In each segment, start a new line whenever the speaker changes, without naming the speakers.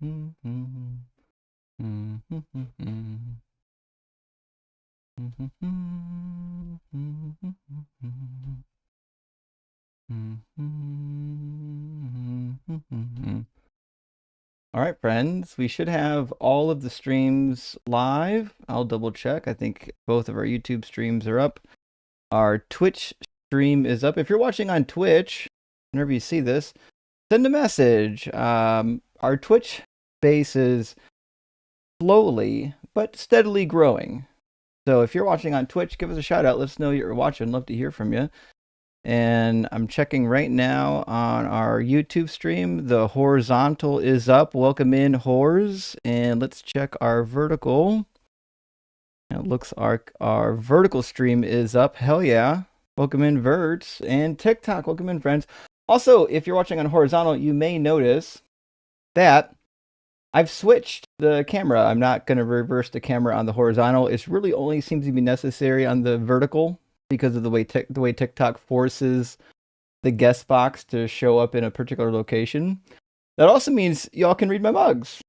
All right, friends, we should have all of the streams live. I'll double check. I think both of our YouTube streams are up. Our Twitch stream is up. If you're watching on Twitch, whenever you see this, send a message. Our Twitch base is slowly but steadily growing. So if you're watching on Twitch, give us a shout out. Let us know you're watching. Love to hear from you. And I'm checking right now on our YouTube stream. The horizontal is up. Welcome in, Hors. And let's check our vertical. It looks like our vertical stream is up. Hell yeah. Welcome in, Verts. And TikTok, welcome in, friends. Also, if you're watching on horizontal, you may notice that I've switched the camera. I'm not going to reverse the camera on the horizontal. It really only seems to be necessary on the vertical because of the way TikTok forces the guest box to show up in a particular location. That also means y'all can read my mugs.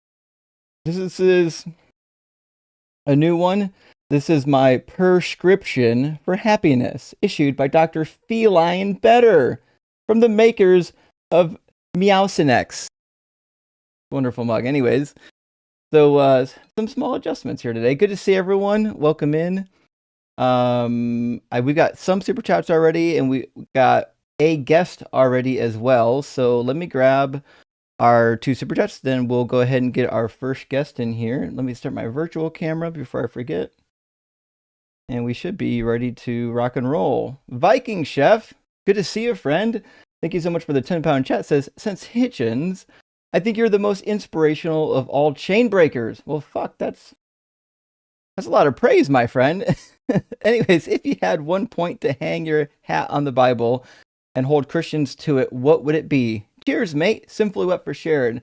This is a new one. This is my prescription for happiness, issued by Dr. Feline Better, from the makers of Meowcinex. Wonderful mug. Anyways, so some small adjustments here today. Good to see everyone. Welcome in. We got some super chats already, and we got a guest already as well. So let me grab our 2 super chats, then we'll go ahead and get our first guest in here. Let me start my virtual camera before I forget. And we should be ready to rock and roll. Viking Chef, good to see you, friend. Thank you so much for the 10-pound chat. Says, since Hitchens, I think you're the most inspirational of all chain breakers. Well, fuck, that's a lot of praise, my friend. Anyways, if you had one point to hang your hat on the Bible and hold Christians to it, what would it be? Cheers, mate. Simply what for sharing.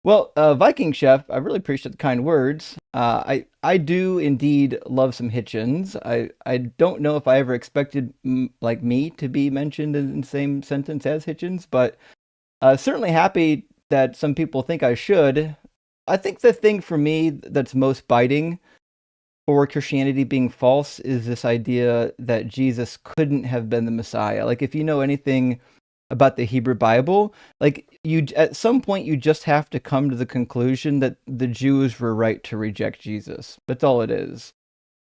Well, Viking Chef, I really appreciate the kind words. I do indeed love some Hitchens. I don't know if I ever expected like me to be mentioned in the same sentence as Hitchens, but certainly happy that some people think I should. I think the thing for me that's most biting for Christianity being false is this idea that Jesus couldn't have been the Messiah. Like, if you know anything about the Hebrew Bible, like, you at some point you just have to come to the conclusion that the Jews were right to reject Jesus. That's all it is.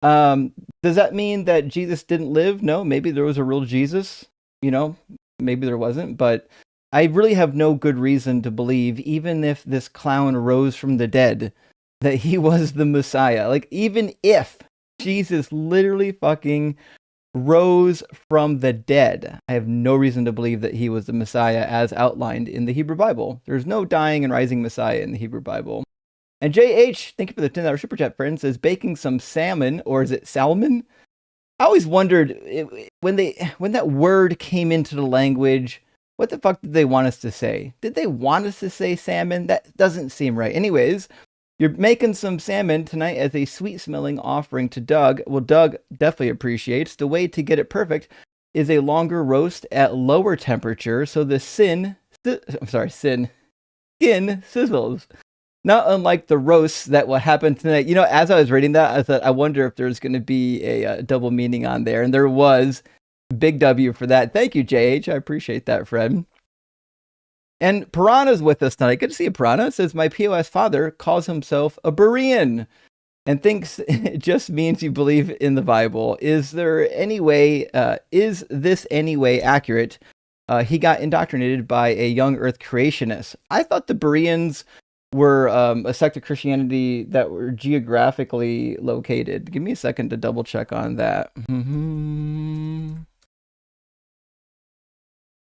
Does that mean that Jesus didn't live? No, maybe there was a real Jesus, maybe there wasn't, but I really have no good reason to believe, even if this clown rose from the dead, that he was the Messiah. Like, even if Jesus literally fucking rose from the dead, I have no reason to believe that he was the Messiah as outlined in the Hebrew Bible. There's no dying and rising Messiah in the Hebrew Bible. And JH, thank you for the $10 super chat, friend, says baking some salmon, or is it salmon? I always wondered when that word came into the language, what the fuck did they want us to say? Did they want us to say salmon? That doesn't seem right. Anyways, you're making some salmon tonight as a sweet-smelling offering to Doug. Well, Doug definitely appreciates. The way to get it perfect is a longer roast at lower temperature, so the skin sizzles. Not unlike the roasts that will happen tonight. As I was reading that, I thought, I wonder if there's going to be a double meaning on there, and there was. Big W for that. Thank you, JH. I appreciate that, friend. And Piranha's with us tonight. Good to see you, Piranha. Says, my POS father calls himself a Berean and thinks it just means you believe in the Bible. Is this any way accurate? He got indoctrinated by a young earth creationist. I thought the Bereans were a sect of Christianity that were geographically located. Give me a second to double check on that.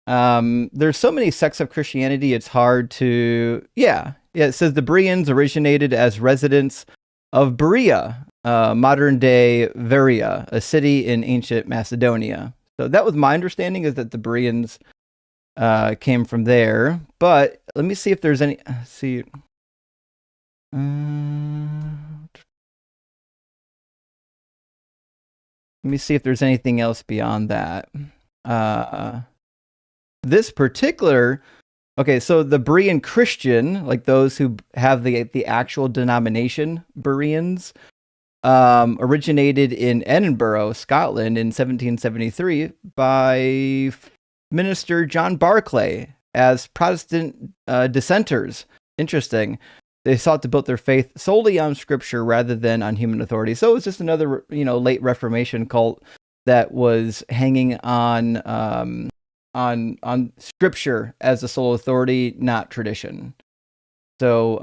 There's so many sects of Christianity, it's hard to... Yeah, it says the Bereans originated as residents of Berea, modern-day Veria, a city in ancient Macedonia. So that was my understanding, is that the Bereans came from there. But let me see if there's any... Let me see if there's anything else beyond that. This particular Okay, so the Berean Christian, like those who have the actual denomination, Bereans, originated in Edinburgh, Scotland, in 1773 by Minister John Barclay as Protestant dissenters. Interesting. They sought to build their faith solely on Scripture rather than on human authority. So it was just another, late Reformation cult that was hanging on Scripture as the sole authority, not tradition. So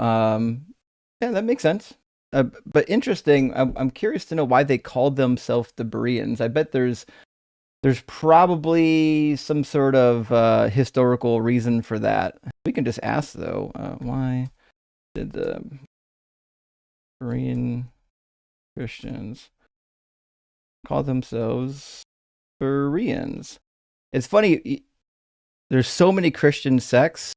yeah, that makes sense. But interesting. I'm curious to know why they called themselves the Bereans. I bet there's probably some sort of historical reason for that. We can just ask though. Why did the Berean Christians call themselves Bereans? It's funny. There's so many Christian sects.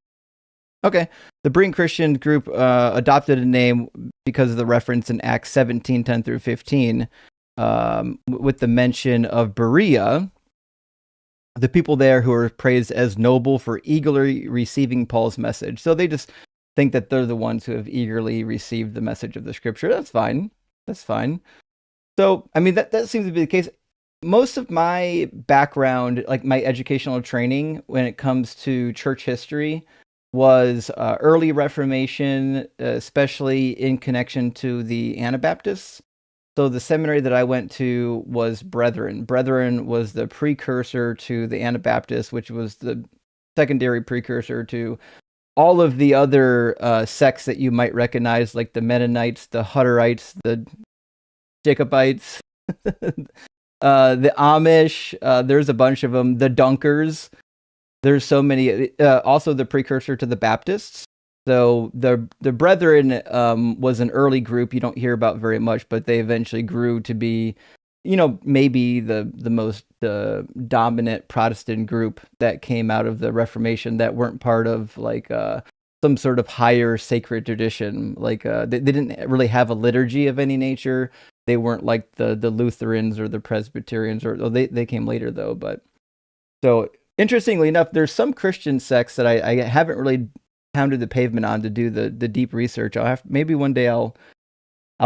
Okay. The Berean Christian group adopted a name because of the reference in Acts 17:10 through 15, with the mention of Berea, the people there who are praised as noble for eagerly receiving Paul's message. So they just think that they're the ones who have eagerly received the message of the Scripture. That's fine. That's fine. So, I mean, that seems to be the case. Most of my background, like my educational training when it comes to church history, was early Reformation, especially in connection to the Anabaptists. So the seminary that I went to was Brethren. Brethren was the precursor to the Anabaptists, which was the secondary precursor to all of the other sects that you might recognize, like the Mennonites, the Hutterites, the Jacobites, the Amish. There's a bunch of them. The Dunkers. There's so many. Also, the precursor to the Baptists. So the Brethren was an early group you don't hear about very much, but they eventually grew to be, maybe the most dominant Protestant group that came out of the Reformation that weren't part of like some sort of higher sacred tradition. Like they didn't really have a liturgy of any nature. They weren't like the Lutherans or the Presbyterians, or they came later though. But so interestingly enough, there's some Christian sects that I haven't really pounded the pavement on to do the deep research. Maybe one day I'll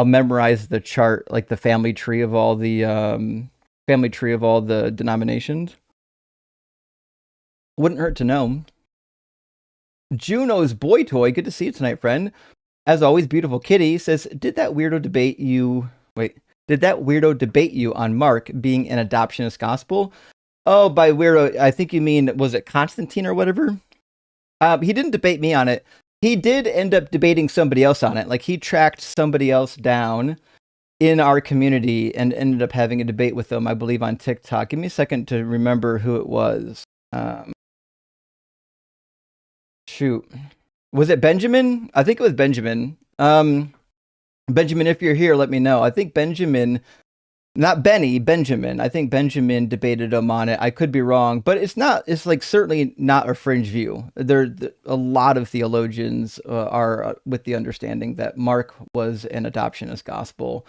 memorize the chart, like the family tree of all the denominations. Wouldn't hurt to know. Juno's boy toy, good to see you tonight, friend. As always, beautiful kitty says, did that weirdo debate you on Mark being an adoptionist gospel? Oh, by weirdo, I think you mean, was it Constantine or whatever? He didn't debate me on it. He did end up debating somebody else on it. Like, he tracked somebody else down in our community and ended up having a debate with them, I believe, on TikTok. Give me a second to remember who it was. Shoot. Was it Benjamin? I think it was Benjamin. Benjamin, if you're here, let me know. I think Benjamin... Not Benny, Benjamin. I think Benjamin debated him on it. I could be wrong, but it's like certainly not a fringe view. A lot of theologians are with the understanding that Mark was an adoptionist gospel.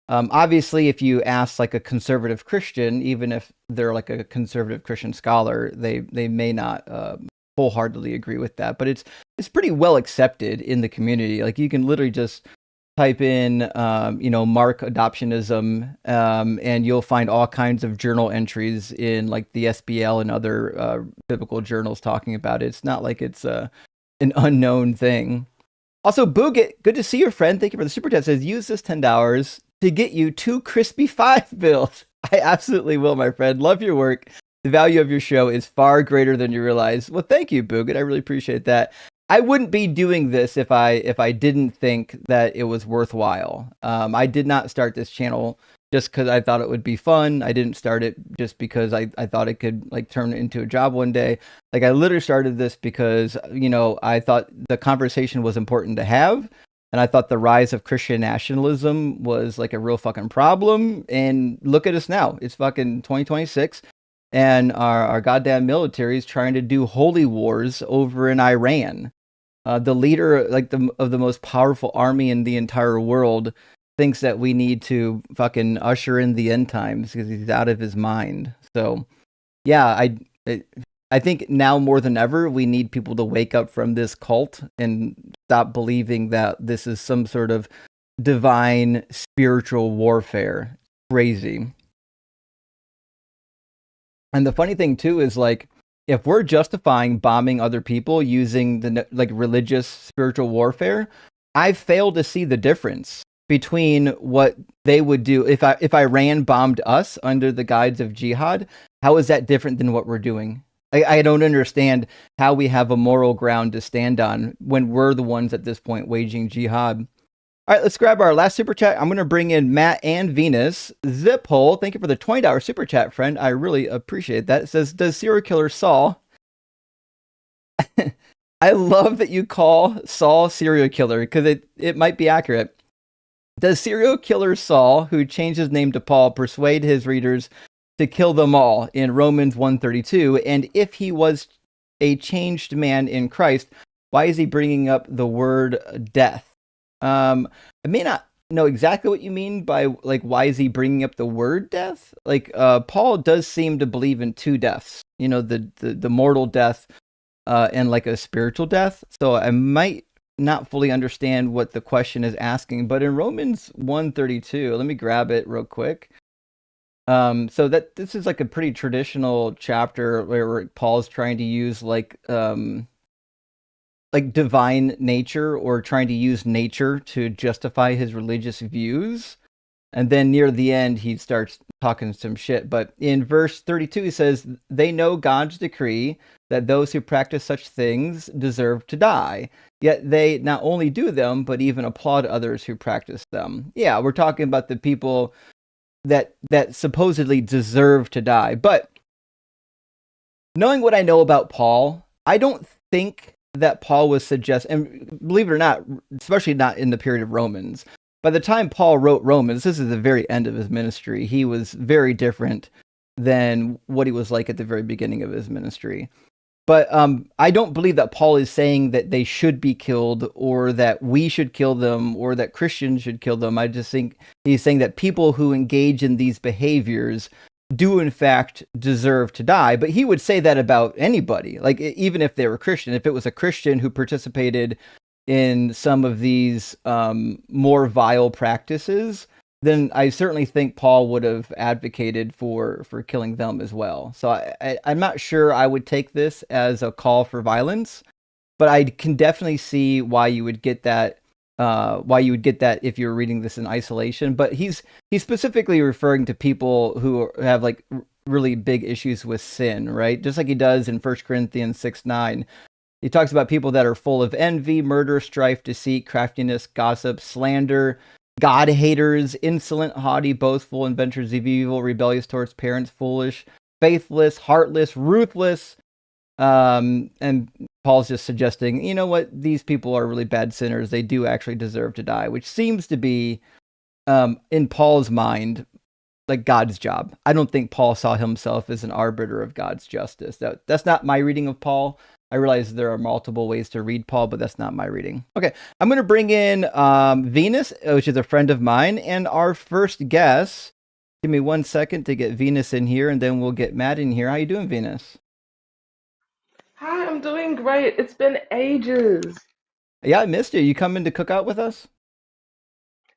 Obviously, if you ask like a conservative Christian, even if they're like a conservative Christian scholar, they may not wholeheartedly agree with that. But it's pretty well accepted in the community. Like you can literally just type in, Mark adoptionism, and you'll find all kinds of journal entries in like the SBL and other biblical journals talking about it. It's not like it's an unknown thing. Also, Boogit, good to see your friend. Thank you for the super chat. Says, use this $10 to get you 2 crispy 5 bills. I absolutely will, my friend. Love your work. The value of your show is far greater than you realize. Well, thank you, Boogit. I really appreciate that. I wouldn't be doing this if I didn't think that it was worthwhile. I did not start this channel just because I thought it would be fun. I didn't start it just because I thought it could like turn into a job one day. Like I literally started this because, I thought the conversation was important to have. And I thought the rise of Christian nationalism was like a real fucking problem. And look at us now. It's fucking 2026. And our goddamn military is trying to do holy wars over in Iran. The leader of the most powerful army in the entire world thinks that we need to fucking usher in the end times because he's out of his mind. So, yeah, I think now more than ever, we need people to wake up from this cult and stop believing that this is some sort of divine spiritual warfare. Crazy. And the funny thing too is like, if we're justifying bombing other people using the like religious spiritual warfare, I fail to see the difference between what they would do if Iran bombed us under the guise of jihad. How is that different than what we're doing? I don't understand how we have a moral ground to stand on when we're the ones at this point waging jihad. All right, let's grab our last super chat. I'm going to bring in Matt and Venus. Zip hole, thank you for the $20 super chat, friend. I really appreciate that. It says, does serial killer Saul... I love that you call Saul serial killer because it might be accurate. Does serial killer Saul, who changed his name to Paul, persuade his readers to kill them all in Romans 1:32? And if he was a changed man in Christ, why is he bringing up the word death? I may not know exactly what you mean by like why is he bringing up the word death? Like Paul does seem to believe in two deaths. You know, the mortal death and like a spiritual death. So I might not fully understand what the question is asking, but in Romans 1:32, let me grab it real quick. So that this is like a pretty traditional chapter where Paul's trying to use like divine nature or trying to use nature to justify his religious views. And then near the end, he starts talking some shit. But in verse 32, he says, they know God's decree that those who practice such things deserve to die. Yet they not only do them, but even applaud others who practice them. Yeah, we're talking about the people that supposedly deserve to die. But knowing what I know about Paul, I don't think that Paul was suggesting, and believe it or not, especially not in the period of Romans, by the time Paul wrote Romans, this is the very end of his ministry. He was very different than what he was like at the very beginning of his ministry. But I don't believe that Paul is saying that they should be killed or that we should kill them or that Christians should kill them. I just think he's saying that people who engage in these behaviors do in fact deserve to die. But he would say that about anybody, like even if they were Christian. If it was a Christian who participated in some of these more vile practices, then I certainly think Paul would have advocated for killing them as well. So I'm not sure I would take this as a call for violence, but I can definitely see why you would get that. Why you would get that if you're reading this in isolation. But he's specifically referring to people who have like really big issues with sin, right? Just like he does in 1 Corinthians 6:9. He talks about people that are full of envy, murder, strife, deceit, craftiness, gossip, slander, God haters, insolent, haughty, boastful, inventors of evil, rebellious towards parents, foolish, faithless, heartless, ruthless. And Paul's just suggesting, you know what, these people are really bad sinners. They do actually deserve to die, which seems to be, in Paul's mind, like God's job. I don't think Paul saw himself as an arbiter of God's justice. That's not my reading of Paul. I realize there are multiple ways to read Paul, but that's not my reading. Okay, I'm going to bring in Venus, which is a friend of mine, and our first guest. Give me 1 second to get Venus in here, and then we'll get Matt in here. How you doing, Venus?
Hi, I'm doing great. It's been ages.
Yeah, I missed you. You coming to cook out with us?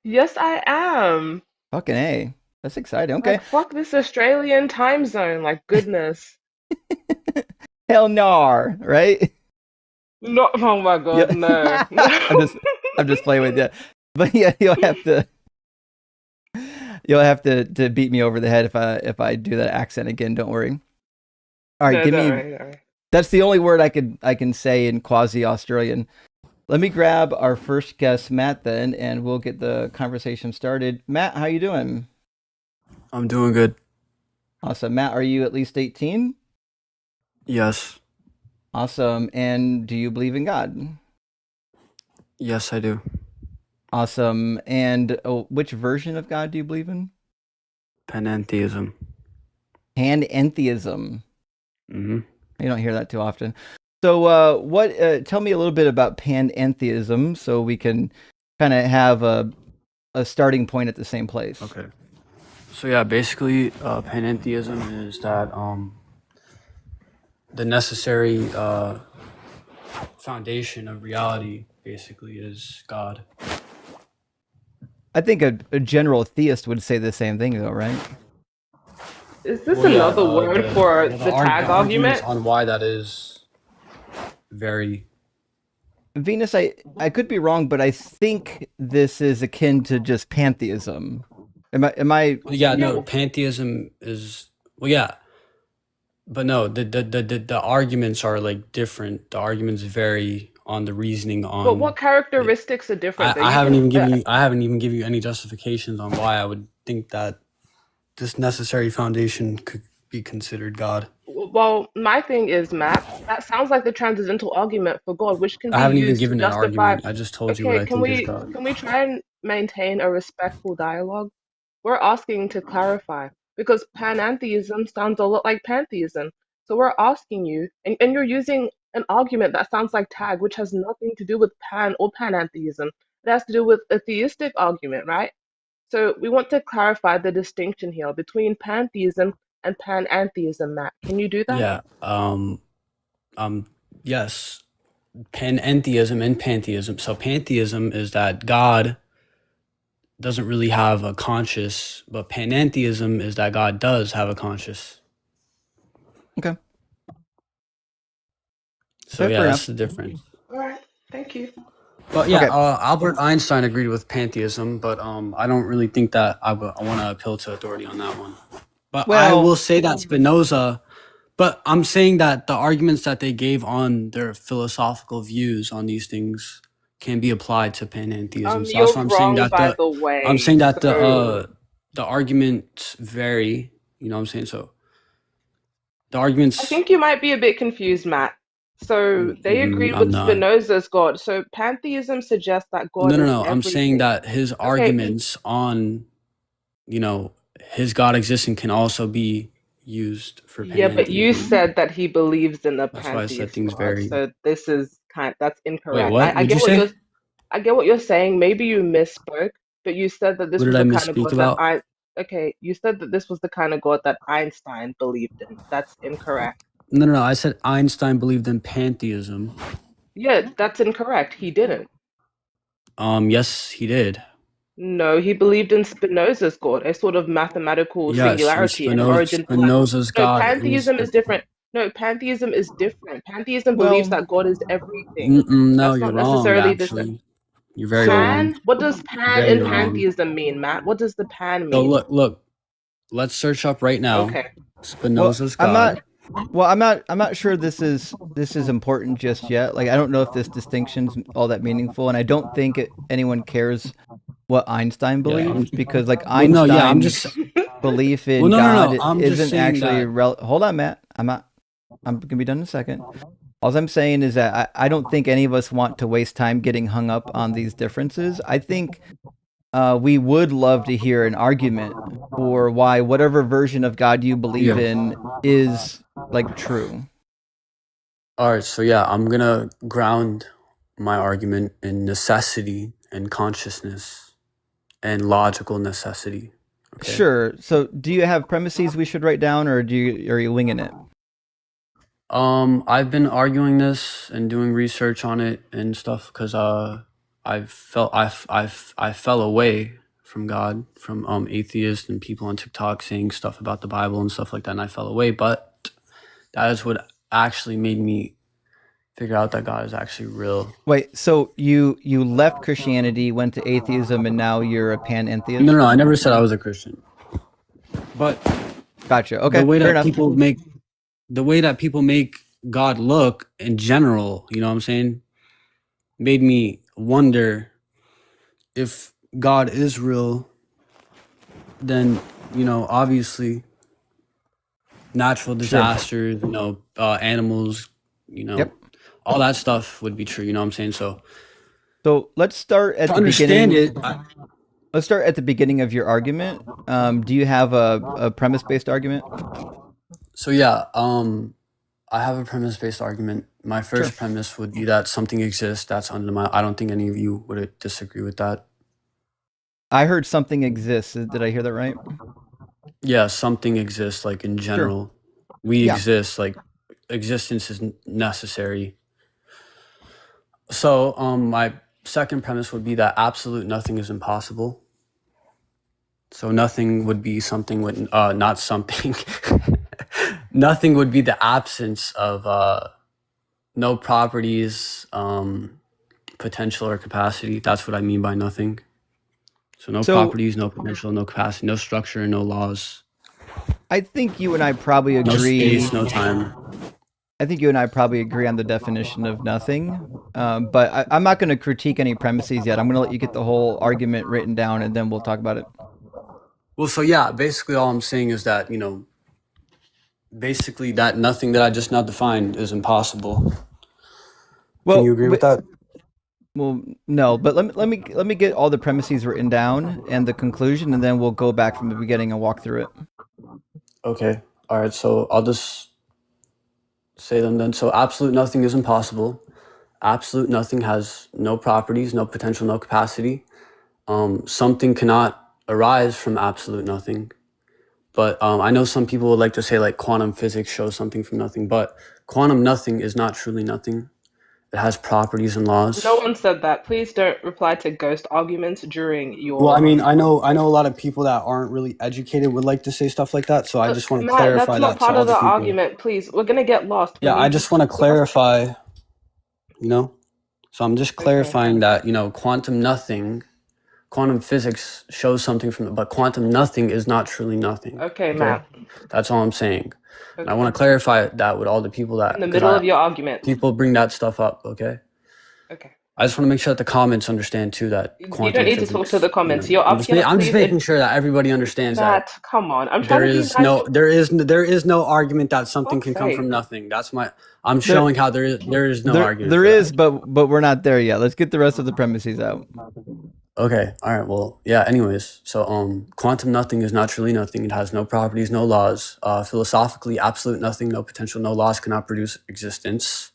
Yes, I am.
Fucking A. That's exciting. Okay.
Like, fuck this Australian time zone. Like, goodness.
Hell no, right?
No, oh my God,
Yeah.
no.
I'm just playing with you. But yeah, you'll have to beat me over the head if I do that accent again, don't worry. All right,
No,
give
don't
me
worry, don't worry.
that's the only word I can say in quasi Australian. Let me grab our first guest, Matt, then, and we'll get the conversation started. Matt, how you doing?
I'm doing good.
Awesome. Matt, are you at least 18?
Yes.
Awesome. And do you believe in God?
Yes, I do.
Awesome. And which version of God do you believe in?
Panentheism.
Panentheism.
Mm-hmm.
You don't hear that too often. So, tell me a little bit about panentheism so we can kind of have a starting point at the same place.
Okay. So yeah, basically, panentheism is that the necessary foundation of reality basically is God.
I think a general theist would say the same thing, though, right?
Is this
Well, yeah,
another word for the
the
tag
arguments
argument?
on why that is very.
Venus, I could be wrong, but I think this is akin to just pantheism. Am I
Yeah,
Yeah,
no, pantheism is, well, yeah, but no, the arguments are like different. The arguments vary on the reasoning
but what
on like
characteristics are different though?
I
You
haven't
can
even given you I haven't even given you any justifications on why I would think that this necessary foundation could be considered God.
well, my thing is, Matt, that sounds like the transcendental argument for God, which can
I
be
haven't even
used to
given an
justify.
argument. I just told you what
Okay,
I think is God.
can we try and maintain a respectful dialogue? We're asking to clarify because panentheism sounds a lot like pantheism. So we're asking you, and you're using an argument that sounds like tag, which has nothing to do with pan or panentheism. It has to do with a theistic argument, right? So we want to clarify the distinction here between pantheism and panentheism, Matt. Can you do that?
Yeah. Um. Yes. Panentheism and pantheism. So pantheism is that God doesn't really have a conscious, but panentheism is that God does have a conscious.
okay?
So
Fair
yeah,
enough.
that's the difference.
All right, thank you.
But yeah,
Okay.
Albert Einstein agreed with pantheism, but I don't really think that I want to appeal to authority on that one. But I will
Well,
say that Spinoza. But I'm saying that the arguments that they gave on their philosophical views on these things can be applied to panentheism. So that's
You're
why
wrong by the
I'm
way.
saying that
So
the arguments vary. You know what I'm saying? So the
I
arguments.
think you might be a bit confused, Matt. So they agreed
I'm
with
not.
Spinoza's God. So pantheism suggests that God
No, no,
is
no. I'm saying
everything.
that his
Okay,
arguments on, you know, his God existing can also be used for
yeah, but you
panentheism.
said that he believes in a
That's why I said
pantheist
things
God.
vary.
So this is that's
Wait,
incorrect.
what? What'd you say?
I get what you're saying. Maybe you misspoke, but you said that this
What
was
did I
the kind of
misspeak
God that
about?
I okay, you said that this was the kind of God that Einstein believed in. That's incorrect.
No, no, no. I said Einstein believed in pantheism.
Yeah, that's incorrect. He didn't.
Yes, he did.
No, he believed in Spinoza's God, a sort of mathematical
Yes, and
singularity, an origin for life.
Spinoza's
No,
God is
pantheism is different. No, pantheism is different. Pantheism believes
well,
that God is everything.
no,
That's
you're
not
wrong.
necessarily the same.
Actually, you're very
so
wrong.
Pan? What does pan
Very
in
wrong.
pantheism mean, Matt? What does the pan
So
mean?
look. Let's search up right now.
Okay.
well,
Spinoza's
I'm
God.
not. I'm not sure this is important just yet. Like I don't know if this distinction's all that meaningful, and I don't think anyone cares what Einstein
Yeah.
believed because like
Well, no. Yeah. I'm just.
Einstein's belief
Well,
in
no, no, no.
God
I'm just
isn't
saying
actually
that.
hold on, Matt. I'm gonna be done in a second. All I'm saying is that I don't think any of us want to waste time getting hung up on these differences. I think we would love to hear an argument for why whatever version of God you believe
Yeah.
in is like true.
All right. So yeah, I'm gonna ground my argument in necessity and consciousness and logical necessity. Okay.
Sure. So, do you have premises we should write down, or are you winging it?
I've been arguing this and doing research on it and stuff because I fell away from God, from atheists and people on TikTok saying stuff about the Bible and stuff like that, and I fell away. But that is what actually made me figure out that God is actually real.
Wait. So you left Christianity, went to atheism, and now you're a panentheist?
No, no, no, I never said I was a Christian. But
Gotcha.
the
Okay.
way
Fair
that
enough.
people make God look in general, you know what I'm saying, made me wonder if God is real, then, obviously natural
Sure.
disasters, animals,
Yep.
all that stuff would be true, you know what I'm saying? So
So let's start at
to
the
understand
beginning.
it,
Let's start at the beginning of your argument. Do you have a premise-based argument?
so yeah, I have a premise-based argument. My
Sure.
first premise would be that something exists that's undeniable. I don't think any of you would disagree with that.
I heard something exists. Did I hear that right?
Yeah, something exists, like in
Sure.
general. We
Yeah.
exist, like existence is necessary. So my second premise would be that absolute nothing is impossible. So nothing would be something with not something. Nothing would be the absence of no properties, potential or capacity. That's what I mean by nothing. So no properties, no potential, no capacity, no structure, no laws.
I think you and I probably agree.
No space, no time.
I think you and I probably agree on the definition of nothing, but I'm not going to critique any premises yet. I'm going to let you get the whole argument written down, and then we'll talk about it.
Well, so yeah, basically all I'm saying is that, basically that nothing that I just now defined is impossible.
Well,
can you agree with that?
Well, no, but let me get all the premises written down and the conclusion, and then we'll go back from the beginning and walk through it.
Okay. All right. So I'll just say them then. So absolute nothing is impossible. Absolute nothing has no properties, no potential, no capacity. Something cannot arise from absolute nothing. But I know some people would like to say like quantum physics shows something from nothing, but quantum nothing is not truly nothing. It has properties and laws.
No one said that. Please don't reply to ghost arguments during your.
Well, I mean, I know a lot of people that aren't really educated would like to say stuff like that, so I just want to clarify
that's not
that
part
to
of the
other people.
argument. Please, we're gonna get lost.
Yeah, I just want to clarify. So I'm just clarifying that quantum physics shows something from it, but quantum nothing is not truly nothing.
Okay, Matt.
That's all I'm saying. Okay. And I want to clarify that with all the people that
in the middle of your argument.
People bring that stuff up. Okay. I just want to make sure that the comments understand too that quantum
you don't need
physics,
to talk to the comments.
I'm just making sure that everybody understands that.
Come on, I'm
trying there is no argument that something can come from nothing. I'm showing how there is no argument.
There is, but we're not there yet. Let's get the rest of the premises out.
Okay. All right. Well, yeah. Anyways, so quantum nothing is not truly nothing. It has no properties, no laws. Philosophically, absolute nothing, no potential, no laws cannot produce existence.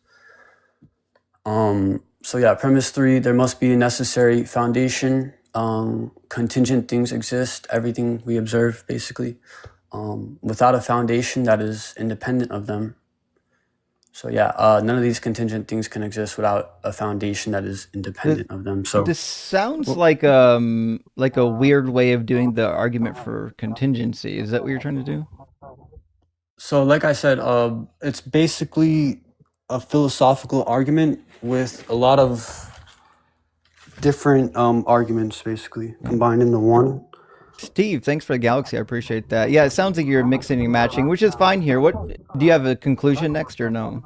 So yeah, premise 3, there must be a necessary foundation. Contingent things exist, everything we observe, basically, without a foundation that is independent of them. So yeah, none of these contingent things can exist without a foundation that is independent of them. So
this sounds like a weird way of doing the argument for contingency. Is that what you're trying to do?
So like I said, it's basically a philosophical argument with a lot of different arguments basically combined into one.
Steve, thanks for the galaxy. I appreciate that. Yeah, it sounds like you're mixing and matching, which is fine here. What do you have a conclusion next or no?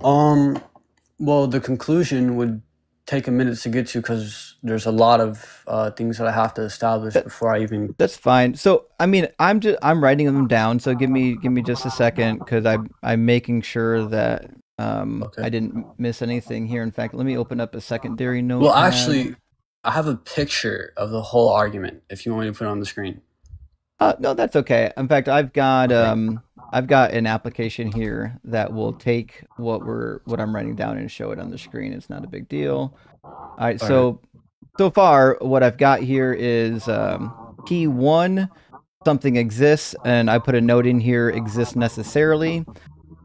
Well, the conclusion would take a minute to get to because there's a lot of things that I have to establish before I even.
That's fine. So I mean, I'm writing them down. So give me just a second because I'm making sure that I didn't miss anything here. In fact, let me open up a secondary note.
Well, actually, I have a picture of the whole argument if you want me to put it on the screen.
No, that's okay. In fact, I've got an application here that will take what I'm writing down and show it on the screen. It's not a big deal. All right. So far, what I've got here is P1, something exists, and I put a note in here, exists necessarily.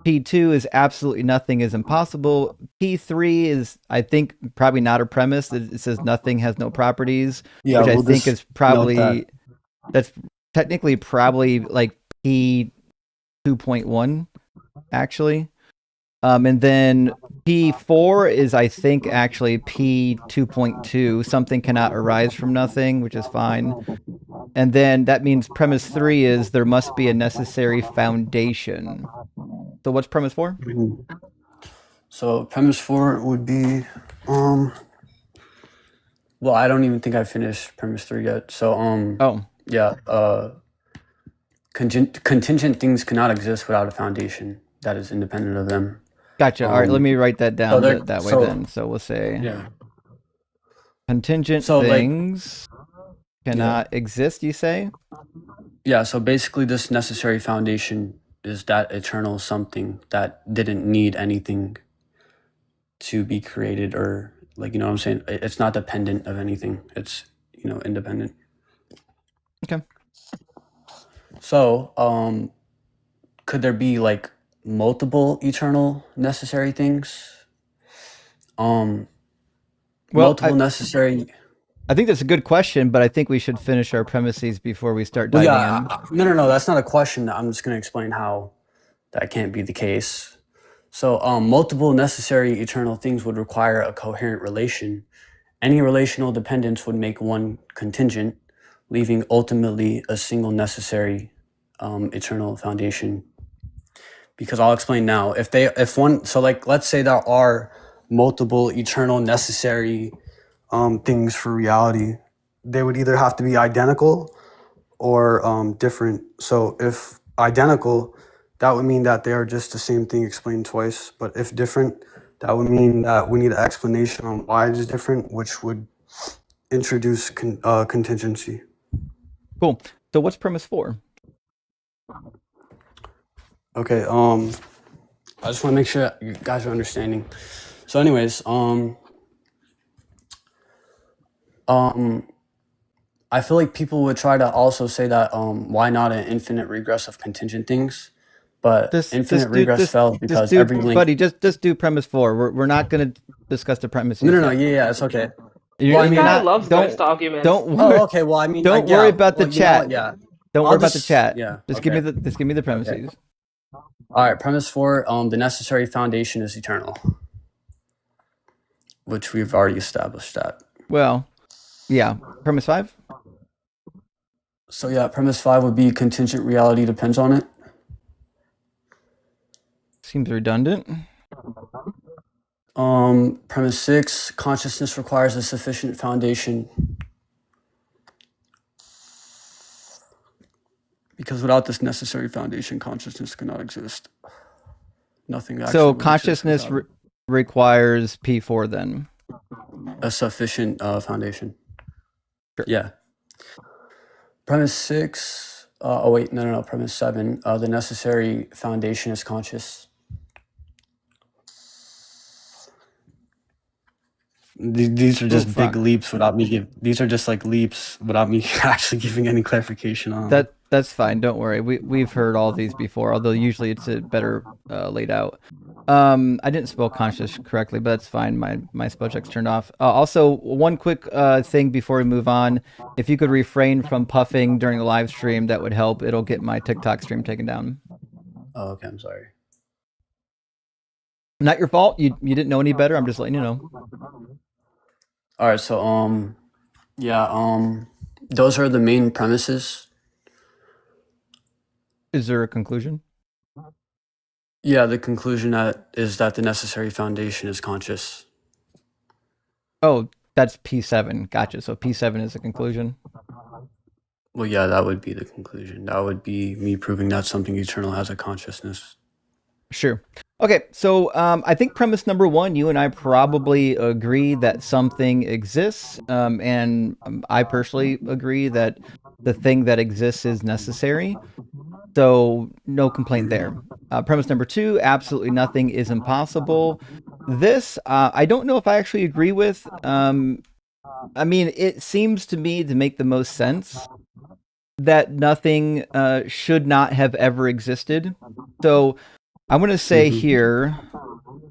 P2 is absolutely nothing is impossible. P3 is, I think, probably not a premise. It says nothing has no properties, which I think is probably, that's technically probably like P 2.1 actually. And then P4 is, I think, actually P 2.2. Something cannot arise from nothing, which is fine. And then that means premise 3 is there must be a necessary foundation. So what's premise 4?
So premise 4 would be, well, I don't even think I finished premise 3 yet. So, yeah, contingent things cannot exist without a foundation that is independent of them.
Gotcha. All right, let me write that down that way then. So we'll say contingent things cannot exist, you say?
Yeah, so basically this necessary foundation is that eternal something that didn't need anything to be created or like, you know what I'm saying? It's not dependent of anything. It's, independent.
Okay.
So, could there be like multiple eternal necessary things.
Well,
Multiple necessary.
I think that's a good question, but I think we should finish our premises before we start
Well,
diving
yeah,
in.
no. That's not a question. I'm just going to explain how that can't be the case. So, multiple necessary eternal things would require a coherent relation. Any relational dependence would make one contingent, leaving ultimately a single necessary eternal foundation. Because I'll explain now. So like, let's say there are multiple eternal necessary things for reality, they would either have to be identical or different. So if identical, that would mean that they are just the same thing explained twice. But if different, that would mean that we need an explanation on why it is different, which would introduce contingency.
Cool. So what's premise 4?
Okay. I just want to make sure you guys are understanding. So, anyways, I feel like people would try to also say that why not an infinite regress of contingent things? But infinite regress fails because every link.
Buddy, just do premise 4. We're not going to discuss the premises.
No. Yeah, it's okay.
This guy loves ghost arguments.
Don't worry.
Oh, okay. Well, I mean,
don't worry about the chat.
Yeah.
Don't worry about the chat.
Yeah.
Just give me the premises.
Okay. All right. Premise 4. The necessary foundation is eternal, which we've already established that.
Well, yeah. Premise 5.
So yeah, premise 5 would be contingent reality depends on it.
Seems redundant.
Premise 6, consciousness requires a sufficient foundation. Because without this necessary foundation, consciousness cannot exist. Nothing actually.
So consciousness requires P4 then.
A sufficient foundation.
Sure.
Yeah. Premise 6. Premise 7. The necessary foundation is conscious. These are just big leaps without me these are just like leaps without me actually giving any clarification on
That's fine. Don't worry. We've heard all these before, although usually it's better laid out. I didn't spell conscious correctly, but that's fine. My spell check's turned off. Also, one quick thing before we move on. If you could refrain from puffing during the live stream, that would help. It'll get my TikTok stream taken down.
Oh, okay. I'm sorry.
Not your fault. You didn't know any better. I'm just letting you know.
All right. So those are the main premises.
Is there a conclusion?
Yeah, the conclusion is that the necessary foundation is conscious.
Oh, that's P7. Gotcha. So P7 is the conclusion.
Well, yeah, that would be the conclusion. That would be me proving that something eternal has a consciousness.
Sure. Okay, so I think premise number 1, you and I probably agree that something exists, and I personally agree that the thing that exists is necessary. So no complaint there. Premise number 2, absolutely nothing is impossible. This, I don't know if I actually agree with. I mean, it seems to me to make the most sense that nothing should not have ever existed. So I'm going to say here,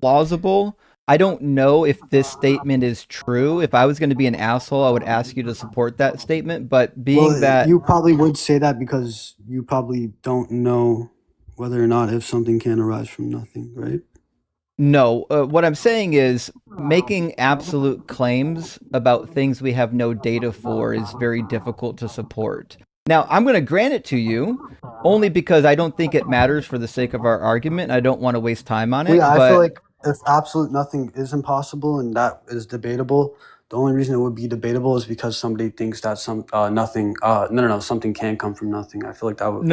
plausible. I don't know if this statement is true. If I was going to be an asshole, I would ask you to support that statement. But that
you probably would say that because you probably don't know whether or not if something can arise from nothing, right?
No, what I'm saying is making absolute claims about things we have no data for is very difficult to support. Now, I'm going to grant it to you only because I don't think it matters for the sake of our argument. I don't want to waste time on it.
Yeah, I feel like if absolute nothing is impossible and that is debatable, the only reason it would be debatable is because somebody thinks that something can come from nothing. I feel like that would be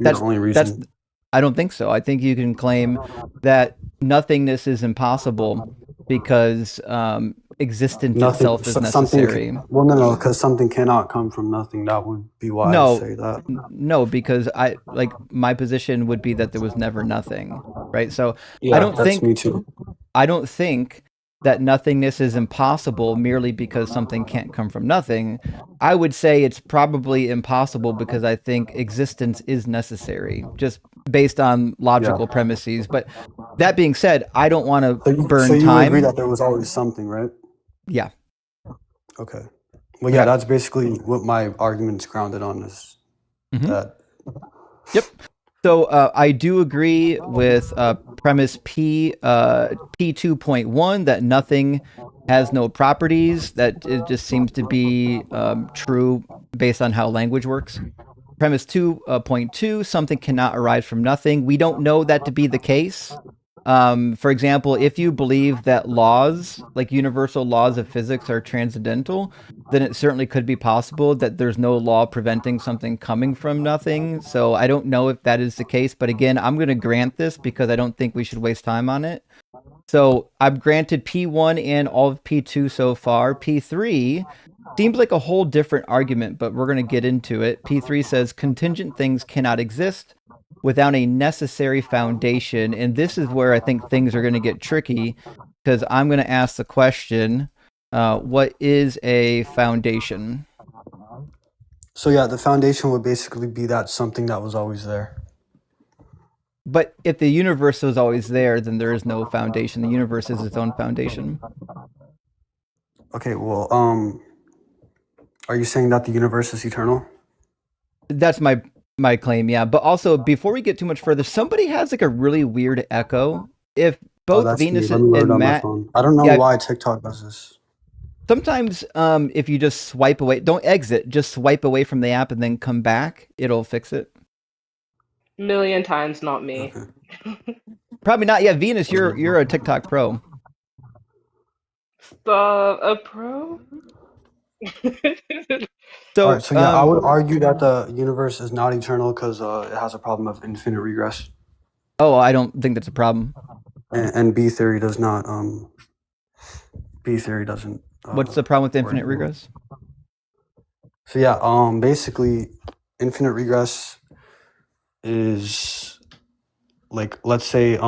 the only reason.
I don't think so. I think you can claim that nothingness is impossible because existence itself is necessary.
Because something cannot come from nothing. That would be why I say that.
No, because my position would be that there was never nothing, right? So
yeah,
I don't
that's
think
me too.
I don't think that nothingness is impossible merely because something can't come from nothing, I would say it's probably impossible because I think existence is necessary, just based on logical premises. But that being said, I don't want to
So
burn
you would agree
time.
that there was always something, right?
Yeah.
Okay. Well, yeah,
Okay.
that's basically what my argument's grounded on is
Mhm.
that.
Yep. So I do agree with premise P2.1 that nothing has no properties. That it just seems to be true based on how language works. Premise 2.2, something cannot arise from nothing. We don't know that to be the case. For example, if you believe that laws, like universal laws of physics, are transcendental, then it certainly could be possible that there's no law preventing something coming from nothing. So I don't know if that is the case, but again, I'm going to grant this because I don't think we should waste time on it. So I've granted P1 and all of P2 so far. P3 seems like a whole different argument, but we're going to get into it. P3 says contingent things cannot exist without a necessary foundation. And this is where I think things are going to get tricky because I'm going to ask the question, what is a foundation?
So yeah, the foundation would basically be that something that was always there.
But if the universe was always there, then there is no foundation. The universe is its own foundation.
Okay, well, are you saying that the universe is eternal?
That's my claim, yeah. But also, before we get too much further, somebody has like a really weird echo. If both
that's
Venus
me. Let me load it
and
on my
Matt,
phone. I don't know why TikTok does this.
Sometimes, if you just swipe away, don't exit, just swipe away from the app and then come back, it'll fix it.
Million times, not me.
Okay.
Probably not. Yeah, Venus, you're a TikTok pro.
A pro?
So,
all right, so yeah, I would argue that the universe is not eternal because it has a problem of infinite regress.
Oh, I don't think that's a problem.
And B theory does not. B theory doesn't.
What's the problem with infinite regress?
So yeah, basically, infinite regress is like, let's say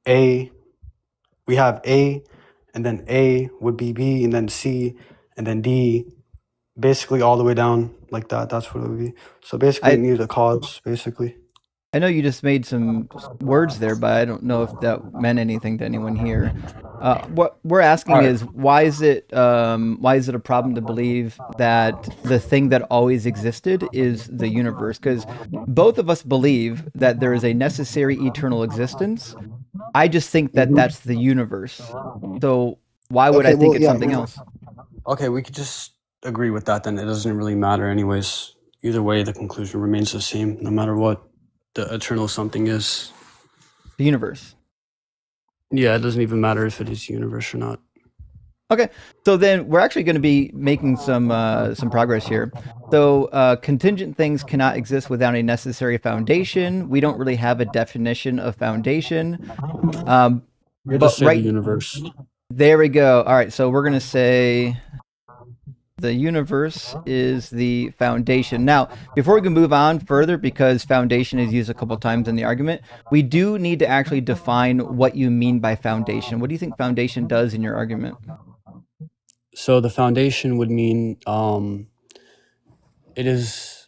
A, we have A, and then A would be B, and then C, and then D, basically all the way down like that. That's what it would be. So basically, it needs a cause, basically.
I know you just made some words there, but I don't know if that meant anything to anyone here. What we're asking is why is it a problem to believe that the thing that always existed is the universe? Because both of us believe that there is a necessary eternal existence. I just think that that's the universe. So why would I think it's something else?
Okay, we could just agree with that then. It doesn't really matter anyways. Either way, the conclusion remains the same, no matter what the eternal something is.
The universe.
Yeah, it doesn't even matter if it is universe or not.
Okay, so then we're actually going to be making some progress here. So contingent things cannot exist without a necessary foundation. We don't really have a definition of foundation.
But just say the universe.
There we go. All right, so we're going to say the universe is the foundation. Now, before we can move on further, because foundation is used a couple times in the argument, we do need to actually define what you mean by foundation. What do you think foundation does in your argument?
So the foundation would mean it is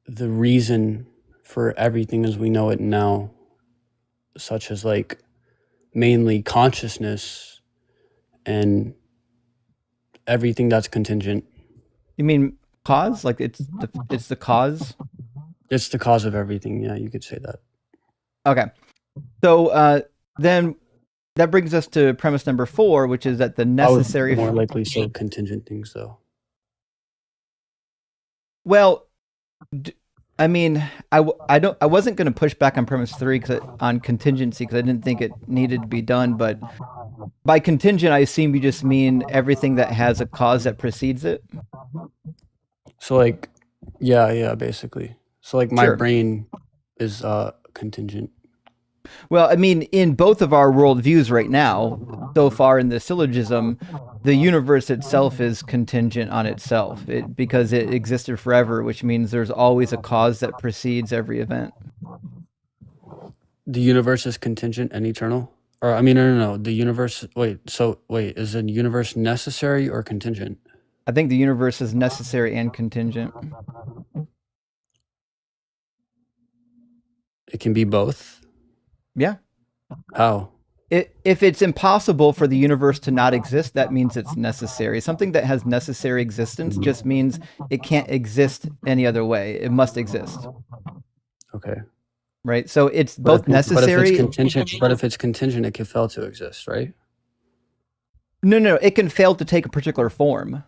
the reason for everything as we know it now, such as like mainly consciousness and everything that's contingent.
You mean cause? Like it's the cause?
It's the cause of everything. Yeah, you could say that.
Okay. So then that brings us to premise number 4, which is that the necessary...
I would more likely say contingent things, though.
Well, I mean, I wasn't going to push back on premise 3 on contingency because I didn't think it needed to be done. But by contingent, I assume you just mean everything that has a cause that precedes it.
So, like, yeah, basically. So, like, my brain is contingent.
Well, I mean, in both of our worldviews right now, so far in the syllogism, the universe itself is contingent on itself because it existed forever, which means there's always a cause that precedes every event.
The universe is contingent and eternal? Or I mean, no. The universe. Wait. Is the universe necessary or contingent?
I think the universe is necessary and contingent.
It can be both.
Yeah.
How?
If it's impossible for the universe to not exist, that means it's necessary. Something that has necessary existence just means it can't exist any other way. It must exist.
Okay.
Right? So it's both necessary.
But if it's contingent, it can fail to exist, right?
No. It can fail to take a particular form.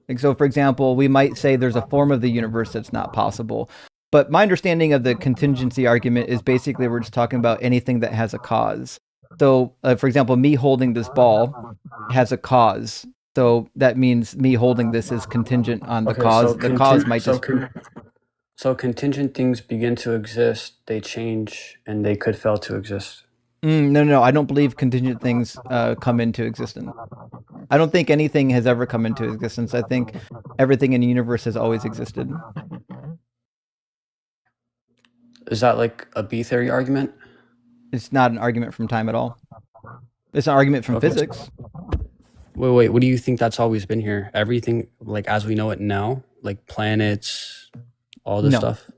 Like, so, for example, we might say there's a form of the universe that's not possible. But my understanding of the contingency argument is basically we're just talking about anything that has a cause. So, for example, me holding this ball has a cause. So that means me holding this is contingent on the cause. The cause might just.
So contingent things begin to exist, they change, and they could fail to exist.
No. I don't believe contingent things come into existence. I don't think anything has ever come into existence. I think everything in the universe has always existed.
Is that like a B theory argument?
It's not an argument from time at all. It's an argument from physics.
Wait. What do you think that's always been here? Everything, like as we know it now, like planets, all this stuff?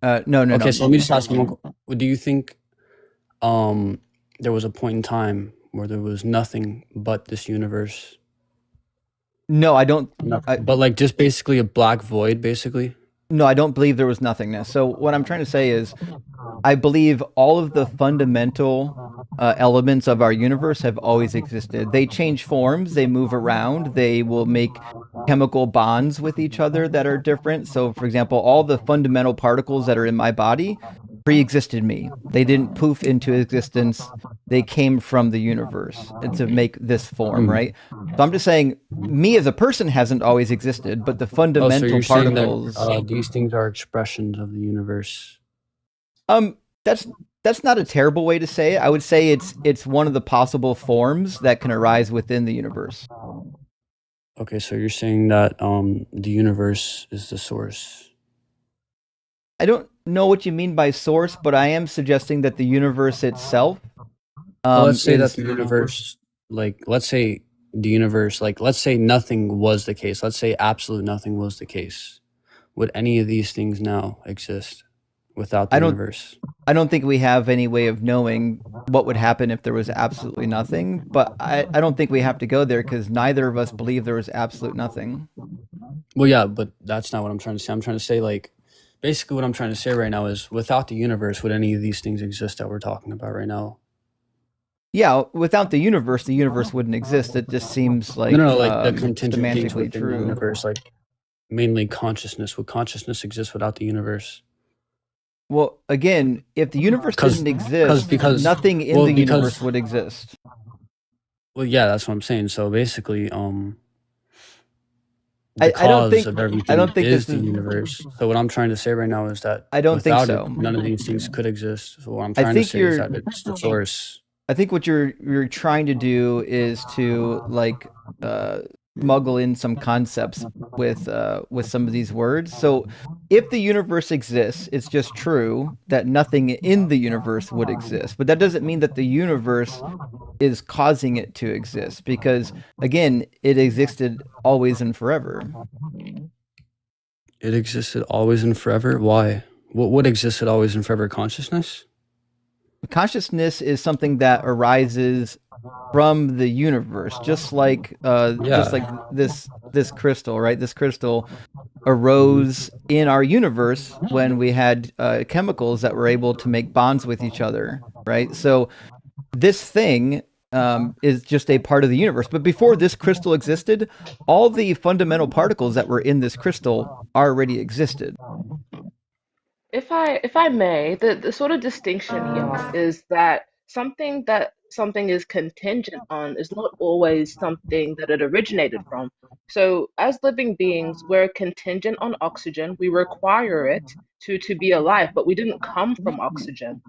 No.
Okay, so let me just ask you, do you think there was a point in time where there was nothing but this universe?
No, I don't.
But like just basically a black void, basically?
No, I don't believe there was nothingness. So what I'm trying to say is I believe all of the fundamental elements of our universe have always existed. They change forms, they move around, they will make chemical bonds with each other that are different. So, for example, all the fundamental particles that are in my body pre-existed me. They didn't poof into existence. They came from the universe to make this form, right? So I'm just saying, me as a person hasn't always existed, but the fundamental particles.
These things are expressions of the universe.
That's not a terrible way to say it. I would say it's one of the possible forms that can arise within the universe.
Okay, so you're saying that the universe is the source.
I don't know what you mean by source, but I am suggesting that the universe itself.
Let's say that the universe, let's say nothing was the case. Let's say absolute nothing was the case. Would any of these things now exist without the universe?
I don't think we have any way of knowing what would happen if there was absolutely nothing, but I don't think we have to go there because neither of us believe there was absolute nothing.
Well, yeah, but that's not what I'm trying to say. I'm trying to say, basically what I'm trying to say right now is without the universe, would any of these things exist that we're talking about right now?
Yeah, without the universe wouldn't exist. It just seems like
the contingent things
semantically
within
true.
the universe, mainly consciousness. Would consciousness exist without the universe?
Well, again, if the universe didn't exist, nothing in the universe would exist.
Well, yeah, that's what I'm saying. So basically,
I don't think
is the universe. So what I'm trying to say right now is that
I don't think so.
None of these things could exist. So what I'm trying to say is that it's the source.
I think what you're trying to do is to smuggle in some concepts with some of these words. So if the universe exists, it's just true that nothing in the universe would exist. But that doesn't mean that the universe is causing it to exist because, again, it existed always and forever.
It existed always and forever? Why? What existed always and forever? Consciousness?
Consciousness is something that arises from the universe, just like this crystal, right? This crystal arose in our universe when we had chemicals that were able to make bonds with each other, right? So this thing is just a part of the universe. But before this crystal existed, all the fundamental particles that were in this crystal already existed.
If I may, the sort of distinction here is that something is contingent on is not always something that it originated from. So as living beings, we're contingent on oxygen. We require it to be alive, but we didn't come from oxygen.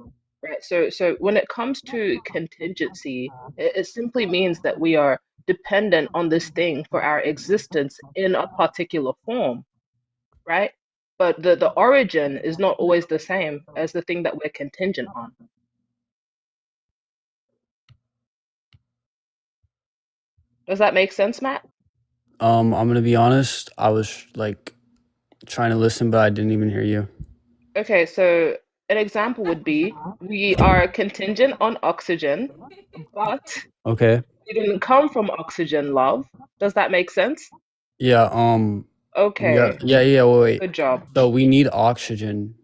Right. So when it comes to contingency, it simply means that we are dependent on this thing for our existence in a particular form, right? But the origin is not always the same as the thing that we're contingent on. Does that make sense, Matt?
I'm gonna be honest. I was like trying to listen, but I didn't even hear you.
Okay, so an example would be we are contingent on oxygen, but
Okay.
we didn't come from oxygen, love. Does that make sense?
Yeah. We are.
Okay,
Yeah. Wait.
good job.
So we need oxygen.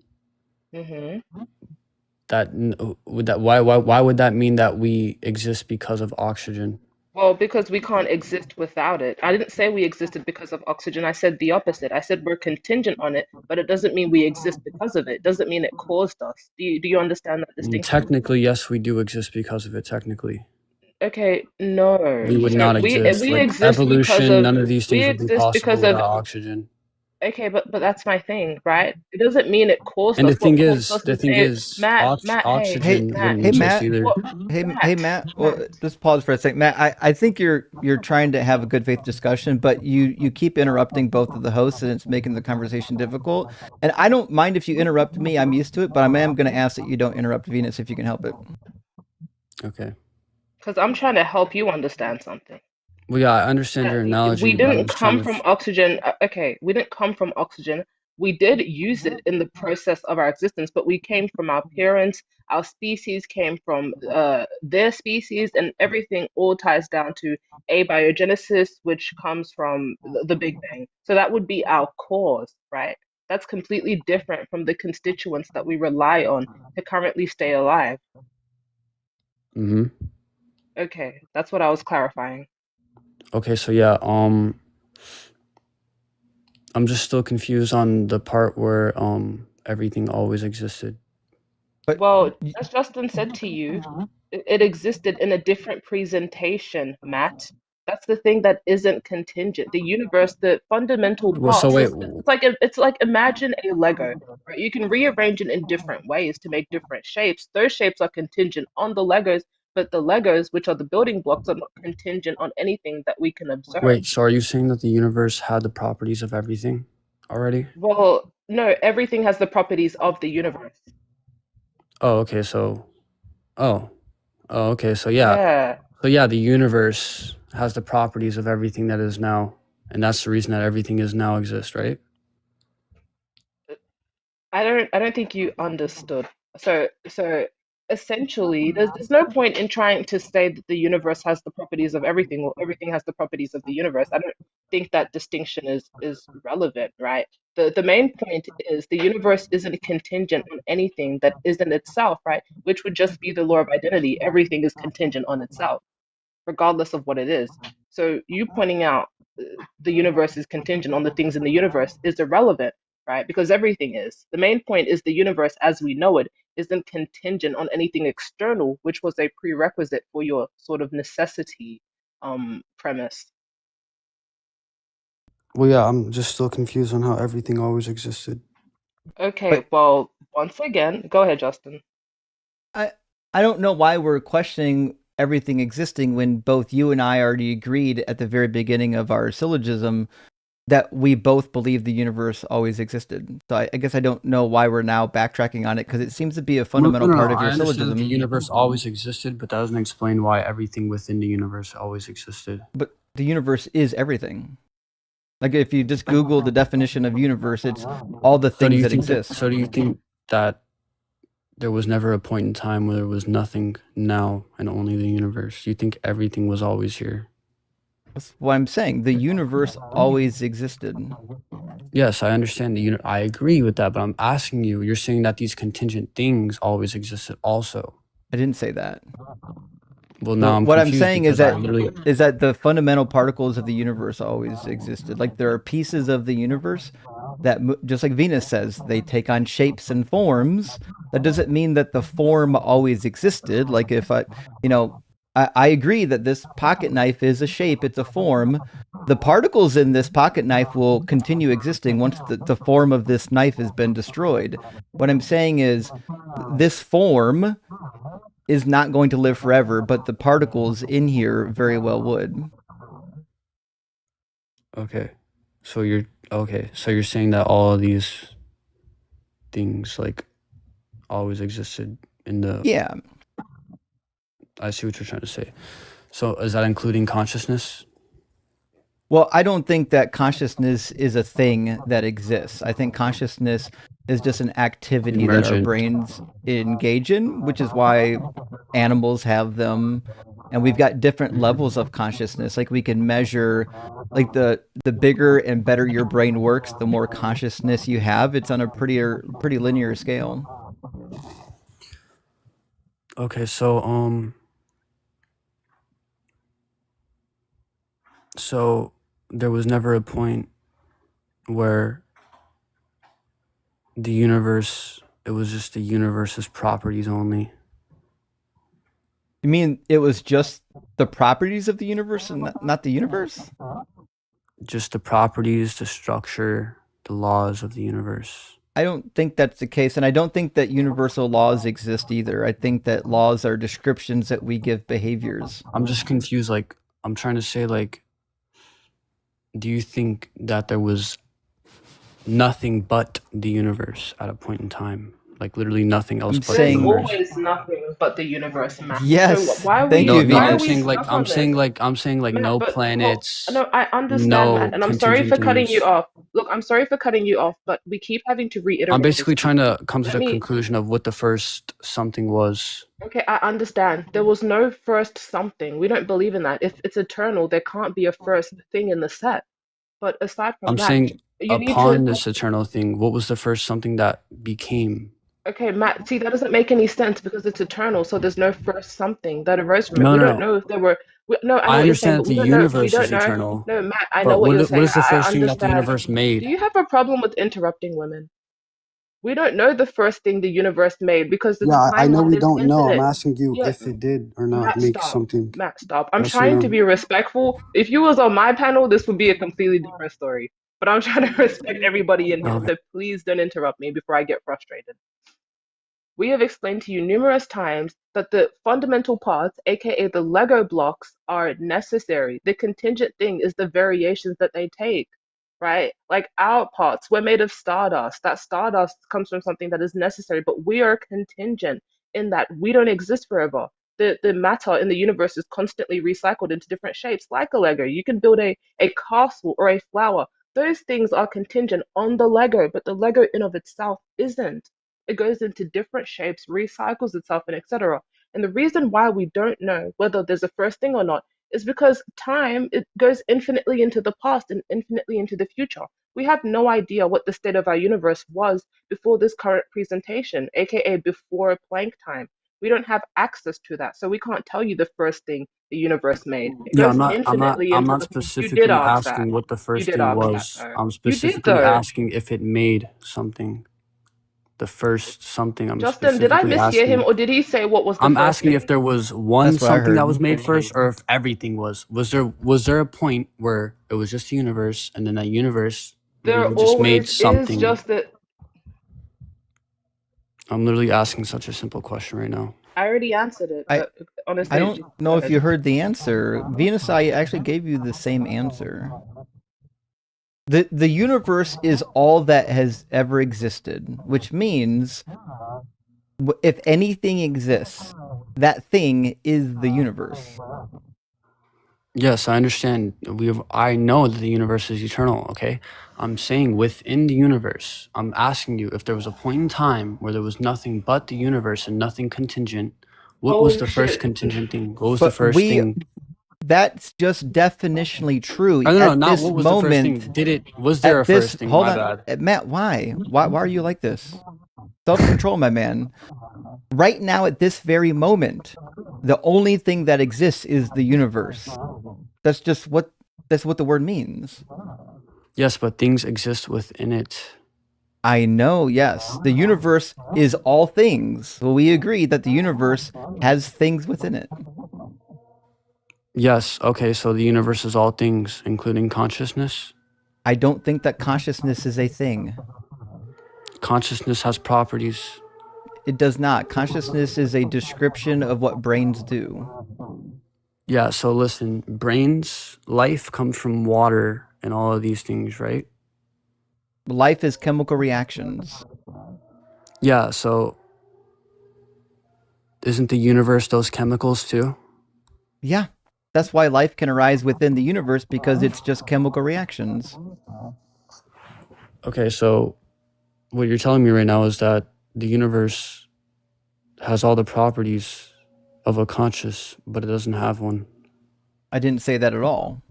Hmm.
That would that why would that mean that we exist because of oxygen?
Well, because we can't exist without it. I didn't say we existed because of oxygen. I said the opposite. I said we're contingent on it, but it doesn't mean we exist because of it. It doesn't mean it caused us. Do you understand that distinction?
Technically, yes, we do exist because of it. Technically,
Okay, no.
we would
So
not exist.
we
Like
exist because
evolution,
of
none of these
we
things would be
exist
possible
because of
without oxygen.
okay, but that's my thing, right? It doesn't mean it caused
And
us. What caused us to say, Matt, hey,
Hey,
oxygen
Matt,
wouldn't
hey,
exist
Matt.
either.
what,
Hey,
Matt,
Matt.
Matt.
Well, just pause for a second, Matt. I think you're trying to have a good faith discussion, but you keep interrupting both of the hosts, and it's making the conversation difficult. And I don't mind if you interrupt me. I'm used to it, but I am going to ask that you don't interrupt Venus if you can help it.
Okay.
Because I'm trying to help you understand something.
Well, yeah, I understand your analogy,
We
but I'm
didn't
just trying
come
to.
from oxygen. Okay, we didn't come from oxygen. We did use it in the process of our existence, but we came from our parents. Our species came from their species, and everything all ties down to abiogenesis, which comes from the Big Bang. So that would be our cause, right? That's completely different from the constituents that we rely on to currently stay alive.
Mm-hmm.
Okay, that's what I was clarifying.
Okay, so yeah, I'm just still confused on the part where everything always existed.
But
Well, as Justin said to you, it existed in a different presentation, Matt. That's the thing that isn't contingent. The universe, the fundamental
Well, so
blocks,
wait,
it's like imagine a Lego, right? You can rearrange it in different ways to make different shapes. Those shapes are contingent on the Legos, but the Legos, which are the building blocks, are not contingent on anything that we can observe.
so are you saying that the universe had the properties of everything already?
Well, no, everything has the properties of the universe.
Oh, okay, so oh, oh, okay, so yeah,
Yeah.
the universe has the properties of everything that is now, and that's the reason that everything is now exists, right?
I don't think you understood. So essentially there's no point in trying to say that the universe has the properties of everything or everything has the properties of the universe. I don't think that distinction is relevant, right? The main point is the universe isn't contingent on anything that isn't itself, right? Which would just be the law of identity. Everything is contingent on itself regardless of what it is. So you pointing out the universe is contingent on the things in the universe is irrelevant, right? Because everything is. The main point is the universe as we know it isn't contingent on anything external, which was a prerequisite for your sort of necessity premise.
Well, yeah, I'm just still confused on how everything always existed.
Okay,
but
well, once again, go ahead, Justin.
I I don't know why we're questioning everything existing when both you and I already agreed at the very beginning of our syllogism that we both believe the universe always existed. So I guess I don't know why we're now backtracking on it because it seems to be a fundamental part of
I
your
understand that the
syllogism.
universe always existed, but that doesn't explain why everything within the universe always existed.
But the universe is everything. Like if you just Google the definition of universe, it's all the things that exist.
So do you think that there was never a point in time where there was nothing now and only the universe? You think everything was always here?
That's what I'm saying. The universe always existed.
Yes, I understand I agree with that, but I'm asking you, you're saying that these contingent things always existed also.
I didn't say that.
Well, now I'm
what I'm
confused
saying is
because I
that
literally
is that the fundamental particles of the universe always existed. Like there are pieces of the universe that, just like Venus says, they take on shapes and forms. That doesn't mean that the form always existed. Like if I agree that this pocket knife is a shape, it's a form. The particles in this pocket knife will continue existing once the form of this knife has been destroyed. What I'm saying is this form is not going to live forever, but the particles in here very well would.
Okay. So you're saying that all of these things like always existed in the
Yeah.
I see what you're trying to say. So is that including consciousness?
Well, I don't think that consciousness is a thing that exists. I think consciousness is just an activity that our
Emergent.
brains engage in, which is why animals have them, and we've got different levels of consciousness. Like we can measure, like the bigger and better your brain works, the more consciousness you have. It's on a pretty linear scale.
Okay, so there was never a point where the universe, it was just the universe's properties only.
You mean it was just the properties of the universe and not the universe?
Just the properties, the structure, the laws of the universe.
I don't think that's the case, and I don't think that universal laws exist either. I think that laws are descriptions that we give behaviors.
I'm just confused. Like, I'm trying to say, like, do you think that there was nothing but the universe at a point in time? Like, literally nothing else
I'm
but the
There's
saying-
universe?
always nothing but the universe, Matt.
Yes,
So why are
thank
we?
you,
No,
why are
I'm
Venus.
we
saying like
stuck on
I'm saying like
Matt,
no
but
planets,
no, I understand,
no
Matt, and I'm sorry
contingent
for cutting you
things.
off. Look, I'm sorry for cutting you off, but we keep having to reiterate.
I'm basically
this.
trying to come to
Let
the
me-
conclusion of what the first something was.
Okay, I understand. There was no first something. We don't believe in that. If it's eternal, there can't be a first thing in the set. But aside from
I'm
that,
saying
you need
upon
to.
this eternal thing, what was the first something that became?
Okay, Matt, see, that doesn't make any sense because it's eternal, so there's no first something that arose from it.
No,
We
no,
don't
no.
know if there were. No, I know
I
what you're saying,
understand
but
that
we
the
don't know. We
universe
don't
is
know.
eternal,
No, Matt, I know
but
what you're
what
saying.
is the
I
first thing that the
understand.
universe made?
Do you have a problem with interrupting women? We don't know the first thing the universe made because the
Yeah, I know
timeline
we
is
don't know. I'm
infinite.
asking you
Yeah,
if it did or not
Matt,
make
stop.
something.
Matt, stop. I'm
Yes or
trying to
no?
be respectful. If you was on my panel, this would be a completely different story. But I'm trying to respect everybody in here,
Okay.
so please don't interrupt me before I get frustrated. We have explained to you numerous times that the fundamental parts, aka the Lego blocks, are necessary. The contingent thing is the variations that they take, right? Like our parts, we're made of stardust. That stardust comes from something that is necessary, but we are contingent in that we don't exist forever. The matter in the universe is constantly recycled into different shapes, like a Lego. You can build a castle or a flower. Those things are contingent on the Lego, but the Lego in of itself isn't. It goes into different shapes, recycles itself, and etc. And the reason why we don't know whether there's a first thing or not is because time, it goes infinitely into the past and infinitely into the future. We have no idea what the state of our universe was before this current presentation, aka before Planck time. We don't have access to that, so we can't tell you the first thing the universe made. It
Yeah,
goes infinitely
I'm
into
not
the. You did
specifically
ask that.
asking what the
You
first
did
thing
ask that,
was.
though.
I'm
You did,
specifically
though.
asking if it made something. The first something I'm
Justin, did I
specifically
mishear him,
asking.
or did he say what was the
I'm
first
asking
thing?
if there was one
That's what I
something that
heard.
was made first, or if everything was. Was there a point where it was just the universe, and then that universe
There
literally just made
always is
something?
just that.
I'm literally asking such a simple question right now.
I already answered it,
I-
but honestly,
I don't know if you heard the answer. Venus, I actually gave you the same answer. The universe is all that has ever existed, which means if anything exists, that thing is the universe.
Yes, I understand. I know that the universe is eternal, okay? I'm saying within the universe, I'm asking you if there was a point in time where there was nothing but the universe and nothing contingent. What was the first
Bullshit.
contingent thing? What was the
But
first thing?
that's just definitionally true.
No,
At
not
this
what was the first
moment,
thing. Was there a
at this
first thing?
hold
My
on,
bad.
Matt, why are you like this? Self-control, my man. Right now, at this very moment, the only thing that exists is the universe. That's what the word means.
Yes, but things exist within it.
I know, yes. The universe is all things. Well, we agree that the universe has things within it.
Yes, okay, so the universe is all things, including consciousness.
I don't think that consciousness is a thing.
Consciousness has properties.
It does not. Consciousness is a description of what brains do.
Yeah, so listen, life comes from water and all of these things, right?
Life is chemical reactions.
Yeah, so isn't the universe those chemicals too?
Yeah, That's why life can arise within the universe, because it's just chemical reactions.
Okay, so what you're telling me right now is that the universe has all the properties of a conscious, but it doesn't have one.
I didn't say that at all.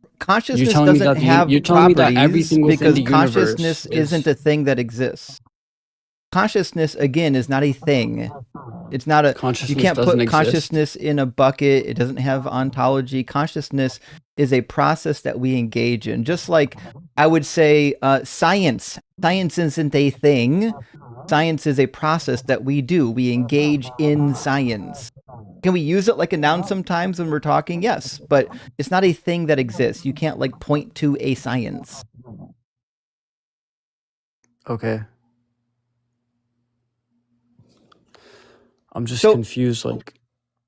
You're
Consciousness
telling me
doesn't
that
have
you're telling me that
properties
everything within
because
the universe
consciousness isn't a thing that exists. Consciousness, again, is not a thing. It's not a. You
consciousness
can't
doesn't
put
exist.
consciousness in a bucket. It doesn't have ontology. Consciousness is a process that we engage in. Just like I would say, science. Science isn't a thing. Science is a process that we do. We engage in science. Can we use it like a noun sometimes when we're talking? Yes, but it's not a thing that exists. You can't like point to a science.
Okay. I'm just
So-
confused. Like,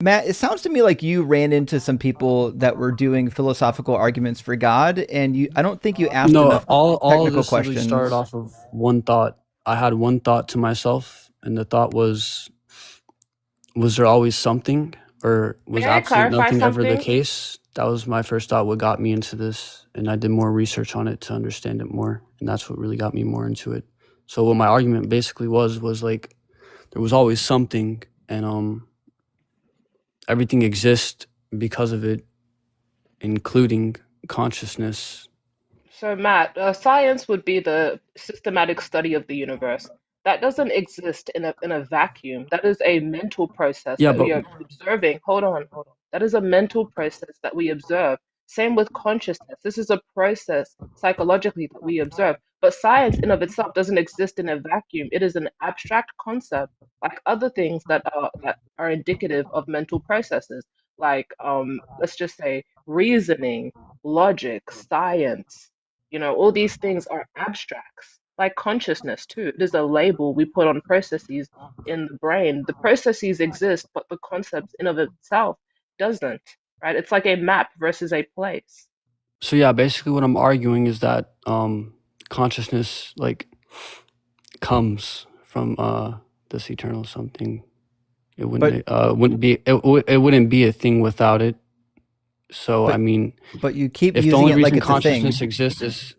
Matt, it sounds to me like you ran into some people that were doing philosophical arguments for God, and I don't think you asked
no,
enough
all of
technical
this really
questions.
started off of one thought. I had one thought to myself, and the thought was there always something, or was
May I
absolute
clarify
nothing ever the
something?
case? That was my first thought. What got me into this, and I did more research on it to understand it more, and that's what really got me more into it. So what my argument basically was like there was always something, and everything exists because of it, including consciousness.
So, Matt, science would be the systematic study of the universe. That doesn't exist in a vacuum. That is a mental process
Yeah,
that we
but
are observing. Hold on, hold on. That is a mental process that we observe. Same with consciousness. This is a process psychologically that we observe. But science in of itself doesn't exist in a vacuum. It is an abstract concept, like other things that are indicative of mental processes, like let's just say reasoning, logic, science. All these things are abstracts, like consciousness too. It is a label we put on processes in the brain. The processes exist, but the concept in of itself doesn't, right? It's like a map versus a place.
so yeah, basically what I'm arguing is that consciousness like comes from this eternal something. It wouldn't be a thing without it. So
But-
I mean,
But you keep
if the
using
only
it like
reason
it's a thing.
consciousness exists is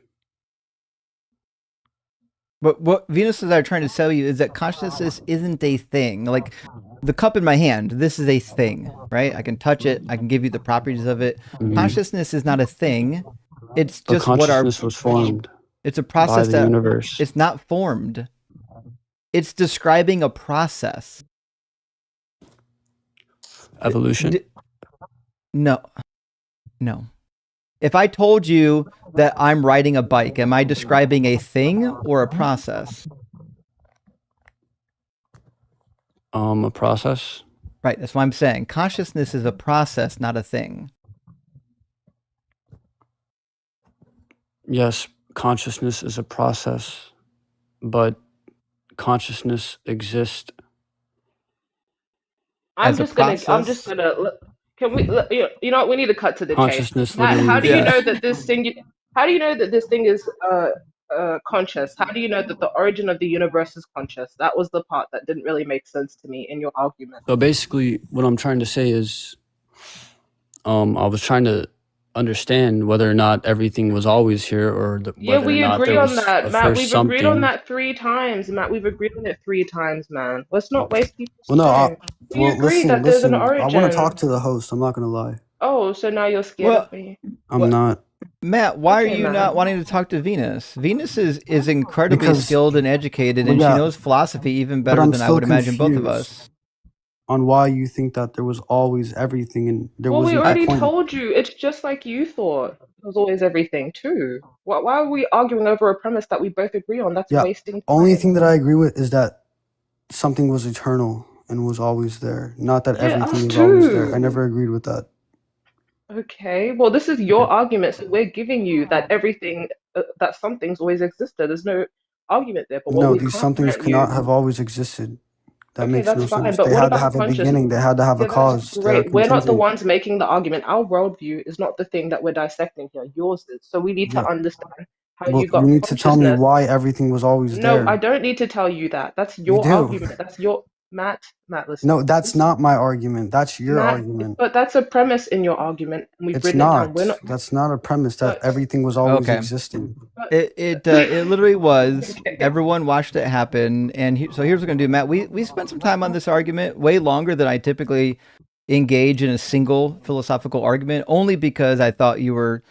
But what Venus is trying to tell you is that consciousness isn't a thing. Like the cup in my hand, this is a thing, right? I can touch it. I can give you the properties of it. Consciousness is not a thing. It's
but
just what
consciousness was formed
it's a
by
process
the
that
universe.
it's not formed. It's describing a process.
Evolution.
No. If I told you that I'm riding a bike, am I describing a thing or a process?
A process.
Right, that's what I'm saying. Consciousness is a process, not a thing.
Yes, consciousness is a process, but consciousness exists.
As a
I'm just
process?
gonna. Can we? You know what? We need to cut to the chase.
Consciousness
Matt,
literally
how do you
Yeah.
know that this thing? How do you know that this thing is conscious? How do you know that the origin of the universe is conscious? That was the part that didn't really make sense to me in your argument.
So basically, what I'm trying to say is, I was trying to understand whether or not everything was always here, or
Yeah,
whether or
we
not
agree
there
on
was
that,
a
Matt.
first
We've agreed on
something.
that 3 times, Matt. We've agreed on it 3 times, man. Let's not waste people's
Well, no,
time. We agreed that there's an
listen. I want to talk
origin.
to the host. I'm not gonna lie.
Oh, so now you're scared
Well,
of me?
I'm
What?
not.
Matt, why
Okay,
are you
man.
not wanting to talk to Venus? Venus is incredibly
Because-
skilled and educated, and
Yeah,
she knows philosophy even
but
better
I'm
than I
still
would imagine both of
confused.
us.
On why you think that there was always everything and there
Well, we
wasn't
already
a point.
told you. It's just like you thought. It was always everything too. Why are we arguing over a premise that we both agree on? That's
Yeah,
wasting time.
Only thing that I agree with is that something was eternal and was always there. Not that
Yeah,
everything
us
was always there. I
too.
never agreed with that.
Okay, well, this is your argument, so we're giving you that everything, that something's always existed. There's no argument there. But what
No,
we
these
can't
somethings
grant you,
cannot have always existed. That
okay,
makes
that's
no
fine.
sense.
But
They
what
had to
about
have a
consciousness?
beginning. They had to have a
Yeah, that's
cause. They are
great. We're not the
contingent.
ones making the argument. Our worldview is not the thing that we're dissecting here. Yours is. So we need to
Yeah.
understand how
Well,
you got
you need to tell me
consciousness.
why everything was always
No,
there.
I don't need to tell you that. That's
You
your
do.
argument. That's your Matt, listen.
No, that's not my argument. That's your
Matt,
argument.
but that's a premise in your argument, and we've
It's
written it down.
not. That's not a premise that
But,
everything was always
Okay.
existing.
but
It literally was.
Okay.
Everyone watched it happen, and so here's what we're gonna do, Matt. We spent some time on this argument, way longer than I typically engage in a single philosophical argument, only because I thought you were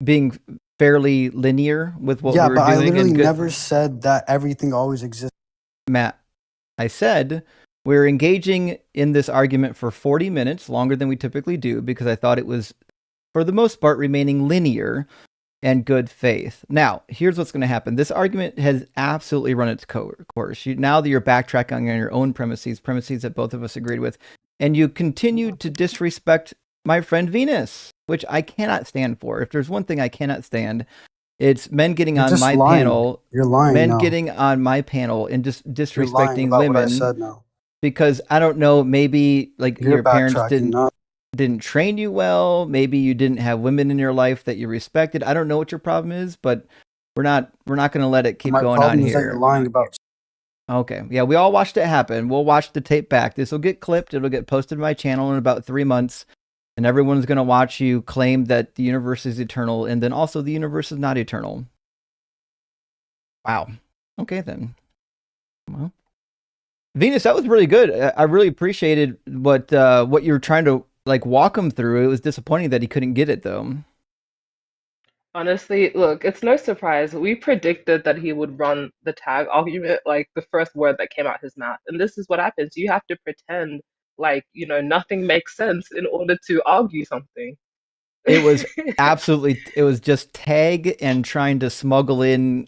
being fairly linear with what
Yeah,
we were
but I
doing.
literally
and good,
never said that everything always existed.
Matt, I said we're engaging in this argument for 40 minutes, longer than we typically do, because I thought it was, for the most part, remaining linear and good faith. Now, here's what's going to happen. This argument has absolutely run its course. Now that you're backtracking on your own premises that both of us agreed with, and you continue to disrespect my friend Venus, which I cannot stand for. If there's one thing I cannot stand, it's men getting
You're
on
just
my
lying.
panel.
You're lying
Men
now.
getting on my panel and just
You're lying
disrespecting
about what I
women
said now.
because I don't know, maybe like
You're
your parents
backtracking,
didn't train you well. Maybe you didn't have women in your life that you respected. I don't know what your problem is, but we're not going to let it keep
My
going
problem
on
is that you're
here.
lying about.
Okay. Yeah, we all watched it happen. We'll watch the tape back. This will get clipped. It'll get posted to my channel in about 3 months. And everyone's going to watch you claim that the universe is eternal and then also the universe is not eternal. Wow. Okay, then. Well, Venus, that was really good. I really appreciated what you were trying to like walk him through. It was disappointing that he couldn't get it though.
honestly, look, it's no surprise. We predicted that he would run the tag argument like the first word that came out his mouth. And this is what happens. You have to pretend like, nothing makes sense in order to argue something.
It was absolutely. It was just tag and trying to smuggle in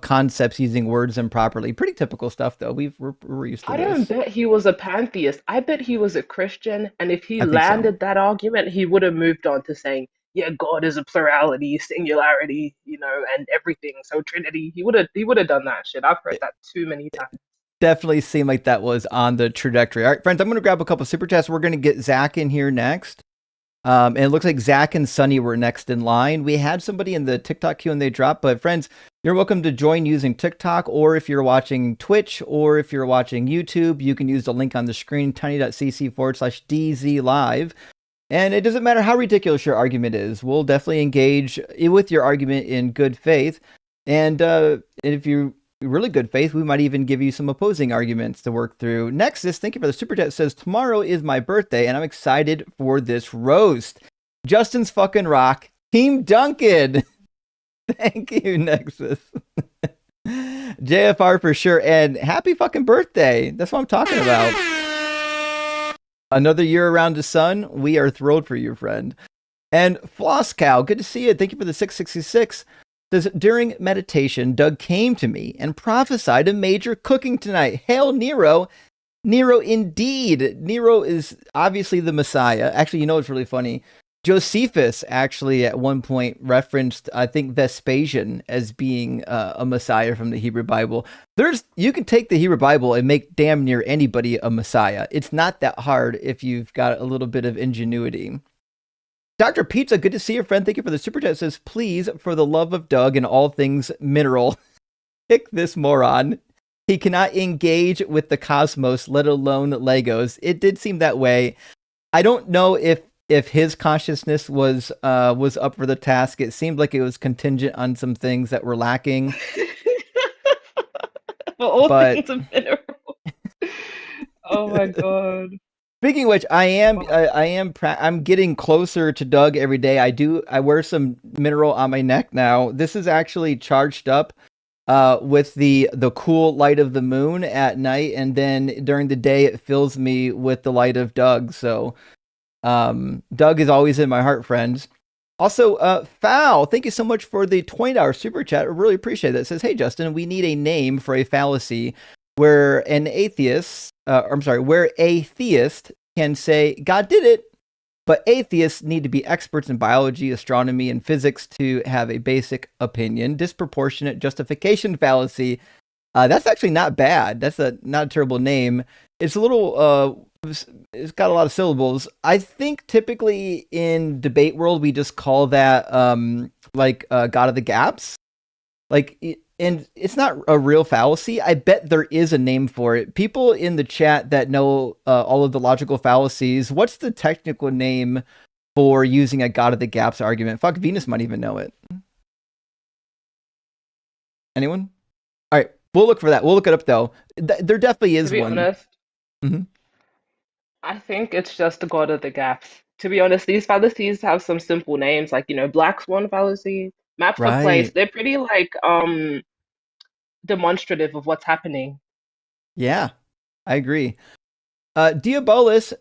concepts using words improperly. Pretty typical stuff though. We're used to
I
this.
don't bet he was a pantheist. I bet he was a Christian, and if he
I think so.
landed that argument, he would have moved on to saying, "Yeah, God is a plurality, singularity, and everything. So Trinity." He would have done that shit. I've heard that too many times.
Definitely seemed like that was on the trajectory. All right, friends, I'm going to grab a couple super chats. We're going to get Zach in here next. And it looks like Zach and Sunny were next in line. We had somebody in the TikTok Q&A drop, but friends, you're welcome to join using TikTok, or if you're watching Twitch, or if you're watching YouTube, you can use the link on the screen, tiny.cc/DZ live. And it doesn't matter how ridiculous your argument is. We'll definitely engage with your argument in good faith. And if you're really good faith, we might even give you some opposing arguments to work through. Nexus, thank you for the super chat, says, tomorrow is my birthday and I'm excited for this roast. Justin's fucking rock. Team Duncan. Thank you, Nexus. JFR for sure. And happy fucking birthday. That's what I'm talking about. Another year around the sun. We are thrilled for you, friend. And Floss Cow, good to see you. Thank you for the 666. Says, during meditation, Doug came to me and prophesied a major cooking tonight. Hail Nero. Nero indeed. Nero is obviously the Messiah. Actually, what's really funny? Josephus actually at one point referenced, I think, Vespasian as being a Messiah from the Hebrew Bible. You can take the Hebrew Bible and make damn near anybody a Messiah. It's not that hard if you've got a little bit of ingenuity. Dr. Pizza, good to see you, friend. Thank you for the super chat. Says, please, for the love of Doug and all things mineral, pick this moron. He cannot engage with the cosmos, let alone Legos. It did seem that way. I don't know if his consciousness was up for the task. It seemed like it was contingent on some things that were lacking.
For all things of mineral. Oh my god.
Speaking of which, I'm getting closer to Doug every day. I wear some mineral on my neck now. This is actually charged up with the cool light of the moon at night, and then during the day it fills me with the light of Doug. So Doug is always in my heart, friends. Also, Foul, thank you so much for the $20 super chat. I really appreciate that. It says, hey Justin, we need a name for a fallacy where where a theist can say God did it, but atheists need to be experts in biology, astronomy, and physics to have a basic opinion. Disproportionate justification fallacy. That's actually not bad. That's not a terrible name. It's a little, it's got a lot of syllables. I think typically in debate world, we just call that God of the gaps. Like and it's not a real fallacy. I bet there is a name for it. People in the chat that know all of the logical fallacies, what's the technical name for using a God of the gaps argument? Fuck, Venus might even know it. Anyone? All right, we'll look for that. We'll look it up though. There definitely is
To be
one.
honest, I think it's just the God of the gaps. To be honest, these fallacies have some simple names, like, Black Swan fallacy, map for place.
Right.
They're pretty like demonstrative of what's happening.
Yeah, I agree. Diabolus,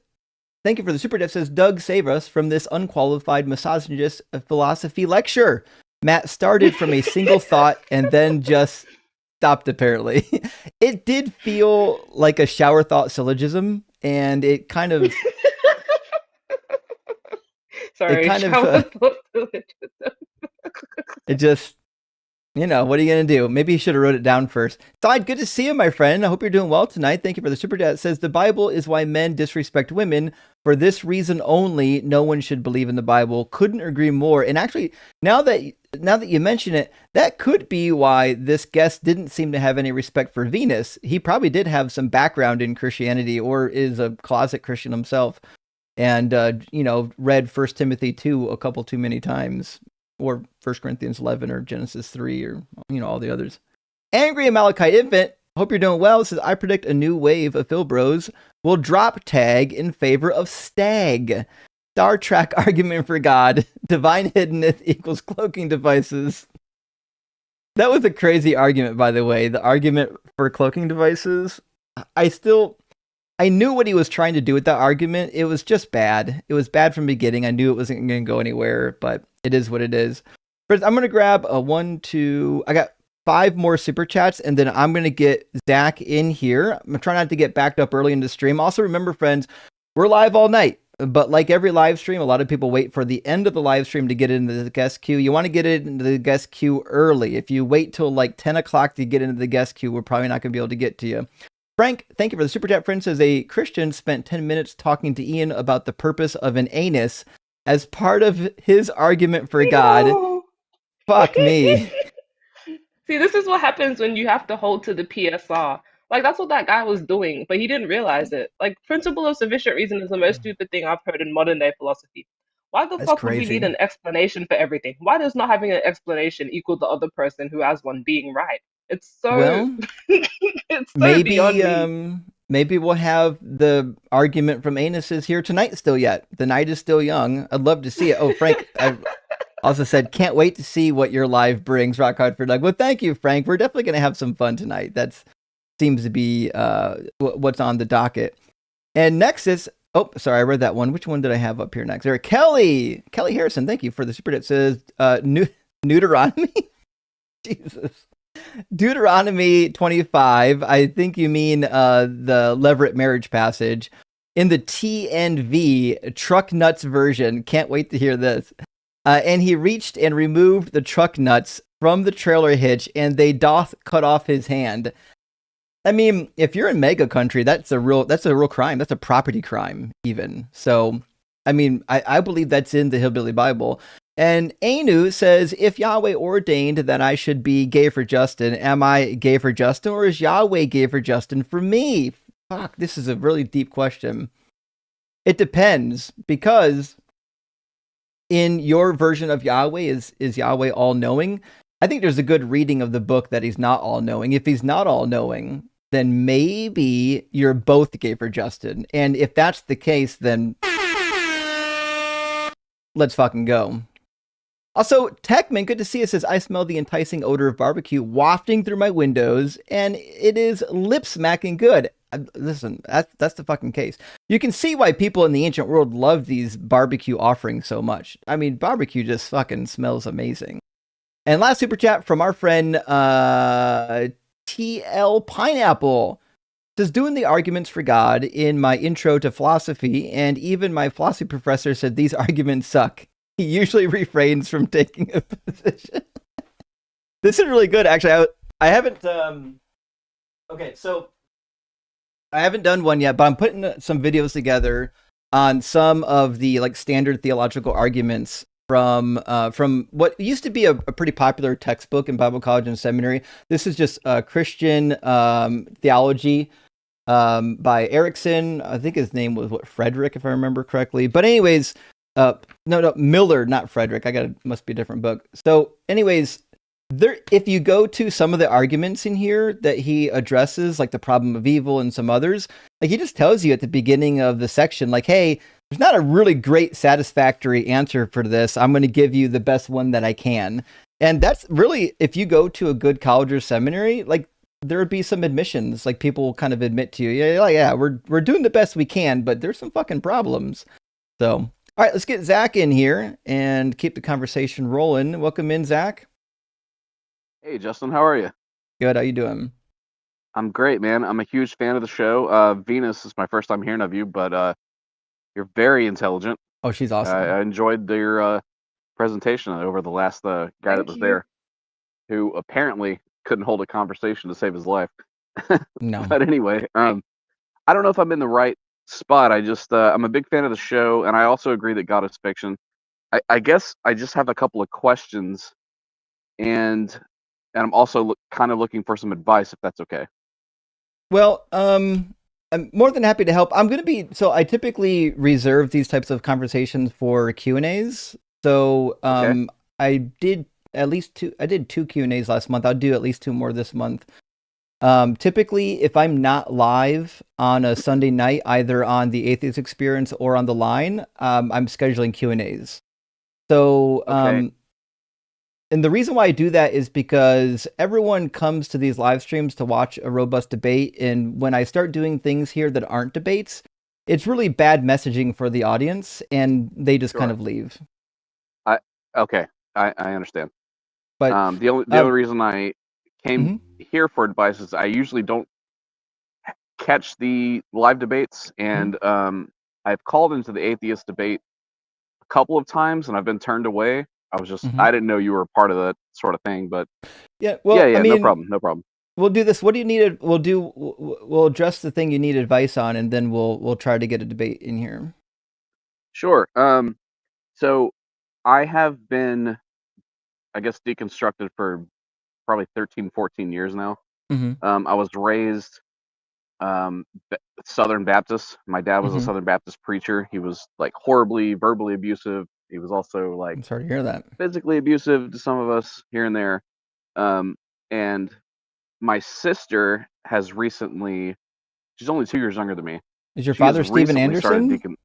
thank you for the super chat. Says, Doug, save us from this unqualified misogynist philosophy lecture. Matt started from a single thought and then just stopped, apparently. It did feel like a shower thought syllogism, and it kind of...
Sorry,
kind of,
shower thought syllogism.
it just... what are you going to do? Maybe you should have wrote it down first. Side, good to see you, my friend. I hope you're doing well tonight. Thank you for the super chat. It says, the Bible is why men disrespect women. For this reason only, no one should believe in the Bible. Couldn't agree more. And actually, now that you mention it, that could be why this guest didn't seem to have any respect for Venus. He probably did have some background in Christianity or is a closet Christian himself. And, read 1 Timothy 2 a couple too many times. Or 1 Corinthians 11 or Genesis 3 or, all the others. Angry Amalekite Infant, hope you're doing well. It says, I predict a new wave of Phil Bros will drop tag in favor of stag. Star Trek argument for God. Divine hiddenness equals cloaking devices. That was a crazy argument, by the way. The argument for cloaking devices. I knew what he was trying to do with that argument. It was just bad. It was bad from the beginning. I knew it wasn't going to go anywhere, but it is what it is. First, I'm going to grab a 1, 2. I got 5 more super chats, and then I'm going to get Zach in here. I'm trying not to get backed up early into the stream. Also, remember, friends, we're live all night. But like every live stream, a lot of people wait for the end of the live stream to get into the guest queue. You want to get into the guest queue early. If you wait till like 10 o'clock to get into the guest queue, we're probably not going to be able to get to you. Frank, thank you for the super chat. Friend says a Christian spent 10 minutes talking to Ian about the purpose of an anus as part of his argument for God.
No.
Fuck me.
See, this is what happens when you have to hold to the PSR. Like, that's what that guy was doing, but he didn't realize it. Like, principle of sufficient reason is the most stupid thing I've heard in modern day philosophy. Why the
That's
fuck would we
crazy.
need an explanation for everything? Why does not having an explanation equal the other person who has one being right? It's so
Well,
it's so beyond me.
maybe we'll have the argument from anuses here tonight still yet. The night is still young. I'd love to see it. Oh, Frank, I also said, can't wait to see what your live brings. Rock hard for Doug. Well, thank you, Frank. We're definitely going to have some fun tonight. That seems to be what's on the docket. And next is, oh, sorry, I read that one. Which one did I have up here next? There, Kelly Harrison. Thank you for the super chat. Says Deuteronomy. Jesus. Deuteronomy 25. I think you mean the Leverett marriage passage. In the TNV, truck nuts version. Can't wait to hear this. And he reached and removed the truck nuts from the trailer hitch, and they doth cut off his hand. I mean, if you're in mega country, that's a real crime. That's a property crime, even. So, I mean, I believe that's in the Hillbilly Bible. And Anu says, if Yahweh ordained that I should be gay for Justin, am I gay for Justin, or is Yahweh gay for Justin for me? Fuck, this is a really deep question. It depends, because in your version of Yahweh, is Yahweh all-knowing? I think there's a good reading of the book that he's not all-knowing. If he's not all-knowing, then maybe you're both gay for Justin. And if that's the case, then let's fucking go. Also, Techman, good to see you, says, I smell the enticing odor of barbecue wafting through my windows, and it is lip-smacking good. Listen, that's the fucking case. You can see why people in the ancient world love these barbecue offerings so much. I mean, barbecue just fucking smells amazing. And last super chat from our friend TL Pineapple. Says, doing the arguments for God in my intro to philosophy, and even my philosophy professor said these arguments suck. He usually refrains from taking a position. This is really good, actually. I haven't. Okay, so I haven't done one yet, but I'm putting some videos together on some of the like standard theological arguments from what used to be a pretty popular textbook in Bible college and seminary. This is just Christian theology by Erickson. I think his name was Frederick, if I remember correctly. But anyways, no, Miller, not Frederick. Must be a different book. So anyways, if you go to some of the arguments in here that he addresses, like the problem of evil and some others, like he just tells you at the beginning of the section, like, hey, there's not a really great satisfactory answer for this. I'm going to give you the best one that I can. And that's really, if you go to a good college or seminary, like there would be some admissions, like people kind of admit to you, yeah, we're doing the best we can, but there's some fucking problems. So, all right, let's get Zach in here and keep the conversation rolling. Welcome in, Zach.
Hey, Justin, how are you?
Good. How you doing?
I'm great, man. I'm a huge fan of the show. Venus is my first time hearing of you, but you're very intelligent.
Oh, she's awesome.
I enjoyed your presentation over the last guy that was there, who apparently couldn't hold a conversation to save his life.
No.
But anyway, I don't know if I'm in the right spot. I'm a big fan of the show, and I also agree that God is fiction. I guess I just have a couple of questions, and I'm also kind of looking for some advice, if that's okay.
Well, I'm more than happy to help. I typically reserve these types of conversations for Q&As. So
Okay.
I did two Q&As last month. I'll do at least 2 more this month. Typically, if I'm not live on a Sunday night, either on the Atheist Experience or on the line, I'm scheduling Q&As. So,
Okay.
and the reason why I do that is because everyone comes to these live streams to watch a robust debate. And when I start doing things here that aren't debates, it's really bad messaging for the audience, and they just kind
Sure.
of leave.
Okay, I understand.
But
the only reason I came
Mhm.
here for advice is I usually don't catch the live debates, and I've called into the atheist debate a couple of times, and I've been turned away. I didn't know you were a part of that sort of thing, but
yeah, well,
yeah,
I mean,
no problem.
we'll do this. What do you need? We'll address the thing you need advice on, and then we'll try to get a debate in here.
Sure. So I have been, I guess, deconstructed for probably 13, 14 years now. I was raised Southern Baptist. My dad was a Southern Baptist preacher. He was like horribly verbally abusive. He was also like
I'm sorry to hear that.
physically abusive to some of us here and there. And my sister has recently, she's only 2 years younger than me.
Is your
She has
father Steven
recently started
Anderson?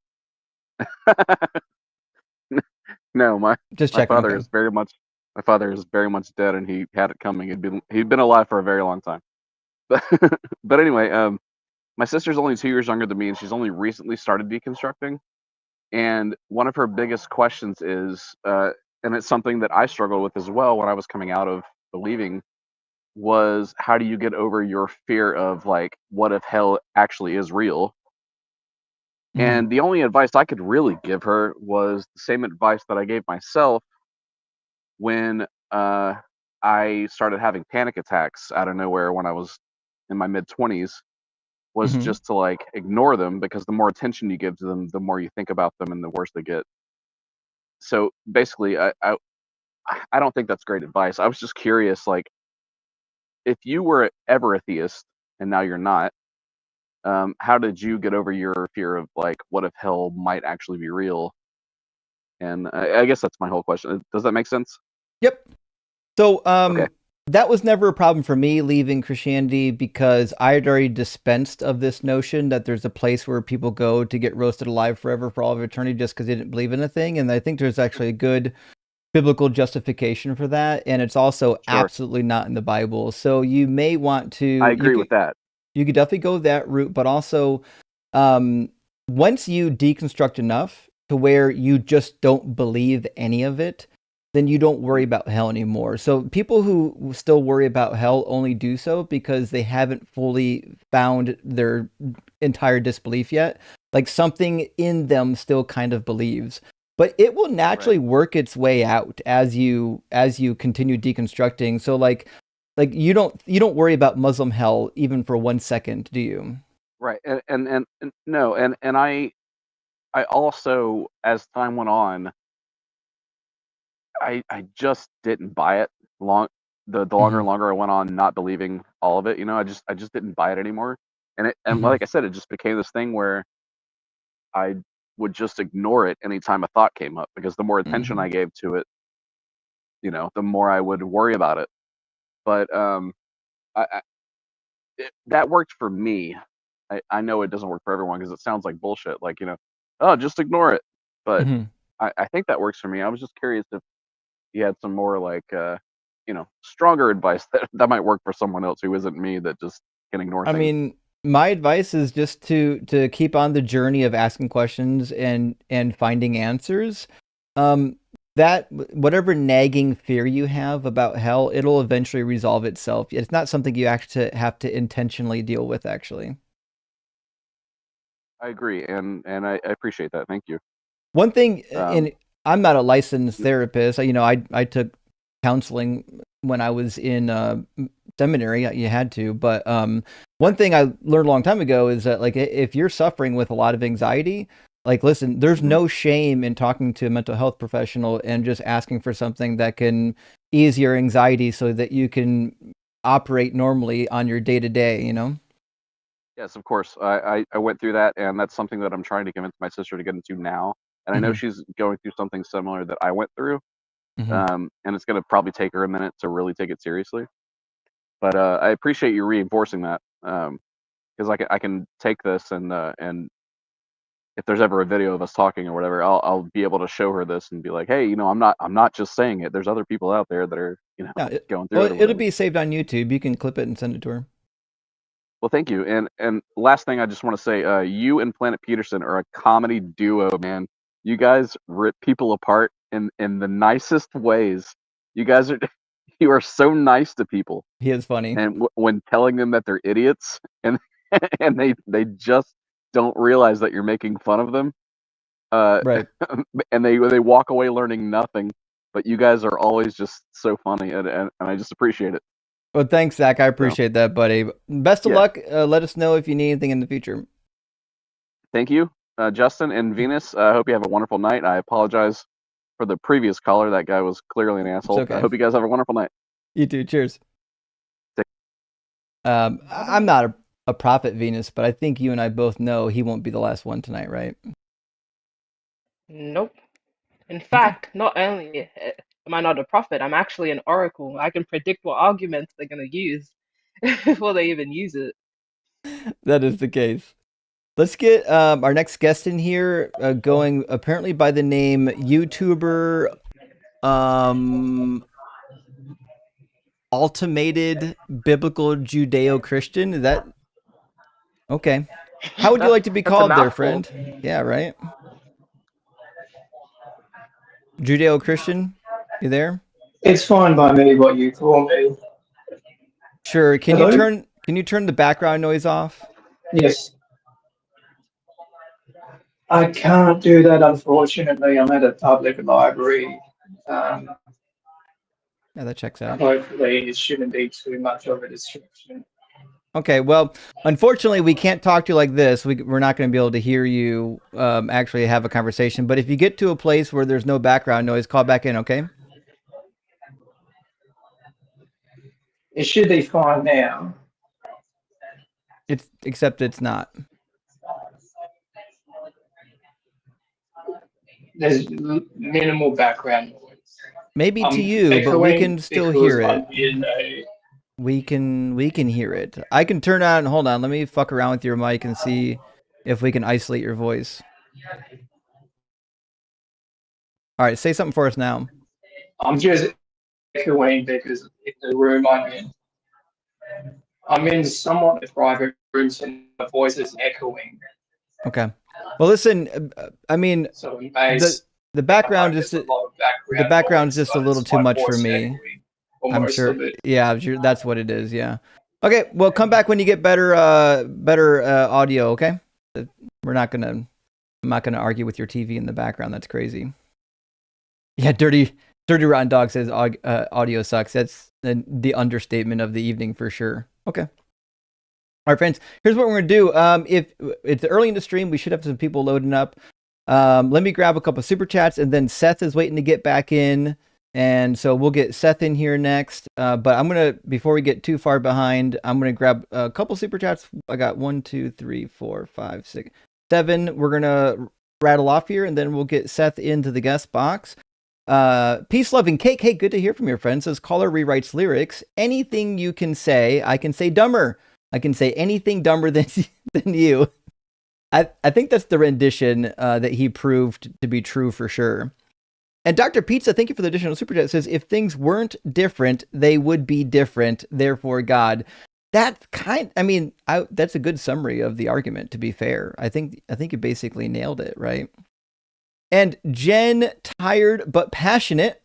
No, my
Just
my
checking.
father
Okay.
is very much dead, and he had it coming. He'd been alive for a very long time. But anyway, my sister's only 2 years younger than me, and she's only recently started deconstructing. And one of her biggest questions is, and it's something that I struggled with as well when I was coming out of believing, was how do you get over your fear of like, what if hell actually is real? And the only advice I could really give her was the same advice that I gave myself when I started having panic attacks out of nowhere when I was in my mid 20s, was just to like ignore them, because the more attention you give to them, the more you think about them and the worse they get. So basically, I don't think that's great advice. I was just curious, like, if you were ever a theist and now you're not, how did you get over your fear of like, what if hell might actually be real? And I guess that's my whole question. Does that make sense?
Yep. So,
Okay.
that was never a problem for me leaving Christianity, because I had already dispensed of this notion that there's a place where people go to get roasted alive forever for all of eternity just because they didn't believe in a thing. And I think there's actually a good biblical justification for that. And it's also absolutely not in the Bible. So you may want to.
I agree with that.
You could definitely go that route, but also once you deconstruct enough to where you just don't believe any of it, then you don't worry about hell anymore. So people who still worry about hell only do so because they haven't fully found their entire disbelief yet. Like something in them still kind of believes. But it will naturally work its way out as you continue deconstructing. So like you don't worry about Muslim hell even for 1 second, do you?
Right. And no, and I also, as time went on, I just didn't buy it. The longer and longer I went on not believing all of it, I just didn't buy it anymore. And like I said, it just became this thing where I would just ignore it anytime a thought came up, because the more attention I gave to it, the more I would worry about it. But that worked for me. I know it doesn't work for everyone, because it sounds like bullshit. Like, oh, just ignore it. But I think that works for me. I was just curious if you had some more like, stronger advice that might work for someone else who isn't me, that just can ignore
I
things.
mean, my advice is just to keep on the journey of asking questions and finding answers. That whatever nagging fear you have about hell, it'll eventually resolve itself. It's not something you actually have to intentionally deal with, actually.
I agree, and I appreciate that. Thank you.
One thing, and I'm not a licensed therapist. I took counseling when I was in seminary. You had to, but one thing I learned a long time ago is that, like, if you're suffering with a lot of anxiety, like, listen, there's no shame in talking to a mental health professional and just asking for something that can ease your anxiety so that you can operate normally on your day to day.
Yes, of course. I went through that, and that's something that I'm trying to convince my sister to get into now. And I know she's going through something similar that I went through. And it's going to probably take her a minute to really take it seriously. But I appreciate you reinforcing that, because I can take this, and if there's ever a video of us talking or whatever, I'll be able to show her this and be like, hey, I'm not just saying it. There's other people out there that are going through it.
It'll be saved on YouTube. You can clip it and send it to her.
Well, thank you. And last thing, I just want to say, you and Planet Peterson are a comedy duo, man. You guys rip people apart in the nicest ways. You guys you are so nice to people.
He is funny.
And when telling them that they're idiots, and and they just don't realize that you're making fun of them,
Right.
and they walk away learning nothing. But you guys are always just so funny, and I just appreciate it.
Well, thanks, Zach. I appreciate that, buddy. Best of luck. Let us know if you need anything in the future.
Thank you, Justin and Venus. I hope you have a wonderful night. I apologize for the previous caller. That guy was clearly an asshole.
Okay.
I hope you guys have a wonderful night.
You too. Cheers. I'm not a prophet, Venus, but I think you and I both know he won't be the last one tonight, right?
Nope. In fact, not only am I not a prophet, I'm actually an oracle. I can predict what arguments they're going to use before they even use it.
That is the case. Let's get our next guest in here, going apparently by the name YouTuber Ultimated Biblical Judeo-Christian. Is that okay? How would you like to be called there, friend? Yeah, right. Judeo-Christian, you there?
It's fine by me what you call me.
Sure. Can
Hello?
you turn the background noise off?
Yes. I can't do that, unfortunately. I'm at a public library.
Yeah, that checks out.
Hopefully it shouldn't be too much of a distraction.
Okay, well, unfortunately, we can't talk to you like this. We're not going to be able to hear you actually have a conversation. But if you get to a place where there's no background noise, call back in, okay?
It should be fine now.
Except it's not.
There's minimal background noise.
Maybe to you, but we can still hear it.
In a...
We can hear it. I can turn on. Hold on, let me fuck around with your mic and see if we can isolate your voice. All right, say something for us now.
I'm just echoing because of the room I'm in somewhat a private room, so the voice is echoing.
Okay. Well, listen. I mean,
so
the background is the background's just a little too much for me. I'm sure. Yeah, that's what it is. Yeah. Okay. Well, come back when you get better audio. Okay. I'm not gonna argue with your TV in the background. That's crazy. Yeah, dirty rotten dog says audio sucks. That's the understatement of the evening for sure. Okay. All right, friends. Here's what we're gonna do. If it's early in the stream, we should have some people loading up. Let me grab a couple super chats, and then Seth is waiting to get back in. And so we'll get Seth in here next. But I'm going to, before we get too far behind, I'm going to grab a couple super chats. I got 1, 2, 3, 4, 5, 6, 7. We're going to rattle off here, and then we'll get Seth into the guest box. Peace loving cake. Hey, good to hear from your friend. Says caller rewrites lyrics. Anything you can say, I can say dumber. I can say anything dumber than you. I think that's the rendition that he proved to be true for sure. And Dr. Pizza, thank you for the additional super chat. Says if things weren't different, they would be different. Therefore, God. That's that's a good summary of the argument. To be fair, I think you basically nailed it, right? And Jen, tired but passionate,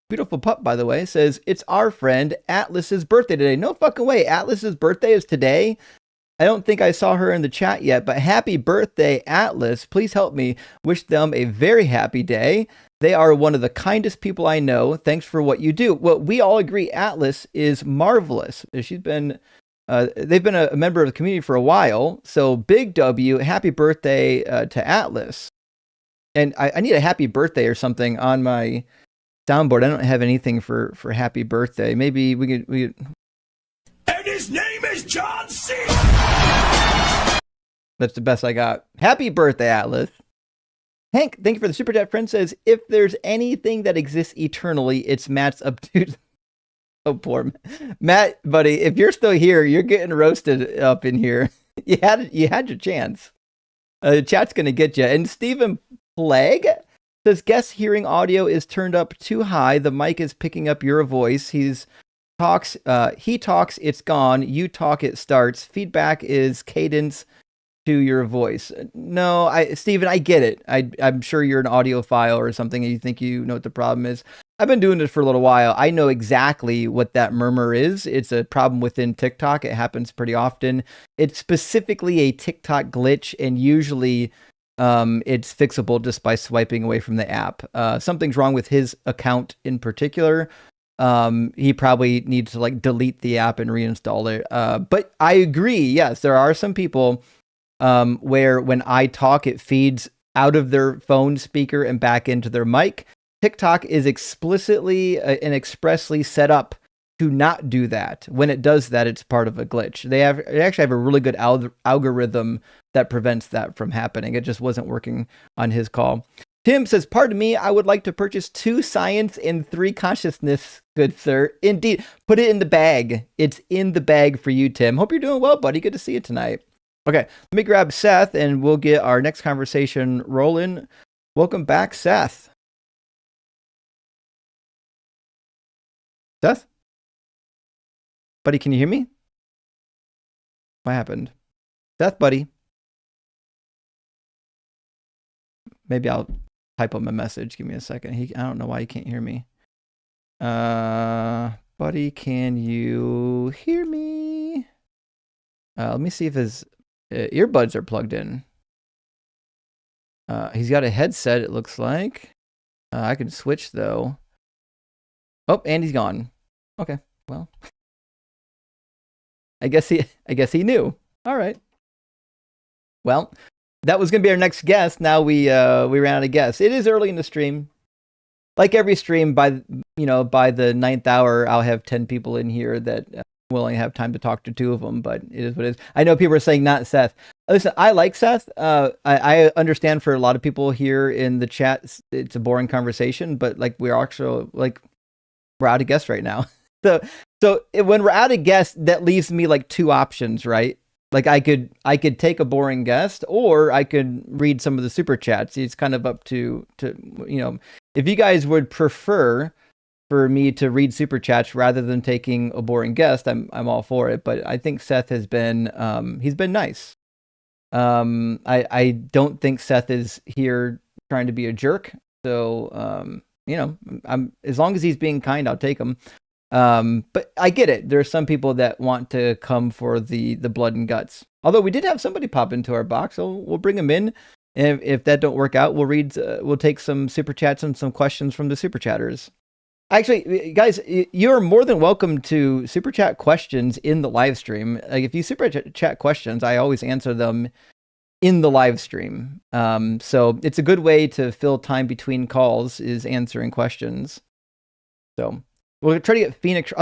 beautiful pup by the way, says it's our friend Atlas's birthday today. No fucking way, Atlas's birthday is today. I don't think I saw her in the chat yet, but happy birthday, Atlas. Please help me wish them a very happy day. They are one of the kindest people I know. Thanks for what you do. Well, we all agree Atlas is marvelous. They've been a member of the community for a while. So big W, happy birthday to Atlas. And I need a happy birthday or something on my soundboard. I don't have anything for happy birthday. Maybe we could.
And his name is John C.
That's the best I got. Happy birthday, Atlas. Hank, thank you for the super chat. Friend says, if there's anything that exists eternally, it's Matt's obtuse. Oh, poor Matt, buddy. If you're still here, you're getting roasted up in here. You had your chance. Chat's gonna get you. And Stephen Plague says, guest hearing audio is turned up too high. The mic is picking up your voice. He talks, it's gone. You talk, it starts. Feedback is cadence to your voice. No, Steven, I get it. I'm sure you're an audiophile or something and you think you know what the problem is. I've been doing this for a little while. I know exactly what that murmur is. It's a problem within TikTok. It happens pretty often. It's specifically a TikTok glitch, and usually it's fixable just by swiping away from the app. Something's wrong with his account in particular. He probably needs to delete the app and reinstall it. But I agree. Yes, there are some people where when I talk, it feeds out of their phone speaker and back into their mic. TikTok is explicitly and expressly set up to not do that. When it does that, it's part of a glitch. They actually have a really good algorithm that prevents that from happening. It just wasn't working on his call. Tim says, pardon me, I would like to purchase 2 science and 3 consciousness, good sir. Indeed. Put it in the bag. It's in the bag for you, Tim. Hope you're doing well, buddy. Good to see you tonight. Okay, let me grab Seth and we'll get our next conversation rolling. Welcome back, Seth. Seth? Buddy, can you hear me? What happened? Seth, buddy. Maybe I'll type him a message. Give me a second. I don't know why he can't hear me. Buddy, can you hear me? Let me see if his earbuds are plugged in. He's got a headset, it looks like. I can switch though. Oh, and he's gone. Okay, well. I guess he knew. All right. Well, that was going to be our next guest. Now we ran out of guests. It is early in the stream. Like every stream, by the 9th hour, I'll have 10 people in here that will only have time to talk to 2 of them, but it is what it is. I know people are saying not Seth. Listen, I like Seth. I understand for a lot of people here in the chat, it's a boring conversation, but we're actually we're out of guests right now. So when we're out of guests, that leaves me 2 options, right? I could take a boring guest, or I could read some of the super chats. It's kind of up to if you guys would prefer for me to read super chats rather than taking a boring guest, I'm all for it. But I think Seth has been he's been nice. I don't think Seth is here trying to be a jerk. So I'm as long as he's being kind, I'll take him. But I get it. There are some people that want to come for the blood and guts. Although we did have somebody pop into our box, so we'll bring them in. And if that don't work out, we'll take some super chats and some questions from the super chatters. Actually, guys, you're more than welcome to super chat questions in the live stream. If you super chat questions, I always answer them in the live stream. So it's a good way to fill time between calls is answering questions. So we'll try to get Phoenix.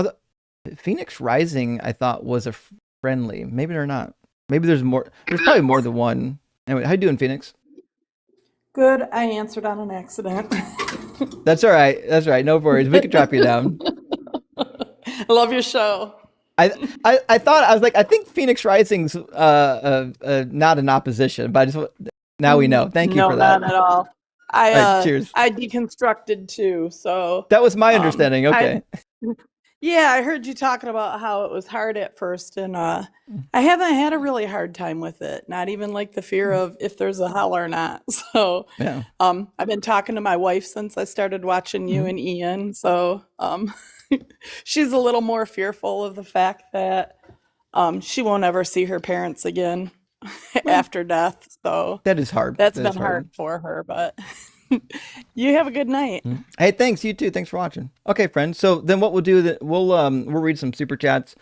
Phoenix Rising, I thought, was a friendly. Maybe they're not. Maybe there's more. There's probably more than one. Anyway, how you doing, Phoenix?
Good. I answered on an accident.
That's all right. That's all right. No worries. We could drop you down.
I love your show.
I thought I was like, I think Phoenix Rising's not in opposition, but I just now we know. Thank you
No,
for that.
not at all.
All right, cheers.
I deconstructed too, so
That was my understanding. Okay.
yeah, I heard you talking about how it was hard at first, and I haven't had a really hard time with it. Not even like the fear of if there's a hell or not. So
Yeah.
I've been talking to my wife since I started watching you and Ian. So she's a little more fearful of the fact that she won't ever see her parents again after death. So
That is hard.
that's
That
been
is
hard for her, but you have a good night.
Hey, thanks. You too. Thanks for watching. Okay, friends. So then what we'll do, we'll read some super chats,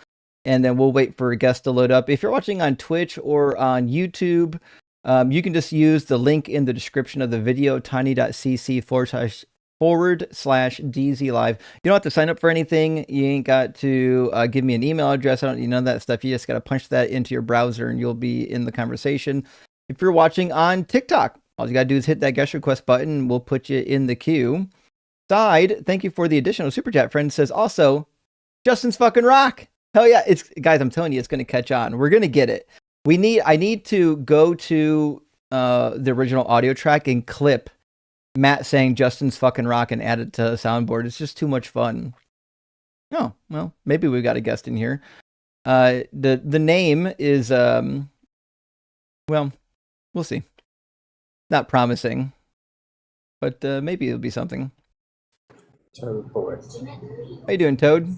and then we'll wait for a guest to load up. If you're watching on Twitch or on YouTube, you can just use the link in the description of the video, tiny.cc/DZ Live. You don't have to sign up for anything. You ain't got to give me an email address. I don't need none of that stuff. You just got to punch that into your browser and you'll be in the conversation. If you're watching on TikTok, all you got to do is hit that guest request button and we'll put you in the queue. Side, thank you for the additional super chat. Friend says also, Justin's fucking rock. Hell yeah. It's guys, I'm telling you, it's going to catch on. We're going to get it. I need to go to the original audio track and clip Matt saying Justin's fucking rock and add it to a soundboard. It's just too much fun. Oh, well, maybe we've got a guest in here. The name is well, we'll see. Not promising, but maybe it'll be something.
Toad boy.
How you doing, Toad?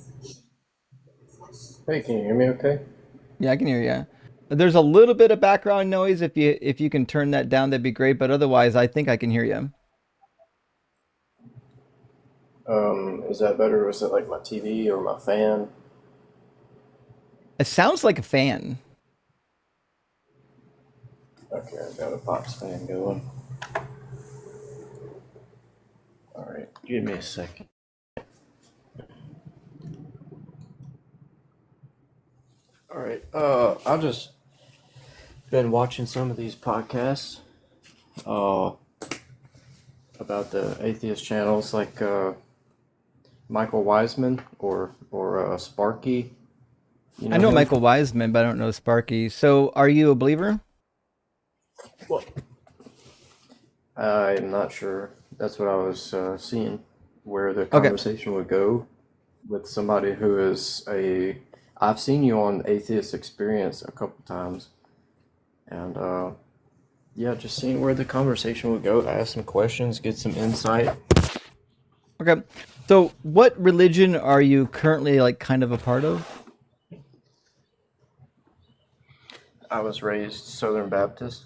Hey, can you hear me okay?
Yeah, I can hear you. There's a little bit of background noise. If you can turn that down, that'd be great. But otherwise, I think I can hear you.
Is that better? Was it like my TV or my fan?
It sounds like a fan.
Okay, I've got a box fan going. All right, give me a second. All right, I've just been watching some of these podcasts, about the atheist channels, like Michael Wiseman or Sparky. You
I know
him?
Michael Wiseman, but I don't know Sparky. So, are you a believer?
What? I'm not sure. That's what I was seeing, where the conversation would go with somebody who is a. I've seen you on Atheist Experience a couple times, and yeah, just seeing where the conversation would go. Ask some questions, get some insight.
Okay. So, what religion are you currently like kind of a part of?
I was raised Southern Baptist.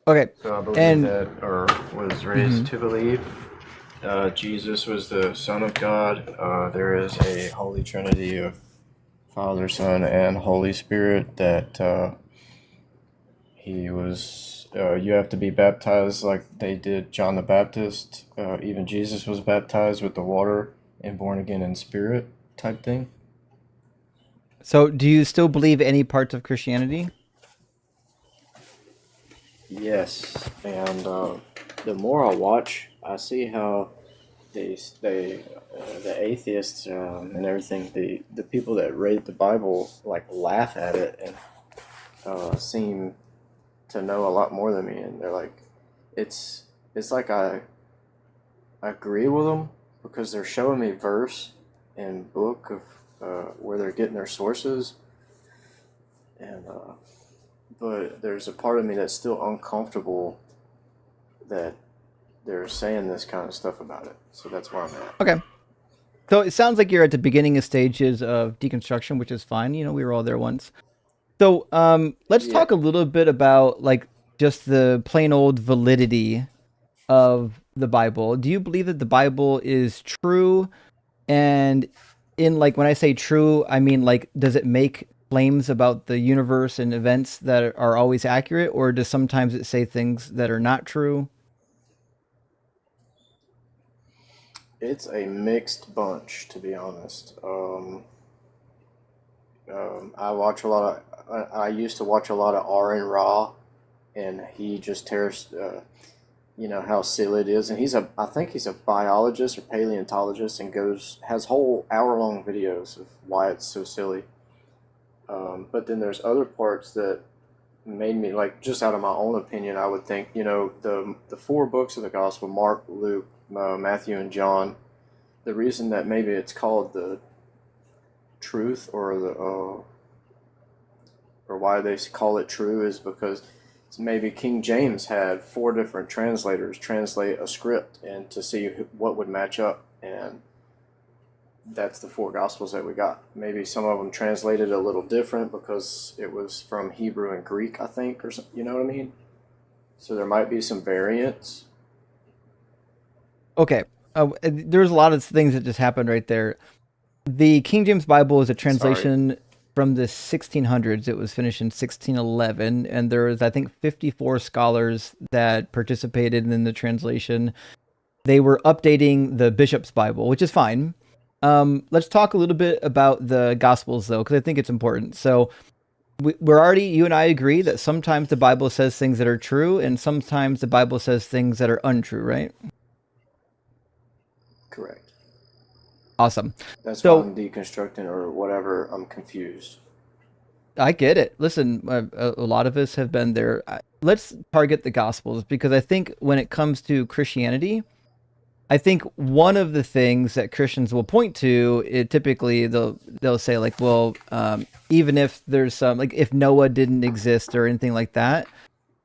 Okay.
So I believe that, or was raised to believe, Jesus was the Son of God. There is a Holy Trinity of Father, Son, and Holy Spirit. That he was. You have to be baptized like they did John the Baptist. Even Jesus was baptized with the water and born again in spirit type thing.
So, do you still believe any parts of Christianity?
Yes, and the more I watch, I see how the atheists and everything, the people that read the Bible like laugh at it and seem to know a lot more than me, and they're like, it's like I agree with them because they're showing me verse and book of where they're getting their sources, and but there's a part of me that's still uncomfortable that they're saying this kind of stuff about it. So that's where I'm at.
Okay. So it sounds like you're at the beginning of stages of deconstruction, which is fine. You know, we were all there once. So let's talk a little bit about like just the plain old validity of the Bible. Do you believe that the Bible is true? And in like when I say true, I mean like does it make claims about the universe and events that are always accurate, or does sometimes it say things that are not true?
It's a mixed bunch, to be honest. I watch a lot of. I used to watch a lot of Aaron Ra, and he just tears. You know how silly it is, and I think he's a biologist or paleontologist, and has whole hour-long videos of why it's so silly. But then there's other parts that made me, like, just out of my own opinion, I would think, the four books of the gospel, Mark, Luke, Matthew, and John. The reason that maybe it's called the truth, or why they call it true, is because maybe King James had four different translators translate a script and to see what would match up, and that's the four gospels that we got. Maybe some of them translated a little different because it was from Hebrew and Greek, I think, or something, you know what I mean? So there might be some variants.
Okay. There's a lot of things that just happened right there. The King James Bible is a translation from the 1600s. It was finished in 1611, and there was, I think, 54 scholars that participated in the translation. They were updating the Bishop's Bible, which is fine. Let's talk a little bit about the Gospels, though, because I think it's important. So you and I agree that sometimes the Bible says things that are true, and sometimes the Bible says things that are untrue, right?
Correct.
Awesome.
That's why I'm deconstructing or whatever. I'm confused.
I get it. Listen, a lot of us have been there. Let's target the Gospels, because I think when it comes to Christianity, I think one of the things that Christians will point to, typically they'll say, like, well, even if there's some, like, if Noah didn't exist or anything like that,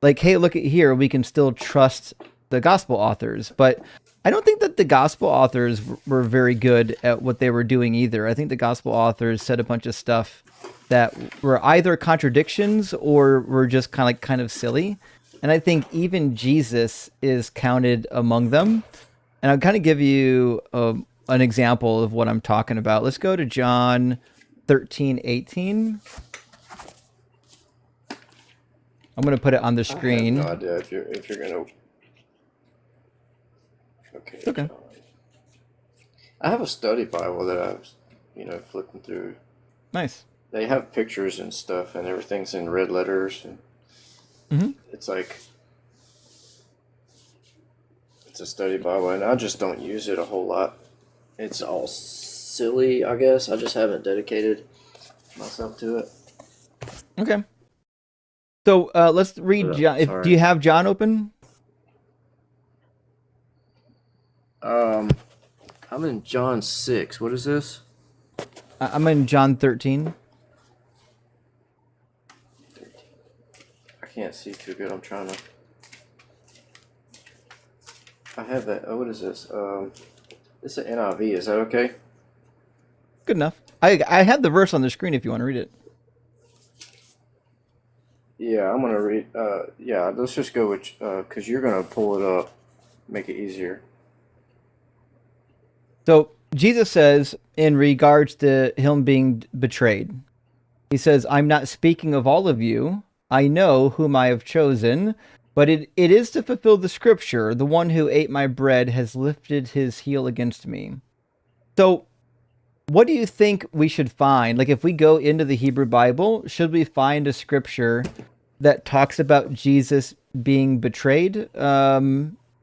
like, hey, look at here, we can still trust the gospel authors. But I don't think that the gospel authors were very good at what they were doing either. I think the gospel authors said a bunch of stuff that were either contradictions or were just kind of silly. And I think even Jesus is counted among them. And I'll kind of give you an example of what I'm talking about. Let's go to John 13:18. I'm going to put it on the screen.
I have no idea if you're gonna. Okay.
Okay.
I have a study Bible that I was, flipping through.
Nice.
They have pictures and stuff, and everything's in red letters, and it's like it's a study Bible, and I just don't use it a whole lot. It's all silly, I guess. I just haven't dedicated myself to it.
Okay. So let's read John. Do you have John open?
I'm in John 6. What is this?
I'm in John 13.
I can't see too good. I'm trying to. I have that. Oh, what is this? This is an NIV. Is that okay?
Good enough. I had the verse on the screen if you want to read it.
Yeah, I'm gonna read. Yeah, let's just go with because you're gonna pull it up, make it easier.
So Jesus says, in regards to him being betrayed, he says, "I'm not speaking of all of you. I know whom I have chosen, but it is to fulfill the scripture. The one who ate my bread has lifted his heel against me." So what do you think we should find? Like, if we go into the Hebrew Bible, should we find a scripture that talks about Jesus being betrayed,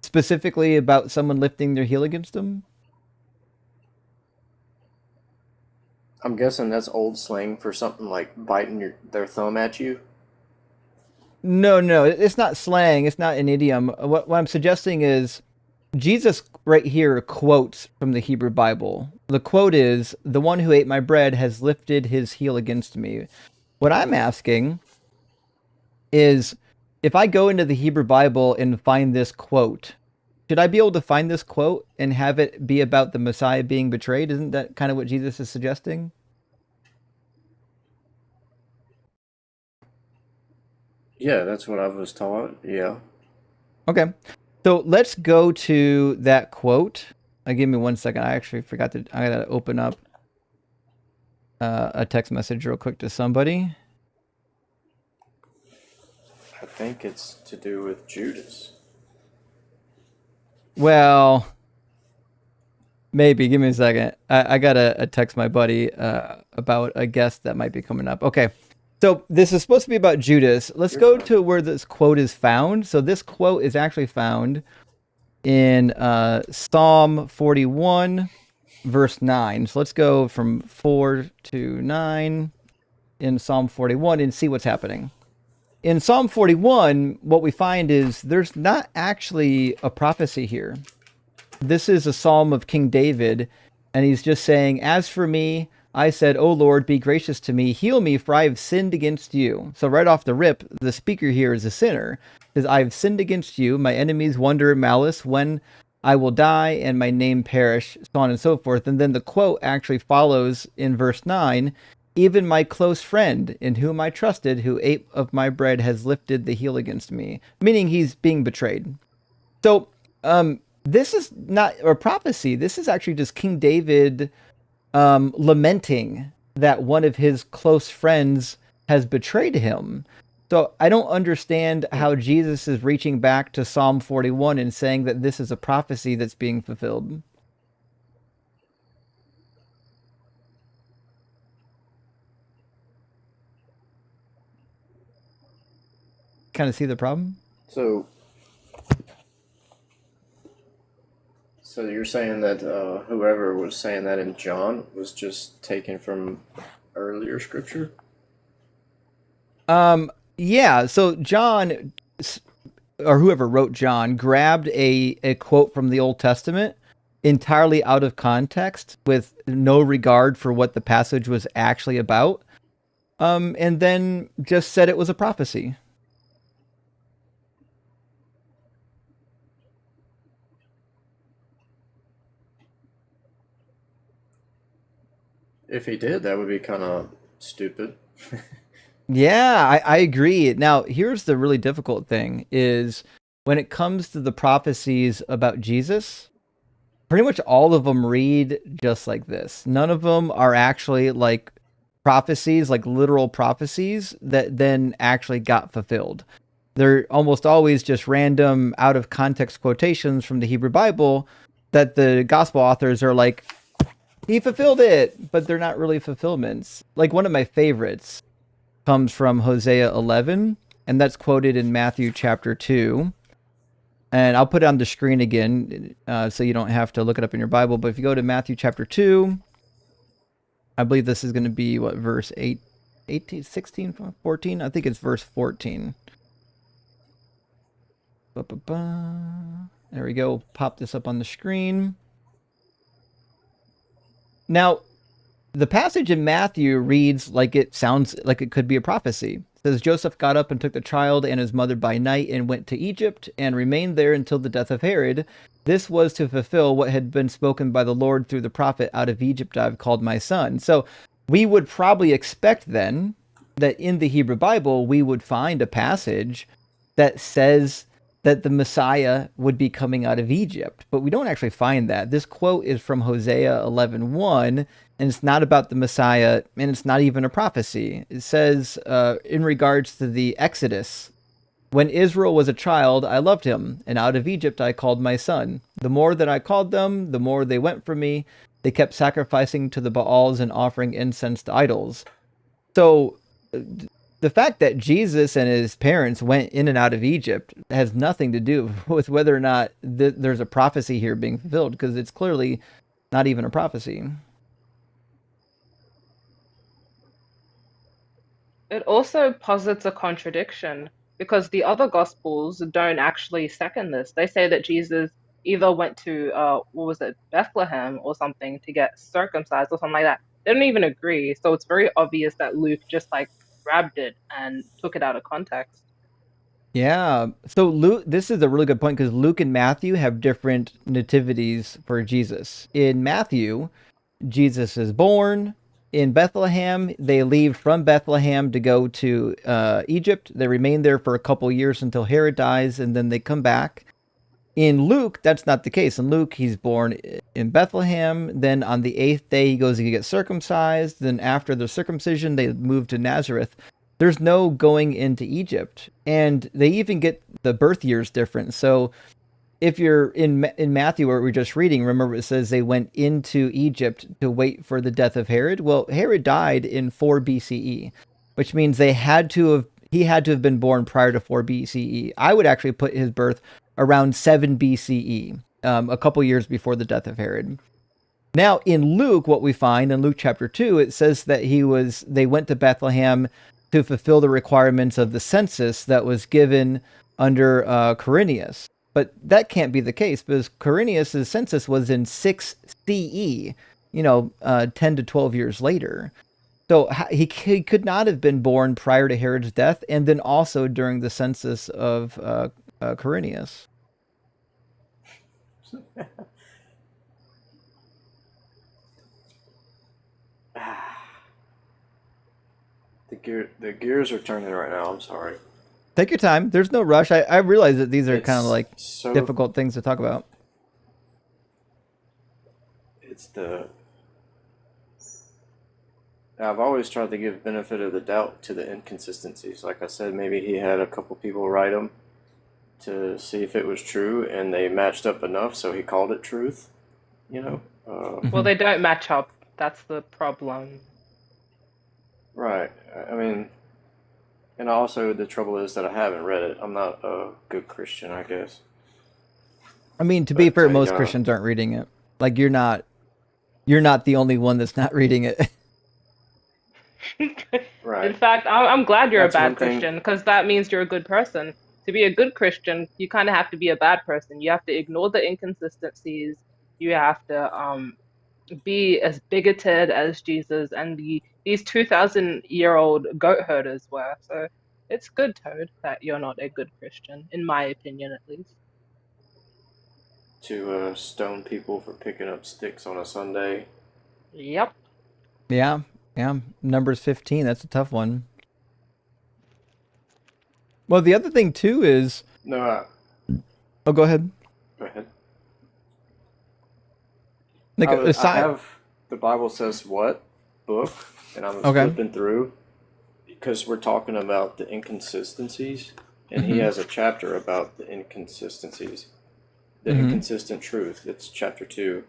specifically about someone lifting their heel against him?
I'm guessing that's old slang for something like biting their thumb at you.
No, it's not slang. It's not an idiom. What I'm suggesting is Jesus right here quotes from the Hebrew Bible. The quote is, "The one who ate my bread has lifted his heel against me." What I'm asking is, if I go into the Hebrew Bible and find this quote, should I be able to find this quote and have it be about the Messiah being betrayed? Isn't that kind of what Jesus is suggesting?
Yeah, that's what I was taught. Yeah.
Okay. So let's go to that quote. Give me 1 second. I actually forgot to. I gotta open up a text message real quick to somebody.
I think it's to do with Judas.
Well, Maybe. Give me a second. I gotta text my buddy about a guest that might be coming up. Okay. So this is supposed to be about Judas. Let's
You're
go
fine.
to where this quote is found. So this quote is actually found in Psalm 41, verse 9. So let's go from 4 to 9 in Psalm 41 and see what's happening. In Psalm 41, what we find is there's not actually a prophecy here. This is a psalm of King David, and he's just saying, "As for me, I said, O Lord, be gracious to me, heal me, for I have sinned against you." So right off the rip, the speaker here is a sinner. He says, "I have sinned against you, my enemies wonder in malice, when I will die and my name perish," so on and so forth. And then the quote actually follows in verse 9, "Even my close friend, in whom I trusted, who ate of my bread, has lifted the heel against me," meaning he's being betrayed. So, this is not a prophecy. This is actually just King David lamenting that one of his close friends has betrayed him. So I don't understand how Jesus is reaching back to Psalm 41 and saying that this is a prophecy that's being fulfilled. Kind of see the problem?
So you're saying that whoever was saying that in John was just taken from earlier scripture?
Yeah. So John, or whoever wrote John, grabbed a quote from the Old Testament entirely out of context with no regard for what the passage was actually about, and then just said it was a prophecy.
If he did, that would be kind of stupid.
Yeah, I agree. Now, here's the really difficult thing is when it comes to the prophecies about Jesus, pretty much all of them read just like this. None of them are actually like prophecies, like literal prophecies that then actually got fulfilled. They're almost always just random out of context quotations from the Hebrew Bible that the gospel authors are like, he fulfilled it, but they're not really fulfillments. Like one of my favorites comes from Hosea 11, and that's quoted in Matthew chapter 2. And I'll put it on the screen again so you don't have to look it up in your Bible. But if you go to Matthew chapter 2, I believe this is going to be, what, verse 8, 18, 16, 14? I think it's verse 14. There we go. Pop this up on the screen. Now, the passage in Matthew reads like it sounds like it could be a prophecy. It says, "Joseph got up and took the child and his mother by night and went to Egypt and remained there until the death of Herod. This was to fulfill what had been spoken by the Lord through the prophet, 'Out of Egypt I've called my son.'" So we would probably expect then that in the Hebrew Bible, we would find a passage that says that the Messiah would be coming out of Egypt, but we don't actually find that. This quote is from Hosea 11:1, and it's not about the Messiah, and it's not even a prophecy. It says, in regards to the Exodus, "When Israel was a child, I loved him, and out of Egypt I called my son. The more that I called them, the more they went from me. They kept sacrificing to the Baals and offering incense to idols." So the fact that Jesus and his parents went in and out of Egypt has nothing to do with whether or not there's a prophecy here being fulfilled, because it's clearly not even a prophecy.
It also posits a contradiction because the other gospels don't actually second this. They say that Jesus either went to what was it, Bethlehem or something to get circumcised or something like that. They don't even agree. So it's very obvious that Luke just like grabbed it and took it out of context.
Yeah. So Luke, this is a really good point because Luke and Matthew have different nativities for Jesus. In Matthew, Jesus is born in Bethlehem. They leave from Bethlehem to go to Egypt. They remain there for a couple years until Herod dies, and then they come back. In Luke, that's not the case. In Luke, he's born in Bethlehem. Then on the 8th day, he goes to get circumcised. Then after the circumcision, they move to Nazareth. There's no going into Egypt. And they even get the birth years different. So if you're in Matthew, where we're just reading, remember it says they went into Egypt to wait for the death of Herod. Well, Herod died in 4 BCE, which means he had to have been born prior to 4 BCE. I would actually put his birth around 7 BCE, a couple years before the death of Herod. Now, in Luke, what we find in Luke chapter 2, it says that they went to Bethlehem to fulfill the requirements of the census that was given under Quirinius. But that can't be the case, because Quirinius' census was in 6 CE, 10 to 12 years later. So he could not have been born prior to Herod's death, and then also during the census of Quirinius.
The gears are turning right now. I'm sorry.
Take your time. There's no rush. I realize that these are kind of like
so
difficult things to talk about.
I've always tried to give benefit of the doubt to the inconsistencies. Like I said, maybe he had a couple people write them to see if it was true, and they matched up enough, so he called it truth.
Well, they don't match up. That's the problem.
Right. I mean, and also the trouble is that I haven't read it. I'm not a good Christian, I guess.
I mean, to be fair, most Christians aren't reading it. Like you're not the only one that's not reading it.
Right.
In fact, I'm glad you're a bad Christian, because that means you're a good person. To be a good Christian, you kind of have to be a bad person. You have to ignore the inconsistencies. You have to be as bigoted as Jesus and these 2,000-year-old goat herders were. So it's good, Toad, that you're not a good Christian, in my opinion, at least.
To stone people for picking up sticks on a Sunday.
Yep.
Yeah. Numbers 15. That's a tough one. Well, the other thing too is.
No.
Oh, go ahead.
Go ahead.
Like
I have the Bible says what book, and I was flipping through because we're talking about the inconsistencies, and he has a chapter about the inconsistencies, the inconsistent truth. It's chapter 2,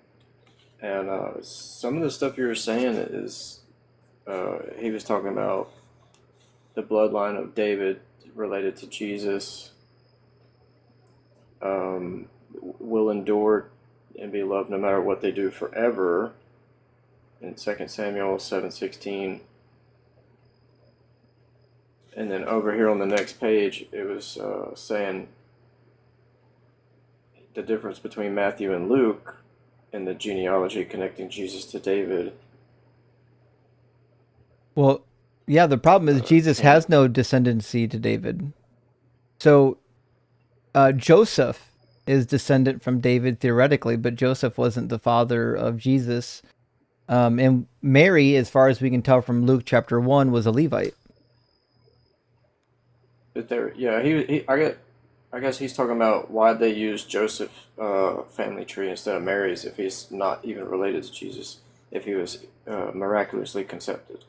and some of the stuff you were saying is he was talking about the bloodline of David related to Jesus. Will endure and be loved no matter what they do forever, in 2 Samuel 7:16. And then over here on the next page, it was saying the difference between Matthew and Luke and the genealogy connecting Jesus to David.
Well, yeah, the problem is Jesus has no descendancy to David. So Joseph is descendant from David theoretically, but Joseph wasn't the father of Jesus. And Mary, as far as we can tell from Luke chapter 1, was a Levite.
But I guess he's talking about why they use Joseph's family tree instead of Mary's if he's not even related to Jesus, if he was miraculously conceived.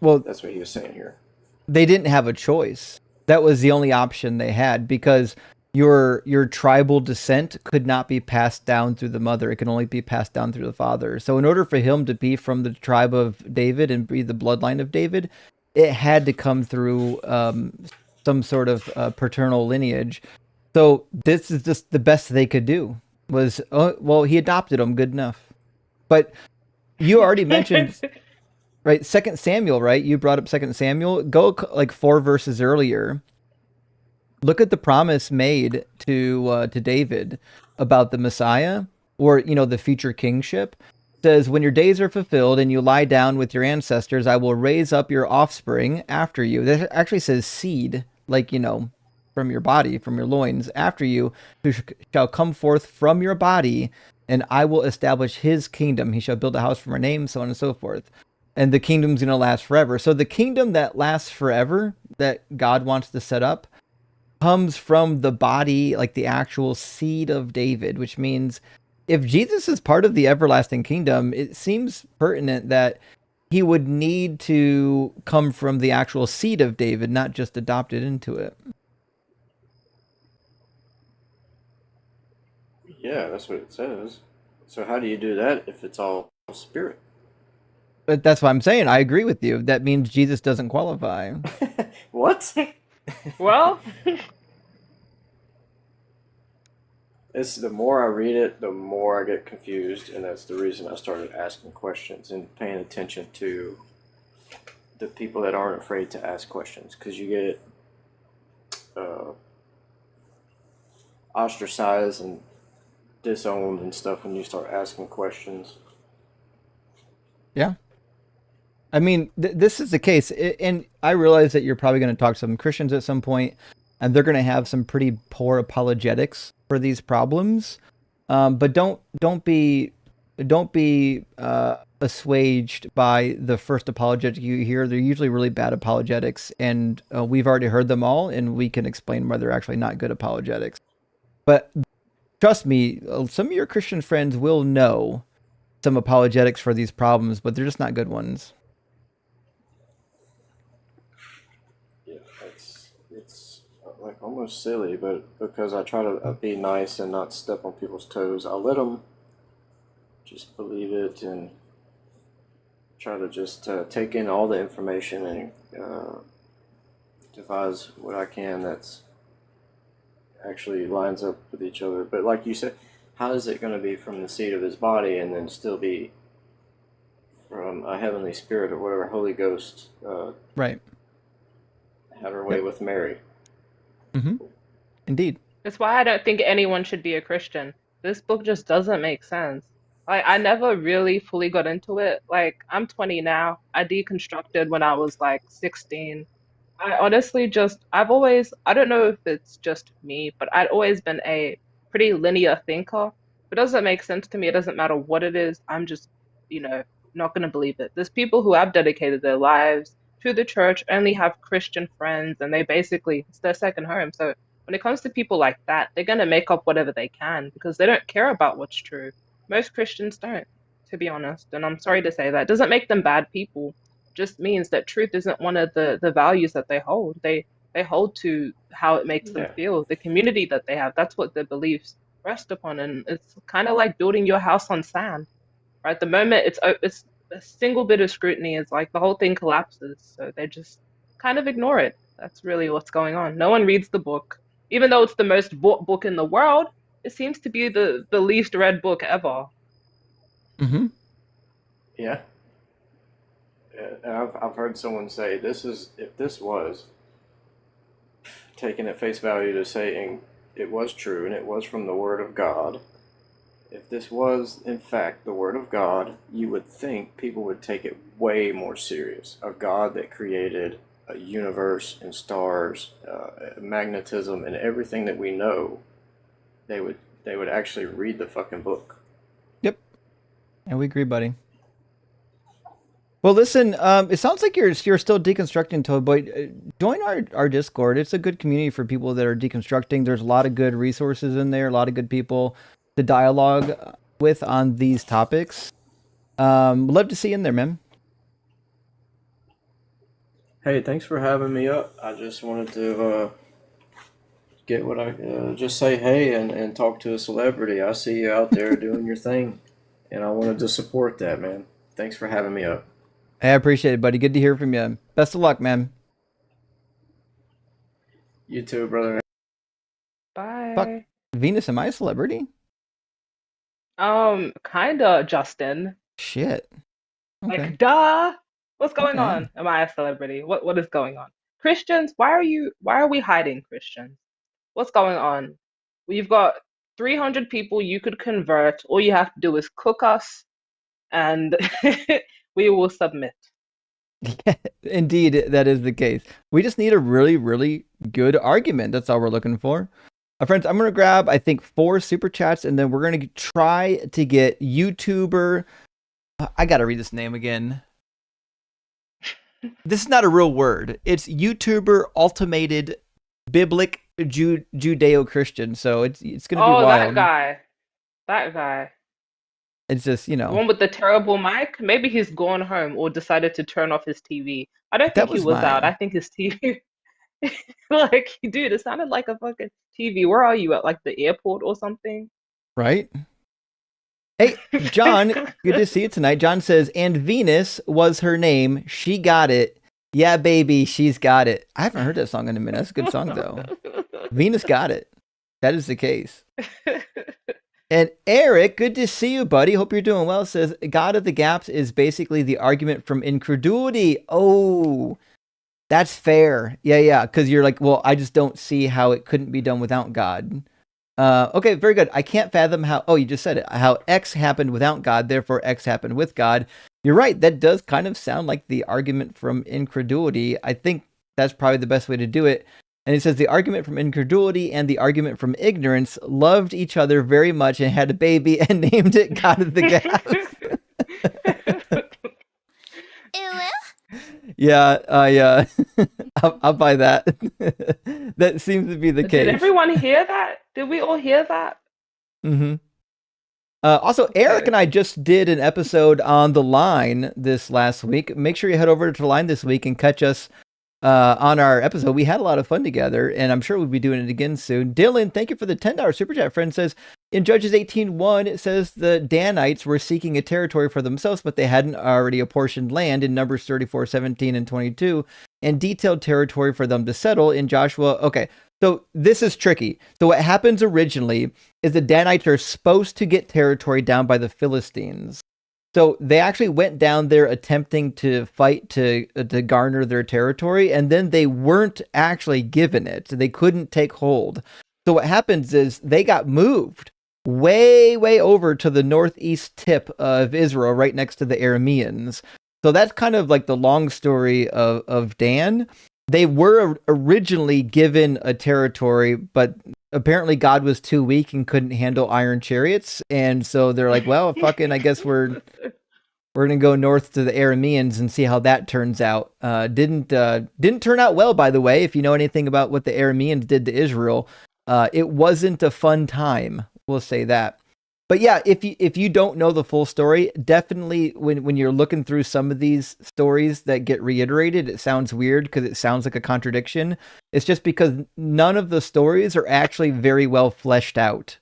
Well,
that's what he was saying here.
They didn't have a choice. That was the only option they had, because your tribal descent could not be passed down through the mother. It can only be passed down through the father. So in order for him to be from the tribe of David and be the bloodline of David, it had to come through some sort of paternal lineage. So this is just the best they could do. Was he adopted him, good enough. But you already mentioned right, 2 Samuel, right? You brought up 2 Samuel. Go like 4 verses earlier. Look at the promise made to David about the Messiah, or the future kingship. It says, when your days are fulfilled and you lie down with your ancestors, I will raise up your offspring after you. That actually says seed, like from your body, from your loins, after you, who shall come forth from your body, and I will establish his kingdom. He shall build a house for my name, so on and so forth. And the kingdom's going to last forever. So the kingdom that lasts forever, that God wants to set up, comes from the body, like the actual seed of David, which means if Jesus is part of the everlasting kingdom, it seems pertinent that he would need to come from the actual seed of David, not just adopted into it.
Yeah, that's what it says. So how do you do that if it's all spirit?
But that's what I'm saying. I agree with you. That means Jesus doesn't qualify.
What?
Well,
It's the more I read it, the more I get confused, and that's the reason I started asking questions and paying attention to the people that aren't afraid to ask questions, because you get ostracized and disowned and stuff when you start asking questions.
Yeah. I mean, this is the case. And I realize that you're probably going to talk to some Christians at some point, and they're going to have some pretty poor apologetics for these problems. But don't be assuaged by the first apologetic you hear. They're usually really bad apologetics, and we've already heard them all, and we can explain why they're actually not good apologetics. But trust me, some of your Christian friends will know some apologetics for these problems, but they're just not good ones.
Yeah, it's like almost silly, but because I try to be nice and not step on people's toes, I let them just believe it and try to just take in all the information and devise what I can that's actually lines up with each other. But like you said, how is it going to be from the seed of his body and then still be from a heavenly spirit or whatever Holy Ghost
Right.
had her way with Mary?
Mm-hmm. Indeed.
that's why I don't think anyone should be a Christian. This book just doesn't make sense. I never really fully got into it. Like, I'm 20 now. I deconstructed when I was like 16. I honestly just, I've always, I don't know if it's just me, but I'd always been a pretty linear thinker. If it doesn't make sense to me, it doesn't matter what it is. I'm just, you know, not going to believe it. There's people who have dedicated their lives to the church, only have Christian friends, and they basically, it's their second home. So when it comes to people like that, they're going to make up whatever they can because they don't care about what's true. Most Christians don't, to be honest. And I'm sorry to say that. It doesn't make them bad people, just means that truth isn't one of the values that they hold. They hold to how it makes them
Yeah.
feel, the community that they have. That's what their beliefs rest upon, and it's kind of like building your house on sand, right? The moment it's a single bit of scrutiny is like the whole thing collapses. So they just kind of ignore it. That's really what's going on. No one reads the book, even though it's the most bought book in the world. It seems to be the least read book ever.
Mm-hmm.
Yeah. And I've heard someone say this is, if this was taken at face value to saying it was true and it was from the Word of God, if this was in fact the Word of God, you would think people would take it way more serious. A God that created a universe and stars, magnetism, and everything that we know, they would actually read the fucking book.
Yep. And we agree, buddy. Well, listen, it sounds like you're still deconstructing, Toad Boy. Join our Discord. It's a good community for people that are deconstructing. There's a lot of good resources in there, a lot of good people to dialogue with on these topics. Love to see you in there, man.
Hey, thanks for having me up. I just wanted to get what I just say hey and talk to a celebrity. I see you out there doing your thing, and I wanted to support that, man. Thanks for having me up.
I appreciate it, buddy. Good to hear from you. Best of luck, man.
You too, brother.
Bye.
Fuck, Venus, am I a celebrity?
Kinda, Justin.
Shit. Okay.
Like, duh. What's going
Okay.
on? Am I a celebrity? What is going on? Christians, why are we hiding Christians? What's going on? We've got 300 people you could convert. All you have to do is cook us and we will submit.
Indeed, that is the case. We just need a really, really good argument. That's all we're looking for. Friends, I'm going to grab, I think, 4 super chats, and then we're going to try to get YouTuber. I got to read this name again. This is not a real word. It's YouTuber Ultimated Biblic Judeo-Christian. So it's going to be wild.
That guy.
It's just,
The one with the terrible mic. Maybe he's gone home or decided to turn off his TV. I don't think he was out. I think his TV. Like, dude, it sounded like a fucking TV. Where are you at? Like the airport or something?
Right? Hey, John, good to see you tonight. John says, and Venus was her name. She got it. Yeah, baby, she's got it. I haven't heard that song in a minute. That's a good song, though. Venus got it. That is the case. And Eric, good to see you, buddy. Hope you're doing well. Says, God of the Gaps is basically the argument from incredulity. Oh, that's fair. Yeah. Because you're like, well, I just don't see how it couldn't be done without God. Okay, very good. I can't fathom how, you just said it, how X happened without God, therefore X happened with God. You're right. That does kind of sound like the argument from incredulity. I think that's probably the best way to do it. And he says the argument from incredulity and the argument from ignorance loved each other very much and had a baby and named it God of the Gaps. Yeah, I'll buy that. That seems to be the case.
Did everyone hear that? Did we all hear that?
Mm-hmm. Also, Eric and I just did an episode on The Line this last week. Make sure you head over to The Line this week and catch us on our episode. We had a lot of fun together, and I'm sure we'll be doing it again soon. Dylan, thank you for the $10 super chat. Friend says, in Judges 18:1, it says the Danites were seeking a territory for themselves, but they hadn't already apportioned land in Numbers 34:17 and 22, and detailed territory for them to settle in Joshua. Okay, so this is tricky. So what happens originally is the Danites are supposed to get territory down by the Philistines. So they actually went down there attempting to fight to garner their territory, and then they weren't actually given it. They couldn't take hold. So what happens is they got moved way over to the northeast tip of Israel, right next to the Arameans. So that's kind of like the long story of Dan. They were originally given a territory, but apparently God was too weak and couldn't handle iron chariots. And so they're like, well, fucking, I guess we're going to go north to the Arameans and see how that turns out. Didn't turn out well, by the way. If you know anything about what the Arameans did to Israel, it wasn't a fun time. We'll say that. But yeah, if you don't know the full story, definitely when you're looking through some of these stories that get reiterated, it sounds weird because it sounds like a contradiction. It's just because none of the stories are actually very well fleshed out.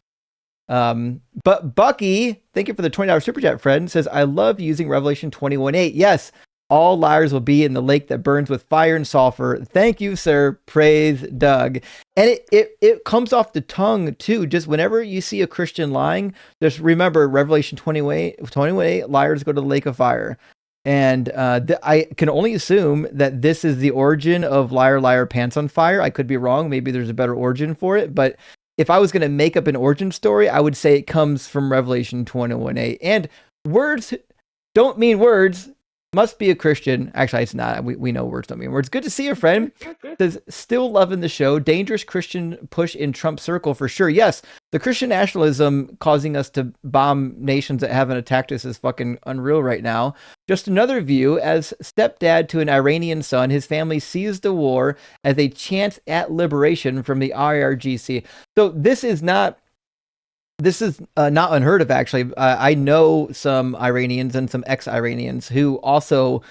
But Bucky, thank you for the $20 super chat, friend, says, I love using Revelation 21:8. Yes, all liars will be in the lake that burns with fire and sulfur. Thank you, sir. Praise Doug. And it comes off the tongue too. Just whenever you see a Christian lying, just remember Revelation 21:8, liars go to the lake of fire. And I can only assume that this is the origin of liar, liar, pants on fire. I could be wrong. Maybe there's a better origin for it. But if I was going to make up an origin story, I would say it comes from Revelation 21:8. And words don't mean words. Must be a Christian. Actually, it's not. We know words don't mean words. Good to see you, friend. Says, still loving the show. Dangerous Christian push in Trump circle for sure. Yes, the Christian nationalism causing us to bomb nations that haven't attacked us is fucking unreal right now. Just another view. As stepdad to an Iranian son, his family sees the war as a chance at liberation from the IRGC. So this is not unheard of, actually. I know some Iranians and some ex-Iranians who also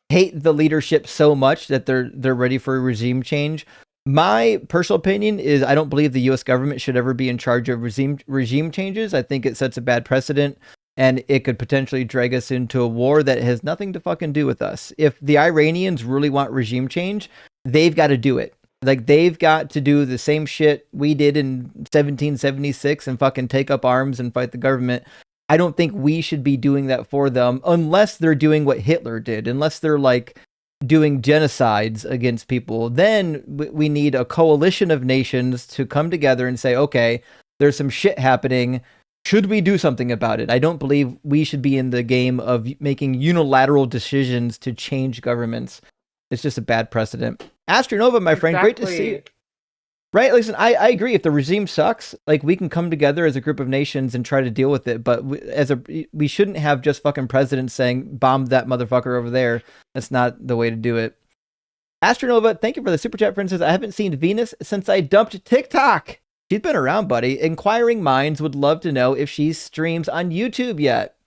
hate the leadership so much that they're ready for a regime change. My personal opinion is I don't believe the U.S. government should ever be in charge of regime changes. I think it sets a bad precedent, and it could potentially drag us into a war that has nothing to fucking do with us. If the Iranians really want regime change, they've got to do it. Like, they've got to do the same shit we did in 1776 and fucking take up arms and fight the government. I don't think we should be doing that for them unless they're doing what Hitler did, unless they're like doing genocides against people. Then we need a coalition of nations to come together and say, okay, there's some shit happening. Should we do something about it? I don't believe we should be in the game of making unilateral decisions to change governments. It's just a bad precedent. Astronova, my friend,
Exactly.
great to see you. Right, listen, I agree. If the regime sucks, like, we can come together as a group of nations and try to deal with it. But we shouldn't have just fucking presidents saying, bomb that motherfucker over there. That's not the way to do it. Astronova, thank you for the super chat, friend. Says, I haven't seen Venus since I dumped TikTok. She's been around, buddy. Inquiring minds would love to know if she streams on YouTube yet.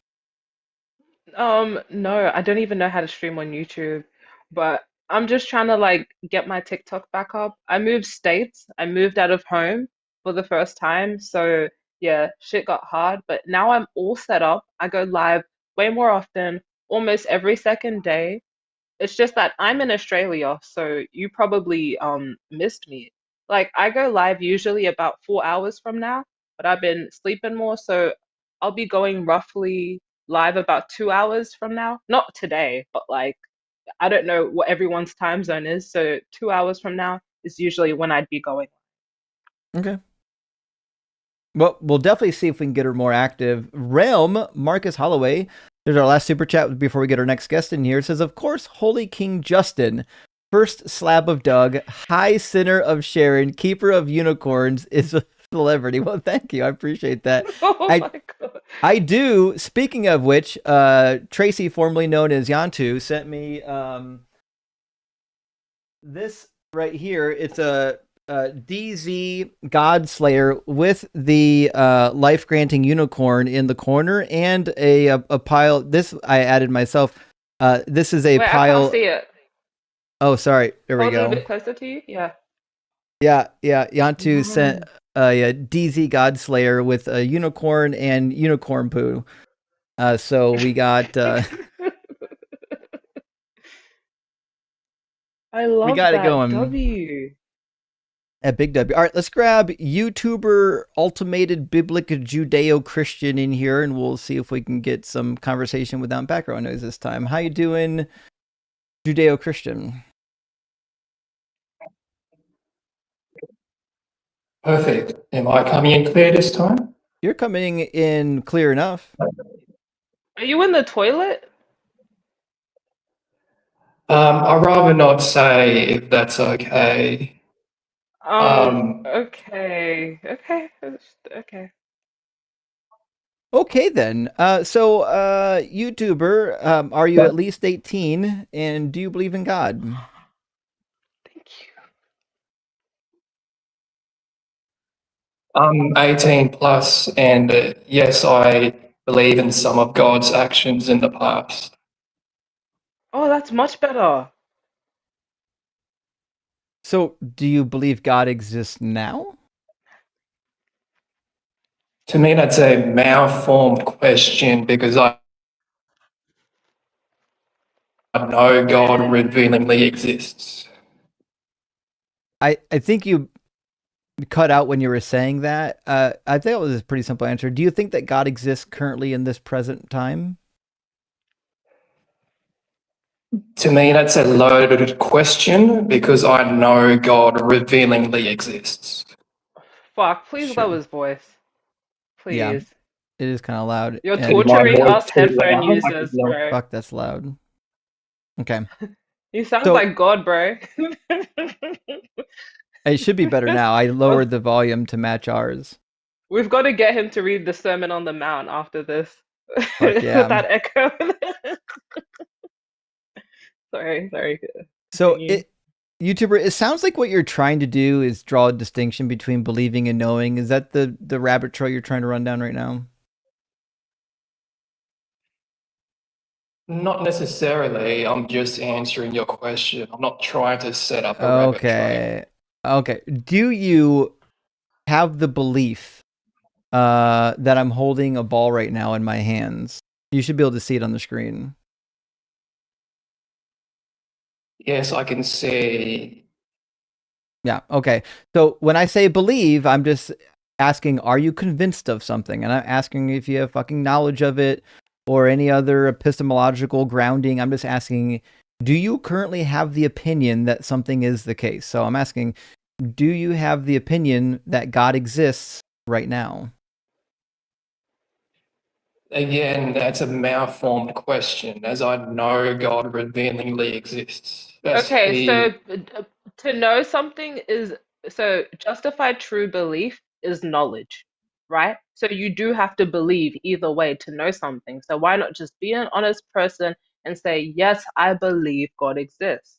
No, I don't even know how to stream on YouTube, but I'm just trying to like get my TikTok back up. I moved states. I moved out of home for the first time, so yeah, shit got hard. But now I'm all set up. I go live way more often, almost every second day. It's just that I'm in Australia, so you probably missed me. Like I go live usually about 4 hours from now, but I've been sleeping more, so I'll be going roughly live about 2 hours from now. Not today, but like I don't know what everyone's time zone is, so 2 hours from now is usually when I'd be going.
Okay. Well, we'll definitely see if we can get her more active. Realm, Marcus Holloway, there's our last super chat before we get our next guest in here. It says, of course, Holy King Justin, first slab of Doug, high sinner of Sharon, keeper of unicorns, is a celebrity. Well, thank you. I appreciate that.
Oh my god.
I do. Speaking of which, Tracy, formerly known as Yantu, sent me this right here. It's a DZ Godslayer with the life granting unicorn in the corner and a pile. This I added myself. This is a
Wait,
pile.
I can't see it.
Oh, sorry. There we
Hold it a
go.
bit closer to you. Yeah.
Yeah. Yantu sent a DZ Godslayer with a unicorn and unicorn poo. So we got.
I love
got it
that
going.
W.
A big W. All right, let's grab YouTuber Ultimated Biblical Judeo-Christian in here, and we'll see if we can get some conversation without background noise this time. How you doing, Judeo-Christian?
Perfect. Am I coming in clear this time?
You're coming in clear enough.
Are you in the toilet?
I'd rather not say if that's okay.
Okay. Okay.
Okay, then. So, YouTuber, are you at least 18, and do you believe in God?
Thank you.
I'm 18 plus, and yes, I believe in some of God's actions in the past.
Oh, that's much better.
So, do you believe God exists now?
To me, that's a malformed question because I know God revealingly exists.
I think you cut out when you were saying that. I think it was a pretty simple answer. Do you think that God exists currently in this present time?
To me, that's a loaded question because I know God revealingly exists.
Fuck, please
Sure.
lower his voice. Please.
Yeah. It is kind of loud.
You're
and-
torturing
voice
us
too
headphone
loud?
users, bro.
Fuck, that's loud. Okay.
You sound
So-
like God, bro.
It should be better now. I lowered the volume to match ours.
We've got to get him to read the Sermon on the Mount after this.
Fuck yeah.
With that echo. Sorry.
So,
Continue.
YouTuber, it sounds like what you're trying to do is draw a distinction between believing and knowing. Is that the rabbit trail you're trying to run down right now?
Not necessarily. I'm just answering your question. I'm not trying to set up a rabbit trail.
Okay. Do you have the belief that I'm holding a ball right now in my hands? You should be able to see it on the screen.
Yes, I can see.
Yeah. Okay. So when I say believe, I'm just asking, are you convinced of something? And I'm asking if you have fucking knowledge of it or any other epistemological grounding. I'm just asking, do you currently have the opinion that something is the case? So I'm asking, do you have the opinion that God exists right now?
Again, that's a malformed question, as I know God revealingly exists. That's
Okay,
He.
so to know something is so justified true belief is knowledge, right? So you do have to believe either way to know something. So why not just be an honest person and say, yes, I believe God exists?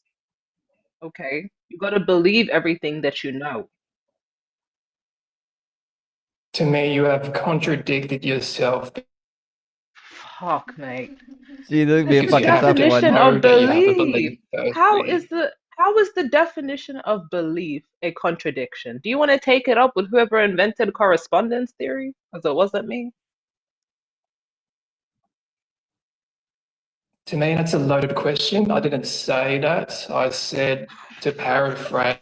Okay, you got to believe everything that you know.
To me, you have contradicted yourself.
Fuck, mate.
See, there's be a
This
fucking tough
have to
one.
definition
know
of
that you have a
belief.
belief
How
firstly.
is the How is the definition of belief a contradiction? Do you want to take it up with whoever invented correspondence theory? Because it wasn't me.
To me, that's a loaded question. I didn't say that. I said, to paraphrase,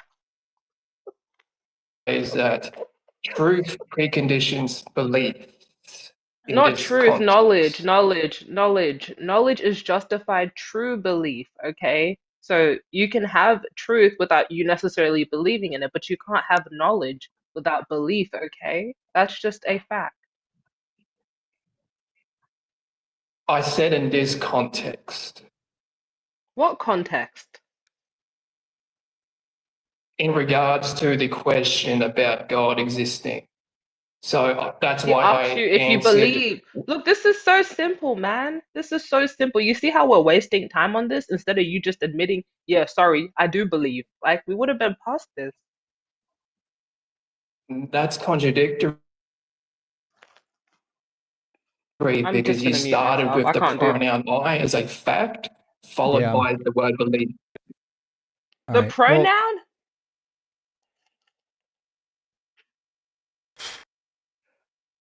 that truth preconditions belief in
Not
this
truth, knowledge,
context.
knowledge, knowledge. Knowledge is justified true belief, okay? So you can have truth without you necessarily believing in it, but you can't have knowledge without belief, okay? That's just a fact.
I said in this context.
What context?
In regards to the question about God existing. So that's
He
why I
asks you if you
answered.
believe. Look, this is so simple, man. This is so simple. You see how we're wasting time on this instead of you just admitting, yeah, sorry, I do believe. Like, we would have been past this.
That's contradictory
I'm just
because you
gonna mute
started
myself.
with
I
the
can't do this.
pronoun I as a fact, followed
Yeah.
by the word believe.
All
The
right. Well,
pronoun?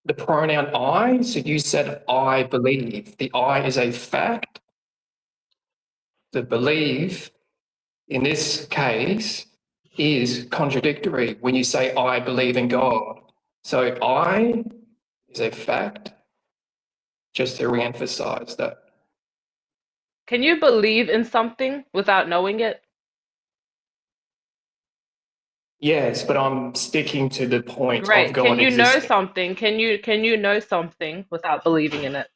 The pronoun I, so you said I believe. The I is a fact. The believe, in this case, is contradictory when you say I believe in God. So I is a fact, just to re-emphasize that.
Can you believe in something without knowing it?
Yes, but I'm sticking to the point of
Great. Can
God
you know
existing.
something? Can you know something without believing in it?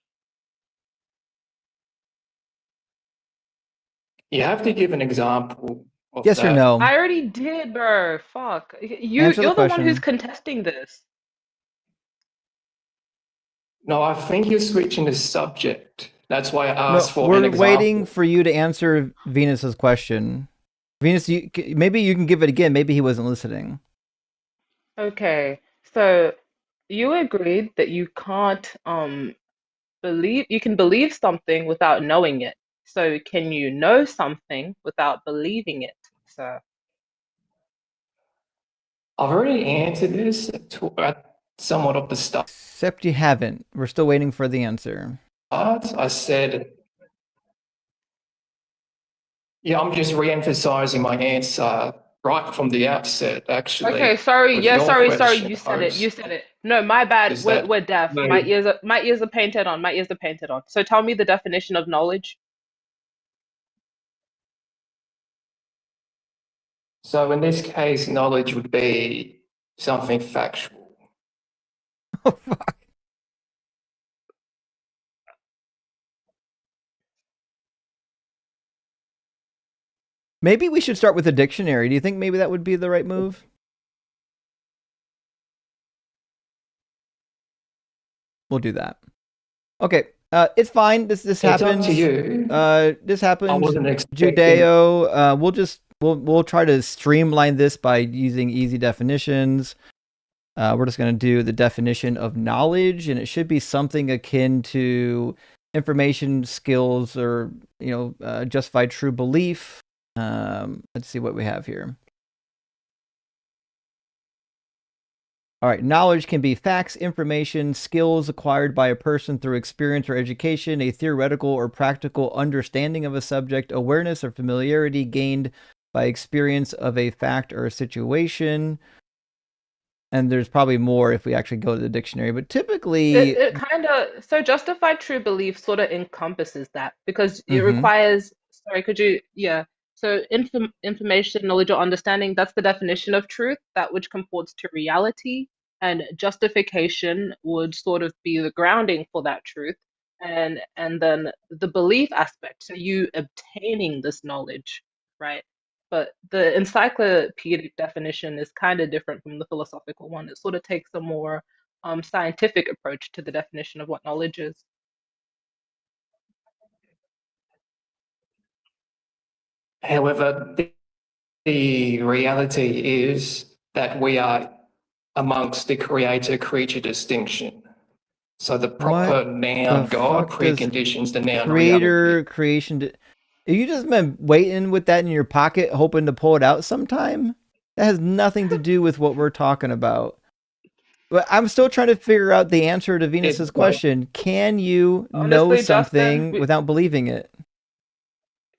You have to give an example of
yes or
that.
no?
I already did, bro. Fuck.
Answer the
You're the one who's
question.
contesting this.
No, I think you're switching the subject. That's why I
No,
asked for an
we're waiting
example.
for you to answer Venus's question. Venus, maybe you can give it again. Maybe he wasn't listening.
Okay. So you agreed that you can't believe you can believe something without knowing it. So can you know something without believing it? So
I've already answered this at somewhat of the start.
Except you haven't. We're still waiting for the answer.
I said, yeah, I'm just re-emphasizing my answer right from the outset,
okay,
actually,
sorry.
with
Yeah,
your
sorry.
question,
You said it. You
host,
said it. No, my bad.
is
We're
that
deaf.
no.
My ears are painted on. My ears are painted on. So tell me the definition of knowledge.
So in this case, knowledge would be something factual.
Oh, fuck. Maybe we should start with a dictionary. Do you think maybe that would be the right move? We'll do that. Okay. It's fine. This
It's
happens.
up to you.
This
I
happens.
wasn't expecting.
Judeo. We'll try to streamline this by using easy definitions. We're just going to do the definition of knowledge, and it should be something akin to information, skills, or justified true belief. Let's see what we have here. All right, knowledge can be facts, information, skills acquired by a person through experience or education, a theoretical or practical understanding of a subject, awareness or familiarity gained by experience of a fact or a situation. And there's probably more if we actually go to the dictionary, but typically,
It kind of so justified true belief sort of encompasses that because it
mhm.
requires. Sorry, could you? Yeah. So information, knowledge, or understanding. That's the definition of truth. That which comports to reality, and justification would sort of be the grounding for that truth, and then the belief aspect. So you obtaining this knowledge, right? But the encyclopedic definition is kind of different from the philosophical one. It sort of takes a more scientific approach to the definition of what knowledge is.
However, the reality is that we are amongst the creator-creature distinction. So the
What
proper noun
the
God
fuck does
preconditions the noun reality.
creation? Have you just been waiting with that in your pocket, hoping to pull it out sometime? That has nothing to do with what we're talking about. But I'm still trying to figure out the answer to Venus's
It does.
question. Can you know
Honestly, Justin,
something without believing it?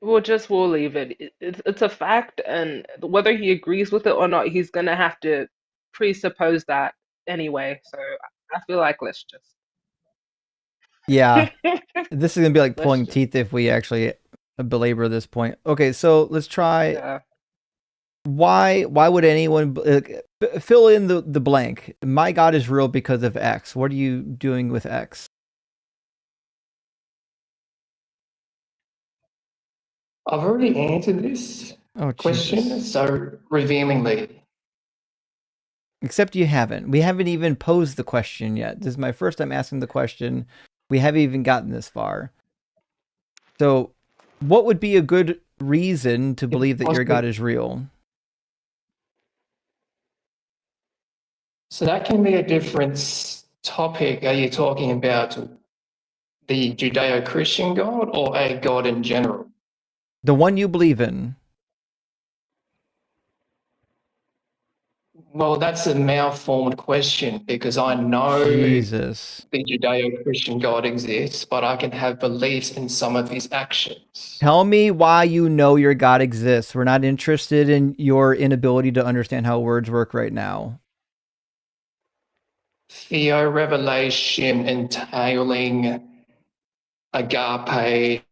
we'll leave it. It's a fact, and whether he agrees with it or not, he's gonna have to presuppose that anyway. So I feel like let's just
Yeah. This is going to be like
let's
pulling
just
teeth if we actually belabor this point. Okay, so let's try.
yeah.
Why would anyone fill in the blank? My God is real because of X. What are you doing with X?
I've already answered this
Oh,
question
Jesus.
so revealingly.
Except you haven't. We haven't even posed the question yet. This is my first time asking the question. We haven't even gotten this far. So, what would be a good reason to believe that your God is real?
So that can be a different topic. Are you talking about the Judeo-Christian God or a God in general?
The one you believe in.
Well, that's a malformed question because I know
Jesus.
the Judeo-Christian God exists, but I can have beliefs in some of his actions.
Tell me why you know your God exists. We're not interested in your inability to understand how words work right now.
Theo-revelation entailing agape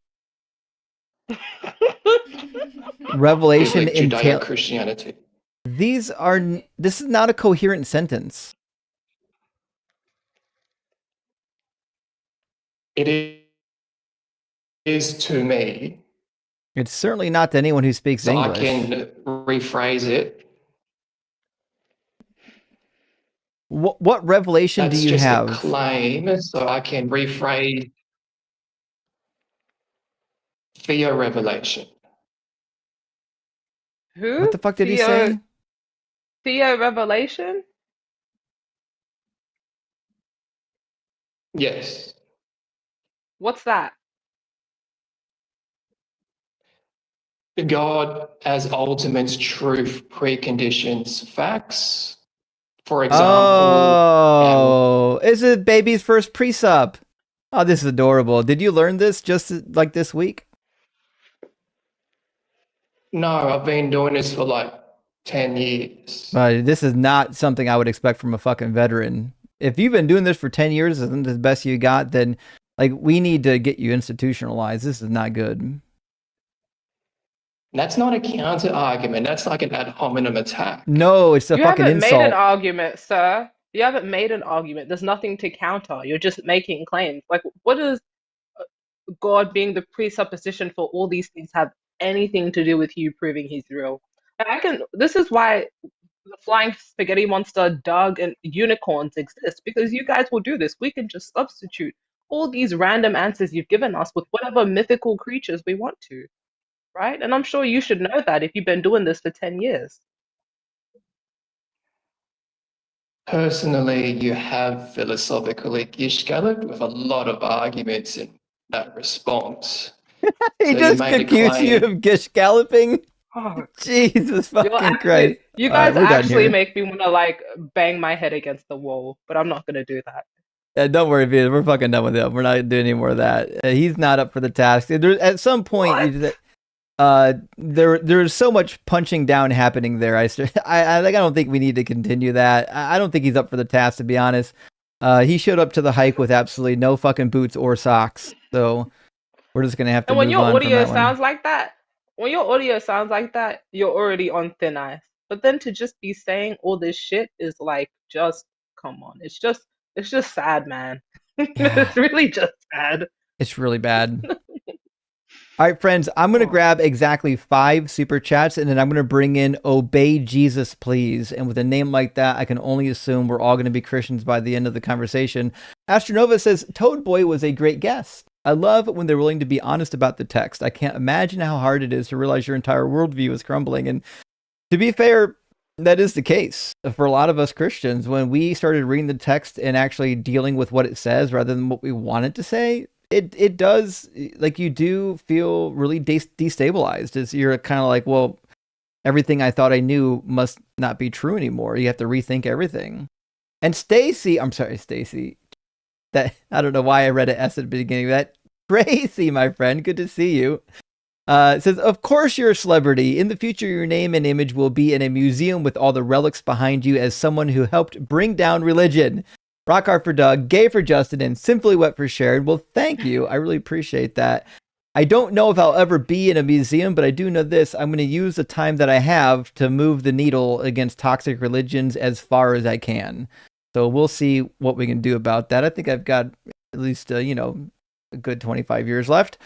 Revelation
biblic
entail.
Judeo-Christianity.
This is not a coherent sentence.
It is to me.
It's certainly not to anyone who speaks
So
English.
I can rephrase it.
What revelation
That's
do you
just
have?
a claim, so I can rephrase theo-revelation.
Who?
What the fuck did he say?
Theo Revelation?
Yes.
What's that?
God as ultimate truth preconditions facts. For example,
Oh, is it baby's first presup? Oh, this is adorable. Did you learn this just like this week?
no, I've been doing this for like 10 years.
This is not something I would expect from a fucking veteran. If you've been doing this for 10 years and the best you got, then like we need to get you institutionalized. This is not good.
That's not a counter argument. That's like an ad hominem attack.
No, it's a
You
fucking
haven't made an
insult.
argument, sir. You haven't made an argument. There's nothing to counter. You're just making claims. Like, what does God being the presupposition for all these things have anything to do with you proving he's real? This is why the flying spaghetti monster, Doug, and unicorns exist, because you guys will do this. We can just substitute all these random answers you've given us with whatever mythical creatures we want to, right? And I'm sure you should know that if you've been doing this for 10 years.
Personally, you have philosophically gish-galloped with a lot of arguments in that response.
He
So
just
made a
accused you
claim.
of gish galloping.
Oh,
Jesus fucking Christ.
you
All right,
guys
we're done
actually
here.
make me want to like bang my head against the wall, but I'm not gonna do that.
Don't worry, Peter. We're fucking done with him. We're not doing any more of that. He's not up for the task. At some point, there's so much punching down happening there. I don't think we need to continue that. I don't think he's up for the task, to be honest. He showed up to the hike with absolutely no fucking boots or socks. So we're just gonna have to
And when
move
your
on from
audio
that one.
sounds like that, you're already on thin ice. But then to just be saying all this shit is like, just come on. It's just sad, man. It's really just sad.
It's really bad. All right, friends, I'm going to grab exactly 5 super chats, and then I'm going to bring in Obey Jesus, Please. And with a name like that, I can only assume we're all going to be Christians by the end of the conversation. Astronova says, Toad Boy was a great guest. I love when they're willing to be honest about the text. I can't imagine how hard it is to realize your entire worldview is crumbling. And to be fair, that is the case for a lot of us Christians. When we started reading the text and actually dealing with what it says rather than what we want it to say, it does, like, you do feel really destabilized. As you're kind of like, well, everything I thought I knew must not be true anymore. You have to rethink everything. And Stacy, I'm sorry, Stacy. That I don't know why I read an S at the beginning of that. Tracy, my friend, good to see you. It says, of course you're a celebrity. In the future, your name and image will be in a museum with all the relics behind you as someone who helped bring down religion. Rock hard for Doug, gay for Justin, and simply wet for Sharon. Well, thank you. I really appreciate that. I don't know if I'll ever be in a museum, but I do know this. I'm going to use the time that I have to move the needle against toxic religions as far as I can. So we'll see what we can do about that. I think I've got at least, a good 25 years left.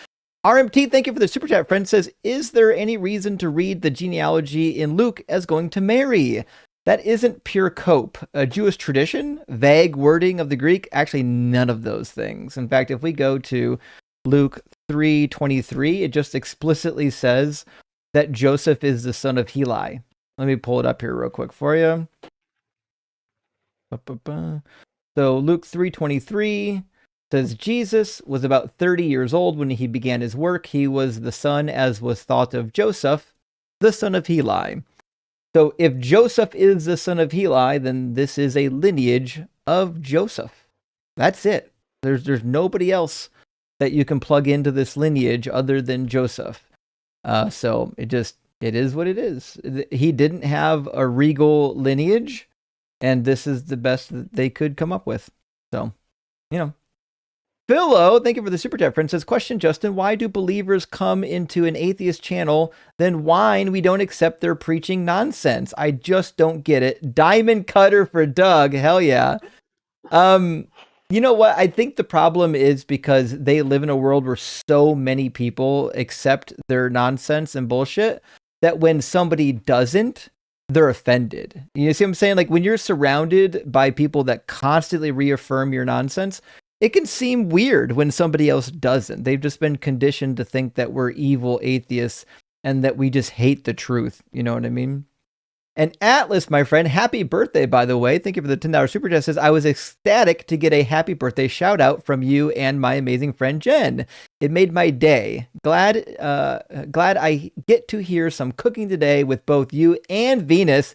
RMT, thank you for the super chat. Friend says, is there any reason to read the genealogy in Luke as going to Mary? That isn't pure cope. A Jewish tradition, vague wording of the Greek, actually none of those things. In fact, if we go to Luke 3:23, it just explicitly says that Joseph is the son of Heli. Let me pull it up here real quick for you. So Luke 3:23 says Jesus was about 30 years old when he began his work. He was the son, as was thought, of Joseph, the son of Heli. So if Joseph is the son of Heli, then this is a lineage of Joseph. That's it. There's nobody else that you can plug into this lineage other than Joseph. So it is what it is. He didn't have a regal lineage, and this is the best that they could come up with. So, Philo, thank you for the super chat, friend. Says, question, Justin, why do believers come into an atheist channel, then whine we don't accept their preaching nonsense? I just don't get it. Diamond cutter for Doug. Hell yeah. You know what? I think the problem is because they live in a world where so many people accept their nonsense and bullshit that when somebody doesn't, they're offended. You see what I'm saying? Like, when you're surrounded by people that constantly reaffirm your nonsense, it can seem weird when somebody else doesn't. They've just been conditioned to think that we're evil atheists and that we just hate the truth. You know what I mean? And Atlas, my friend, happy birthday, by the way. Thank you for the $10 super chat. Says, I was ecstatic to get a happy birthday shout out from you and my amazing friend Jen. It made my day. Glad I get to hear some cooking today with both you and Venus.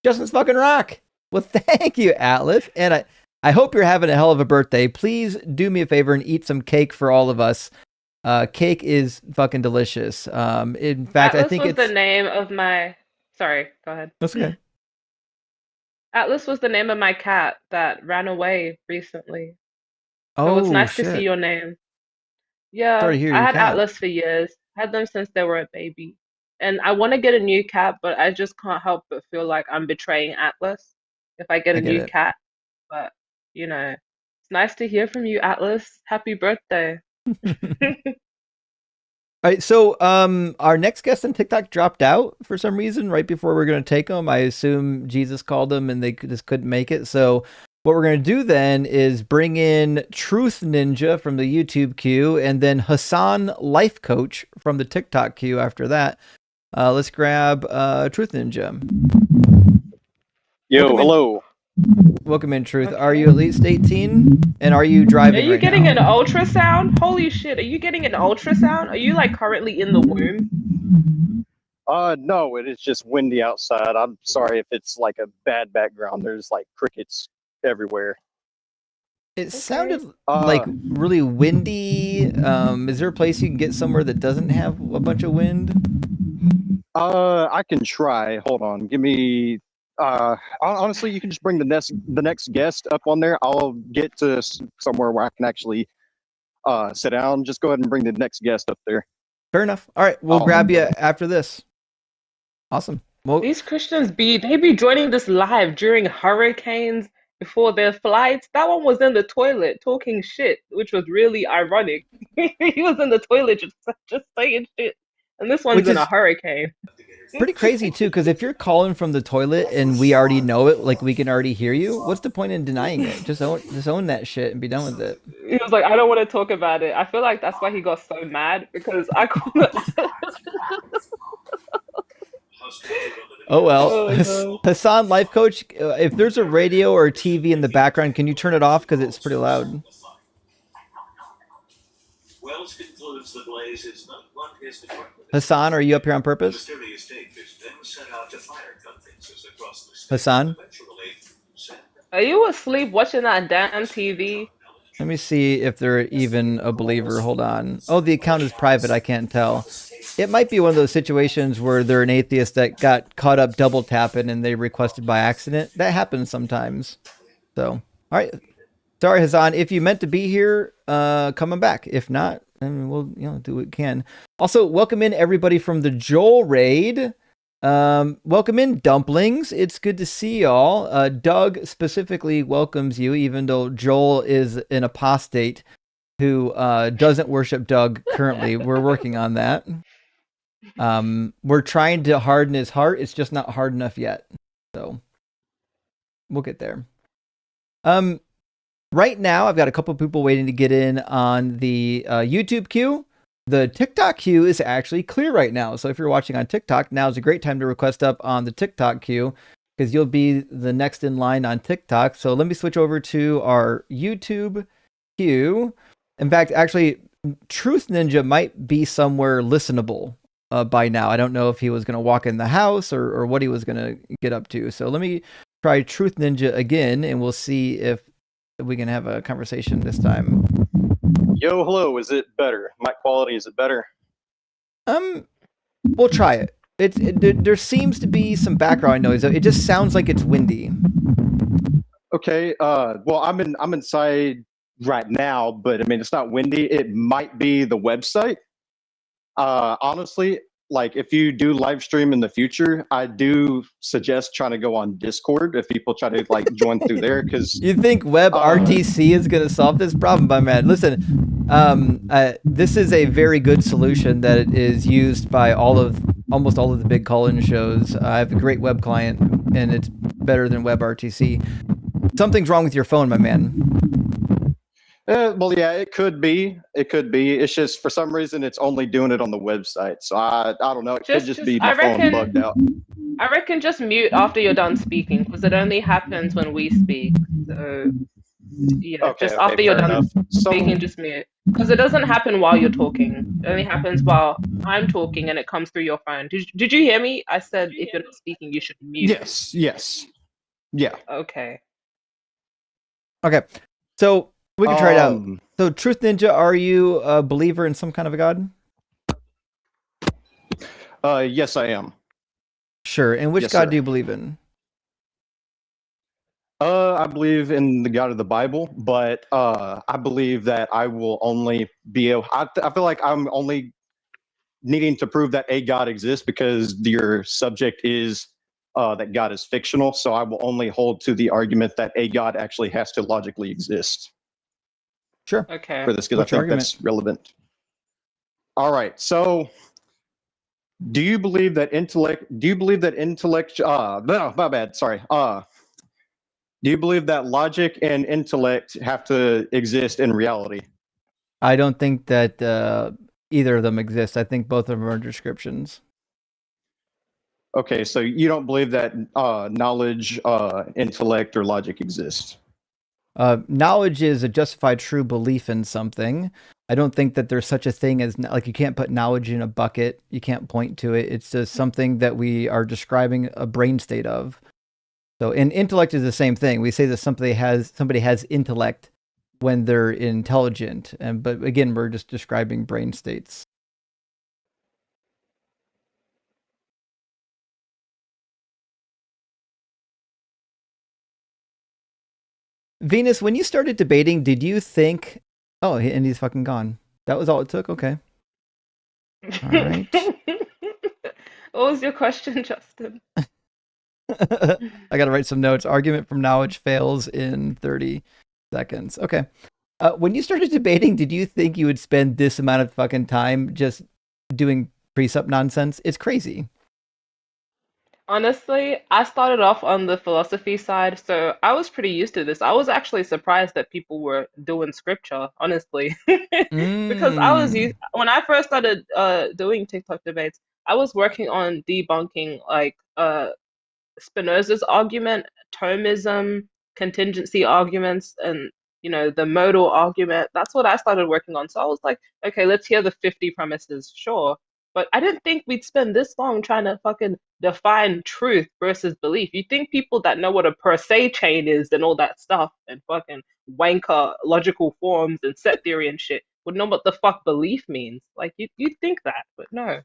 Justin's fucking rock. Well, thank you, Atlas. And I hope you're having a hell of a birthday. Please do me a favor and eat some cake for all of us. Cake is fucking delicious. In fact,
Atlas
I think
was
it's
the name of my. Sorry, go ahead.
That's okay.
Atlas was the name of my cat that ran away recently. So
Oh,
it's nice to
shit.
see your name.
Sorry
Yeah,
to hear
I
your
had
cat.
Atlas for years. Had them since they were a baby. And I want to get a new cat, but I just can't help but feel like I'm betraying Atlas if I get
I
a
get
new
it.
cat. But, it's nice to hear from you, Atlas. Happy birthday.
All right, so our next guest on TikTok dropped out for some reason right before we're going to take him. I assume Jesus called them and they just couldn't make it. So what we're going to do then is bring in Truth Ninja from the YouTube queue and then Hassan Life Coach from the TikTok queue after that. Let's grab Truth Ninja.
Yo, hello.
Welcome in, Truth. Are you at least 18? And are you driving
Are you
right
getting
now?
an ultrasound? Holy shit, are you getting an ultrasound? Are you like currently in the womb?
No, it is just windy outside. I'm sorry if it's like a bad background. There's like crickets everywhere.
It sounded like really windy. Is there a place you can get somewhere that doesn't have a bunch of wind?
I can try. Hold on. Give me honestly, you can just bring the next guest up on there. I'll get to somewhere where I can actually sit down. Just go ahead and bring the next guest up there.
Fair enough. All right, we'll grab you after this. Awesome. Well,
these Christians they be joining this live during hurricanes before their flights. That one was in the toilet talking shit, which was really ironic. He was in the toilet just saying shit. And this one's in a hurricane.
Pretty crazy too, because if you're calling from the toilet and we already know it, like we can already hear you, what's the point in denying it? Just own that shit and be done with it.
He was like, I don't want to talk about it. I feel like that's why he got so mad, because I called
Oh well. Hassan, Life Coach, if there's a radio or a TV in the background, can you turn it off because it's pretty loud? Hassan, are you up here on purpose? Hassan?
Are you asleep watching that damn TV?
Let me see if they're even a believer. Hold on. Oh, the account is private. I can't tell. It might be one of those situations where they're an atheist that got caught up double tapping and they requested by accident. That happens sometimes. So, all right. Sorry, Hassan. If you meant to be here, coming back. If not, then we'll do what we can. Also, welcome in everybody from the Joel raid. Welcome in, Dumplings. It's good to see y'all. Doug specifically welcomes you, even though Joel is an apostate who doesn't worship Doug currently. We're working on that. We're trying to harden his heart. It's just not hard enough yet. So we'll get there. Right now, I've got a couple people waiting to get in on the YouTube queue. The TikTok queue is actually clear right now. So if you're watching on TikTok, now is a great time to request up on the TikTok queue because you'll be the next in line on TikTok. So let me switch over to our YouTube queue. In fact, actually, Truth Ninja might be somewhere listenable by now. I don't know if he was going to walk in the house or what he was going to get up to. So let me try Truth Ninja again, and we'll see if we can have a conversation this time.
Yo, hello. Is it better? Mic quality, is it better?
We'll try it. There seems to be some background noise. It just sounds like it's windy.
Okay. Well, I'm inside right now, but I mean, it's not windy. It might be the website. Honestly, like if you do live stream in the future, I do suggest trying to go on Discord if people try to like join through there. Because
you think WebRTC is going to solve this problem, my man? Listen, this is a very good solution that is used by almost all of the big call-in shows. I have a great web client, and it's better than WebRTC. Something's wrong with your phone, my man.
Well, yeah, it could be. It could be. It's just for some reason it's only doing it on the website. So I don't know. It could just be my phone bugged out.
I reckon just mute after you're done speaking because it only happens when we speak. So yeah, just after you're done speaking, just mute because it doesn't happen while you're talking. It only happens while I'm talking and it comes through your phone. Did you hear me? I said if you're not speaking, you should mute.
Yes. Yeah.
Okay.
So we can try it out. So, Truth Ninja, are you a believer in some kind of a god?
Yes, I am.
Sure. And which god do you believe in?
I believe in the God of the Bible, but I believe that I will only be able. I feel like I'm only needing to prove that a God exists because your subject is that God is fictional. So I will only hold to the argument that a God actually has to logically exist.
Sure.
Okay.
For this, because I think that's relevant. All right. So, do you believe that intellect? Do you believe that intellect? No, my bad. Sorry. Do you believe that logic and intellect have to exist in reality?
I don't think that either of them exist. I think both of them are descriptions.
Okay, so you don't believe that knowledge, intellect, or logic exist?
Knowledge is a justified true belief in something. I don't think that there's such a thing as, like, you can't put knowledge in a bucket. You can't point to it. It's just something that we are describing a brain state of. So, and intellect is the same thing. We say that somebody has intellect when they're intelligent, but again, we're just describing brain states. Venus, when you started debating, did you think, oh, and he's fucking gone? That was all it took? Okay. All right.
What was your question, Justin?
I got to write some notes. Argument from knowledge fails in 30 seconds. Okay. When you started debating, did you think you would spend this amount of fucking time just doing precept nonsense? It's crazy.
Honestly, I started off on the philosophy side, so I was pretty used to this. I was actually surprised that people were doing scripture, honestly. Because when I first started doing TikTok debates, I was working on debunking like Spinoza's argument, Thomism, contingency arguments, and the modal argument. That's what I started working on. So I was like, okay, let's hear the 50 premises, sure. But I didn't think we'd spend this long trying to fucking define truth versus belief. You think people that know what a per se chain is and all that stuff and fucking wanker logical forms and set theory and shit would know what the fuck belief means. Like you'd think that, but no.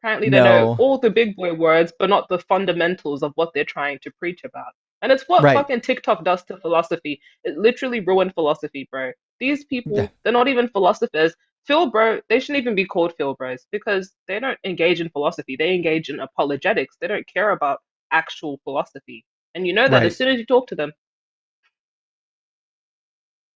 Apparently they know
No.
all the big boy words, but not the fundamentals of what they're trying to preach about. And it's what
Right.
fucking TikTok does to philosophy. It literally ruined philosophy, bro. These
Yeah.
people, they're not even philosophers. Phil bro, they shouldn't even be called Phil bros because they don't engage in philosophy. They engage in apologetics. They don't care about actual philosophy. And you know that as
Right.
soon as you talk to them.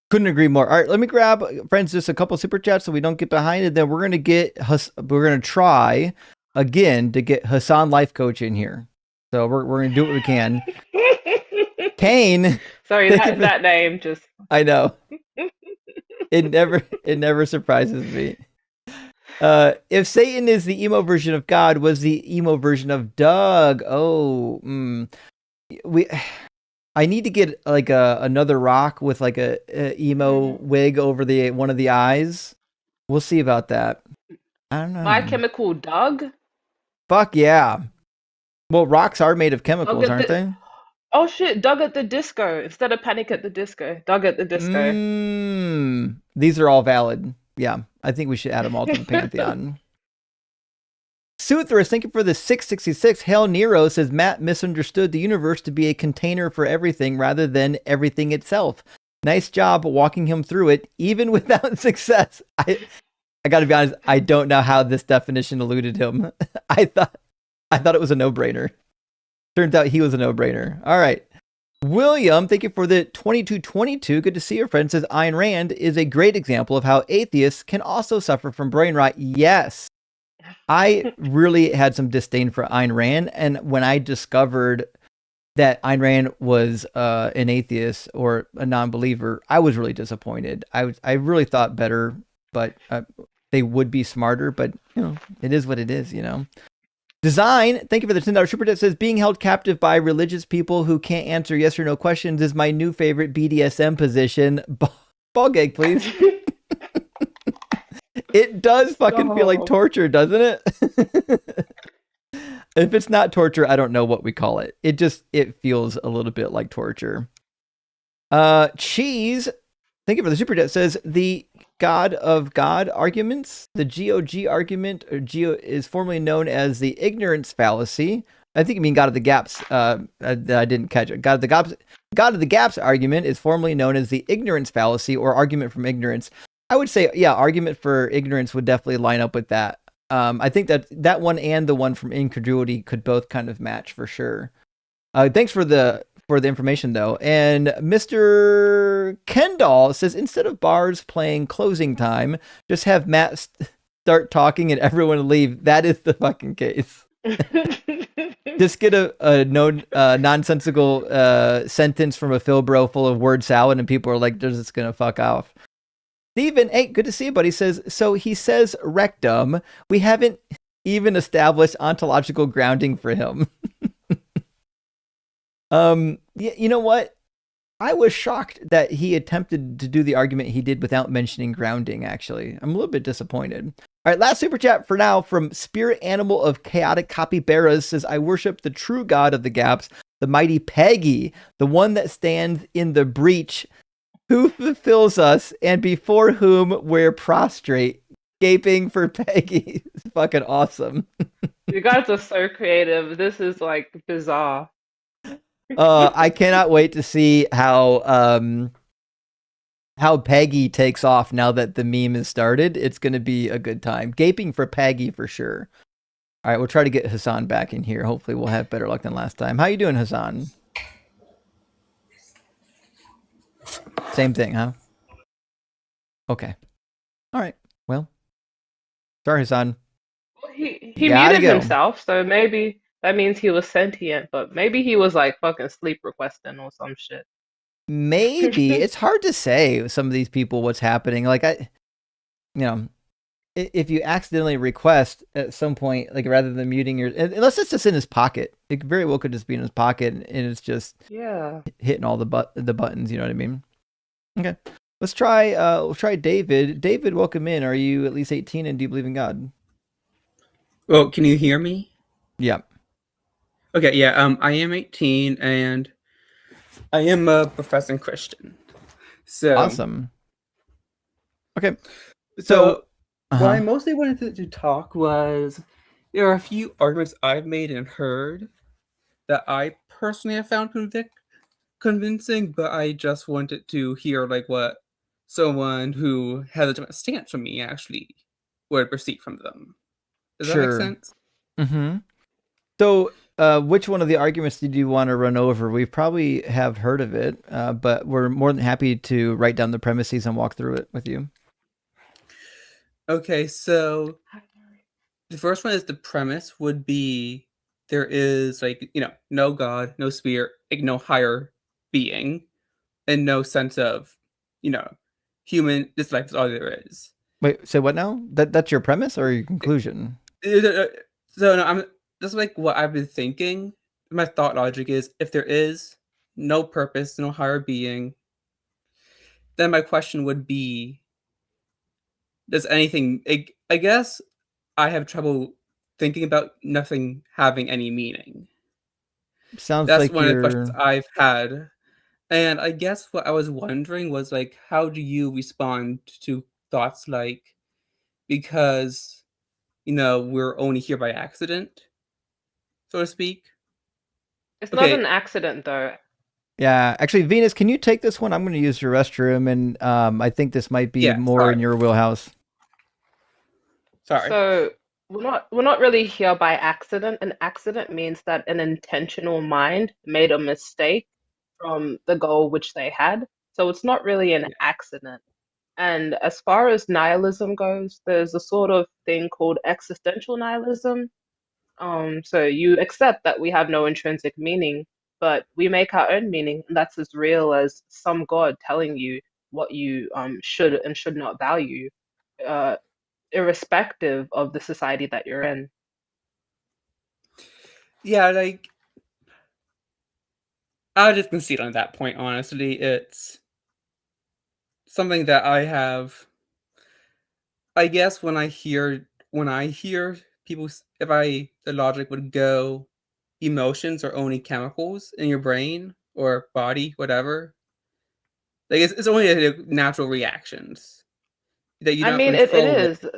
Couldn't agree more. All right, let me grab, friends, just a couple super chats so we don't get behind it. Then we're gonna try again to get Hassan Life Coach in here. So we're gonna do what we can. Kane.
Sorry, that name just.
I know. It never surprises me. If Satan is the emo version of God, was the emo version of Doug? I need to get like another rock with like a emo wig over one of the eyes. We'll see about that. I don't know.
My Chemical Doug?
Fuck yeah. Well, rocks are made of chemicals, aren't they?
Oh shit, Doug at the Disco instead of Panic at the Disco. Doug at the Disco.
These are all valid. Yeah, I think we should add them all to the Pantheon. Suthris, thank you for the 666. Hail Nero says Matt misunderstood the universe to be a container for everything rather than everything itself. Nice job walking him through it, even without success. I gotta be honest, I don't know how this definition eluded him. I thought it was a no-brainer. Turns out he was a no-brainer. All right. William, thank you for the 2222. Good to see your friend. Says Ayn Rand is a great example of how atheists can also suffer from brain rot. Yes. I really had some disdain for Ayn Rand, and when I discovered that Ayn Rand was an atheist or a non-believer, I was really disappointed. I really thought better, but they would be smarter. But it is what it is. Design, thank you for the $10 super chat. Says being held captive by religious people who can't answer yes or no questions is my new favorite BDSM position. Ball gag, please. It does fucking feel like torture, doesn't it? If it's not torture, I don't know what we call it. It feels a little bit like torture. Cheese, thank you for the super chat. Says the God of God arguments, the GOG argument, or Geo is formerly known as the ignorance fallacy. I think you mean God of the Gaps. I didn't catch it. God of the Gaps argument is formerly known as the ignorance fallacy or argument from ignorance. I would say, yeah, argument for ignorance would definitely line up with that. I think that one and the one from incredulity could both kind of match for sure. Thanks for the information though. And Mr. Kendall says instead of bars playing closing time, just have Matt start talking and everyone leave. That is the fucking case. Just get a nonsensical sentence from a Phil bro full of word salad and people are like, they're just gonna fuck off. Steven, hey, good to see you, buddy. Says, so he says rectum. We haven't even established ontological grounding for him. You know what? I was shocked that he attempted to do the argument he did without mentioning grounding, actually. I'm a little bit disappointed. All right, last super chat for now from Spirit Animal of Chaotic Capybaras says, I worship the true God of the gaps, the mighty Peggy, the one that stands in the breach, who fulfills us and before whom we're prostrate, gaping for Peggy. It's fucking awesome.
You guys are so creative. This is like bizarre.
I cannot wait to see how Peggy takes off now that the meme is started. It's going to be a good time. Gaping for Peggy for sure. All right, we'll try to get Hassan back in here. Hopefully we'll have better luck than last time. How you doing, Hassan? Same thing, huh? Okay. All right. Well, sorry, Hassan.
Well, he muted himself, so maybe that means he was sentient, but maybe he was like fucking sleep requesting or some shit.
Maybe. It's hard to say some of these people what's happening. Like if you accidentally request at some point, like rather than muting unless it's just in his pocket, it very well could just be in his pocket and it's just hitting all the buttons. You know what I mean? Okay. Let's try we'll try David. David, welcome in. Are you at least 18 and do you believe in God?
Well, can you hear me?
Yeah.
Okay, yeah, I am 18 and I am a professing Christian. So
Awesome. Okay.
so what I
uh-huh.
mostly wanted to talk was there are a few arguments I've made and heard that I personally have found convincing, but I just wanted to hear like what someone who has a different stance from me actually would perceive from them. Does that make
Sure.
sense?
Mm-hmm. So, which one of the arguments did you want to run over? We probably have heard of it, but we're more than happy to write down the premises and walk through it with you.
Okay, so the first one is the premise would be there is like, no God, no spirit, like no higher being, and no sense of, this life is all there is.
Wait, say what now? That's your premise or your conclusion?
So no, that's like what I've been thinking. My thought logic is if there is no purpose, no higher being, then my question would be, does anything I guess I have trouble thinking about nothing having any meaning.
Sounds
That's
like
one of the questions
you're
I've had. And I guess what I was wondering was like, how do you respond to thoughts like, because, we're only here by accident, so to speak?
It's not
Okay,
an accident though.
Yeah, actually, Venus, can you take this one? I'm going to use your restroom, and I think this might be
yeah,
more in
sorry.
your wheelhouse.
Sorry.
So we're not really here by accident. An accident means that an intentional mind made a mistake from the goal which they had. So it's not really an
Yeah.
accident. And as far as nihilism goes, there's a sort of thing called existential nihilism. So you accept that we have no intrinsic meaning, but we make our own meaning, and that's as real as some God telling you what you should and should not value, uh, irrespective of the society that you're in.
Yeah, like, I'll just concede on that point, honestly. It's something that I have, I guess when I hear people, the logic would go, emotions are only chemicals in your brain or body, whatever. Like it's only natural reactions that you
I
don't have
mean, it
control with.
is.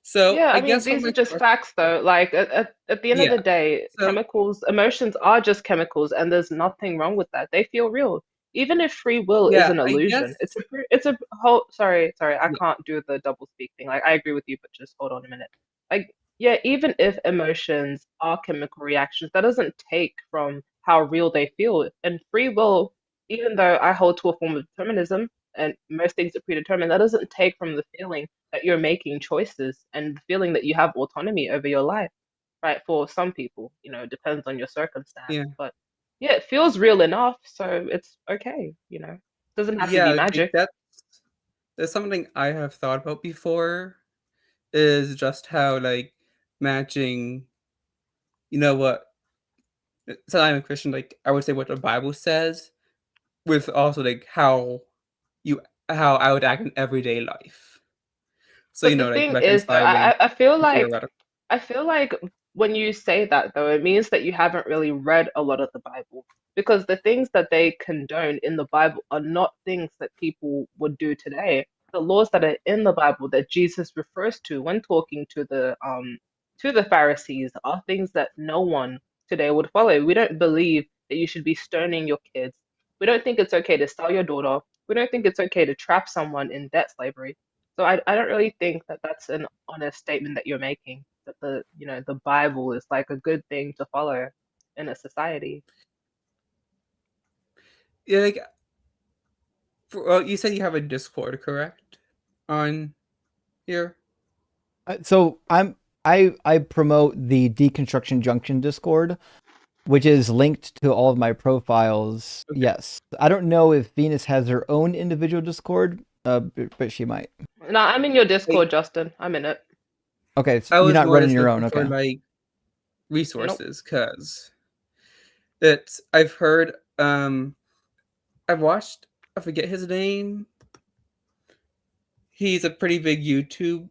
So
Yeah,
I
I mean,
guess
these
from
are
my
just facts, though. Like, at the end of
yeah.
the day,
So
chemicals, emotions are just chemicals, and there's nothing wrong with that. They feel real. Even if free will is
yeah,
an
I guess
illusion, it's a whole, sorry, I
yeah,
can't do the double speak thing. Like, I agree with you, but just hold on a minute. Like, yeah, even if emotions are chemical reactions, that doesn't take from how real they feel. And free will, even though I hold to a form of determinism, and most things are predetermined, that doesn't take from the feeling that you're making choices and the feeling that you have autonomy over your life, right? For some people, it depends on your circumstance.
yeah,
But yeah, it feels real enough, so it's okay. Doesn't have to be
like
magic.
that's something I have thought about before. Is just how like matching, what. So I'm a Christian. Like I would say what the Bible says, with also like you how I would act in everyday life. So
But the
like
thing is, though,
reconciling
I feel
the
like
theoretical.
I feel like when you say that, though, it means that you haven't really read a lot of the Bible, because the things that they condone in the Bible are not things that people would do today. The laws that are in the Bible that Jesus refers to when talking to the Pharisees are things that no one today would follow. We don't believe that you should be stoning your kids. We don't think it's okay to sell your daughter. We don't think it's okay to trap someone in debt slavery. So I don't really think that that's an honest statement that you're making, that the Bible is like a good thing to follow in a society.
Yeah, like well, you said you have a Discord, correct? On here.
So I promote the Deconstruction Junction Discord, which is linked to all of my profiles.
Okay.
Yes, I don't know if Venus has her own individual Discord, but she might.
No, I'm in your
Like
Discord, Justin. I'm in it.
Okay, so
I
you're
was
not
more
running
just
your own.
looking for
Okay.
like
Nope.
resources because it's I've heard I've watched I forget his name. He's a pretty big YouTube.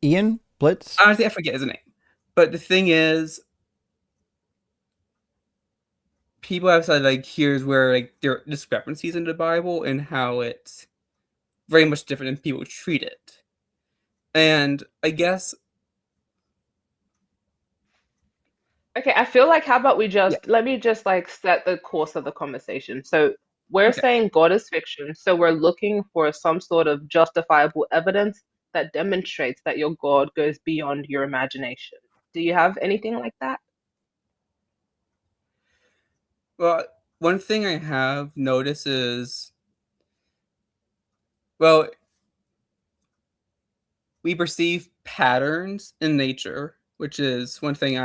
Ian Blitz?
Honestly, I forget his name. But the thing is, people have said, like, here's where, like, there are discrepancies in the Bible and how it's very much different than people treat it. And I guess...
Okay, I feel like how about we just let me just like set the course of the conversation. So we're
Okay.
saying God is fiction, so we're looking for some sort of justifiable evidence that demonstrates that your God goes beyond your imagination. Do you have anything like that?
Well, one thing I have noticed is, well, we perceive patterns in nature, which is one thing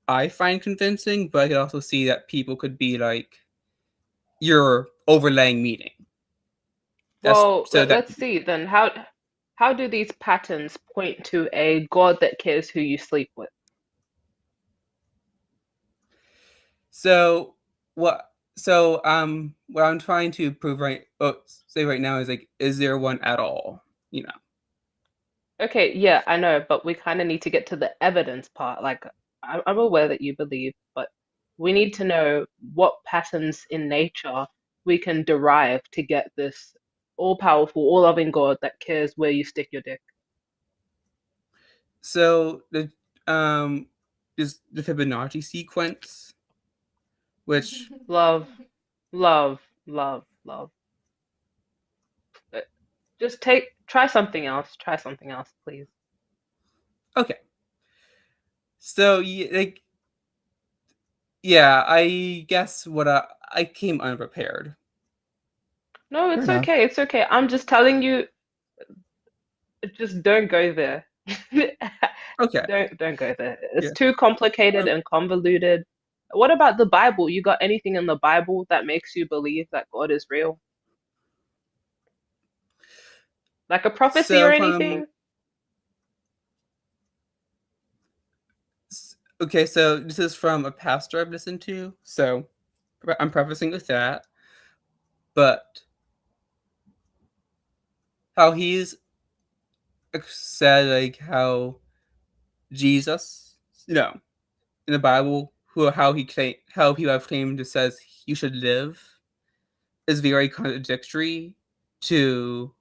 I find convincing, but I could also see that people could be like, you're overlaying meaning.
Well, let's see then. How do these patterns point to a God that cares who you sleep with?
So what I'm trying to prove say right now is like, is there one at all? You know.
Okay, yeah, I know, but we kind of need to get to the evidence part. Like, I'm aware that you believe, but we need to know what patterns in nature we can derive to get this all-powerful, all-loving God that cares where you stick your dick.
So the is the Fibonacci sequence, which
Love, love, love, love. Just try something else. Try something else, please.
okay. So like, yeah, I guess I came unprepared.
No,
Fair
it's
enough.
okay. It's okay. I'm just telling you, just don't go there.
Okay.
Don't go there. It's
Yeah.
too complicated and convoluted. What about the Bible? You got anything in the Bible that makes you believe that God is real? Like a prophecy or
So
anything?
okay, so this is from a pastor I've listened to, so I'm prefacing with that. But how he's said, like, how Jesus, in the Bible, how people have claimed it says you should live, is very contradictory to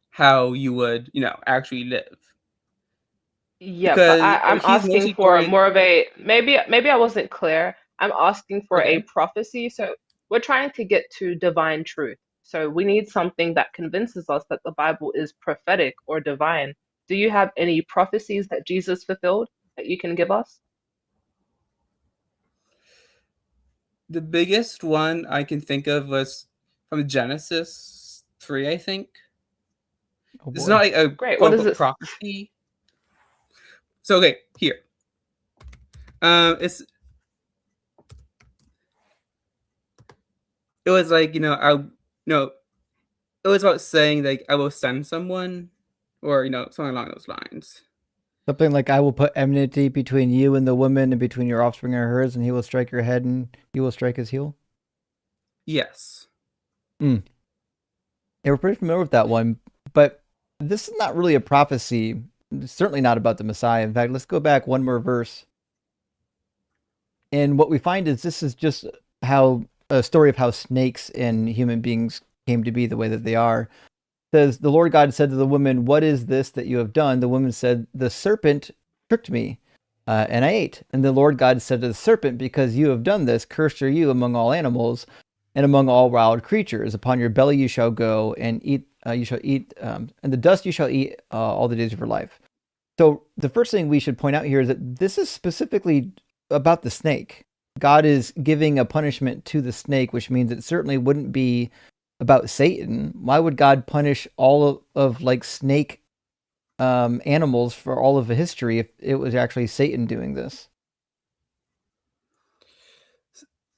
how you would, actually live.
Yeah, but
Because
I'm
he's
asking
mostly
for
going,
more of a maybe I wasn't clear. I'm asking for a
okay.
prophecy. So we're trying to get to divine truth. So we need something that convinces us that the Bible is prophetic or divine. Do you have any prophecies that Jesus fulfilled that you can give us?
The biggest one I can think of was from Genesis 3, I think.
Oh
It's
boy.
not like a
Great.
quote
What is
unquote
this?
prophecy. So okay, here. It was like, it was about saying like I will send someone, or something along those lines.
Something like, I will put enmity between you and the woman, and between your offspring and hers, and he will strike your head and you will strike his heel.
Yes.
Yeah, we're pretty familiar with that one, but this is not really a prophecy. It's certainly not about the Messiah. In fact, let's go back one more verse. And what we find is this is just how a story of how snakes and human beings came to be the way that they are. It says, the Lord God said to the woman, "What is this that you have done?" The woman said, "The serpent tricked me, and I ate." And the Lord God said to the serpent, "Because you have done this, cursed are you among all animals and among all wild creatures. Upon your belly you shall go and eat. You shall eat, and the dust you shall eat all the days of your life." So the first thing we should point out here is that this is specifically about the snake. God is giving a punishment to the snake, which means it certainly wouldn't be about Satan. Why would God punish all of like snake animals for all of the history if it was actually Satan doing this?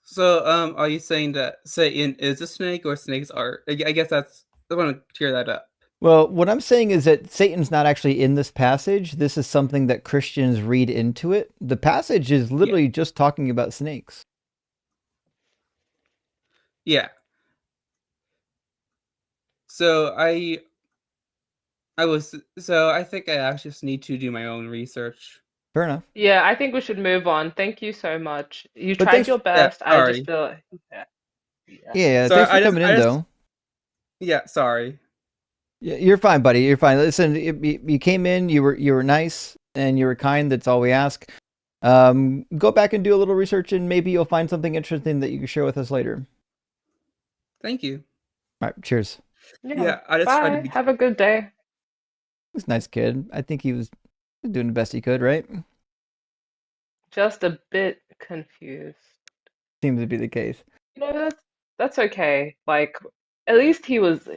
So, are you saying that Satan is a snake or snakes are? I guess I want to clear that up.
Well, what I'm saying is that Satan's not actually in this passage. This is something that Christians read into it. The passage is literally just talking about snakes.
Yeah. So I think I actually just need to do my own research.
Fair enough.
Yeah, I think we should move on. Thank you so much. You
But
tried your
Yeah,
best. I just
sorry.
feel, yeah, yeah.
Yeah,
Sorry,
thanks for coming in, though.
Yeah, sorry.
Yeah, you're fine, buddy. You're fine. Listen, you came in. You were nice and you were kind. That's all we ask. Go back and do a little research, and maybe you'll find something interesting that you can share with us later.
Thank you.
All right, cheers.
Yeah.
I just tried to
Bye.
be.
Have a good day.
He's a nice kid. I think he was doing the best he could, right?
Just a bit confused.
Seems to be the case.
That's okay. Like at least he was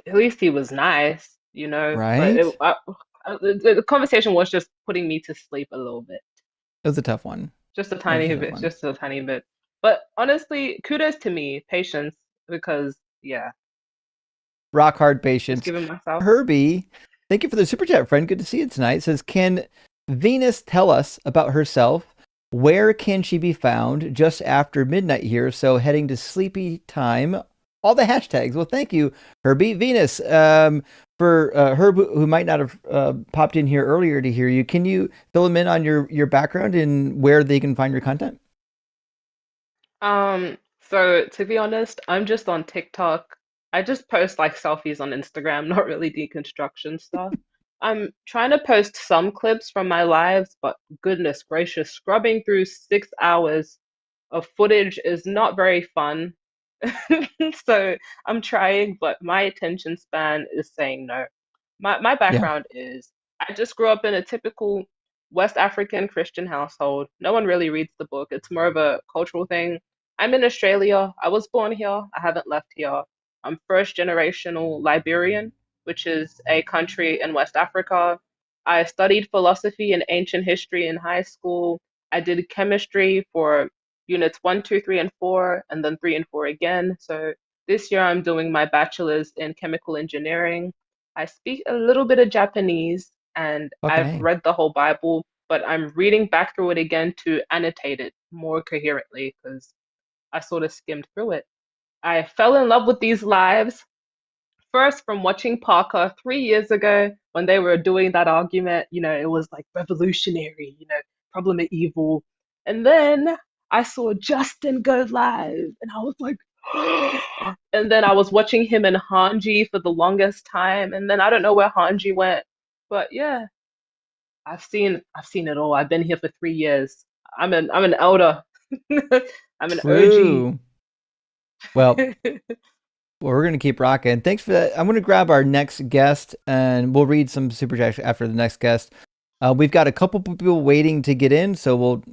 nice, But
Right?
the conversation was just putting me to sleep a little bit.
It was a tough one.
Just a
That was
tiny
a tough
bit,
one.
just a tiny bit. But honestly, kudos to me, patience, because yeah,
Rock hard
just
patience.
giving myself.
Herbie, thank you for the super chat, friend. Good to see you tonight. Says, can Venus tell us about herself? Where can she be found just after midnight here? So heading to sleepy time. All the hashtags. Well, thank you, Herbie. Venus, for Herb, who might not have popped in here earlier to hear you, can you fill them in on your background and where they can find your content?
So to be honest, I'm just on TikTok. I just post like selfies on Instagram, not really deconstruction stuff. I'm trying to post some clips from my lives, but goodness gracious, scrubbing through 6 hours of footage is not very fun. So I'm trying, but my attention span is saying no. My
Yeah.
background is I just grew up in a typical West African Christian household. No one really reads the book. It's more of a cultural thing. I'm in Australia. I was born here. I haven't left here. I'm first generational Liberian, which is a country in West Africa. I studied philosophy and ancient history in high school. I did chemistry for units 1, 2, 3, and 4, and then 3 and 4 again. So this year I'm doing my bachelor's in chemical engineering. I speak a little bit of Japanese and
Fucking
I've
A.
read the whole Bible, but I'm reading back through it again to annotate it more coherently because I sort of skimmed through it. I fell in love with these lives first from watching Parker 3 years ago when they were doing that argument. It was like revolutionary, problem of evil. And then I saw Justin go live and I was like, and then I was watching him and Hanji for the longest time. And then I don't know where Hanji went. But yeah, I've seen it all. I've been here for 3 years. I'm an elder. I'm an
True. Well,
OG.
we're going to keep rocking. Thanks for that. I'm going to grab our next guest and we'll read some super chats after the next guest. We've got a couple people waiting to get in, so we'll,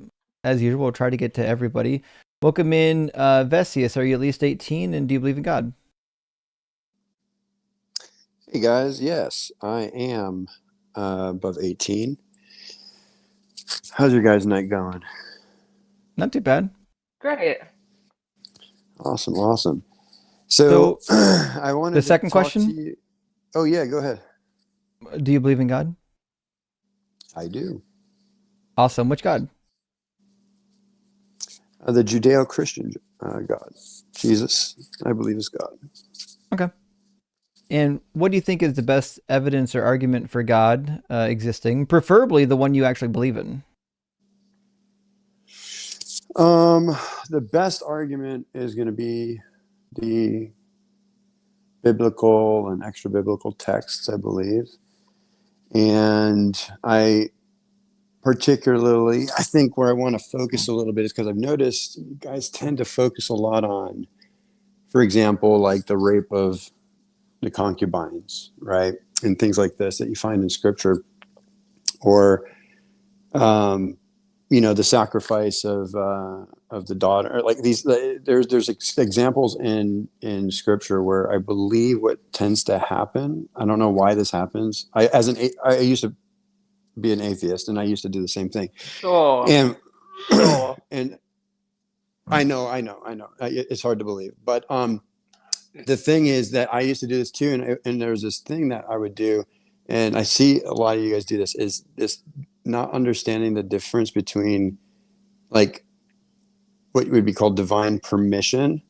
as usual, we'll try to get to everybody. Welcome in, Vesius. Are you at least 18 and do you believe in God?
Hey guys, yes, I am above 18. How's your guys' night going?
Not too bad.
Great.
Awesome. So I wanted
the second
to talk
question.
to you. Oh yeah, go ahead.
Do you believe in God?
I do.
Awesome. Which God?
The Judeo-Christian God, Jesus, I believe is God.
Okay. And what do you think is the best evidence or argument for God existing? Preferably the one you actually believe in.
The best argument is going to be the biblical and extra biblical texts, I believe. And I think where I want to focus a little bit is because I've noticed you guys tend to focus a lot on, for example, like the rape of the concubines, right? And things like this that you find in scripture, or, the sacrifice of the daughter, like these, there's examples in scripture where I believe what tends to happen. I don't know why this happens. I used to be an atheist and I used to do the same thing.
Sure.
And
Sure.
and I know. It's hard to believe, but the thing is that I used to do this too, and there's this thing that I would do, and I see a lot of you guys do this, is this not understanding the difference between like what would be called divine permission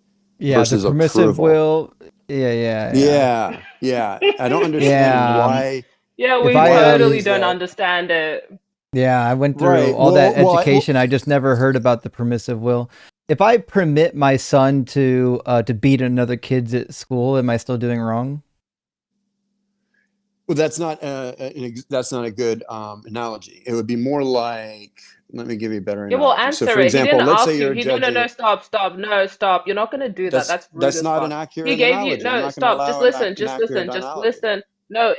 Yeah,
versus
the permissive
approval.
will. Yeah.
Yeah. I don't understand
Yeah.
why.
Yeah,
If
we
I
totally
is
don't
that
understand it.
Yeah, I went through
right?
all that
Well,
education. I just never heard about the permissive will. If I permit my son to beat another kid at school, am I still doing wrong?
well, that's not a good analogy. It would be more like, let me give you a better
Yeah, well,
analogy. So,
answer
for
it. He
example,
didn't
let's say
ask you.
you're
He no, no, no,
judging.
stop, no, stop. You're not gonna do that. That's rude
That's
as
not an
fuck. He
accurate
gave you
analogy. I'm
no,
not going to
stop. Just
allow
listen,
an
just
accurate
listen, just
analogy.
listen. No,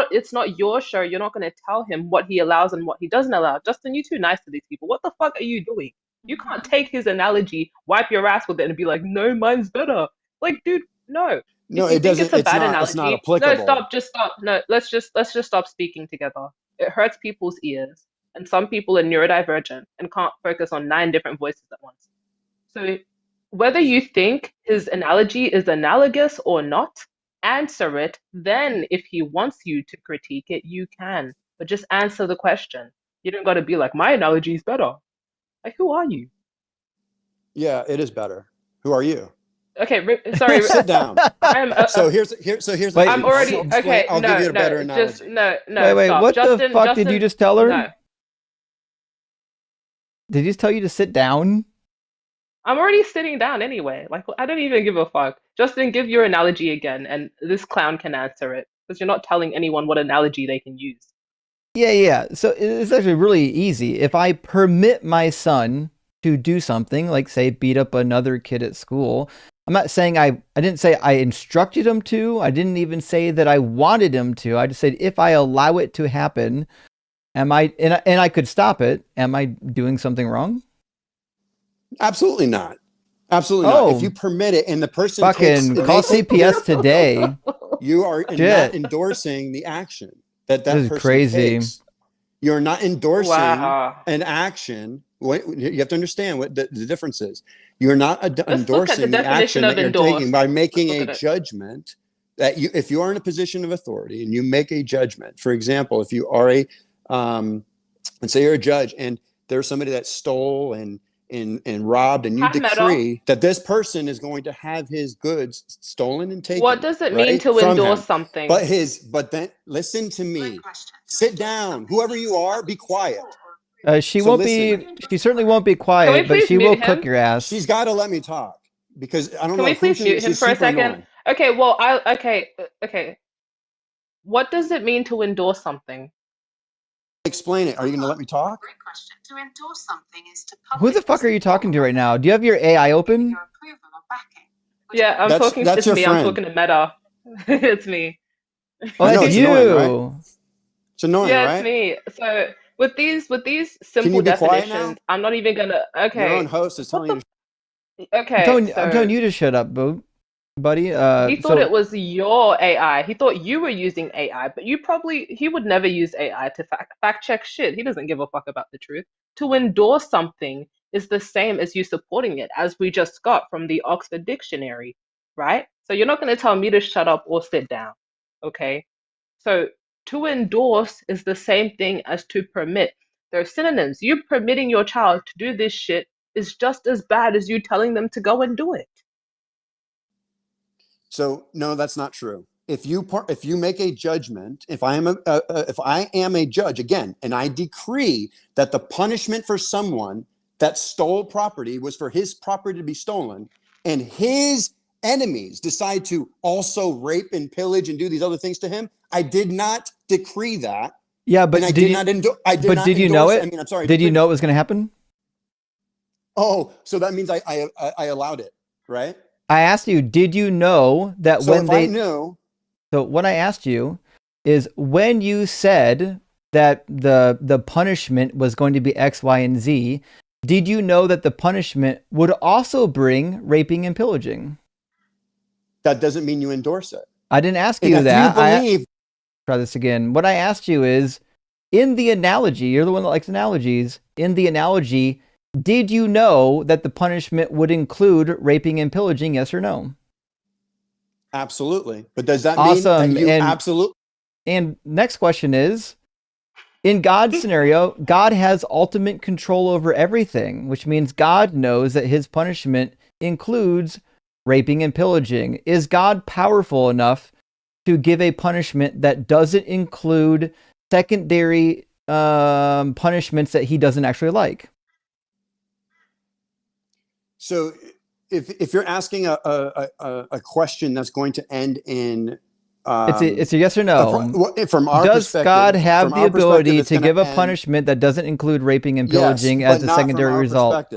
it's not your show. You're not gonna tell him what he allows and what he doesn't allow. Justin, you too nice to these people. What the fuck are you doing? You can't take his analogy, wipe your ass with it, and be like, no, mine's better. Like, dude, no.
No,
If you
it
think
doesn't.
it's a bad
It's not
analogy, no,
applicable.
stop, just stop. No, let's just stop speaking together. It hurts people's ears, and some people are neurodivergent and can't focus on 9 different voices at once. So, whether you think his analogy is analogous or not, answer it. Then, if he wants you to critique it, you can. But just answer the question. You don't got to be like, my analogy is better. Like, who are you?
Yeah, it is better. Who are you?
Okay, sorry.
Sit down.
I'm.
So here's the
Wait,
I'm
thing.
already
I'll explain.
okay.
I'll give
No,
you a better
no, just
analogy.
no.
Wait,
Stop,
what the
Justin.
fuck did you just tell her?
No,
Did he just tell you to sit down?
I'm already sitting down anyway. Like, I don't even give a fuck. Justin, give your analogy again, and this clown can answer it because you're not telling anyone what analogy they can use.
Yeah. So it's actually really easy. If I permit my son to do something, like say beat up another kid at school, I'm not saying I didn't say I instructed him to. I didn't even say that I wanted him to. I just said if I allow it to happen, am I and I could stop it, am I doing something wrong?
Absolutely not. Absolutely not. If
Oh,
you permit it and the person
fucking call CPS today.
you are not
Shit.
endorsing the action that
This is
person
crazy.
takes. You're not endorsing
Wow.
an action. You have to understand what the difference is. You're not
Let's look at the
endorsing the
definition
action
of
that you're
endorse.
taking by making
Let's
a
look at it.
judgment that if you are in a position of authority and you make a judgment. For example, if you are let's say you're a judge and there's somebody that stole and robbed, and you
Hi, Meadow.
decree that this person is going to have his goods stolen and taken.
What does it mean
right,
to
from
endorse
him.
something?
But then listen to me. Sit down. Whoever you are, be quiet.
She
So
won't
listen.
be. She certainly won't be
Can we
quiet, but
please
she will
mute
cook
him?
your ass.
She's got to let me talk because I don't
Can
know
we
who
please mute him
she's
for a
super
second?
annoying.
Okay, well, okay. What does it mean to endorse something?
Explain it. Are you going to let me talk?
Great question. To endorse something is to
Who the fuck are you talking to right now? Do you have your AI open?
your approval or backing.
Yeah, I'm
That's
talking.
that's
It's
your
me.
friend.
I'm talking to Meta. It's me.
Oh,
I know,
that's
it's annoying, right?
you.
It's annoying,
Yeah, it's
right?
me. So with these
Can
simple
you be quiet
definitions,
now?
I'm not even gonna.
Your own
Okay,
host is
what
telling you
the?
to.
Okay,
I'm telling
so
you to shut up, buddy.
he thought it was your AI. He thought you were using AI, but he would never use AI to fact check shit. He doesn't give a fuck about the truth. To endorse something is the same as you supporting it, as we just got from the Oxford Dictionary, right? So you're not going to tell me to shut up or sit down, okay? So to endorse is the same thing as to permit. They're synonyms. You permitting your child to do this shit is just as bad as you telling them to go and do it.
So no, that's not true. If you make a judgment, if I am a judge again, and I decree that the punishment for someone that stole property was for his property to be stolen, and his enemies decide to also rape and pillage and do these other things to him, I did not decree that.
Yeah, but
and
did you know it?
I mean, I'm sorry.
Did you know it was going to happen?
Oh, so that means I allowed it, right?
I asked you, did you know that
So
when
if
they
I knew.
So what I asked you is when you said that the punishment was going to be X, Y, and Z, did you know that the punishment would also bring raping and pillaging?
That doesn't mean you endorse it.
I didn't ask
And
you
if
that.
you believe.
Try this again. What I asked you is, in the analogy, you're the one that likes analogies. In the analogy, did you know that the punishment would include raping and pillaging? Yes or no?
Absolutely. But does that
Awesome.
mean that you
And-
absolutely?
And next question is, in God's scenario, God has ultimate control over everything, which means God knows that his punishment includes raping and pillaging. Is God powerful enough to give a punishment that doesn't include secondary punishments that he doesn't actually like?
So if you're asking a question that's going to end in
it's a yes or no.
From our
Does
perspective,
God have the ability to give a
end,
punishment that doesn't include raping and pillaging
yes,
as a secondary result?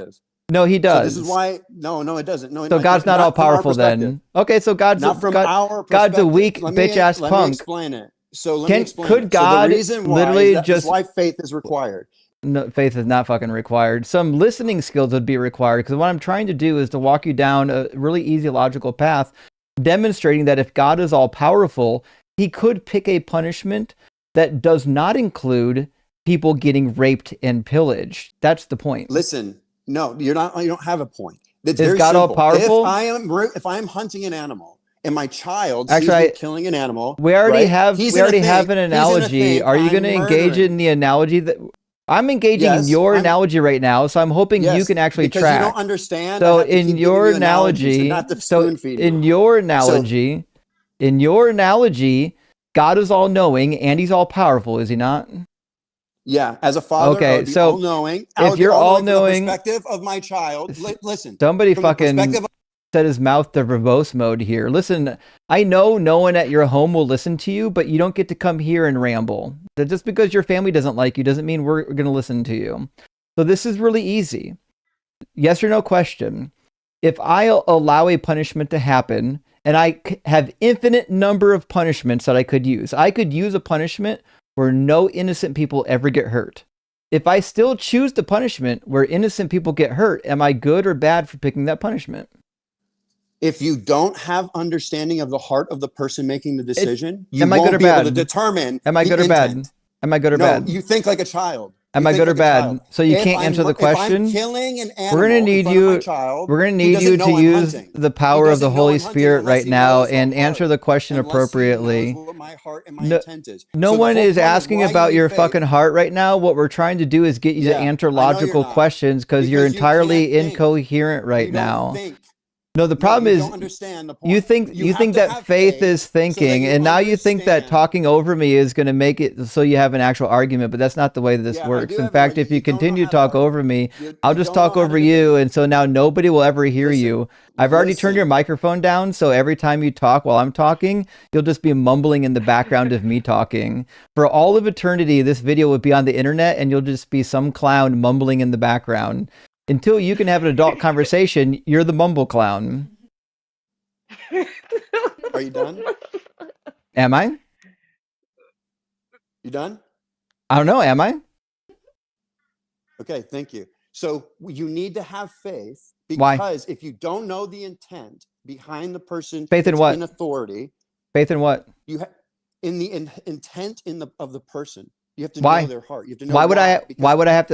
No, he does.
So this is why no, it doesn't. No,
so God's not all powerful then. Okay, so God's
not from our perspective.
God's a weak bitch ass punk.
Let me explain it. So let me explain
could
it.
God
so the reason why
literally
is
just
why faith is required.
No, faith is not fucking required. Some listening skills would be required, because what I'm trying to do is to walk you down a really easy logical path, demonstrating that if God is all powerful, he could pick a punishment that does not include people getting raped and pillaged. That's the point.
Listen, no, you don't have a point.
Is God all powerful?
If I am hunting an animal and my child sees me killing an animal,
we already have an analogy. Are you going to engage in the analogy that I'm engaging in your analogy right now? So I'm hoping you can actually
because
track.
You don't understand.
So in your analogy, God is all knowing and he's all powerful, is he not?
Yeah, as a father,
okay, so
all-knowing.
If you're all-knowing,
perspective of my child, listen.
Somebody fucking set his mouth to verbose mode here. Listen, I know no one at your home will listen to you, but you don't get to come here and ramble. That just because your family doesn't like you doesn't mean we're going to listen to you. So this is really easy. Yes or no question. If I allow a punishment to happen, and I have infinite number of punishments that I could use a punishment where no innocent people ever get hurt. If I still choose the punishment where innocent people get hurt, am I good or bad for picking that punishment?
If you don't have understanding of the heart of the person making the decision, you
won't
be able to determine.
Am I good or bad? Am I good or bad?
No, you think like a child.
Am I good or bad? So you can't answer the question.
If I'm killing an animal,
we're gonna need you. We're gonna need you to use the power of the Holy Spirit right now and answer the question appropriately. No one is asking about your fucking heart right now. What we're trying to do is get you to answer logical questions because you're entirely incoherent right now. No, the problem is you think that faith is thinking, and now you think that talking over me is going to make it so you have an actual argument, but that's not the way that this works. In fact, if you continue to talk over me, I'll just talk over you, and so now nobody will ever hear you. I've already turned your microphone down, so every time you talk while I'm talking, you'll just be mumbling in the background of me talking. For all of eternity, this video would be on the internet, and you'll just be some clown mumbling in the background. Until you can have an adult conversation, you're the mumble clown.
Are you done?
Am I?
You done?
I don't know. Am I?
Okay, thank you. So you need to have faith because
Why?
If you don't know the intent behind the person,
faith in what?
In authority.
Faith in what?
You in the intent of the person. You have to
know
their heart. You have to know
why would I have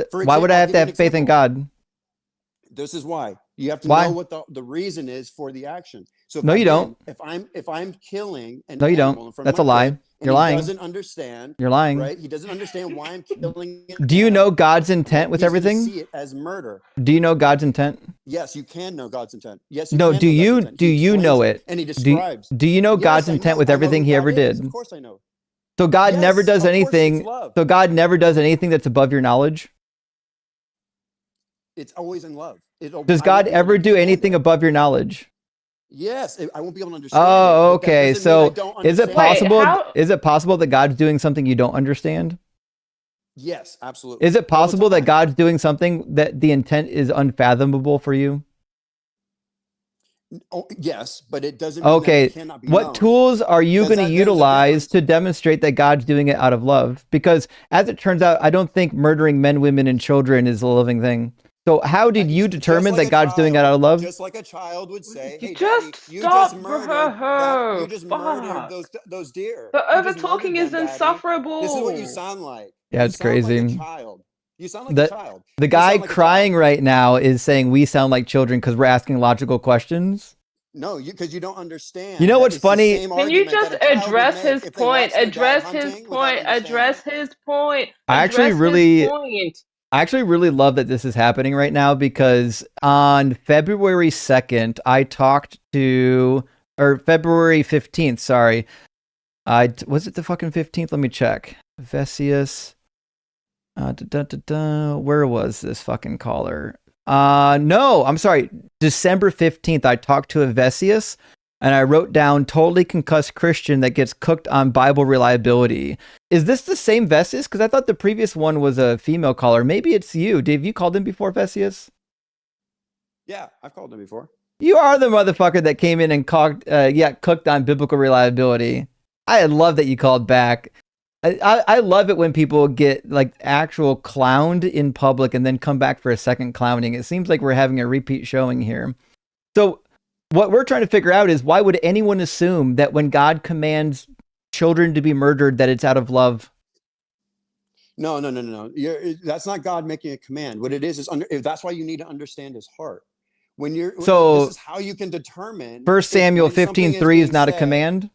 to have faith in God?
This is why you have to know what the reason is for the action. So
no, you don't.
If I'm killing an
no, you don't. That's a lie. You're lying.
He doesn't understand.
You're lying.
Right? He doesn't understand why I'm killing.
Do you know God's intent with everything?
See it as murder.
Do you know God's intent?
Yes, you can know God's intent. Yes.
No. Do you know it?
And he describes.
Do you know God's intent with everything he ever did?
Of course I know.
So God never does anything. So God never does anything that's above your knowledge.
It's always in love.
Does God ever do anything above your knowledge?
Yes, I won't be able to understand.
Oh, okay. So is it possible? Is it possible that God's doing something you don't understand?
Yes, absolutely.
Is it possible that God's doing something that the intent is unfathomable for you?
Oh, yes, but it doesn't mean that it cannot be
what
known.
Tools are you going to utilize to demonstrate that God's doing it out of love? Because as it turns out, I don't think murdering men, women, and children is a living thing. So how did you determine that God's doing it out of love?
Just like a child would say, "Hey,
just
Daddy, you
stop
just murdered you just murdered those deer."
The over talking is insufferable.
This is what you sound like.
Yeah, it's crazy.
Like a child. You sound like a child.
The guy crying right now is saying we sound like children because we're asking logical questions.
No, because you don't understand.
You know what's funny?
Can you just address his point? Address his point. Address his point.
I actually really. I actually really love that this is happening right now because on February 2nd, I talked to, or February 15th, sorry. Was it the fucking 15th? Let me check. Vesius. Where was this fucking caller? No, I'm sorry. December 15th, I talked to a Vesius and I wrote down totally concussed Christian that gets cooked on Bible reliability. Is this the same Vesius? Because I thought the previous one was a female caller. Maybe it's you. Dave, you called him before, Vesius?
Yeah, I've called him before.
You are the motherfucker that came in and cooked on biblical reliability. I love that you called back. I love it when people get like actual clowned in public and then come back for a second clowning. It seems like we're having a repeat showing here. So what we're trying to figure out is why would anyone assume that when God commands children to be murdered that it's out of love?
No. That's not God making a command. What it is that's why you need to understand his heart. So this is how you can determine.
1 Samuel 15:3 is not a command?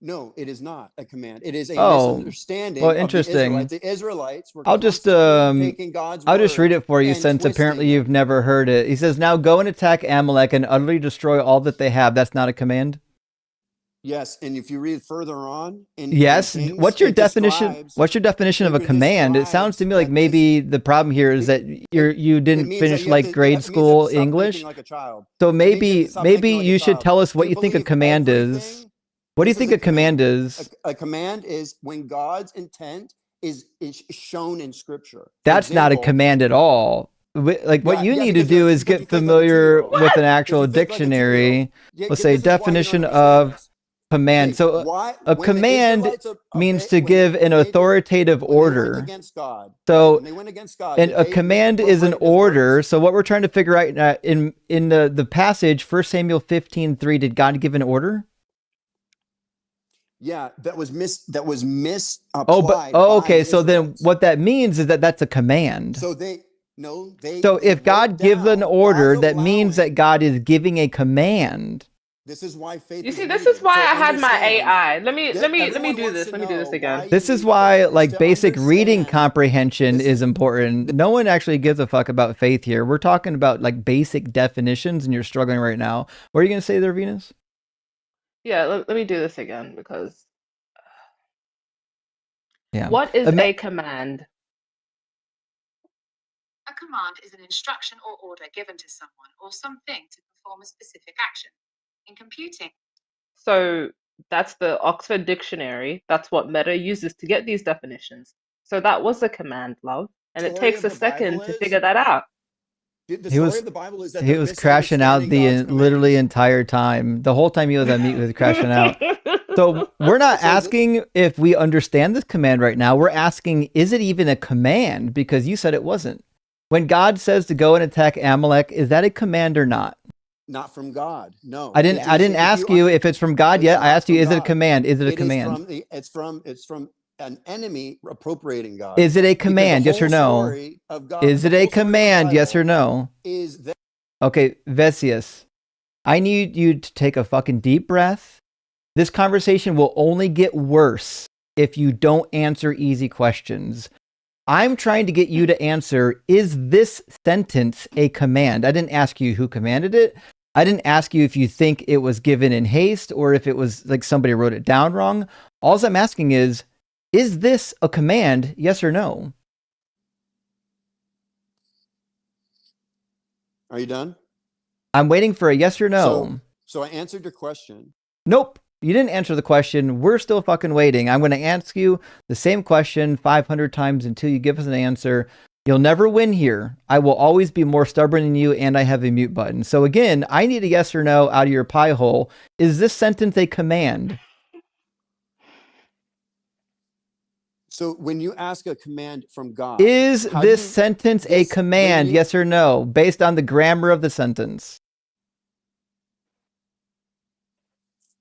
No, it is not a command. It is a
misunderstanding. Well, interesting.
The Israelites were
I'll just read it for you since apparently you've never heard it. He says, "Now go and attack Amalek and utterly destroy all that they have." That's not a command?
Yes, and if you read further on
Kings, what's your definition? What's your definition of a command? It sounds to me like maybe the problem here is that you didn't finish like grade school English.
Like a child.
So maybe you should tell us what you think a command is. What do you think a command is?
A command is when God's intent is shown in Scripture.
That's not a command at all. What you need to do is get familiar with an actual dictionary. Let's say definition of command. So a command means to give an authoritative order. So and a command is an order. So what we're trying to figure out in the passage, 1 Samuel 15:3, did God give an order?
Yeah, that was misapplied.
Okay. So then what that means is that that's a command.
So
if God gives an order, that means that God is giving a command.
This is why faith.
You see, this is why I had my AI. Let me do this. Let me do this again.
This is why basic reading comprehension is important. No one actually gives a fuck about faith here. We're talking about like basic definitions, and you're struggling right now. What are you gonna say there, Venus?
Yeah, let me do this again because.
Yeah.
What is a command?
A command is an instruction or order given to someone or something to perform a specific action. In computing.
So that's the Oxford Dictionary. That's what Meta uses to get these definitions. So that was a command, love. And it takes a second to figure that out.
He was crashing out the literally entire time. The whole time he was on mute, he was crashing out. So we're not asking if we understand this command right now. We're asking, is it even a command? Because you said it wasn't. When God says to go and attack Amalek, is that a command or not?
Not from God. No.
I didn't ask you if it's from God yet. I asked you, is it a command? Is it a command?
It's from an enemy appropriating God.
Is it a command? Yes or no? Is it a command? Yes or no? Okay, Vesius, I need you to take a fucking deep breath. This conversation will only get worse if you don't answer easy questions. I'm trying to get you to answer, is this sentence a command? I didn't ask you who commanded it. I didn't ask you if you think it was given in haste or if it was like somebody wrote it down wrong. All I'm asking is this a command? Yes or no?
Are you done?
I'm waiting for a yes or no.
So I answered your question.
Nope. You didn't answer the question. We're still fucking waiting. I'm going to ask you the same question 500 times until you give us an answer. You'll never win here. I will always be more stubborn than you, and I have a mute button. So again, I need a yes or no out of your pie hole. Is this sentence a command?
So when you ask a command from God,
is this sentence a command? Yes or no, based on the grammar of the sentence?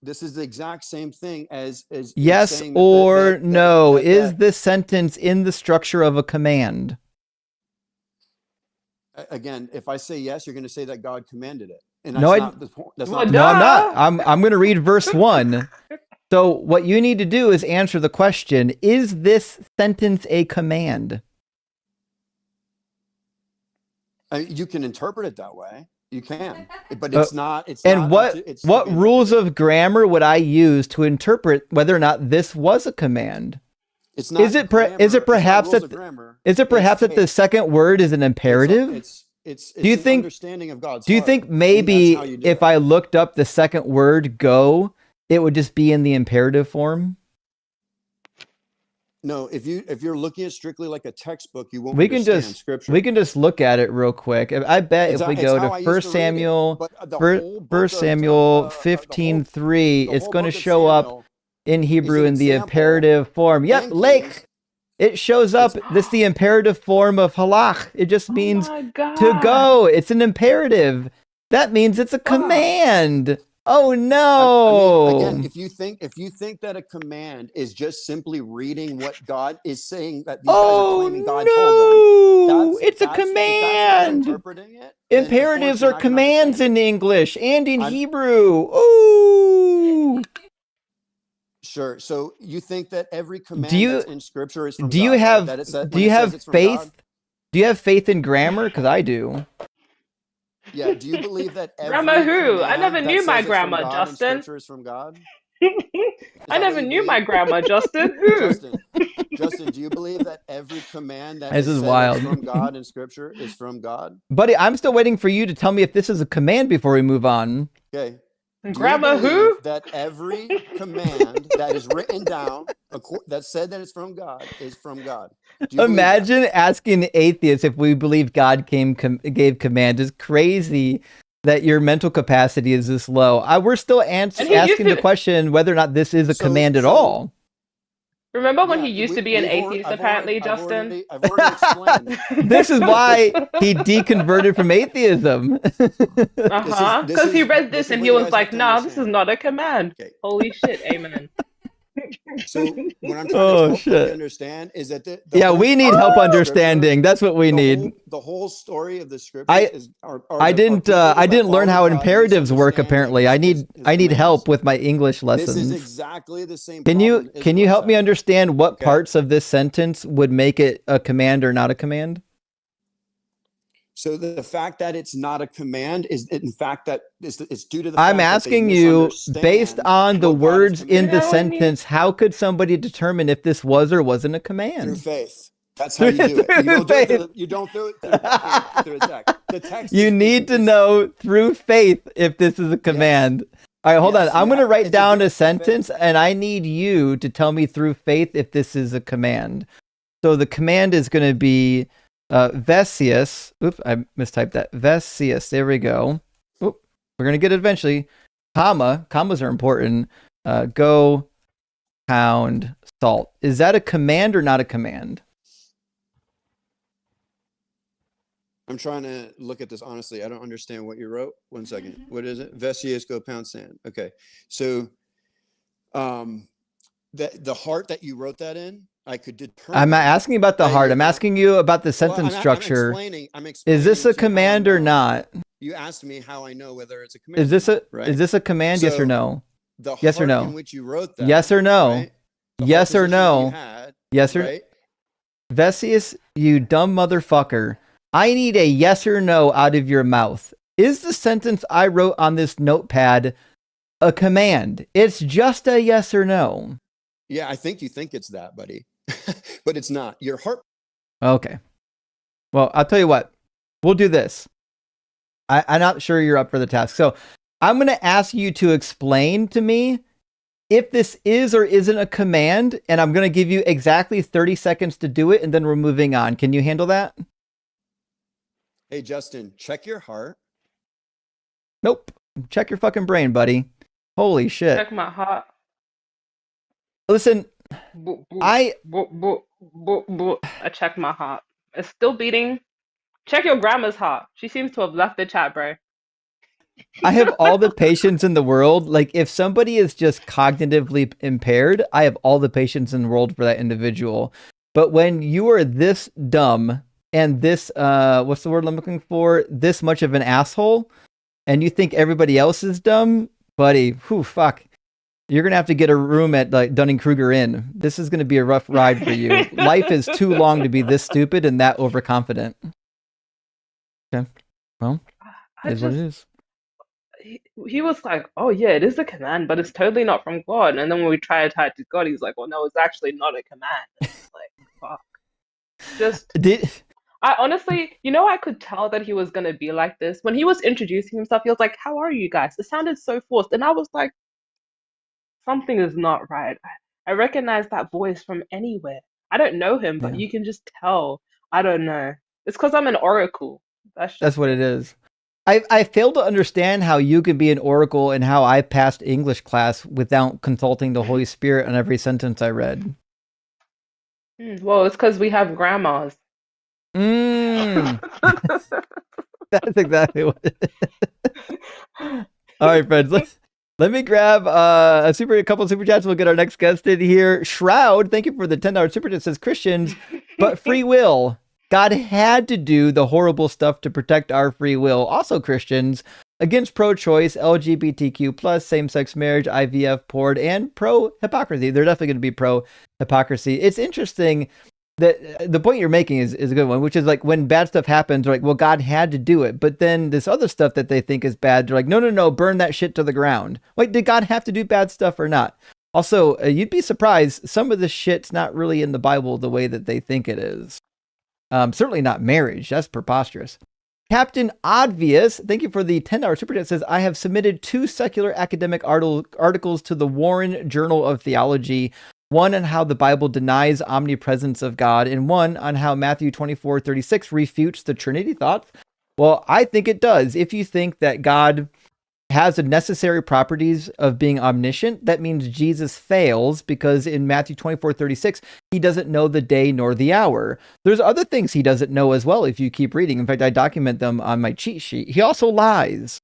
This is the exact same thing as
yes or no. Is this sentence in the structure of a command?
Again, if I say yes, you're going to say that God commanded it. And
no, I'm not. I'm going to read verse 1. So what you need to do is answer the question, is this sentence a command?
You can interpret it that way. You can, but it's not. It's
and
not.
What rules of grammar would I use to interpret whether or not this was a command?
It's not. Is it
perhaps that the second word is an imperative?
It's
do you think
understanding of God's
Do you
heart,
think maybe if I looked up the second word "go," it would just be in the imperative form?
No, if you're looking at strictly like a textbook, you won't understand scripture.
We can just look at it real quick. I bet if we go to 1 Samuel, 1 Samuel 15:3, it's going to show up in Hebrew in the imperative form. Yep, lake. It shows up. This is the imperative form of halach. It just means to go. It's an imperative. That means it's a command. Oh no!
I mean, again, if you think that a command is just simply reading what God is saying, that these guys are claiming God told them,
it's a command.
Interpreting it,
imperatives are commands in English and in Hebrew. Ooh.
Sure. So you think that every command that's in Scripture is from God?
Do you have faith? Do you have faith in grammar? Because I do.
Yeah. Do you believe that every
grandma who? I never knew my grandma, Justin.
Scripture is from God?
I never knew my grandma, Justin.
Justin, do you believe that every command that
is wild
from God in Scripture is from God?
Buddy, I'm still waiting for you to tell me if this is a command before we move on.
Okay.
Grandma who?
That every command that is written down that said that it's from God is from God.
Imagine asking atheists if we believe God gave command. Is crazy that your mental capacity is this low. We're still asking the question whether or not this is a command at all.
Remember when he used to be an atheist, apparently, Justin?
I've already explained.
This is why he deconverted from atheism.
Because he read this and he was like, nah, this is not a command. Okay. Holy shit, amen.
So what I'm trying to help you understand is that
we need help understanding. That's what we need.
The whole story of the scripture
I didn't learn how imperatives work. Apparently, I need help with my English lessons.
This is exactly the same.
Can you help me understand what parts of this sentence would make it a command or not a command?
So the fact that it's not a command is in fact that it's due to the fact
I'm asking you, based on the words in the sentence, how could somebody determine if this was or wasn't a command?
Through faith. That's how you do it. You don't do it through the text.
You need to know through faith if this is a command. Yes. All right, hold on. I'm going to write down a sentence, and I need you to tell me through faith if this is a command. So the command is going to be Vesius. Oops, I mistyped that. Vesius. There we go. Oop, we're going to get it eventually. Commas are important. Go, pound, salt. Is that a command or not a command?
I'm trying to look at this honestly. I don't understand what you wrote. 1 second. What is it? Vesius, go, pound, sand. Okay. So the heart that you wrote that in, I could determine.
I'm not asking about the heart. I'm asking you about the sentence structure.
I'm explaining
is this a command or not?
You asked me how I know whether it's a command.
Is this a command? Yes or no?
Yes or no? In which you wrote that.
Yes or no?
Right?
Yes or no? Yes or
right?
Vesius, you dumb motherfucker. I need a yes or no out of your mouth. Is the sentence I wrote on this notepad a command? It's just a yes or no.
Yeah, I think you think it's that, buddy. But it's not. Your heart.
Okay. Well, I'll tell you what. We'll do this. I'm not sure you're up for the task. So I'm going to ask you to explain to me if this is or isn't a command, and I'm going to give you exactly 30 seconds to do it, and then we're moving on. Can you handle that?
Hey, Justin, check your heart.
Nope. Check your fucking brain, buddy. Holy shit.
Check my heart.
Listen,
I checked my heart. It's still beating. Check your grandma's heart. She seems to have left the chat, bro.
I have all the patience in the world. Like, if somebody is just cognitively impaired, I have all the patience in the world for that individual. But when you are this dumb and this, what's the word I'm looking for? This much of an asshole, and you think everybody else is dumb, buddy, whew, fuck. You're going to have to get a room at like Dunning-Kruger Inn. This is going to be a rough ride for you. Life is too long to be this stupid and that overconfident. Okay. Well,
I
it is what it
just
is.
he was like, oh yeah, it is a command, but it's totally not from God. And then when we try to tie it to God, he's like, well, no, it's actually not a command. It's like, fuck. Just
Did
I honestly, I could tell that he was gonna be like this. When he was introducing himself, he was like, how are you guys? It sounded so forced. And I was like, something is not right. I recognize that voice from anywhere. I don't know him, but
yeah,
you can just tell. I don't know. It's because I'm an oracle. That's
that's
just
what
it.
it is. I fail to understand how you can be an oracle and how I passed English class without consulting the Holy Spirit on every sentence I read.
Well, it's because we have grandmas.
Mm, that's exactly what it is. All right, friends. Let me grab a couple of super chats. We'll get our next guest in here. Shroud, thank you for the $10 super chat. Says Christians, but free will. God had to do the horrible stuff to protect our free will. Also Christians, against pro-choice, LGBTQ plus, same-sex marriage, IVF, porn, and pro-hypocrisy. They're definitely going to be pro-hypocrisy. It's interesting that the point you're making is a good one, which is like when bad stuff happens, they're like, well, God had to do it. But then this other stuff that they think is bad, they're like, no, burn that shit to the ground. Like, did God have to do bad stuff or not? Also, you'd be surprised. Some of this shit's not really in the Bible the way that they think it is. Certainly not marriage. That's preposterous. Captain Obvious, thank you for the $10 super chat. Says, I have submitted 2 secular academic articles to the Warren Journal of Theology. One on how the Bible denies omnipresence of God, and one on how Matthew 24:36 refutes the Trinity thoughts. Well, I think it does. If you think that God has the necessary properties of being omniscient, that means Jesus fails, because in Matthew 24:36, he doesn't know the day nor the hour. There's other things he doesn't know as well if you keep reading. In fact, I document them on my cheat sheet. He also lies.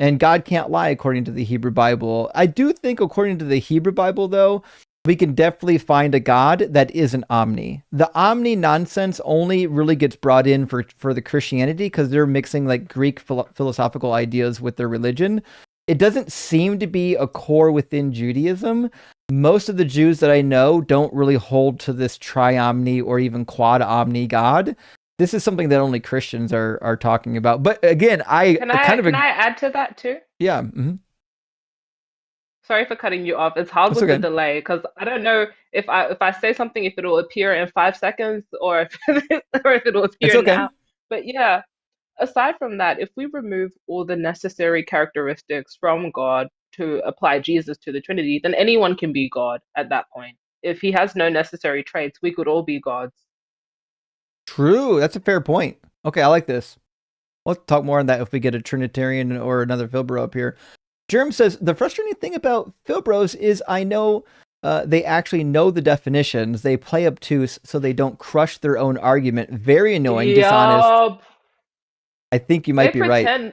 And God can't lie according to the Hebrew Bible. I do think according to the Hebrew Bible, though, we can definitely find a God that isn't omni. The omni nonsense only really gets brought in for the Christianity because they're mixing like Greek philosophical ideas with their religion. It doesn't seem to be a core within Judaism. Most of the Jews that I know don't really hold to this tri-omni or even quad-omni God. This is something that only Christians are talking about. But again,
Can I add to that too?
Yeah. Mm-hmm.
Sorry for cutting you off. It's hard
That's
with the
okay.
delay because I don't know if I say something, if it'll appear in 5 seconds or if it'll
It's
appear
okay.
now. But yeah, aside from that, if we remove all the necessary characteristics from God to apply Jesus to the Trinity, then anyone can be God at that point. If he has no necessary traits, we could all be gods.
True. That's a fair point. Okay, I like this. We'll talk more on that if we get a Trinitarian or another Filbro up here. Germ says, the frustrating thing about Filbros is I know they actually know the definitions. They play obtuse so they don't crush their own argument. Very annoying, dishonest. I think you might be right.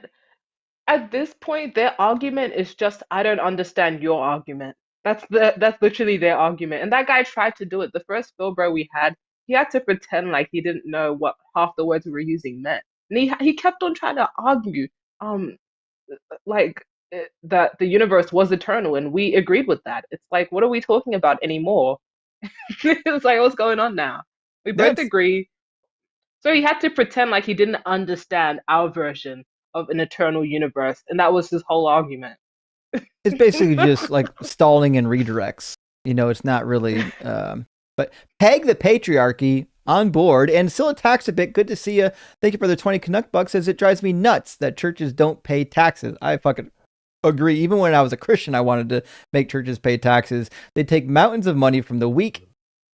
At this point, their argument is just, I don't understand your argument. That's literally their argument. And that guy tried to do it. The first Filbro we had, he had to pretend like he didn't know what half the words we were using meant. And he kept on trying to argue, like that the universe was eternal, and we agreed with that. It's like, what are we talking about anymore? It's like, what's going on now? We both agree. So he had to pretend like he didn't understand our version of an eternal universe, and that was his whole argument.
It's basically just like stalling and redirects. It's not really. But Peg the Patriarchy on board and still attacks a bit. Good to see you. Thank you for the 20 Canuck bucks. Says it drives me nuts that churches don't pay taxes. I fucking agree. Even when I was a Christian, I wanted to make churches pay taxes. They take mountains of money from the weak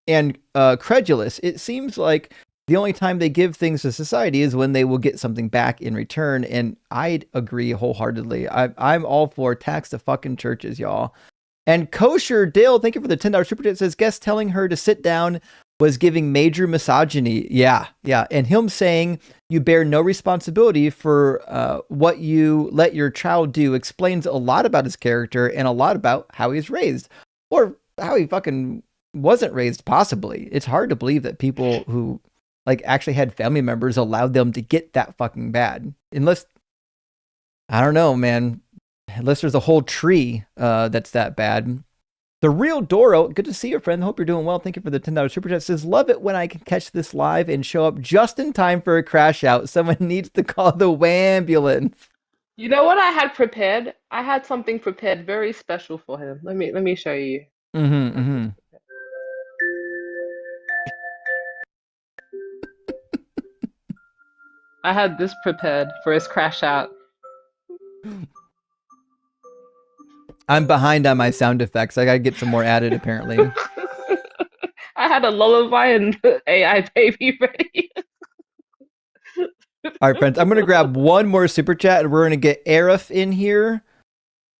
and credulous. It seems like the only time they give things to society is when they will get something back in return. And I'd agree wholeheartedly. I'm all for tax the fucking churches, y'all. And Kosher Dale, thank you for the $10 super chat. Says guest telling her to sit down was giving major misogyny. Yeah. And him saying you bear no responsibility for what you let your child do explains a lot about his character and a lot about how he's raised, or how he fucking wasn't raised. Possibly, it's hard to believe that people who like actually had family members allowed them to get that fucking bad. Unless, I don't know, man. Unless there's a whole tree that's that bad. The Real Doro, good to see you, friend. Hope you're doing well. Thank you for the $10 super chat. Says, love it when I can catch this live and show up just in time for a crash out. Someone needs to call the ambulance.
You know what I had prepared? I had something prepared very special for him. Let me show you. I had this prepared for his crash out.
I'm behind on my sound effects. I gotta get some more added, apparently.
I had a lullaby and AI baby ready.
All right, friends. I'm gonna grab one more super chat, and we're gonna get Arif in here.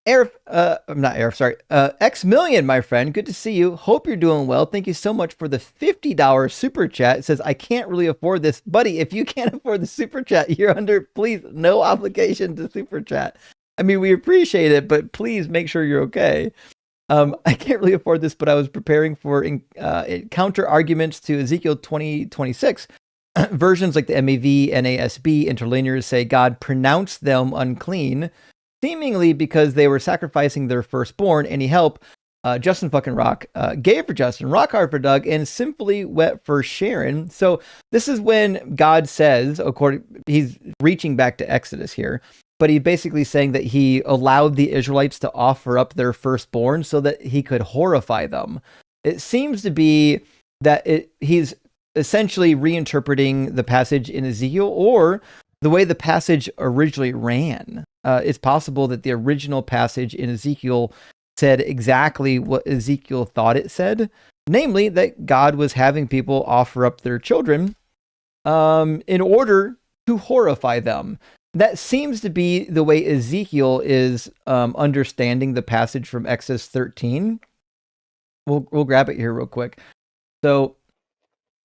Arif, I'm not Arif. Sorry, X Million, my friend. Good to see you. Hope you're doing well. Thank you so much for the $50 super chat. It says I can't really afford this, buddy. If you can't afford the super chat, you're under please no obligation to super chat. I mean, we appreciate it, but please make sure you're okay. I can't really afford this, but I was preparing for counter arguments to Ezekiel 20:26. Versions like the MEV, NASB, interlinears say God pronounced them unclean, seemingly because they were sacrificing their firstborn. Any help? Justin fucking Rock, gay for Justin, rock hard for Doug, and simply wet for Sharon. So this is when God says, he's reaching back to Exodus here, but he's basically saying that he allowed the Israelites to offer up their firstborn so that he could horrify them. It seems to be that he's essentially reinterpreting the passage in Ezekiel or the way the passage originally ran. It's possible that the original passage in Ezekiel said exactly what Ezekiel thought it said, namely that God was having people offer up their children in order to horrify them. That seems to be the way Ezekiel is understanding the passage from Exodus 13. We'll grab it here real quick. So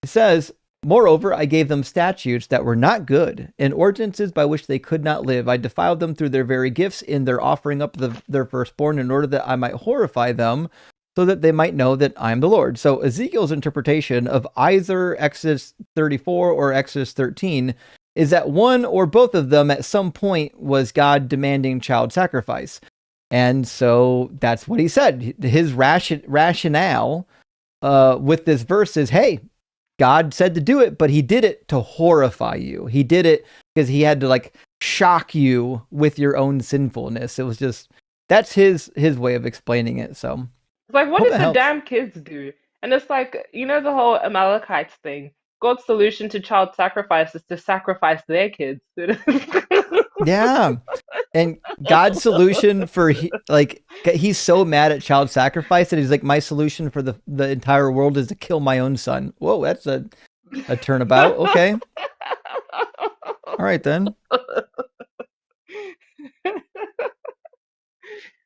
it says, moreover, I gave them statutes that were not good, and ordinances by which they could not live. I defiled them through their very gifts in their offering up their firstborn, in order that I might horrify them, so that they might know that I am the Lord. So Ezekiel's interpretation of either Exodus 34 or Exodus 13 is that one or both of them at some point was God demanding child sacrifice. And so that's what he said. His rationale with this verse is, hey, God said to do it, but he did it to horrify you. He did it because he had to shock you with your own sinfulness. It was just, that's his way of explaining it. So
it's like, what did the damn kids do? And it's like, the whole Amalekites thing. God's solution to child sacrifice is to sacrifice their kids.
Yeah. And God's solution for he's so mad at child sacrifice that he's like, my solution for the entire world is to kill my own son. Whoa, that's a turnabout. Okay. All right then.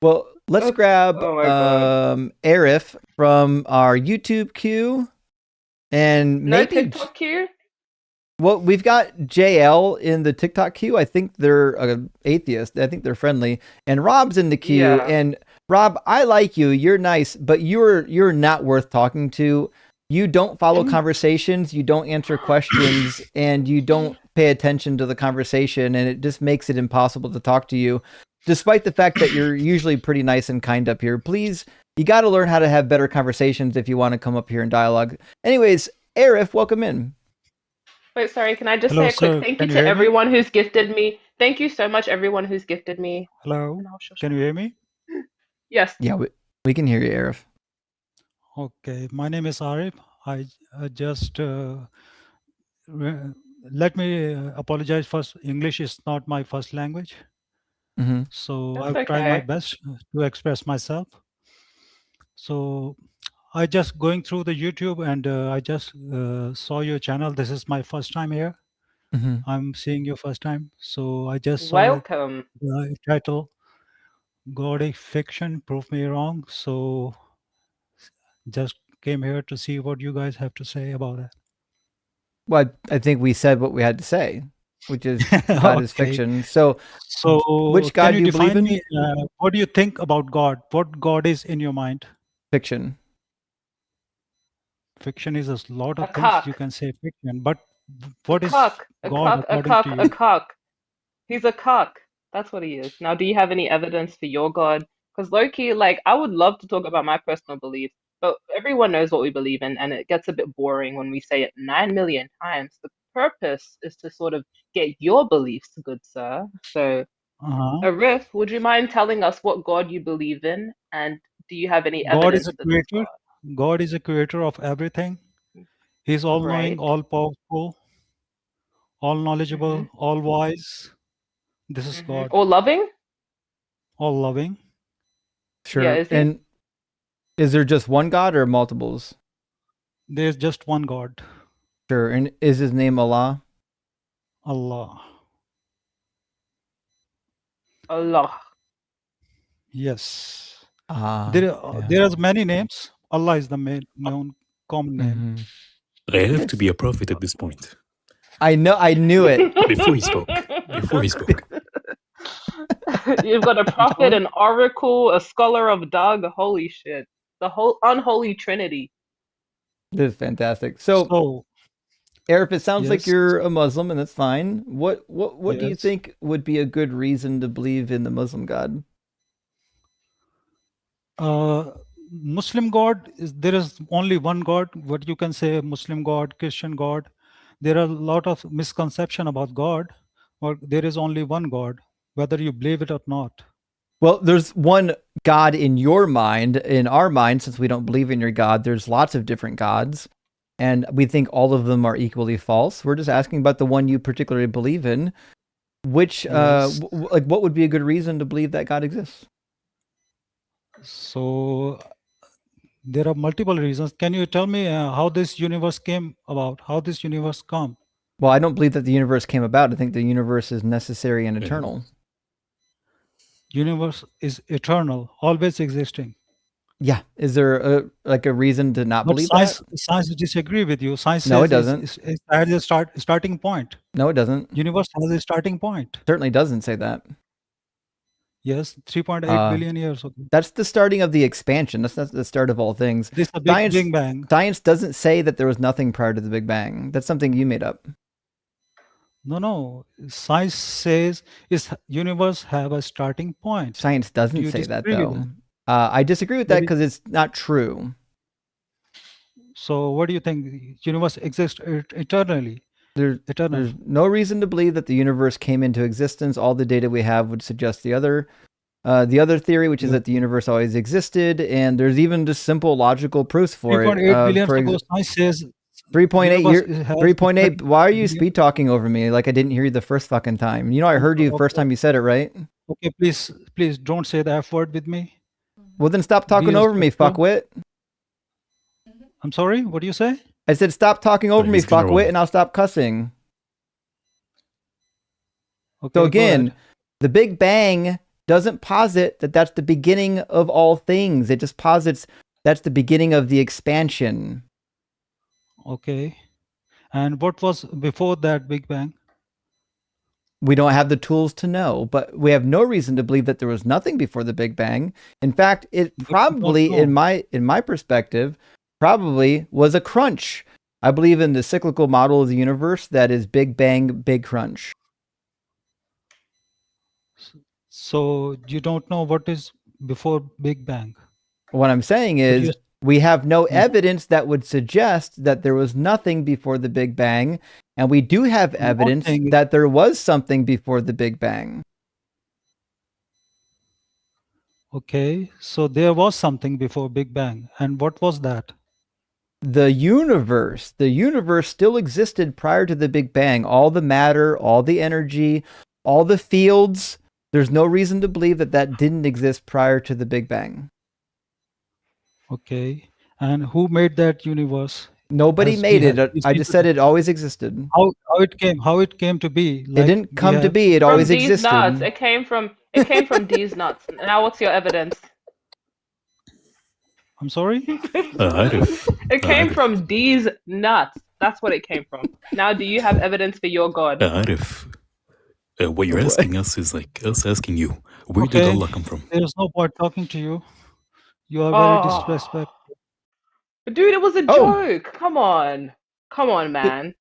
Well, let's grab Arif from our YouTube queue and maybe
TikTok queue.
Well, we've got JL in the TikTok queue. I think they're atheist. I think they're friendly. And Rob's in the queue. Yeah. And Rob, I like you. You're nice, but you're not worth talking to. You don't follow conversations. You don't answer questions, and you don't pay attention to the conversation. And it just makes it impossible to talk to you, despite the fact that you're usually pretty nice and kind up here. Please, you got to learn how to have better conversations if you want to come up here and dialogue. Anyways, Arif, welcome in.
Wait, sorry, can I just say a quick thank you to everyone who's gifted me? Thank you so much, everyone who's gifted me.
Hello, can you hear me?
Yes.
Yeah, we can hear you, Arif.
Okay, my name is Arif. I just, let me apologize first. English is not my first language.
Mm-hmm.
So I've tried my best to express myself. So I just going through the YouTube and I just saw your channel. This is my first time here.
Mm-hmm.
I'm seeing you first time. So I just saw
Welcome.
The title, Godic Fiction, prove me wrong. So just came here to see what you guys have to say about it.
Well, I think we said what we had to say, which is God is fiction. So which God do you believe in?
What do you think about God? What God is in your mind?
Fiction.
Fiction is a lot of things you can say fiction, but what is
God
according to you?
A cock. He's a cock. That's what he is. Now, do you have any evidence for your God? Because low-key, like, I would love to talk about my personal beliefs, but everyone knows what we believe in, and it gets a bit boring when we say it 9 million times. The purpose is to sort of get your beliefs, good sir. So,
Uh-huh.
Arif, would you mind telling us what God you believe in, and do you have any
God is
evidence
a
that it's
creator.
God?
God is a creator of everything. He's all knowing,
Great.
all powerful, all knowledgeable, all wise. This is God.
Or loving?
All loving.
Yeah,
Sure.
is he?
And is there just one God or multiples?
There's just one God,
Sure. And is his name Allah?
Allah.
Allah.
Yes.
Ah.
There are many names. Allah is the main known common name.
I have to be a prophet at this point.
I knew it.
Before he spoke.
You've got a prophet, an oracle, a scholar of Doug. Holy shit. The whole unholy trinity.
This is fantastic. So Arif, it sounds like
yes.
you're a Muslim, and that's fine. What do you
Yes.
think would be a good reason to believe in the Muslim God?
Muslim God there is only one God. What you can say, Muslim God, Christian God. There are a lot of misconception about God, or there is only one God, whether you believe it or not.
Well, there's one God in your mind. In our mind, since we don't believe in your God, there's lots of different gods, and we think all of them are equally false. We're just asking about the one you particularly believe in. Which,
Yes.
like, what would be a good reason to believe that God exists?
So there are multiple reasons. Can you tell me how this universe came about? How this universe come?
Well, I don't believe that the universe came about. I think the universe is necessary and eternal.
Universe is eternal, always existing.
Yeah. Is there a reason to not
But
believe
science,
that?
science disagree with you. Science
No, it
says
doesn't.
it's at the starting point.
No, it doesn't.
Universe has a starting point.
Certainly doesn't say that.
Yes, 3.8 billion years ago.
That's the starting of the expansion. That's not the start of all things.
This is a big bang.
Science doesn't say that there was nothing prior to the Big Bang. That's something you made up.
No. Science says is universe have a starting point.
Science
Do
doesn't
you
say that,
disagree with
though.
that?
I disagree with that because it's not true.
So what do you think? Universe exists eternally?
There's no reason to believe that the universe came into existence. All the data we have would suggest the other theory, which is that the universe always existed, and there's even just simple logical proofs for it.
3.8 billion ago, science says
3.8. 3.8. Why are you speed talking over me like I didn't hear you the first fucking time? You know I heard you the first time you said it, right?
Okay, please don't say the F word with me.
Well, then stop talking over me, fuckwit.
I'm sorry. What do you say?
I said stop talking over me, fuckwit, and I'll stop cussing.
Okay,
so again, the Big Bang doesn't posit that that's the beginning of all things. It just posits that's the beginning of the expansion.
Okay. And what was before that Big Bang?
We don't have the tools to know, but we have no reason to believe that there was nothing before the Big Bang. In fact, it probably, in my perspective, probably was a crunch. I believe in the cyclical model of the universe that is Big Bang, Big Crunch.
So you don't know what is before Big Bang?
What I'm saying is we have no evidence that would suggest that there was nothing before the Big Bang, and we do have evidence that there was something before the Big Bang.
Okay, so there was something before Big Bang, and what was that?
The universe still existed prior to the Big Bang. All the matter, all the energy, all the fields. There's no reason to believe that that didn't exist prior to the Big Bang.
Okay, and who made that universe?
Nobody made it. I just said it always existed.
How it came to be?
Like, it didn't come to be. It always existed.
Nuts. It came from these nuts. Now, what's your evidence?
I'm sorry?
It came from these nuts. That's what it came from. Now, do you have evidence for your God?
Arif, what you're asking us is like us asking you, where did Allah come from?
There's no point talking to you. You are very disrespectful.
Dude, it was a joke. Come on, man.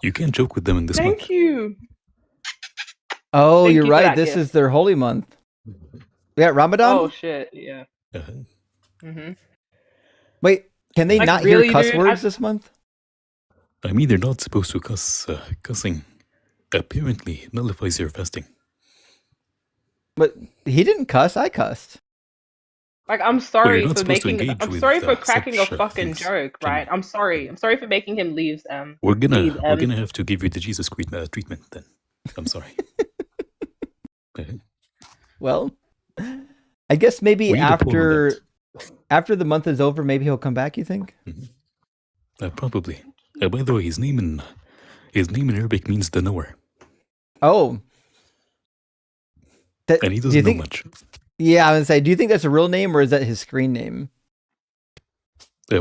You can't joke with them in this
Thank you.
Oh,
Thank
you're
you for
right.
that
This
gift.
is their holy month. Yeah, Ramadan?
Oh shit, yeah.
Uh-huh.
hmm
Wait, can they
Like
not hear
really,
cuss
dude?
words this month?
I mean, they're not supposed to cuss. Cussing apparently nullifies your fasting.
But he didn't cuss. I cussed.
Like, I'm
Well, you're
sorry
not
for
supposed to
making.
engage
I'm
with
sorry for cracking a
such
fucking
things,
joke, right?
Jenny.
I'm sorry. I'm sorry for making him leave.
We're
Leave.
gonna have to give you the Jesus treatment then. I'm sorry.
Well, I guess maybe
We need a poll on
after the month is over, maybe he'll come back. You think?
Probably. By the way, his name in Arabic means the knower,
Oh,
and he
do you
doesn't know
think?
much.
Yeah, I would say. Do you think that's a real name or is that his screen name?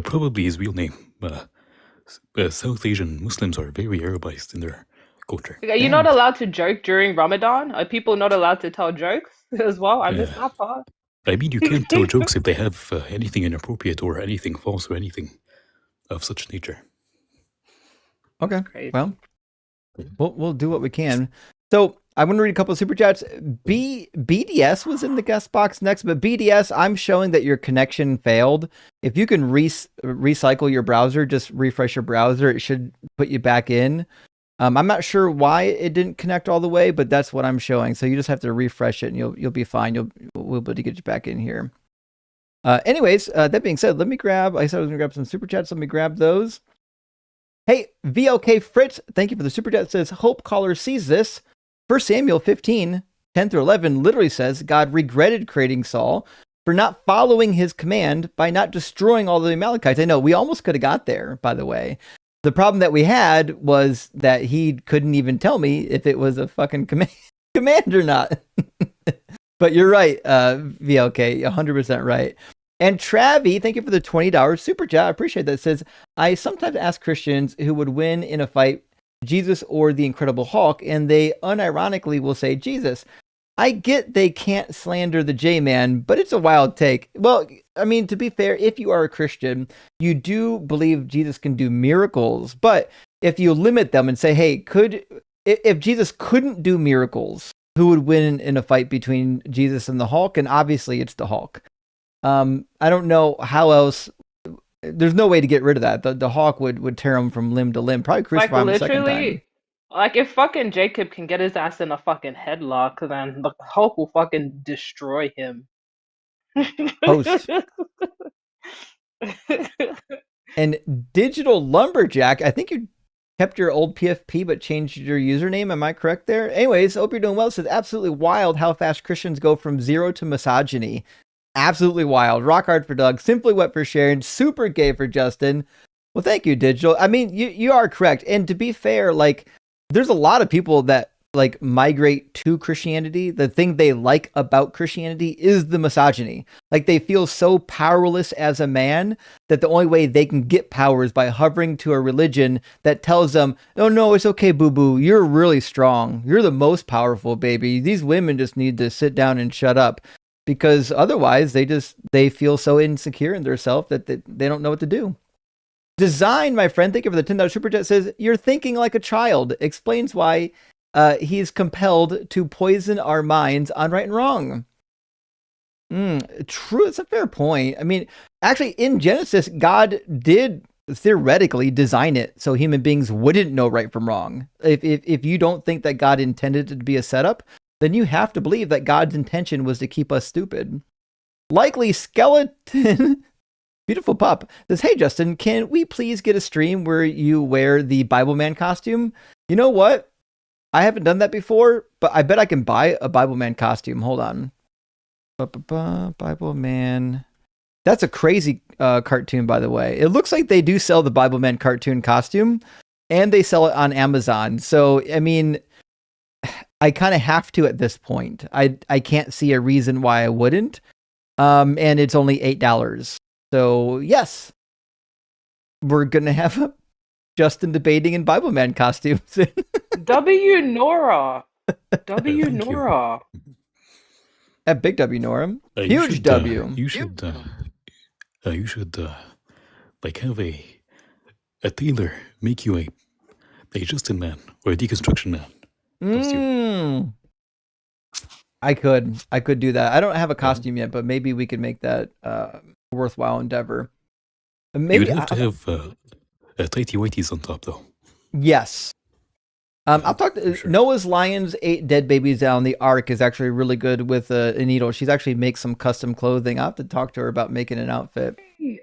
Probably his real name. South Asian Muslims are very Arabized in their culture.
Are you not allowed to joke during Ramadan? Are people not allowed to tell jokes as well? I missed that part.
I mean, you can't tell jokes if they have anything inappropriate or anything false or anything of such nature.
Okay.
Crazy.
Well, we'll do what we can. So I'm going to read a couple of super chats. BDS was in the guest box next, but BDS, I'm showing that your connection failed. If you can recycle your browser, just refresh your browser. It should put you back in. I'm not sure why it didn't connect all the way, but that's what I'm showing. So you just have to refresh it, and you'll be fine. We'll be able to get you back in here. Anyways, that being said, let me grab. I said I was going to grab some super chats. Let me grab those. Hey, VLK Fritz, thank you for the super chat. It says, Hope Caller sees this. 1 Samuel 15, 10 through 11 literally says God regretted creating Saul for not following his command by not destroying all the Amalekites. I know, we almost could have got there, by the way. The problem that we had was that he couldn't even tell me if it was a fucking command or not. But you're right, VLK, 100% right. And Travi, thank you for the $20 super chat. I appreciate that. It says, I sometimes ask Christians who would win in a fight, Jesus or the Incredible Hulk, and they unironically will say Jesus. I get they can't slander the J-Man, but it's a wild take. Well, I mean, to be fair, if you are a Christian, you do believe Jesus can do miracles. But if you limit them and say, hey, if Jesus couldn't do miracles, who would win in a fight between Jesus and the Hulk? And obviously it's the Hulk. I don't know how else. There's no way to get rid of that. The Hawk would tear him from limb to limb. Probably crucify him a second time.
Like, if fucking Jacob can get his ass in a fucking headlock, then the Hulk will fucking destroy him.
Host. And Digital Lumberjack, I think you kept your old PFP but changed your username. Am I correct there? Anyways, hope you're doing well. It says, absolutely wild how fast Christians go from zero to misogyny. Absolutely wild. Rock hard for Doug. Simply wet for Sharon. Super gay for Justin. Well, thank you, Digital. I mean, you are correct. And to be fair, like, there's a lot of people that like migrate to Christianity. The thing they like about Christianity is the misogyny. Like, they feel so powerless as a man that the only way they can get power is by hovering to a religion that tells them, oh no, it's okay, boo-boo. You're really strong. You're the most powerful, baby. These women just need to sit down and shut up. Because otherwise they feel so insecure in their self that they don't know what to do. Design, my friend, thank you for the $10 super chat, says, you're thinking like a child. Explains why he's compelled to poison our minds on right and wrong. True, it's a fair point. I mean, actually, in Genesis, God did theoretically design it so human beings wouldn't know right from wrong. If you don't think that God intended it to be a setup, then you have to believe that God's intention was to keep us stupid. Likely Skeleton, beautiful pup, says, hey, Justin, can we please get a stream where you wear the Bible Man costume? You know what? I haven't done that before, but I bet I can buy a Bible Man costume. Hold on. Bible Man. That's a crazy cartoon, by the way. It looks like they do sell the Bible Man cartoon costume, and they sell it on Amazon. So, I mean, I kind of have to at this point. I can't see a reason why I wouldn't. And it's only $8. So yes, we're going to have Justin debating in Bible Man costumes.
W Nora. W Nora.
At Big W Nora. Huge W.
You should like have a tailor make you a Justin man or a Deconstruction man.
I could do that. I don't have a costume yet, but maybe we could make that a worthwhile endeavor. Maybe
You'd have to have tighty whities on top, though.
Yes. I'll talk to Noah's Lions 8 Dead Babies Down the Ark is actually really good with a needle. She's actually makes some custom clothing. I'll have to talk to her about making an outfit.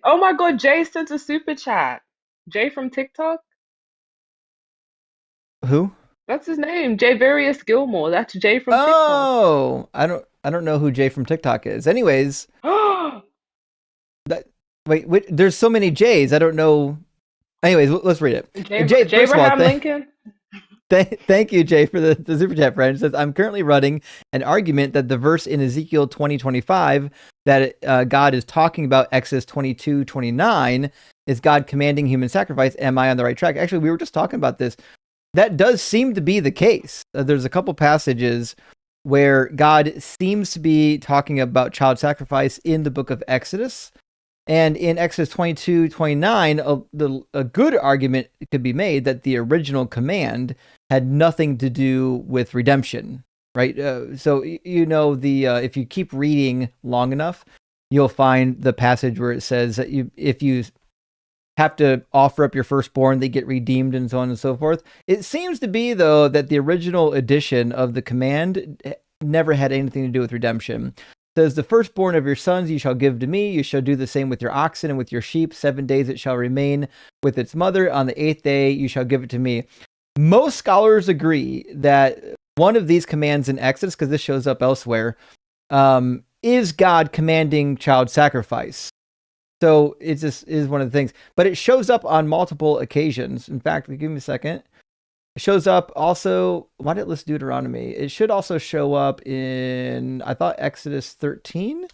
Oh my God, Jay sent a super chat. Jay from TikTok?
Who?
That's his name, Jay Various Gilmore. That's Jay from TikTok.
Oh, I don't know who Jay from TikTok is. Anyways, wait, there's so many Jays. I don't know. Anyways, let's read it. Jay, first of all,
Lincoln.
Thank you, Jay, for the super chat friend. It says, I'm currently running an argument that the verse in Ezekiel 20:25 that God is talking about Exodus 22:29 is God commanding human sacrifice. Am I on the right track? Actually, we were just talking about this. That does seem to be the case. There's a couple passages where God seems to be talking about child sacrifice in the book of Exodus. And in Exodus 22:29, a good argument could be made that the original command had nothing to do with redemption, right? So, if you keep reading long enough, you'll find the passage where it says that if you have to offer up your firstborn, they get redeemed and so on and so forth. It seems to be, though, that the original edition of the command never had anything to do with redemption. It says, the firstborn of your sons you shall give to me. You shall do the same with your oxen and with your sheep. 7 days it shall remain with its mother. On the 8th day you shall give it to me. Most scholars agree that one of these commands in Exodus, because this shows up elsewhere, is God commanding child sacrifice. So it just is one of the things. But it shows up on multiple occasions. In fact, give me a second. It shows up also, why did it list Deuteronomy? It should also show up in, I thought, Exodus 13.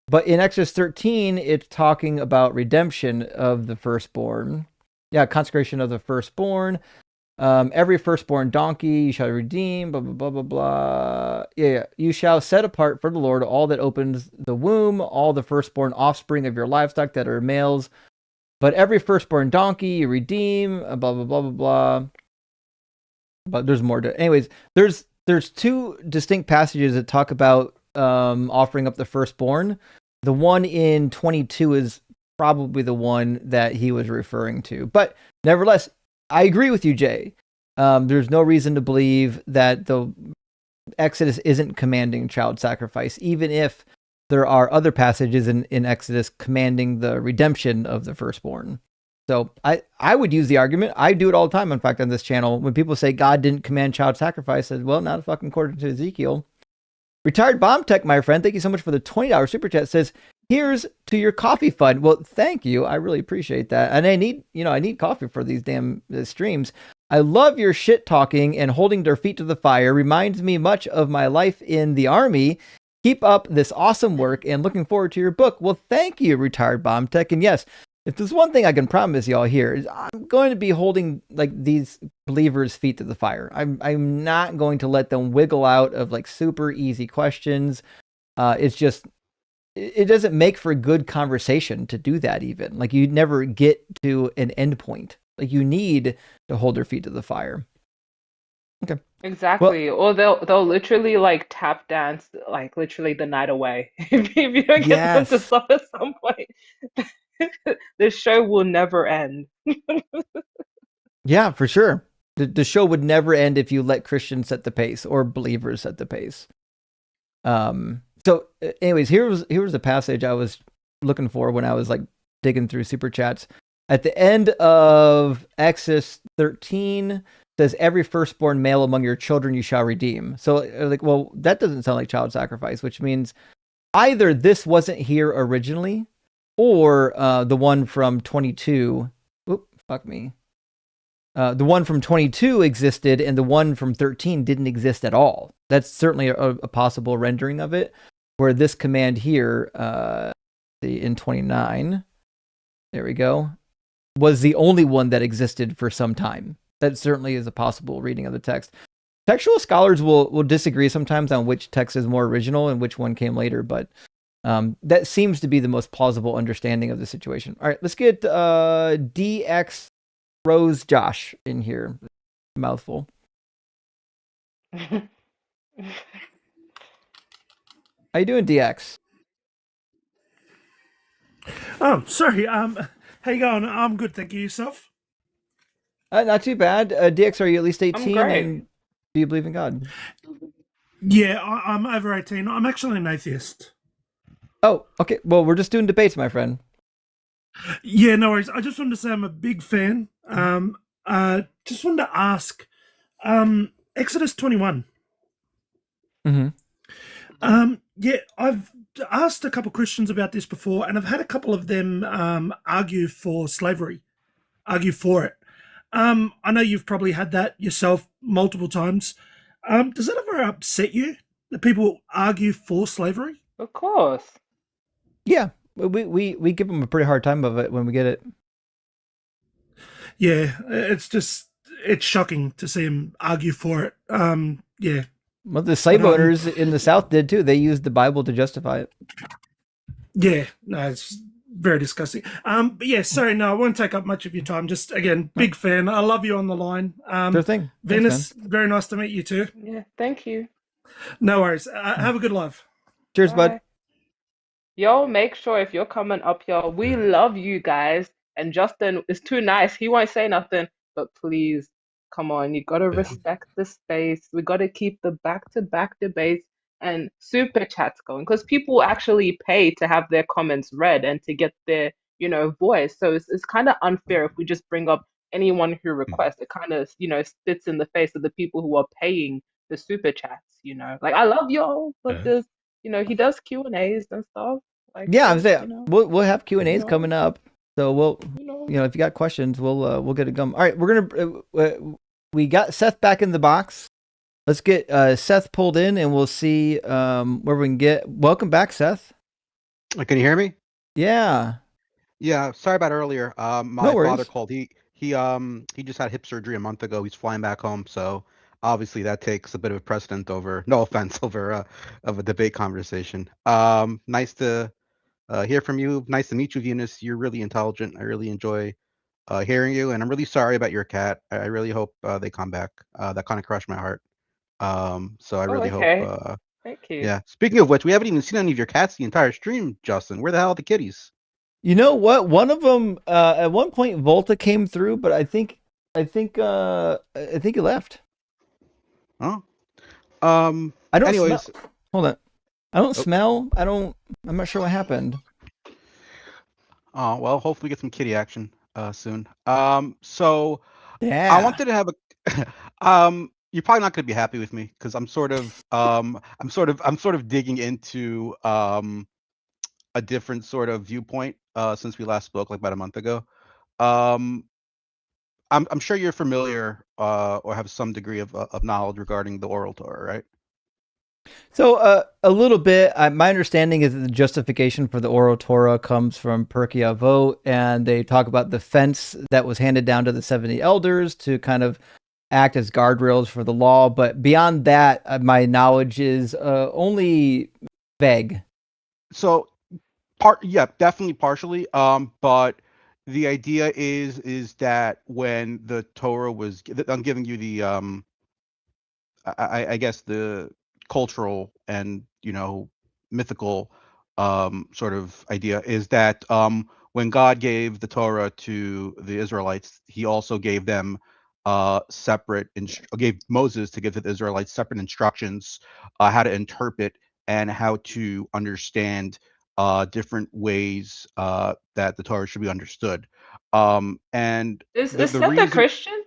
But in Exodus 13, it's talking about redemption of the firstborn. Yeah, consecration of the firstborn. Every firstborn donkey you shall redeem, blah, blah, blah, blah, blah. Yeah. You shall set apart for the Lord all that opens the womb, all the firstborn offspring of your livestock that are males. But every firstborn donkey you redeem, blah, blah, blah, blah, blah. But there's more to it. Anyways, there's two distinct passages that talk about offering up the firstborn. The one in 22 is probably the one that he was referring to. But nevertheless, I agree with you, Jay. There's no reason to believe that the Exodus isn't commanding child sacrifice, even if there are other passages in Exodus commanding the redemption of the firstborn. So I would use the argument. I do it all the time, in fact, on this channel. When people say God didn't command child sacrifice, I said, well, not fucking according to Ezekiel. Retired Bomb Tech, my friend, thank you so much for the $20 super chat. Says, here's to your coffee fund. Well, thank you. I really appreciate that. And I need coffee for these damn streams. I love your shit talking and holding their feet to the fire. Reminds me much of my life in the army. Keep up this awesome work and looking forward to your book. Well, thank you, Retired Bomb Tech. And yes, if there's one thing I can promise y'all here is I'm going to be holding like these believers' feet to the fire. I'm not going to let them wiggle out of like super easy questions. It's just, it doesn't make for good conversation to do that even. Like you never get to an end point. Like you need to hold their feet to the fire. Okay.
Exactly. Or they'll literally like tap dance like literally the night away. If you don't get them to stop at some point, this show will never end.
Yeah, for sure. The show would never end if you let Christians set the pace or believers set the pace. So anyways, here was the passage I was looking for when I was like digging through super chats. At the end of Exodus 13 says, every firstborn male among your children you shall redeem. So like, well, that doesn't sound like child sacrifice, which means either this wasn't here originally or the one from 22. Oop, fuck me. The one from 22 existed and the one from 13 didn't exist at all. That's certainly a possible rendering of it, where this command here, in 29, there we go, was the only one that existed for some time. That certainly is a possible reading of the text. Textual scholars will disagree sometimes on which text is more original and which one came later, but that seems to be the most plausible understanding of the situation. All right, let's get DX Rose Josh in here. Mouthful. How you doing, DX?
Oh, sorry. How you going? I'm good, thank you. Yourself?
Not too bad. DX, are you at least
I'm
18?
great.
And do you believe in God?
Yeah, I'm over 18. I'm actually an atheist.
Oh, okay. Well, we're just doing debates, my friend.
Yeah, no worries. I just wanted to say I'm a big fan. Just wanted to ask, Exodus 21.
Mm-hmm.
Yeah, I've asked a couple Christians about this before, and I've had a couple of them argue for slavery, argue for it. I know you've probably had that yourself multiple times. Does that ever upset you that people argue for slavery?
Of course.
Yeah, we give them a pretty hard time of it when we get it.
Yeah, it's shocking to see them argue for it. Yeah.
Well, the slave
But,
owners in the South did too. They used the Bible to justify it.
yeah, no, it's very disgusting. But yeah, sorry, no, I won't take up much of your time. Just again, big fan. I love you on the line.
Sure thing.
Venus,
Thanks,
very nice to meet you too.
Yeah, thank you.
No worries. Have a good life.
Cheers,
Bye.
bud.
Yo, make sure if you're coming up here, we love you guys. And Justin is too nice. He won't say nothing. But please, come on, you gotta respect the space. We gotta keep the back-to-back debates and super chats going because people actually pay to have their comments read and to get their, voice. So it's kind of unfair if we just bring up anyone who requests. It kind of, spits in the face of the people who are paying the super chats. Like I love y'all, but there's he does Q&As and stuff. Like
Yeah, I'm
there's,
saying we'll have Q&As
know.
coming up. So we'll
know.
if you got questions, we'll get it going. All right, we're gonna we got Seth back in the box. Let's get Seth pulled in, and we'll see where we can get. Welcome back, Seth.
Can you hear me?
Yeah.
Yeah. Sorry about earlier. My
No worries.
father called. He just had hip surgery a month ago. He's flying back home, so obviously that takes a bit of a precedent over. No offense, over of a debate conversation. Nice to hear from you. Nice to meet you, Venus. You're really intelligent. I really enjoy hearing you, and I'm really sorry about your cat. I really hope they come back. That kind of crushed my heart. So I really hope.
Okay. Thank you.
Yeah. Speaking of which, we haven't even seen any of your cats the entire stream, Justin. Where the hell are the kitties?
You know what? One of them at one point Volta came through, but I think he left.
Oh.
I don't
Anyways,
smell. Hold on. I don't smell. I'm not sure what happened.
Oh, well, hopefully we get some kitty action soon. So
Yeah.
I wanted to have a you're probably not going to be happy with me because I'm sort of digging into a different sort of viewpoint since we last spoke like about a month ago. I'm sure you're familiar or have some degree of knowledge regarding the oral Torah, right?
So a little bit. My understanding is that the justification for the oral Torah comes from Pirkei Avot, and they talk about the fence that was handed down to the 70 elders to kind of act as guardrails for the law. But beyond that, my knowledge is only vague.
So, yeah, definitely partially. But the idea is that when the Torah was, I'm giving you the I guess the cultural and mythical sort of idea is that when God gave the Torah to the Israelites, He also gave them gave Moses to give to the Israelites separate instructions how to interpret and how to understand different ways that the Torah should be understood. And
Is
the
Seth a
reason,
Christian?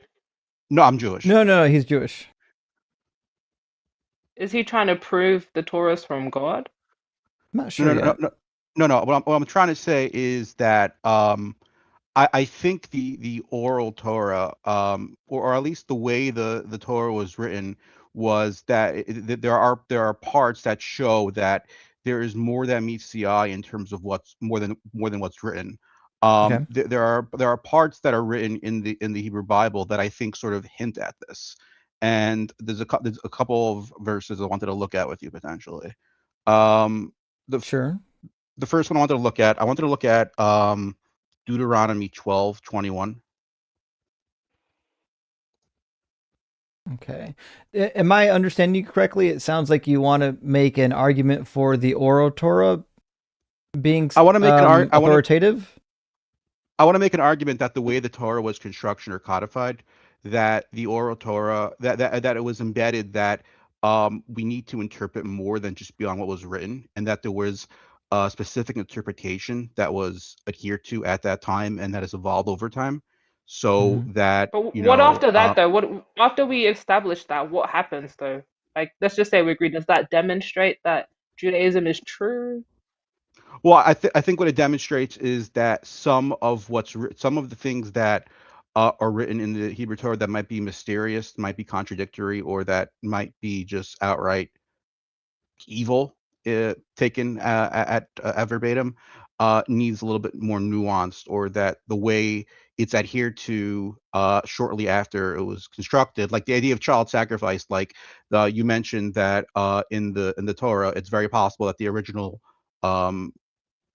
no, I'm Jewish.
No, he's Jewish.
Is he trying to prove the Torah's from God?
I'm not sure yet.
No. What I'm trying to say is that I think the oral Torah, or at least the way the Torah was written, was that there are parts that show that there is more that meets the eye in terms of what's more than what's written.
Okay.
There are parts that are written in the Hebrew Bible that I think sort of hint at this, and there's a couple of verses I wanted to look at with you potentially.
Sure.
The first one I wanted to look at Deuteronomy 12:21.
Okay. Am I understanding you correctly? It sounds like you want to make an argument for the oral Torah being
I want to make
authoritative.
I want to make an argument that the way the Torah was construction or codified, that the oral Torah, that it was embedded, that we need to interpret more than just beyond what was written, and that there was a specific interpretation that was adhered to at that time and that has evolved over time, so that
But what after that though? What after we establish that? What happens though? Like, let's just say we agree. Does that demonstrate that Judaism is true?
Well, I think what it demonstrates is that some of some of the things that are written in the Hebrew Torah that might be mysterious, might be contradictory, or that might be just outright evil, taken at verbatim, needs a little bit more nuanced, or that the way it's adhered to shortly after it was constructed, like the idea of child sacrifice, like you mentioned that in the Torah, it's very possible that the original um,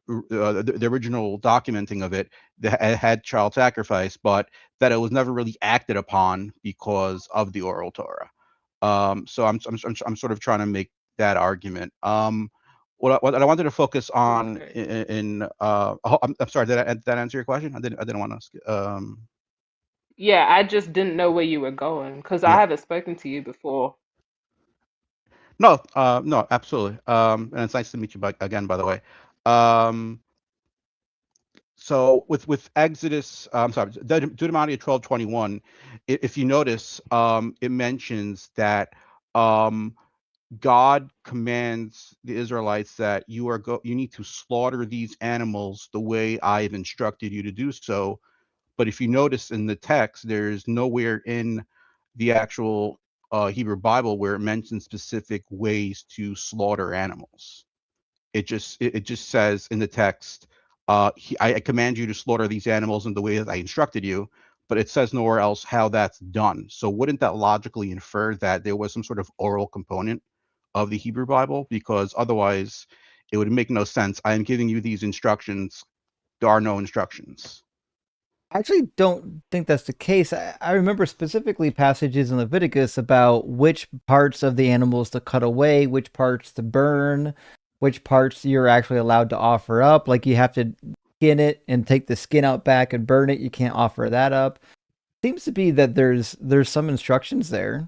the original documenting of it had child sacrifice, but that it was never really acted upon because of the oral Torah. So I'm sort of trying to make that argument. What I wanted to focus on I'm sorry, did that answer your question? I didn't want to.
Yeah, I just didn't know where you were going because I
Yeah.
haven't spoken to you before.
No, no, absolutely. And it's nice to meet you again, by the way. Um, so with Exodus, I'm sorry, Deuteronomy 12:21, if you notice, it mentions that God commands the Israelites that you need to slaughter these animals the way I've instructed you to do so. But if you notice in the text, there's nowhere in the actual Hebrew Bible where it mentions specific ways to slaughter animals. It just says in the text, I command you to slaughter these animals in the way that I instructed you, but it says nowhere else how that's done. So wouldn't that logically infer that there was some sort of oral component of the Hebrew Bible? Because otherwise, it would make no sense. I am giving you these instructions. There are no instructions.
I actually don't think that's the case. I remember specifically passages in Leviticus about which parts of the animals to cut away, which parts to burn, which parts you're actually allowed to offer up. Like you have to skin it and take the skin out back and burn it. You can't offer that up. Seems to be that there's some instructions there.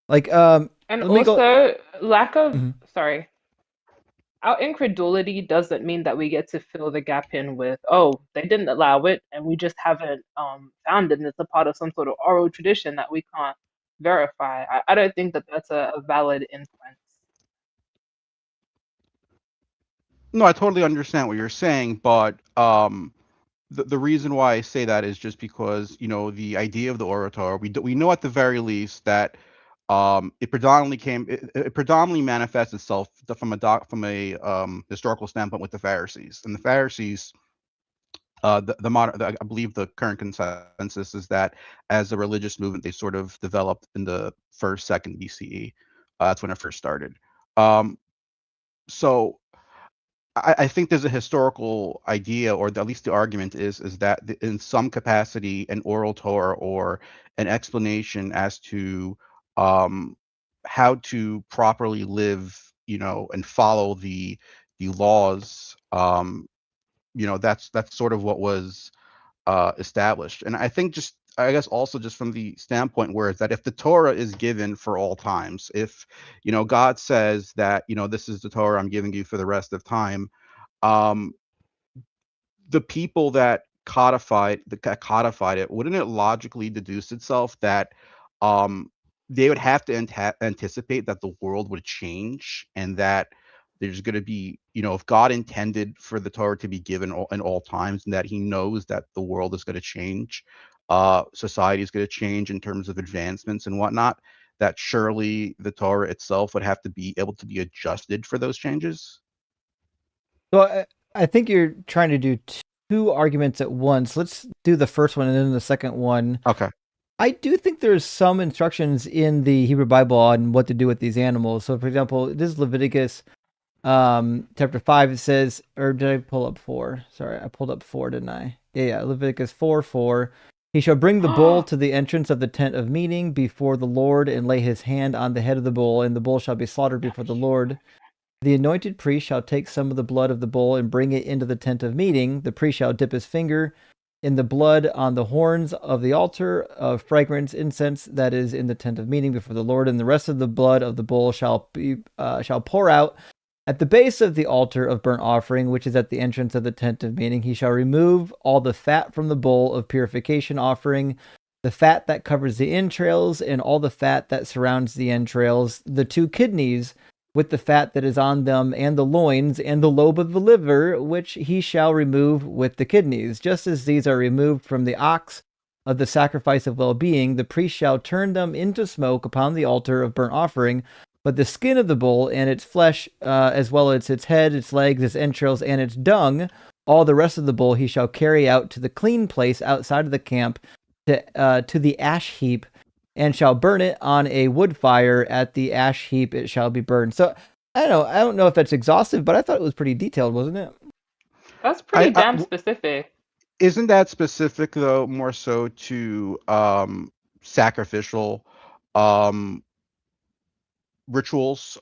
Like
And
let me go.
also, lack of,
Mhm.
sorry, our incredulity doesn't mean that we get to fill the gap in with, oh, they didn't allow it and we just haven't found it and it's a part of some sort of oral tradition that we can't verify. I don't think that that's a valid inference.
No, I totally understand what you're saying, but the reason why I say that is just because the idea of the orator, we know at the very least that it predominantly manifests itself from a historical standpoint with the Pharisees. And the Pharisees, I believe the current consensus is that as a religious movement, they sort of developed in the first, second BCE. That's when it first started. So I think there's a historical idea, or at least the argument is that in some capacity, an oral Torah or an explanation as to how to properly live, and follow the laws, that's sort of what was established. And I think I guess also just from the standpoint where it's that if the Torah is given for all times, if God says that this is the Torah I'm giving you for the rest of time, um, the people that codified it, wouldn't it logically deduce itself that um, they would have to anticipate that the world would change, and that there's going to be, if God intended for the Torah to be given in all times, and that He knows that the world is going to change, society is going to change in terms of advancements and whatnot, that surely the Torah itself would have to be able to be adjusted for those changes.
So I think you're trying to do two arguments at once. Let's do the first one and then the second one.
Okay.
I do think there's some instructions in the Hebrew Bible on what to do with these animals. So, for example, this is Leviticus chapter 5. It says, or did I pull up 4? Sorry, I pulled up 4, didn't I? Yeah, Leviticus 4:4. He shall bring the bull to the entrance of the tent of meeting before the Lord and lay his hand on the head of the bull, and the bull shall be slaughtered before the Lord. The anointed priest shall take some of the blood of the bull and bring it into the tent of meeting. The priest shall dip his finger in the blood on the horns of the altar of fragrance incense that is in the tent of meeting before the Lord, and the rest of the blood of the bull shall pour out at the base of the altar of burnt offering, which is at the entrance of the tent of meeting. He shall remove all the fat from the bull of purification offering, the fat that covers the entrails, and all the fat that surrounds the entrails, the 2 kidneys with the fat that is on them, and the loins, and the lobe of the liver, which he shall remove with the kidneys. Just as these are removed from the ox of the sacrifice of well-being, the priest shall turn them into smoke upon the altar of burnt offering. But the skin of the bull and its flesh, as well as its head, its legs, its entrails, and its dung, all the rest of the bull he shall carry out to the clean place outside of the camp, to the ash heap, and shall burn it on a wood fire. At the ash heap it shall be burned. So I don't know if that's exhaustive, but I thought it was pretty detailed, wasn't it?
That's pretty damn specific.
Isn't that specific though, more so to sacrificial rituals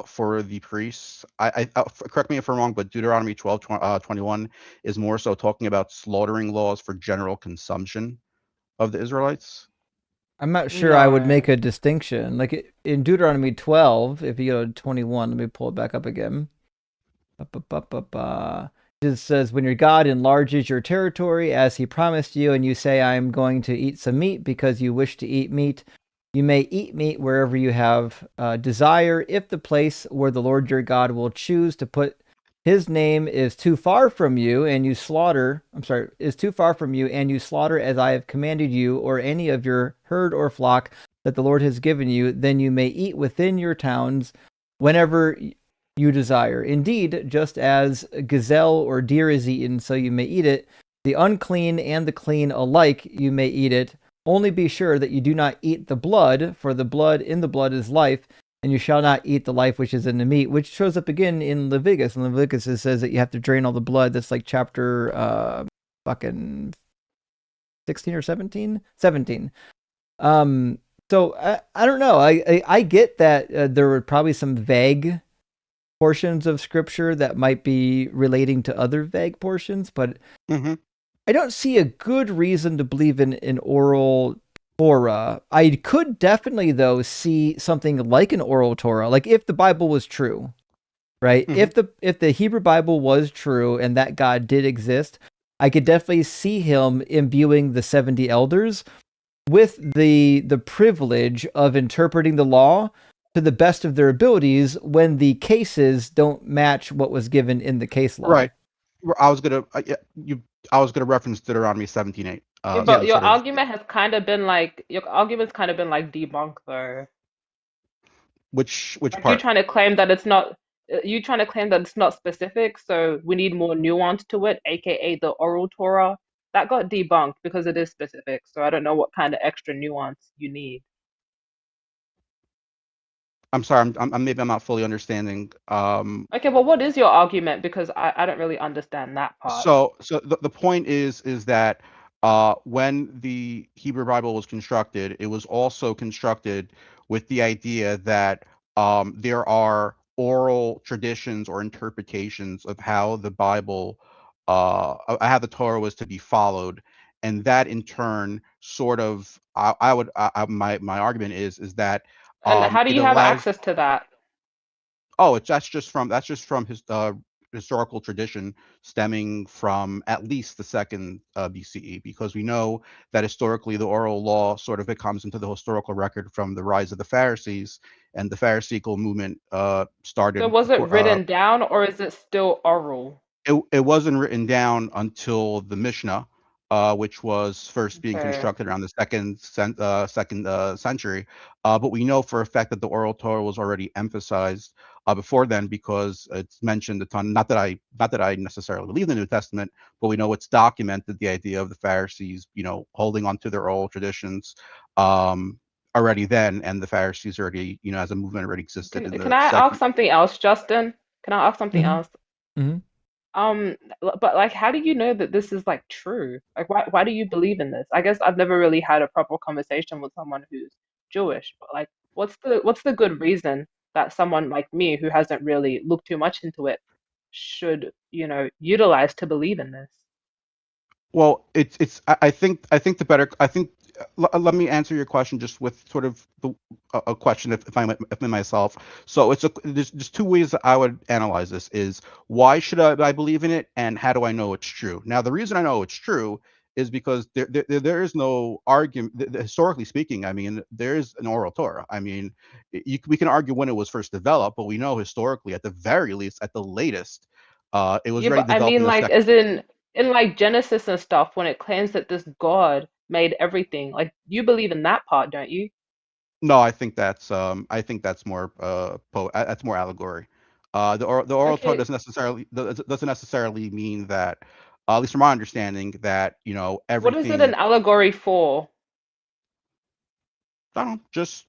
for the priests? I correct me if I'm wrong, but Deuteronomy 12:21 is more so talking about slaughtering laws for general consumption of the Israelites.
I'm not sure I would make a distinction. Like in Deuteronomy 12, if you go to 21, let me pull it back up again. It says, when your God enlarges your territory as he promised you, and you say, I am going to eat some meat because you wish to eat meat, you may eat meat wherever you have desire. If the place where the Lord your God will choose to put his name is too far from you, and you slaughter, is too far from you, and you slaughter as I have commanded you, or any of your herd or flock that the Lord has given you, then you may eat within your towns whenever you desire. Indeed, just as gazelle or deer is eaten, so you may eat it. The unclean and the clean alike, you may eat it. Only be sure that you do not eat the blood, for the blood in the blood is life, and you shall not eat the life which is in the meat, which shows up again in Leviticus. In Leviticus, it says that you have to drain all the blood. That's like chapter fucking 16 or 17? 17. So I don't know. I get that there were probably some vague portions of scripture that might be relating to other vague portions, but I don't see a good reason to believe in an oral Torah. I could definitely, though, see something like an oral Torah, like if the Bible was true, right? If the Hebrew Bible was true and that God did exist, I could definitely see him imbuing the 70 elders with the privilege of interpreting the law to the best of their abilities when the cases don't match what was given in the case law.
Right. I was gonna reference Deuteronomy 17:8.
But your argument has kind of been like debunked though.
Which
Like
part?
you're trying to claim that it's not. You trying to claim that it's not specific, so we need more nuance to it, aka the oral Torah. That got debunked because it is specific. So I don't know what kind of extra nuance you need.
I'm sorry. I'm maybe I'm not fully understanding.
Okay, well, what is your argument? Because I don't really understand that part.
So the point is that when the Hebrew Bible was constructed, it was also constructed with the idea that there are oral traditions or interpretations of how the Bible, how the Torah was to be followed, and that in turn sort of my argument is that
And how do
it
you have
allows.
access to that?
Oh, that's just from his historical tradition stemming from at least the second BCE, because we know that historically the oral law sort of it comes into the historical record from the rise of the Pharisees, and the Pharisaical movement started.
So was it written down or is it still oral?
It wasn't written down until the Mishnah, which was first being constructed around the second century. But we know for a fact that the oral Torah was already emphasized before then, because it's mentioned a ton. Not that I necessarily believe the New Testament, but we know it's documented, the idea of the Pharisees, holding on to their oral traditions already then, and the Pharisees already, as a movement already existed.
Can I ask something else, Justin? Can I ask something else? But like, how do you know that this is like true? Like, why do you believe in this? I guess I've never really had a proper conversation with someone who's Jewish, but like, what's the good reason that someone like me who hasn't really looked too much into it should, utilize to believe in this?
Well, it's I think the better I think let me answer your question just with sort of a question if I myself. So there's two ways that I would analyze this is why should I believe in it and how do I know it's true? Now the reason I know it's true is because there is no argument historically speaking. I mean there is an oral Torah. I mean we can argue when it was first developed, but we know historically at the very least at the latest it was
Yeah,
already
but I
developed in
mean,
the
like,
second.
as in like Genesis and stuff, when it claims that this God made everything, like, you believe in that part, don't you?
No, I think that's more that's more allegory. The oral Torah
Okay,
doesn't necessarily mean that, at least from my understanding, that
what is it an
everything.
allegory for?
I don't know, just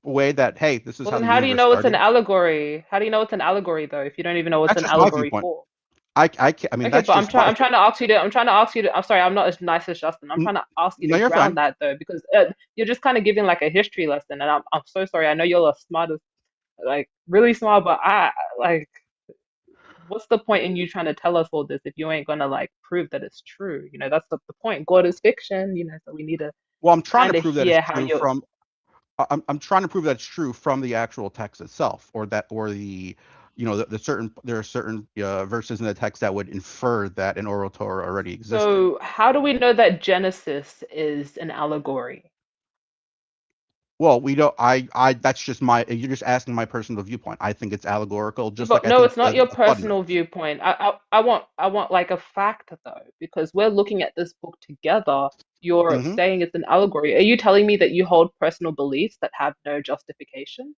a way that hey, this is
Well,
how
then
the
how do you
universe
know it's an
started.
allegory? How do you know it's an allegory though, if you don't even know what's
That's
an
just my
allegory
viewpoint.
for?
I mean
Okay,
that's
but I'm
just
trying
my.
I'm trying to ask you to I'm trying to ask you to I'm sorry, I'm not as nice as Justin. I'm trying to ask you to
No, you're
ground
fine.
that though, because you're just kind of giving like a history lesson, and I'm so sorry. I know you're the smartest, like really smart, but like, what's the point in you trying to tell us all this if you ain't gonna like prove that it's true? That's the point. God is fiction, so we need to
Well, I'm trying to
kind of
prove that it's
hear how
true
you're.
from. I'm trying to prove that it's true from the actual text itself, or there are certain verses in the text that would infer that an oral Torah already existed.
So how do we know that Genesis is an allegory?
Well, we don't. That's just my. You're just asking my personal viewpoint. I think it's allegorical,
Yeah,
just
but
like I
no,
think
it's not your
the flood myth.
personal viewpoint. I want like a fact though, because we're looking at this book together. You're
Hmm.
saying it's an allegory. Are you telling me that you hold personal beliefs that have no justification?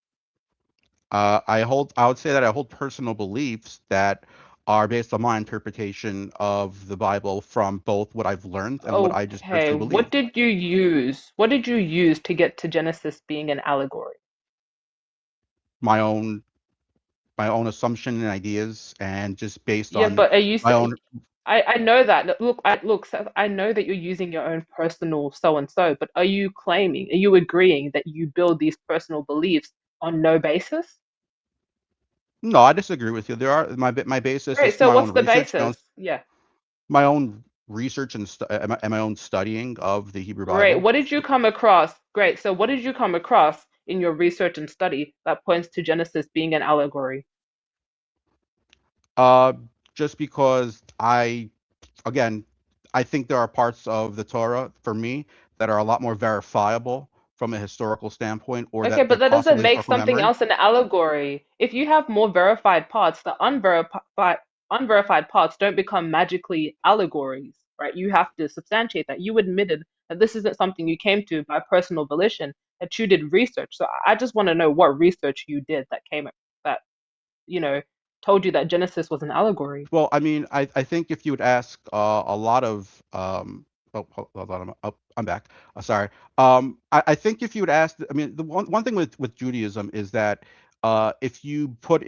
I would say that I hold personal beliefs that are based on my interpretation of the Bible from both what I've learned and what I just
Okay,
personally believe.
what did you use? What did you use to get to Genesis being an allegory?
My own my own assumption and ideas, and just based
Yeah,
on
but are you
my
saying?
own.
I know that. Look, Seth, I know that you're using your own personal so and so, but are you agreeing that you build these personal beliefs on no basis?
No, I disagree with you. There are my basis
Great.
is
So
my
what's
own
the
research,
basis? Yeah.
my own research and my own studying of the Hebrew
Great.
Bible.
What did you come across? Great. So what did you come across in your research and study that points to Genesis being an allegory?
Uh, just because again, I think there are parts of the Torah for me that are a lot more verifiable from a historical standpoint, or
Okay,
that
but
they're
that doesn't
possibly
make
or from
something
memory.
else an allegory. If you have more verified parts, the unverified parts don't become magically allegories, right? You have to substantiate that. You admitted that this isn't something you came to by personal volition, that you did research. So I just want to know what research you did that, you know, told you that Genesis was an allegory.
Well, I mean, I think if you would ask a lot of hold on, I'm back. Sorry. I think if you would ask, I mean, the one thing with Judaism is that if you put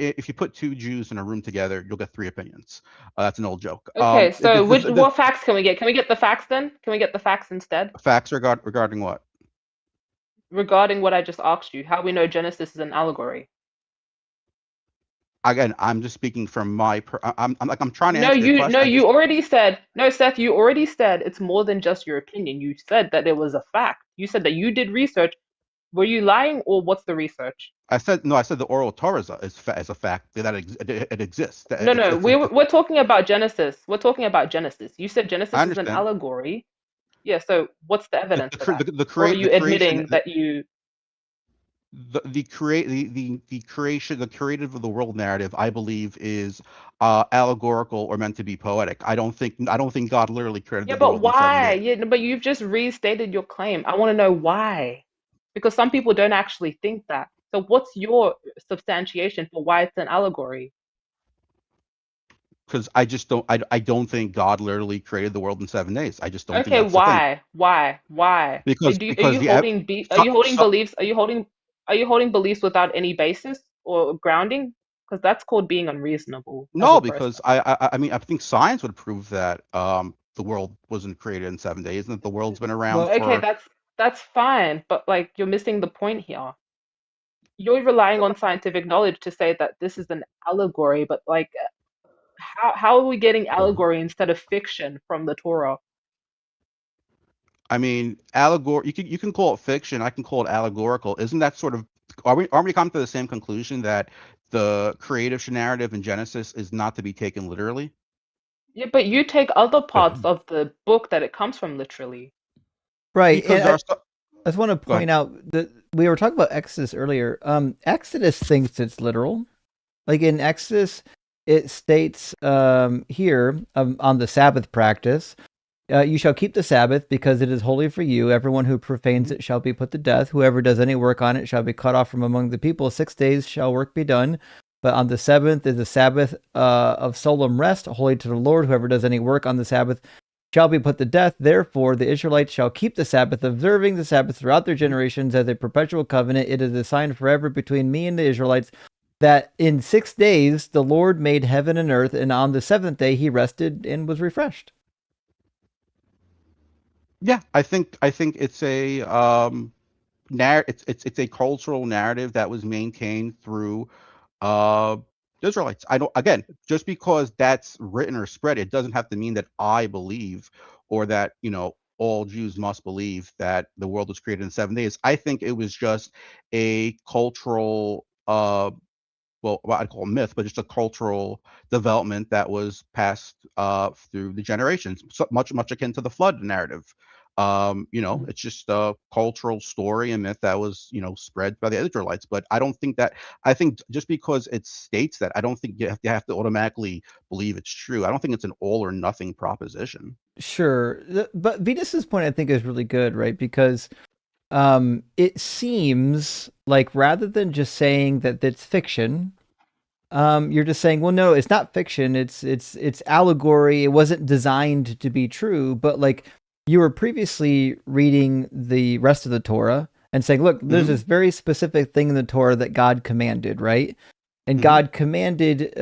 two Jews in a room together, you'll get three opinions. That's an old joke.
Okay, so
The
what facts can we get? Can we get the facts then? Can we get the facts instead?
facts regarding what?
Regarding what I just asked you, how we know Genesis is an allegory.
Again, I'm just speaking from I'm trying to
No,
answer your
you no,
question.
you already said no, Seth, you already said it's more than just your opinion. You said that it was a fact. You said that you did research. Were you lying or what's the research?
I said no. I said the oral Torah is a fact that it exists.
No, no, we're talking about Genesis. We're talking about Genesis. You said
I
Genesis is an
understand.
allegory. Yeah, so what's the evidence for that?
The
Or are
create the
you
creation
admitting that you
the creation the creative of the world narrative I believe is allegorical or meant to be poetic. I don't think God literally created
Yeah,
the
but
world in 7 days.
why? Yeah, no, but you've just restated your claim. I want to know why. Because some people don't actually think that. So what's your substantiation for why it's an allegory?
Because I don't think God literally created the world in 7 days. I just don't think
Okay,
that's the thing.
why? Why? Why?
Because
Are
because
you
the
holding
so,
beliefs? Are you holding beliefs without any basis or grounding? Because that's called being unreasonable as
No,
a person.
because I mean I think science would prove that the world wasn't created in 7 days and that the world's been around
Well,
Okay,
for.
that's fine, but like you're missing the point here. You're relying on scientific knowledge to say that this is an allegory, but like how are we getting allegory instead of fiction from the Torah?
I mean, allegory. You can call it fiction. I can call it allegorical. Isn't that sort of? Aren't we coming to the same conclusion that the creative narrative in Genesis is not to be taken literally?
Yeah, but you take other parts of the book that it comes from literally.
right.
Because
And
there are.
I just want to
Go ahead.
point out that we were talking about Exodus earlier. Exodus thinks it's literal. Like in Exodus, it states here on the Sabbath practice, you shall keep the Sabbath because it is holy for you. Everyone who profanes it shall be put to death. Whoever does any work on it shall be cut off from among the people. 6 days shall work be done. But on the seventh is the Sabbath of solemn rest, holy to the Lord. Whoever does any work on the Sabbath shall be put to death. Therefore, the Israelites shall keep the Sabbath, observing the Sabbath throughout their generations as a perpetual covenant. It is a sign forever between me and the Israelites that in 6 days the Lord made heaven and earth, and on the seventh day he rested and was refreshed.
Yeah, I think it's a it's a cultural narrative that was maintained through uh the Israelites. I don't again, just because that's written or spread, it doesn't have to mean that I believe or that, all Jews must believe that the world was created in 7 days. I think it was just a cultural well, what I'd call a myth, but just a cultural development that was passed through the generations, so much akin to the flood narrative. It's just a cultural story and myth that was, spread by the Israelites. But I don't think that. I think just because it states that, I don't think you have to automatically believe it's true. I don't think it's an all or nothing proposition.
Sure. But Venus's point I think is really good, right? Because it seems like rather than just saying that it's fiction, you're just saying, well, no, it's not fiction. It's allegory. It wasn't designed to be true. But like you were previously reading the rest of the Torah and saying, look, there's
Mhm.
this very specific thing in the Torah that God commanded, right? And
Mhm.
God commanded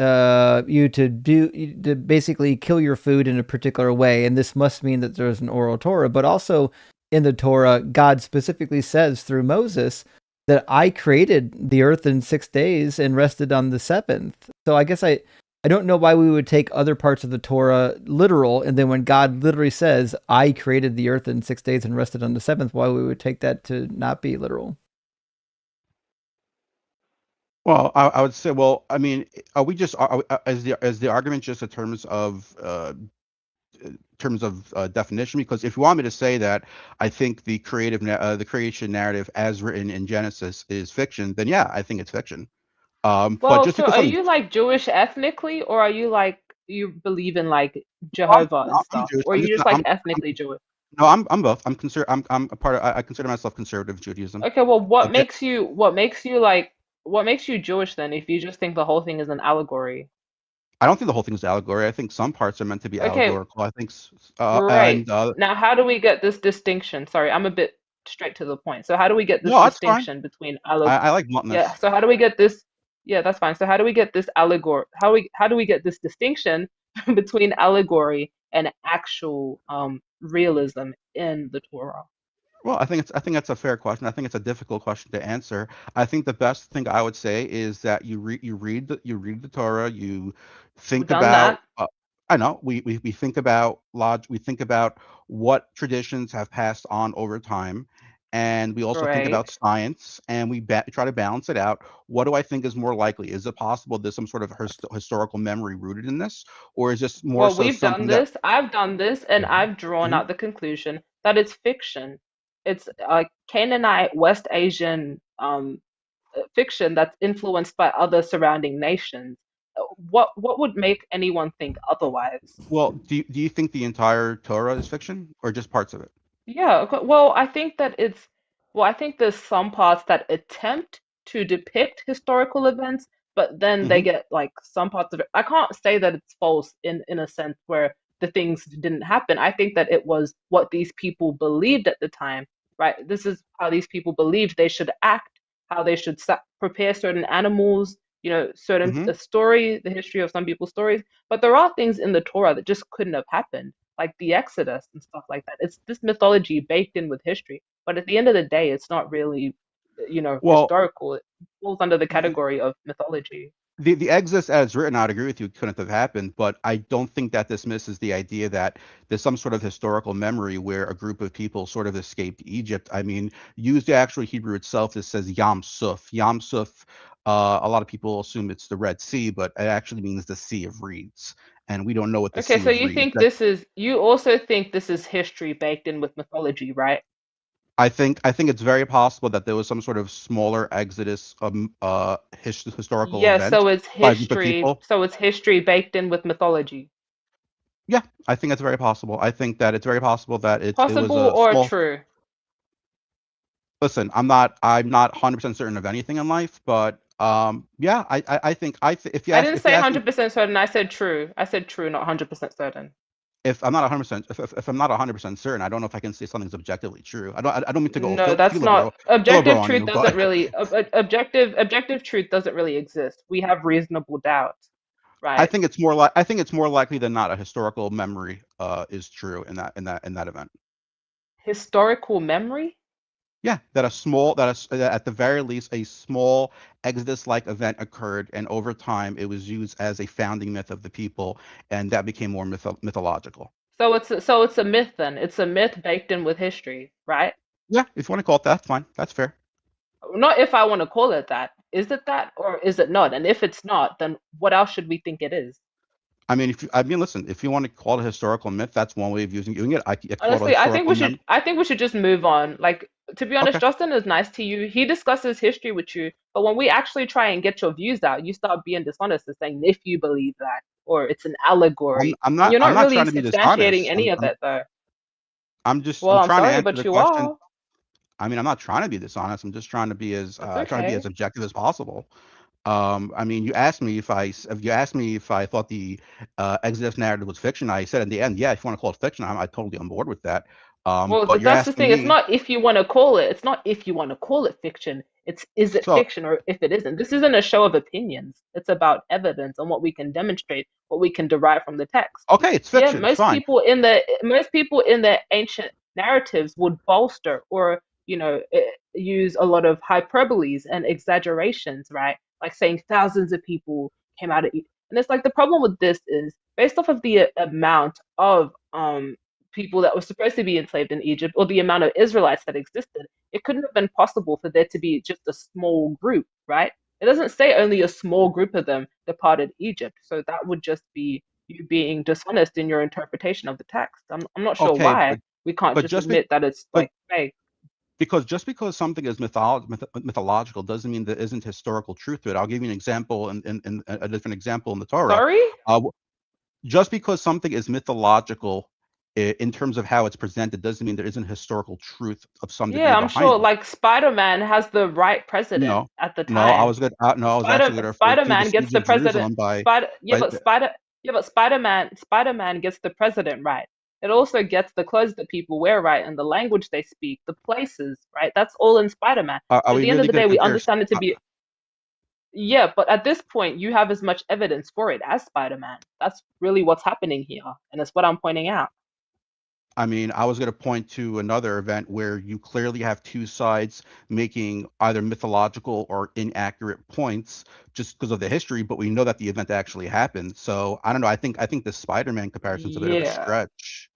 you to basically kill your food in a particular way, and this must mean that there's an oral Torah. But also in the Torah, God specifically says through Moses that I created the earth in 6 days and rested on the seventh. So I guess I don't know why we would take other parts of the Torah literal, and then when God literally says I created the earth in 6 days and rested on the seventh, why we would take that to not be literal.
Well, I would say, well, I mean, are we just as the argument just in terms of definition? Because if you want me to say that I think the creation narrative as written in Genesis is fiction, then yeah, I think it's fiction. But
Well,
just
so
because
are
something.
you like Jewish ethnically, or are you like you believe in like
No, I'm,
Jehovah
no,
and
I'm
stuff,
Jewish.
or are
I'm
you
just
just
not.
like ethnically Jewish?
No, I'm both. I'm a part of. I consider myself conservative Judaism.
Okay, well,
Uh, it-
what makes you Jewish then if you just think the whole thing is an allegory?
I don't think the whole thing is allegory. I think some parts are meant to be
Okay,
allegorical. I think,
great.
and
Now, how do we get this distinction? Sorry, I'm a bit straight to the point. So, how do we get this
no, that's fine.
distinction between
I like
yeah,
bluntness.
so how do we get this? Yeah, that's fine. So, how do we get this allegory? How do we get this distinction between allegory and actual realism in the Torah?
Well, I think that's a fair question. I think it's a difficult question to answer. I think the best thing I would say is that you read the Torah, you
We've
think
done
about
that.
I know we think about we think about what traditions have passed on over time, and we also think
Great.
about science, and we try to balance it out. What do I think is more likely? Is it possible there's some sort of historical memory rooted in this, or is this more
Well,
so
we've done
something that?
this. I've done this, and I've drawn
Mhm.
out the conclusion that it's fiction. It's Canaanite West Asian fiction that's influenced by other surrounding nations. What would make anyone think otherwise?
Well, do you think the entire Torah is fiction, or just parts of it?
Yeah, okay. Well, I think there's some parts that attempt to depict historical events, but then they
Mhm.
get like some parts of it. I can't say that it's false in a sense where the things didn't happen. I think that it was what these people believed at the time, right? This is how these people believed they should act, how they should prepare certain animals, certain
Hmm.
a story, the history of some people's stories. But there are things in the Torah that just couldn't have happened, like the Exodus and stuff like that. It's this mythology baked in with history. But at the end of the day, it's not really,
Well,
historical. It falls under the category of mythology.
the Exodus as written, I'd agree with you, couldn't have happened, but I don't think that dismisses the idea that there's some sort of historical memory where a group of people sort of escaped Egypt. I mean, use the actual Hebrew itself. It says Yam Suf. Yam Suf. A lot of people assume it's the Red Sea, but it actually means the Sea of Reeds, and we don't know what the
Okay,
Sea
so
of Reeds.
you also think this is history baked in with mythology, right?
I think it's very possible that there was some sort of smaller exodus, historical
Yeah,
event
so it's
by a group of
history.
people.
So it's history baked in with mythology.
Yeah, I think that's very possible. I think that it's very possible that it was
Possible
a
or
small.
true?
Listen, I'm not 100% certain of anything in life, but yeah, I think if you
I
ask
didn't
if you
say
ask me
100% certain. I said true. I said true, not 100% certain.
if I'm not 100% if I'm not 100% certain, I don't know if I can say something's objectively true. I don't mean to go
No, that's not
Filibro
objective
on
truth
you,
doesn't
but
really objective truth doesn't really exist. We have reasonable doubt,
I
right?
think it's more likely than not a historical memory is true in that event.
Historical memory?
Yeah, that at the very least a small Exodus-like event occurred, and over time it was used as a founding myth of the people, and that became more mythological.
So it's a myth then. It's a myth baked in with history, right?
Yeah, if you want to call it that, that's fine. That's fair.
Not if I want to call it that. Is it that or is it not? And if it's not, then what else should we think it is?
Listen, if you want to call it a historical myth, that's one way of using it. I could call it a
Honestly, I think
historical
we should
mem.
I think we should just move on. Like, to be honest,
Okay,
Justin is nice to you. He discusses history with you, but when we actually try and get your views out, you start being dishonest and saying if you believe that or it's an
I'm
allegory.
I'm
And
not
you're
I'm
not
not
really
trying to be
substantiating
dishonest.
any of it though.
I'm
Well, I'm
trying to
sorry,
answer
but
the
you
question.
are.
I mean, I'm not trying to be dishonest. I'm just
That's
trying to be
okay.
as objective as possible. I mean, you asked me if I thought the Exodus narrative was fiction. I said in the end, yeah, if you want to call it fiction, I'm totally on board with that.
Well,
But you're
that's the
asking
thing. It's
me,
not if you want to call it. It's not if you want to call it fiction. It's is it
so
fiction or if it isn't. This isn't a show of opinions. It's about evidence and what we can demonstrate, what we can derive from the text.
okay, it's
Yeah,
fiction, fine.
most people in the ancient narratives would bolster or use a lot of hyperboles and exaggerations, right? Like saying thousands of people came out of Egypt. And it's like the problem with this is based off of the amount of people that were supposed to be enslaved in Egypt or the amount of Israelites that existed, it couldn't have been possible for there to be just a small group, right? It doesn't say only a small group of them departed Egypt. So that would just be you being dishonest in your interpretation of the text. I'm not sure
Okay,
why we can't
but
just admit that it's
but
like fake.
just because something is mythological doesn't mean there isn't historical truth to it. I'll give you an example in a different example in the Torah.
Sorry?
Uh, just because something is mythological in terms of how it's presented doesn't mean there isn't historical truth of some degree
Yeah, I'm
behind
sure
it.
like Spider-Man has the right president
No,
at the
no, I
time.
was good. No, I was actually going to refer to the
Spider-Man gets
siege
the
of
president.
Jerusalem by,
Spider yeah,
by.
but Spider-Man gets the president right. It also gets the clothes that people wear right and the language they speak, the places, right? That's all in Spider-Man.
Are
And at
we
the end of
really
the
going
day,
to
we
compare?
understand it to be yeah, but at this point, you have as much evidence for it as Spider-Man. That's really what's happening here, and it's what I'm pointing out.
I mean, I was going to point to another event where you clearly have two sides making either mythological or inaccurate points just because of the history, but we know that the event actually happened. So I don't know. I think the Spider-Man comparison is a bit of a
Yeah.
stretch.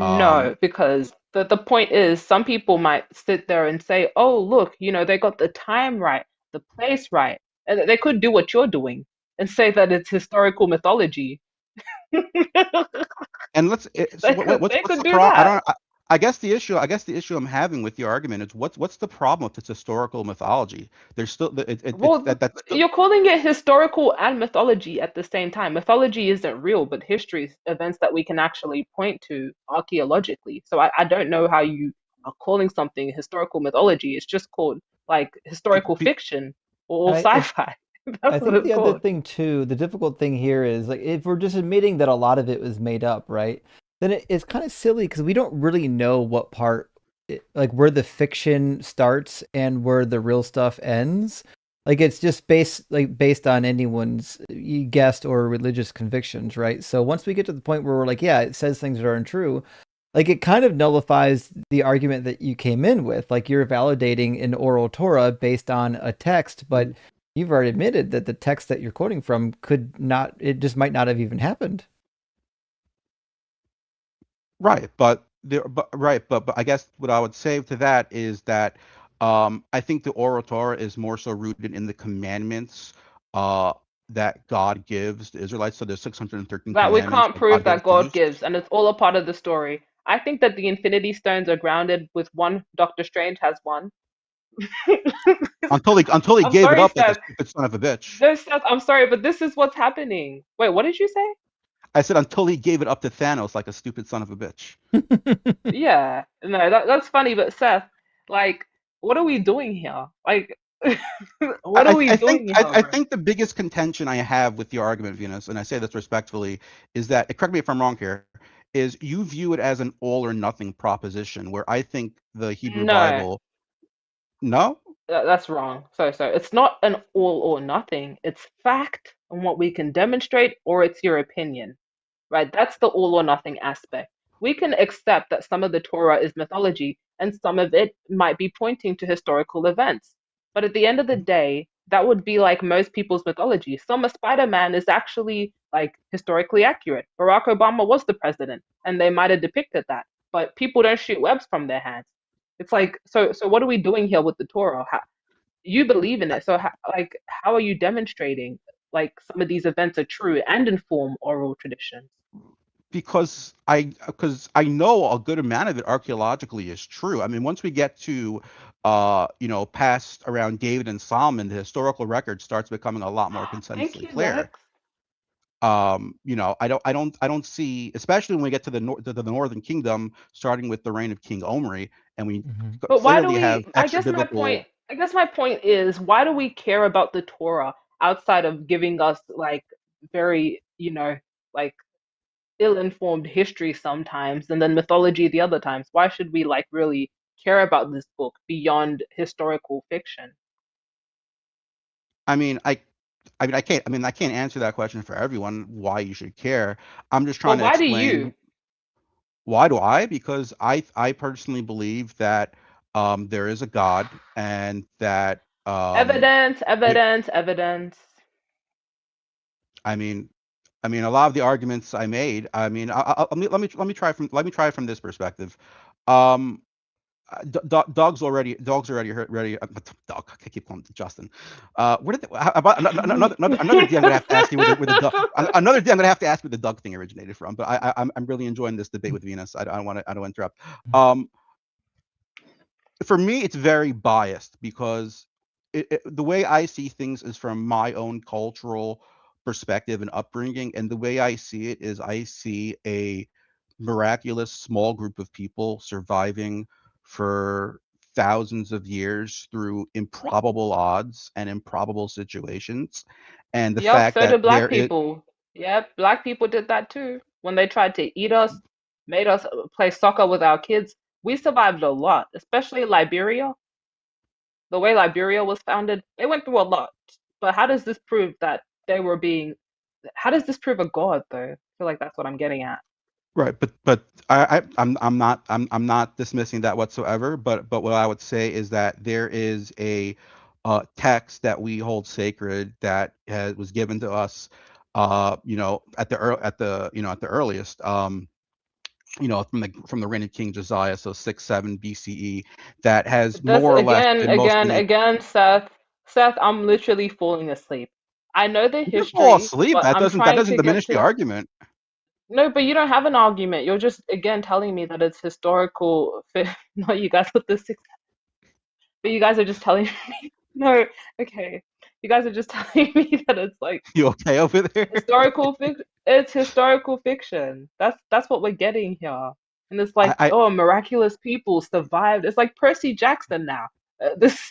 Um,
No, because the point is some people might sit there and say, "Oh, look, they got the time right, the place right." And they could do what you're doing and say that it's historical mythology.
And so
They could they
what's
could
the
do
pro? I
that.
don't. I guess the issue I'm having with your argument is what's the problem if it's historical mythology? There's still it's
Well,
that's still.
you're calling it historical and mythology at the same time. Mythology isn't real, but history is events that we can actually point to archaeologically. So I don't know how you are calling something historical mythology. It's just called like
Be,
historical
be,
fiction or
And
sci-fi.
I
That's what
think
it's
the other
called.
thing too, the difficult thing here is like if we're just admitting that a lot of it was made up, right? Then it's kind of silly because we don't really know what part, like where the fiction starts and where the real stuff ends. Like it's just based on anyone's guessed or religious convictions, right? So once we get to the point where we're like, yeah, it says things that aren't true, like it kind of nullifies the argument that you came in with. Like you're validating an oral Torah based on a text, but you've already admitted that the text that you're quoting from could not, it just might not have even happened.
Right, but but I guess what I would say to that is that I think the oral Torah is more so rooted in the commandments that God gives the Israelites. So there's 613
That we
commandments
can't
that God
prove
gives
that
to
God
Jews.
gives, and it's all a part of the story. I think that the Infinity Stones are grounded with one. Doctor Strange has one.
Until he
I'm
gave it
sorry,
up like a
Seth.
stupid son of a bitch.
No, Seth, I'm sorry, but this is what's happening. Wait, what did you say?
I said until he gave it up to Thanos like a stupid son of a bitch.
Yeah, no, that's funny, but Seth, like, what are we doing here? Like, what are we doing here,
I
bro?
think the biggest contention I have with your argument, Venus, and I say this respectfully, is that correct me if I'm wrong here, is you view it as an all or nothing proposition, where I think the Hebrew
No,
Bible. No,
that's wrong. So it's not an all or nothing. It's fact and what we can demonstrate, or it's your opinion. Right? That's the all or nothing aspect. We can accept that some of the Torah is mythology and some of it might be pointing to historical events. But at the end of the day, that would be like most people's mythology. Some of Spider-Man is actually like historically accurate. Barack Obama was the president, and they might have depicted that. But people don't shoot webs from their hands. It's like so. What are we doing here with the Torah? You believe in it, so how are you demonstrating like some of these events are true and inform oral traditions?
because I know a good amount of it archaeologically is true. I mean, once we get to past around David and Solomon, the historical record starts becoming a lot more
Thank
consensually
you,
clear.
Lex.
I don't see, especially when we get to the Northern Kingdom, starting with the reign of King Omri, and we
But why do
clearly have
we?
extra biblical.
I guess my point is, why do we care about the Torah outside of giving us like very, like ill-informed history sometimes, and then mythology the other times? Why should we like really care about this book beyond historical fiction?
I mean, I can't answer that question for everyone. Why you should care? I'm just trying
But
to
why do you?
explain. Why do I? Because I personally believe that there is a God and that
Evidence,
there,
evidence, evidence.
I mean, a lot of the arguments I made. I mean, let me try from this perspective. Um, dogs already ready. Dog. I keep calling him Justin. Where did about another day I'm gonna have to ask you where the dog. Another day I'm gonna have to ask where the dog thing originated from. But I'm really enjoying this debate with Venus. I don't want to interrupt. Um, for me, it's very biased because the way I see things is from my own cultural perspective and upbringing. And the way I see it is I see a miraculous small group of people surviving for thousands of years through improbable odds and improbable situations. And the
Yep,
fact
so
that
did black
there is.
people. Yep, black people did that too. When they tried to eat us, made us play soccer with our kids, we survived a lot, especially Liberia. The way Liberia was founded, they went through a lot. But how does this prove that they were being, how does this prove a god though? I feel like that's what I'm getting at.
Right, but I'm not dismissing that whatsoever. But what I would say is that there is a text that we hold sacred that was given to us, at the earliest, from the reign of King Josiah, so 6-7 BCE, that has
This
more or less been mostly.
again, Seth. Seth, I'm literally falling asleep. I know the
You can fall
history,
asleep.
but
That
I'm
doesn't that
trying
doesn't
to get
diminish the
to.
argument.
No, but you don't have an argument. You're just again telling me that it's historical. Not you guys with the six, but you guys are just telling me. No, okay. You guys are just telling me that it's like
You okay over there?
historical fiction. It's historical fiction. That's what we're getting here. And it's like,
I
oh, miraculous people survived. It's like Percy Jackson now. This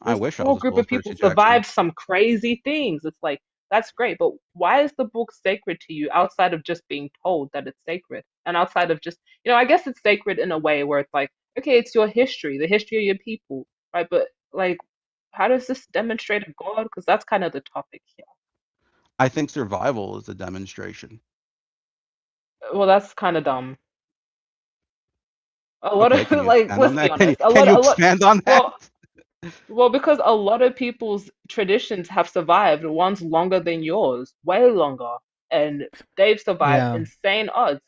I
this
wish I
whole
was as
group
cool as
of people
Percy Jackson.
survived some crazy things. It's like that's great, but why is the book sacred to you outside of just being told that it's sacred? And outside of just, I guess it's sacred in a way where it's like, okay, it's your history, the history of your people, right? But like how does this demonstrate a God? Because that's kind of the topic here.
I think survival is a demonstration.
Well, that's kind of dumb. A lot
Okay,
of
can you
like,
expand on
let's be
that? Can you
honest.
can you expand on that?
Well, because a lot of people's traditions have survived. One's longer than yours, way longer, and they've survived
Yeah.
insane odds.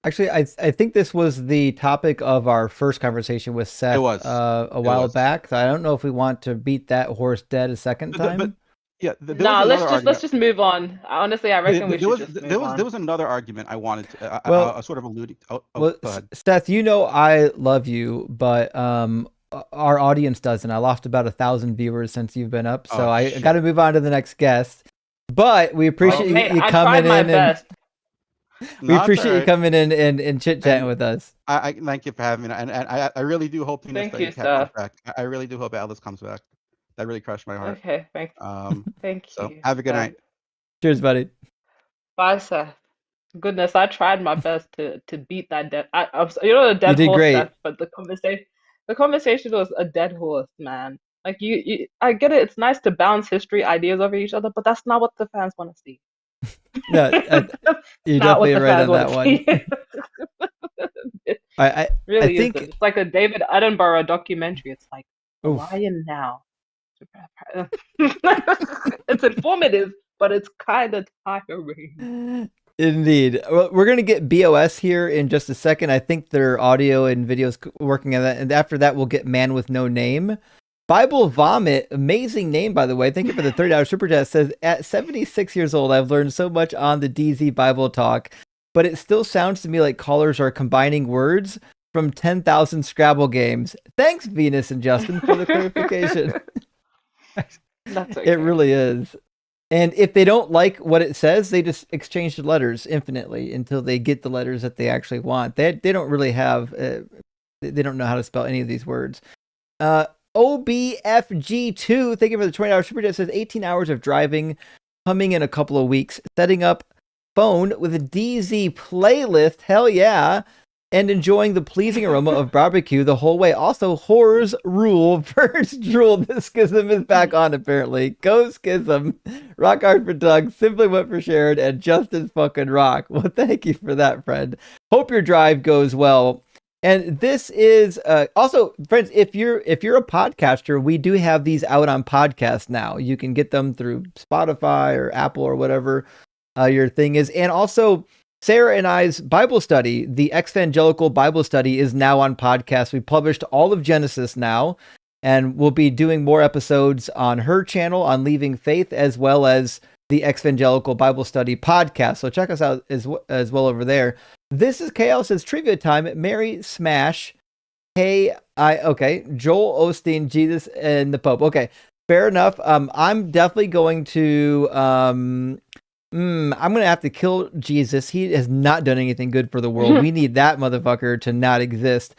Actually, I think this was the topic of our first conversation with Seth a while back. So I don't know if we want to beat that horse dead a second time.
But yeah, there was
Nah,
another
let's just move on. Honestly, I reckon we should just move on.
There was another argument I wanted to
Well,
sort of alluding. Go ahead.
Seth, you know I love you, but our audience doesn't. I lost about 1,000 viewers since you've been up, so I got to move on to the next guest. But we appreciate you coming in.
Best.
We appreciate you coming in and chit chatting with us.
I thank you for having me, and I really do hope
Thank you,
comes back. I really do hope Alice comes back. That really crushed my heart.
Okay, thank you. Thank you.
So have a good night.
Cheers, buddy.
Bye, Seth. Goodness, I tried my best to beat that dead. You're not a dead
did
horse,
great.
Seth, but the conversation was a dead horse, man. Like I get it. It's nice to bounce history ideas over each other, but that's not what the fans want to see.
No, you're definitely right on that one. I
really
think
isn't. It's like a David Attenborough documentary. It's like
Oof.
Lion now. It's informative, but it's kind of tiring.
Indeed. Well, we're going to get BOS here in just a second. I think their audio and videos working on that. And after that, we'll get Man with No Name. Bible Vomit, amazing name, by the way. Thank you for the $30 super chat. Says, at 76 years old, I've learned so much on the DZ Bible Talk, but it still sounds to me like callers are combining words from 10,000 Scrabble games. Thanks, Venus and Justin, for the clarification.
That's okay.
It really is. And if they don't like what it says, they just exchange the letters infinitely until they get the letters that they actually want. They don't really have, they don't know how to spell any of these words. OBFG2, thank you for the $20 super chat. Says 18 hours of driving, coming in a couple of weeks, setting up phone with a DZ playlist. Hell yeah. And enjoying the pleasing aroma of barbecue the whole way. Also, horrors rule. First drool. The schism is back on, apparently. Go schism. Rock hard for Doug. Simply went for Sharon. And Justin's fucking rock. Well, thank you for that, friend. Hope your drive goes well. And this is also, friends, if you're a podcaster, we do have these out on podcast now. You can get them through Spotify or Apple or whatever your thing is. And also, Sarah and I's Bible study, the Evangelical Bible Study, is now on podcast. We published all of Genesis now, and we'll be doing more episodes on her channel on Leaving Faith, as well as the Evangelical Bible Study podcast. So check us out as well over there. This is KL says trivia time. Mary Smash. Okay. Joel Osteen, Jesus, and the Pope. Okay. Fair enough. I'm definitely going to, I'm going to have to kill Jesus. He has not done anything good for the world. We need that motherfucker to not exist.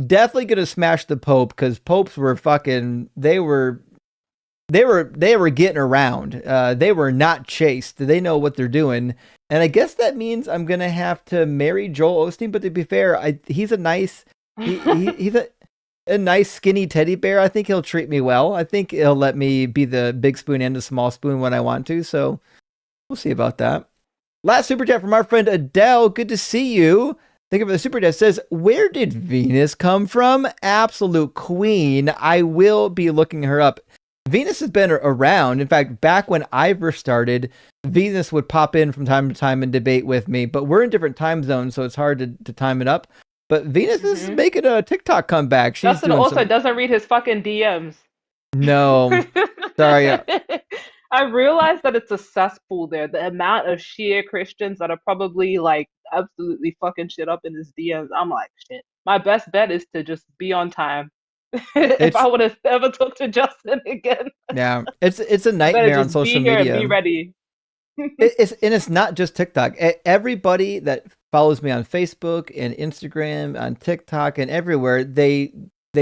Definitely going to smash the Pope, because popes were fucking, they were getting around. They were not chased. They know what they're doing. And I guess that means I'm going to have to marry Joel Osteen. But to be fair, he's a nice, he's a nice skinny teddy bear. I think he'll treat me well. I think he'll let me be the big spoon and the small spoon when I want to. So we'll see about that. Last super chat from our friend Adele. Good to see you. Thank you for the super chat. Says, where did Venus come from? Absolute queen. I will be looking her up. Venus has been around. In fact, back when I first started, Venus would pop in from time to time and debate with me, but we're in different time zones, so it's hard to time it up. But Venus is making a TikTok comeback. She's
Justin also doesn't read his fucking DMs.
No. Sorry.
I realized that it's a cesspool there. The amount of Shia Christians that are probably like absolutely fucking shit up in his DMs. I'm like, shit. My best bet is to just be on time. If I would have ever talked to Justin again.
Yeah, it's a nightmare on social media.
Be ready.
It's not just TikTok. Everybody that follows me on Facebook and Instagram, on TikTok and everywhere, they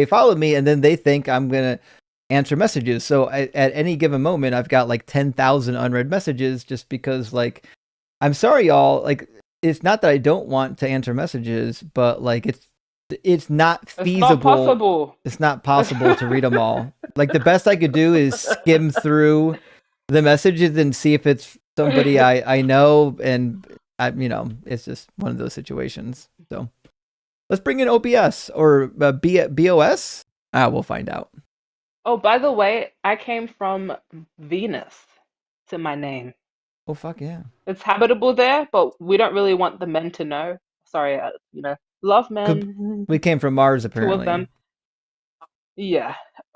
follow me and then they think I'm gonna answer messages. So at any given moment, I've got like 10,000 unread messages just because, like, I'm sorry, y'all. Like, it's not that I don't want to answer messages, but like it's it's not
It's not
feasible.
possible.
It's not possible to read them all. Like the best I could do is skim through the messages and see if it's somebody I know, and it's just one of those situations. So let's bring in OBS or BOS. We'll find out.
Oh, by the way, I came from Venus to my name.
Oh fuck yeah!
It's habitable there, but we don't really want the men to know. Sorry, love men.
We came from Mars,
Two
apparently.
of them. Yeah,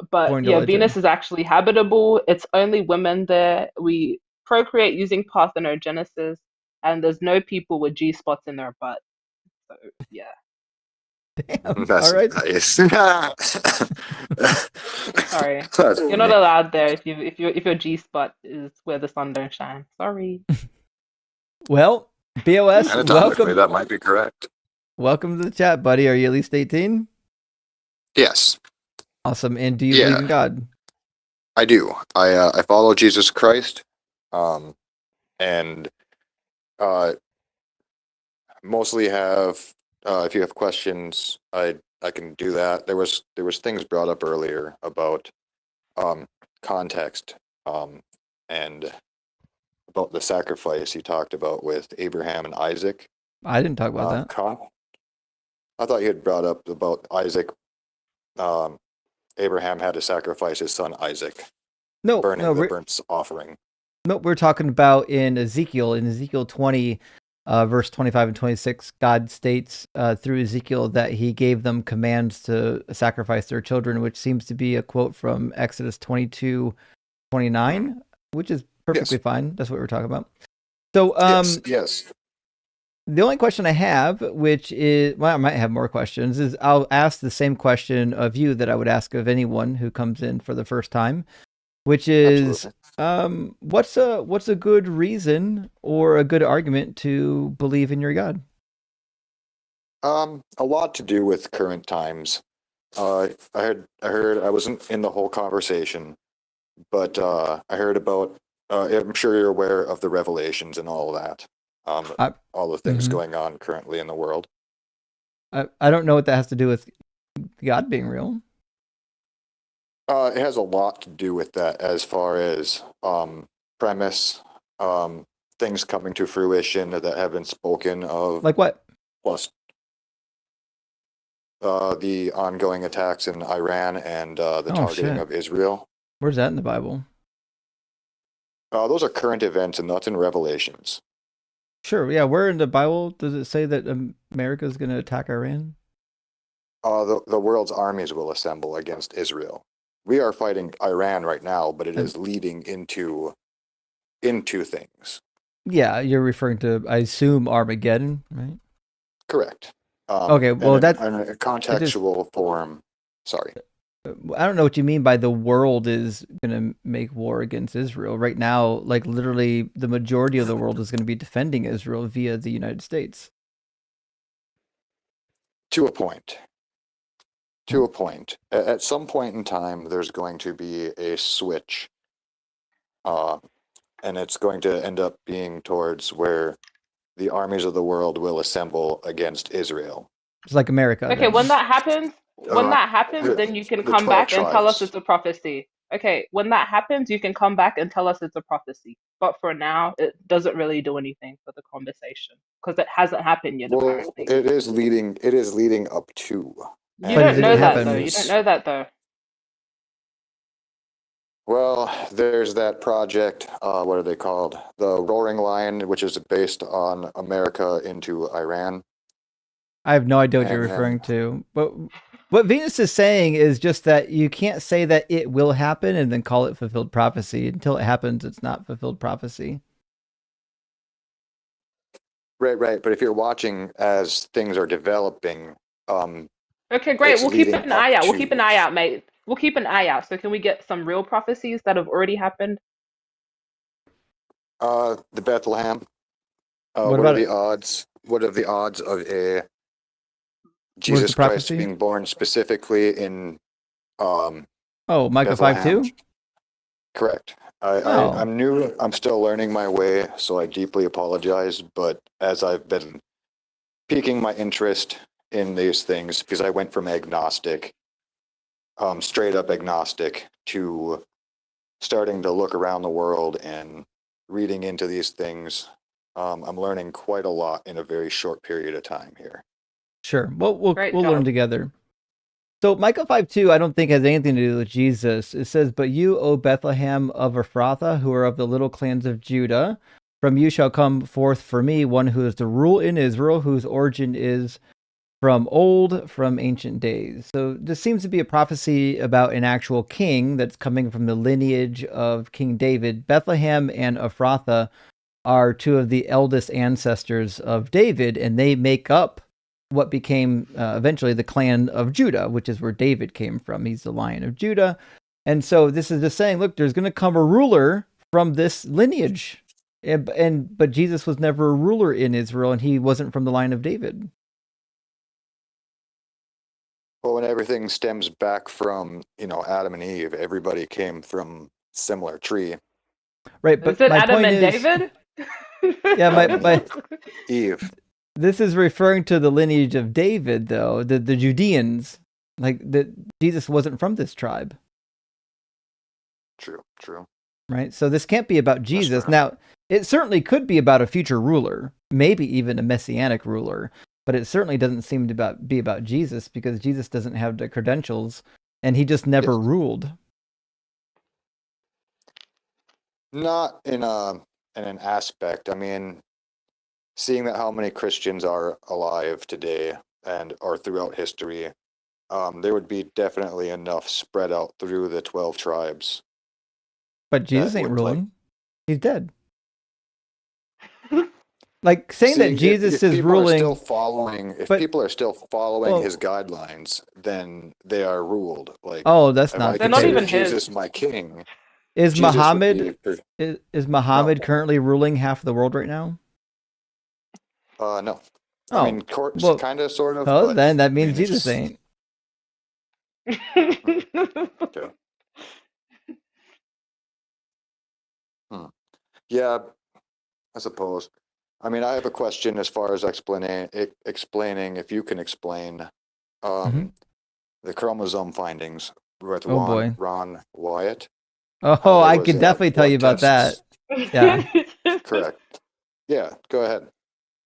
but
According to
yeah,
legend.
Venus is actually habitable. It's only women there. We procreate using parthenogenesis, and there's no people with G spots in their butt. So yeah.
Damn.
That's
All right.
nice.
Sorry,
That's
you're not
funny.
allowed there if your G spot is where the sun don't shine. Sorry.
Well, BOS,
Anatomically,
welcome.
that might be correct.
Welcome to the chat, buddy. Are you at least 18?
Yes.
Awesome. And do you believe in God?
I do. I follow Jesus Christ, and mostly have. If you have questions, I can do that. There was things brought up earlier about context, and about the sacrifice you talked about with Abraham and Isaac.
I didn't talk about that.
I thought you had brought up about Isaac. Abraham had to sacrifice his son Isaac, burning the burnt offering.
No, we're talking about in Ezekiel 20, verse 25 and 26. God states through Ezekiel that he gave them commands to sacrifice their children, which seems to be a quote from Exodus 22:29, which is perfectly fine. That's what we're talking about. So,
yes.
The only question I have, which is, well, I might have more questions, is I'll ask the same question of you that I would ask of anyone who comes in for the first time, which is, what's a good reason or a good argument to believe in your God?
A lot to do with current times. I heard I wasn't in the whole conversation, but I heard about. I'm sure you're aware of the revelations and all that. All the things going on currently in the world.
I don't know what that has to do with God being real.
It has a lot to do with that, as far as premise, things coming to fruition that have been spoken of.
Like what?
Plus, the ongoing attacks in Iran and the targeting of Israel.
Where's that in the Bible?
Those are current events, and that's in Revelations.
Sure, yeah. Where in the Bible does it say that America is going to attack Iran?
The world's armies will assemble against Israel. We are fighting Iran right now, but it is leading into things.
Yeah, you're referring to, I assume, Armageddon, right?
Correct.
Okay, well, that's
in a contextual form. Sorry.
I don't know what you mean by the world is going to make war against Israel. Right now, like literally the majority of the world is going to be defending Israel via the United States.
To a point. At some point in time, there's going to be a switch. And it's going to end up being towards where the armies of the world will assemble against Israel.
It's like America.
Okay, when that happens, then you can come back and tell us it's a prophecy. Okay, when that happens, you can come back and tell us it's a prophecy. But for now, it doesn't really do anything for the conversation because it hasn't happened yet.
Well,
apparently,
it is leading up to.
You don't know that though. You don't know that though.
Well, there's that project. What are they called? The Roaring Lion, which is based on America into Iran.
I have no idea what you're referring to. But what Venus is saying is just that you can't say that it will happen and then call it fulfilled prophecy. Until it happens, it's not fulfilled prophecy.
Right. But if you're watching as things are developing,
okay, great. We'll keep an eye out. We'll keep an eye out, mate. We'll keep an eye out. So can we get some real prophecies that have already happened?
The Bethlehem. What are the odds? What are the odds of a Jesus Christ being born specifically in
Micah
Bethlehem?
5:2?
Correct. I'm new. I'm still learning my way, so I deeply apologize. But as I've been piquing my interest in these things because I went from agnostic, straight up agnostic, to starting to look around the world and reading into these things. I'm learning quite a lot in a very short period of time here.
Sure. We'll
Great
learn
job.
together. So Micah 5:2, I don't think has anything to do with Jesus. It says, "But you, O Bethlehem of Ephrathah, who are of the little clans of Judah, from you shall come forth for me one who is to rule in Israel, whose origin is from old, from ancient days." So this seems to be a prophecy about an actual king that's coming from the lineage of King David. Bethlehem and Ephrathah are two of the eldest ancestors of David, and they make up what became eventually the clan of Judah, which is where David came from. He's the Lion of Judah. And so this is just saying, look, there's going to come a ruler from this lineage. But Jesus was never a ruler in Israel, and he wasn't from the line of David.
Well, when everything stems back from, Adam and Eve, everybody came from similar tree.
Right, but
Is it
my
Adam
point
and
is,
David?
yeah, my
Eve.
This is referring to the lineage of David, though, the Judeans. Like, Jesus wasn't from this tribe.
True.
Right? So this can't be about Jesus. Now, it certainly could be about a future ruler, maybe even a messianic ruler, but it certainly doesn't seem to be about Jesus, because Jesus doesn't have the credentials, and he just never ruled.
Not in an aspect. I mean, seeing that how many Christians are alive today and are throughout history, there would be definitely enough spread out through the 12 tribes.
But Jesus ain't ruling. He's dead. Like, saying that Jesus is ruling.
If people are still following his guidelines, then they are ruled. Like,
oh, that's
if
not
I
the case.
consider Jesus my king.
Is
Jesus
Muhammad
would be
is Muhammad currently ruling half the world right now?
No.
Oh,
I mean, kind of, sort of.
Oh,
but,
then that means
I mean, it's
Jesus ain't.
Okay. Yeah, I suppose. I mean, I have a question as far as explaining if you can explain the chromosome findings with Ron Wyatt.
Oh, I could definitely tell you about that. Yeah.
Correct. Yeah, go ahead.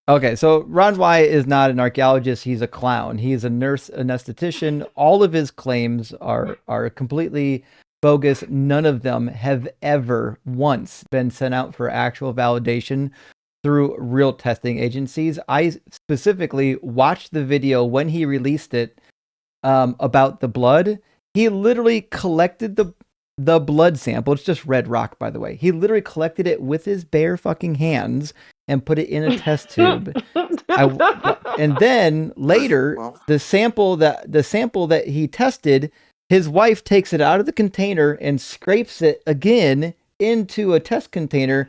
Okay, so Ron Wyatt is not an archaeologist. He's a clown. He's a nurse anesthetician. All of his claims are completely bogus. None of them have ever once been sent out for actual validation through real testing agencies. I specifically watched the video when he released it about the blood. He literally collected the blood sample. It's just red rock, by the way. He literally collected it with his bare fucking hands and put it in a test tube. And then later, the sample that he tested, his wife takes it out of the container and scrapes it again into a test container,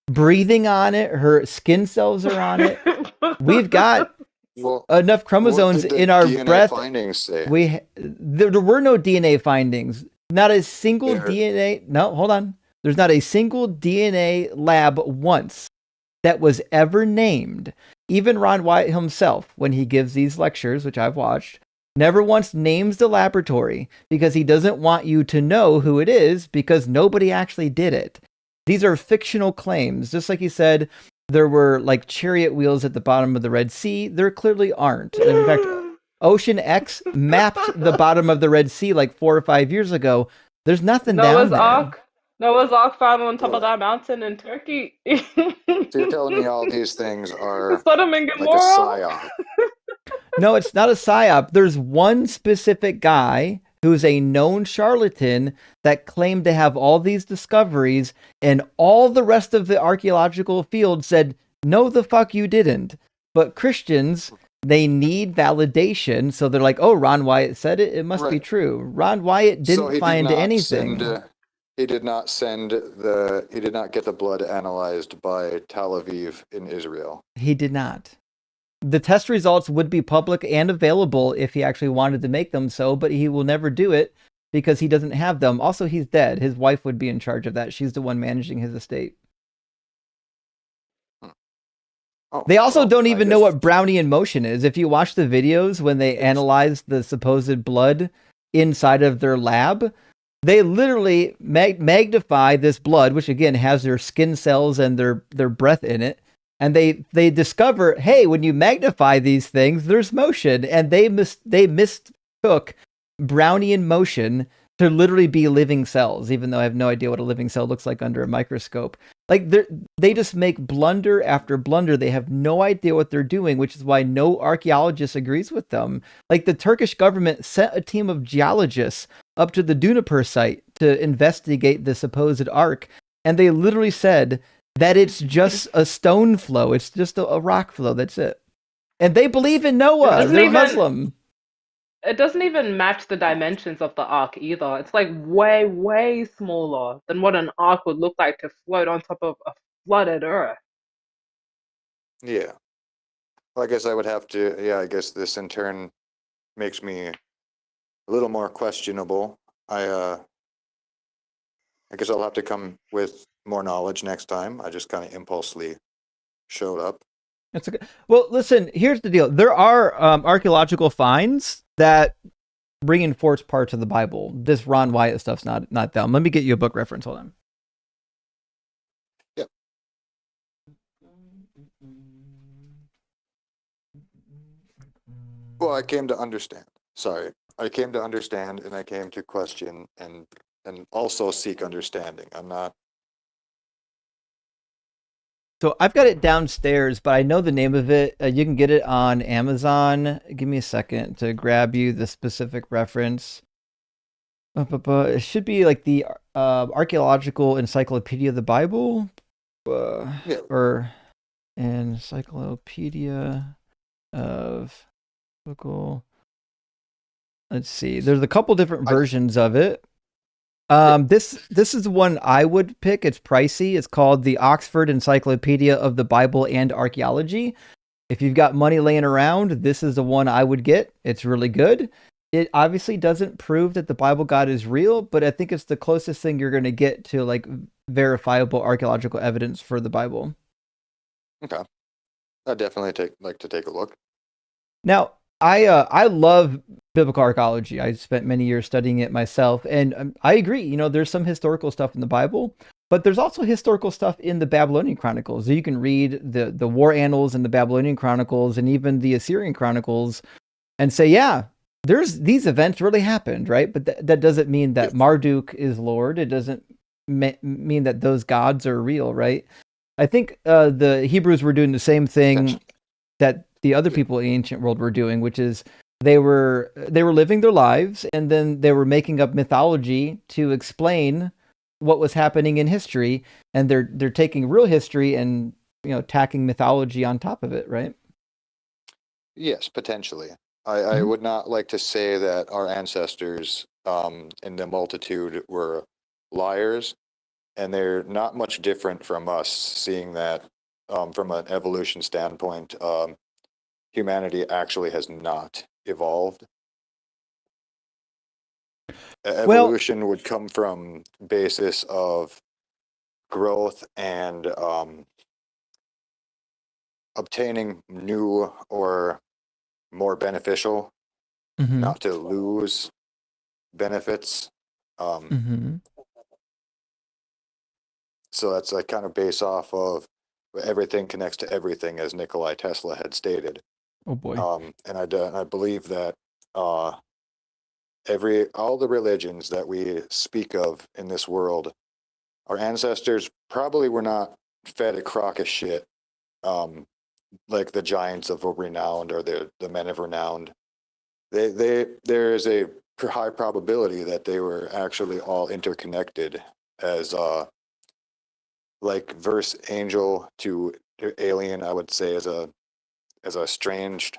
breathing on it. Her skin cells are on it. We've got enough chromosomes in our
DNA
breath.
Findings say?
There were no DNA findings. Not a single DNA. No, hold on. There's not a single DNA lab once that was ever named. Even Ron Wyatt himself, when he gives these lectures, which I've watched, never once names the laboratory, because he doesn't want you to know who it is, because nobody actually did it. These are fictional claims. Just like he said, there were like chariot wheels at the bottom of the Red Sea. There clearly aren't. In fact, Ocean X mapped the bottom of the Red Sea like 4 or 5 years ago. There's nothing down there.
Noah's Ark found on top of that mountain in Turkey.
So you're telling me all these things are
Sodom and
like a
Gomorrah?
psyop?
No, it's not a psyop. There's one specific guy who's a known charlatan that claimed to have all these discoveries, and all the rest of the archaeological field said, no, the fuck you didn't. But Christians, they need validation, so they're like, oh, Ron Wyatt said it, it must be true. Ron Wyatt didn't find anything.
He did not get the blood analyzed by Tel Aviv in Israel.
He did not. The test results would be public and available if he actually wanted to make them so, but he will never do it because he doesn't have them. Also, he's dead. His wife would be in charge of that. She's the one managing his estate.
Oh,
They also
well,
don't
I
even know
guess
what Brownian motion is. If you watch the videos when they analyze the supposed blood inside of their lab, they literally magnify this blood, which again has their skin cells and their breath in it, and they discover, hey, when you magnify these things, there's motion, and they mistook Brownian motion to literally be living cells, even though I have no idea what a living cell looks like under a microscope. Like they just make blunder after blunder. They have no idea what they're doing, which is why no archaeologist agrees with them. Like the Turkish government sent a team of geologists up to the Duniper site to investigate the supposed ark, and they literally said that it's just a stone flow. It's just a rock flow. That's it. And they believe in
It
Noah.
doesn't
They're
even
Muslim.
it doesn't even match the dimensions of the ark either. It's like way, way smaller than what an ark would look like to float on top of a flooded earth.
Yeah. Well, I guess I would have to. Yeah, I guess this in turn makes me a little more questionable. I guess I'll have to come with more knowledge next time. I just kind of impulsively showed up.
That's okay. Well, listen, here's the deal. There are archaeological finds that reinforce parts of the Bible. This Ron Wyatt stuff's not them. Let me get you a book reference. Hold on.
Yep. Well, I came to understand. Sorry. I came to understand, and I came to question and also seek understanding. I'm not.
So I've got it downstairs, but I know the name of it. You can get it on Amazon. Give me a second to grab you the specific reference. It should be like the Archaeological Encyclopedia of the Bible,
Yeah.
or Encyclopedia of Biblical. Let's see. There's a couple different versions of it. This is the one I would pick. It's pricey. It's called the Oxford Encyclopedia of the Bible and Archaeology. If you've got money laying around, this is the one I would get. It's really good. It obviously doesn't prove that the Bible God is real, but I think it's the closest thing you're going to get to like verifiable archaeological evidence for the Bible.
Okay. I'd definitely like to take a look.
Now, I love biblical archaeology. I spent many years studying it myself, and I agree. You know, there's some historical stuff in the Bible, but there's also historical stuff in the Babylonian Chronicles. You can read the war annals in the Babylonian Chronicles and even the Assyrian Chronicles, and say, yeah, there's these events really happened, right? But that doesn't mean that Marduk is Lord. It doesn't mean that those gods are real, right? I think the Hebrews were doing the same thing that the other people in the ancient world were doing, which is they were living their lives, and then they were making up mythology to explain what was happening in history, and they're taking real history and, you know, tacking mythology on top of it, right?
Yes, potentially. I would not like to say that our ancestors in the multitude were liars, and they're not much different from us, seeing that from an evolution standpoint, humanity actually has not evolved. Evolution would come from basis of growth and obtaining new or more beneficial, not to lose benefits. So that's like kind of based off of everything connects to everything, as Nikolai Tesla had stated.
Oh boy.
And I believe that all the religions that we speak of in this world, our ancestors probably were not fed a crock of shit, like the giants of renowned or the men of renowned. There is a high probability that they were actually all interconnected, as like verse angel to alien, I would say, as a estranged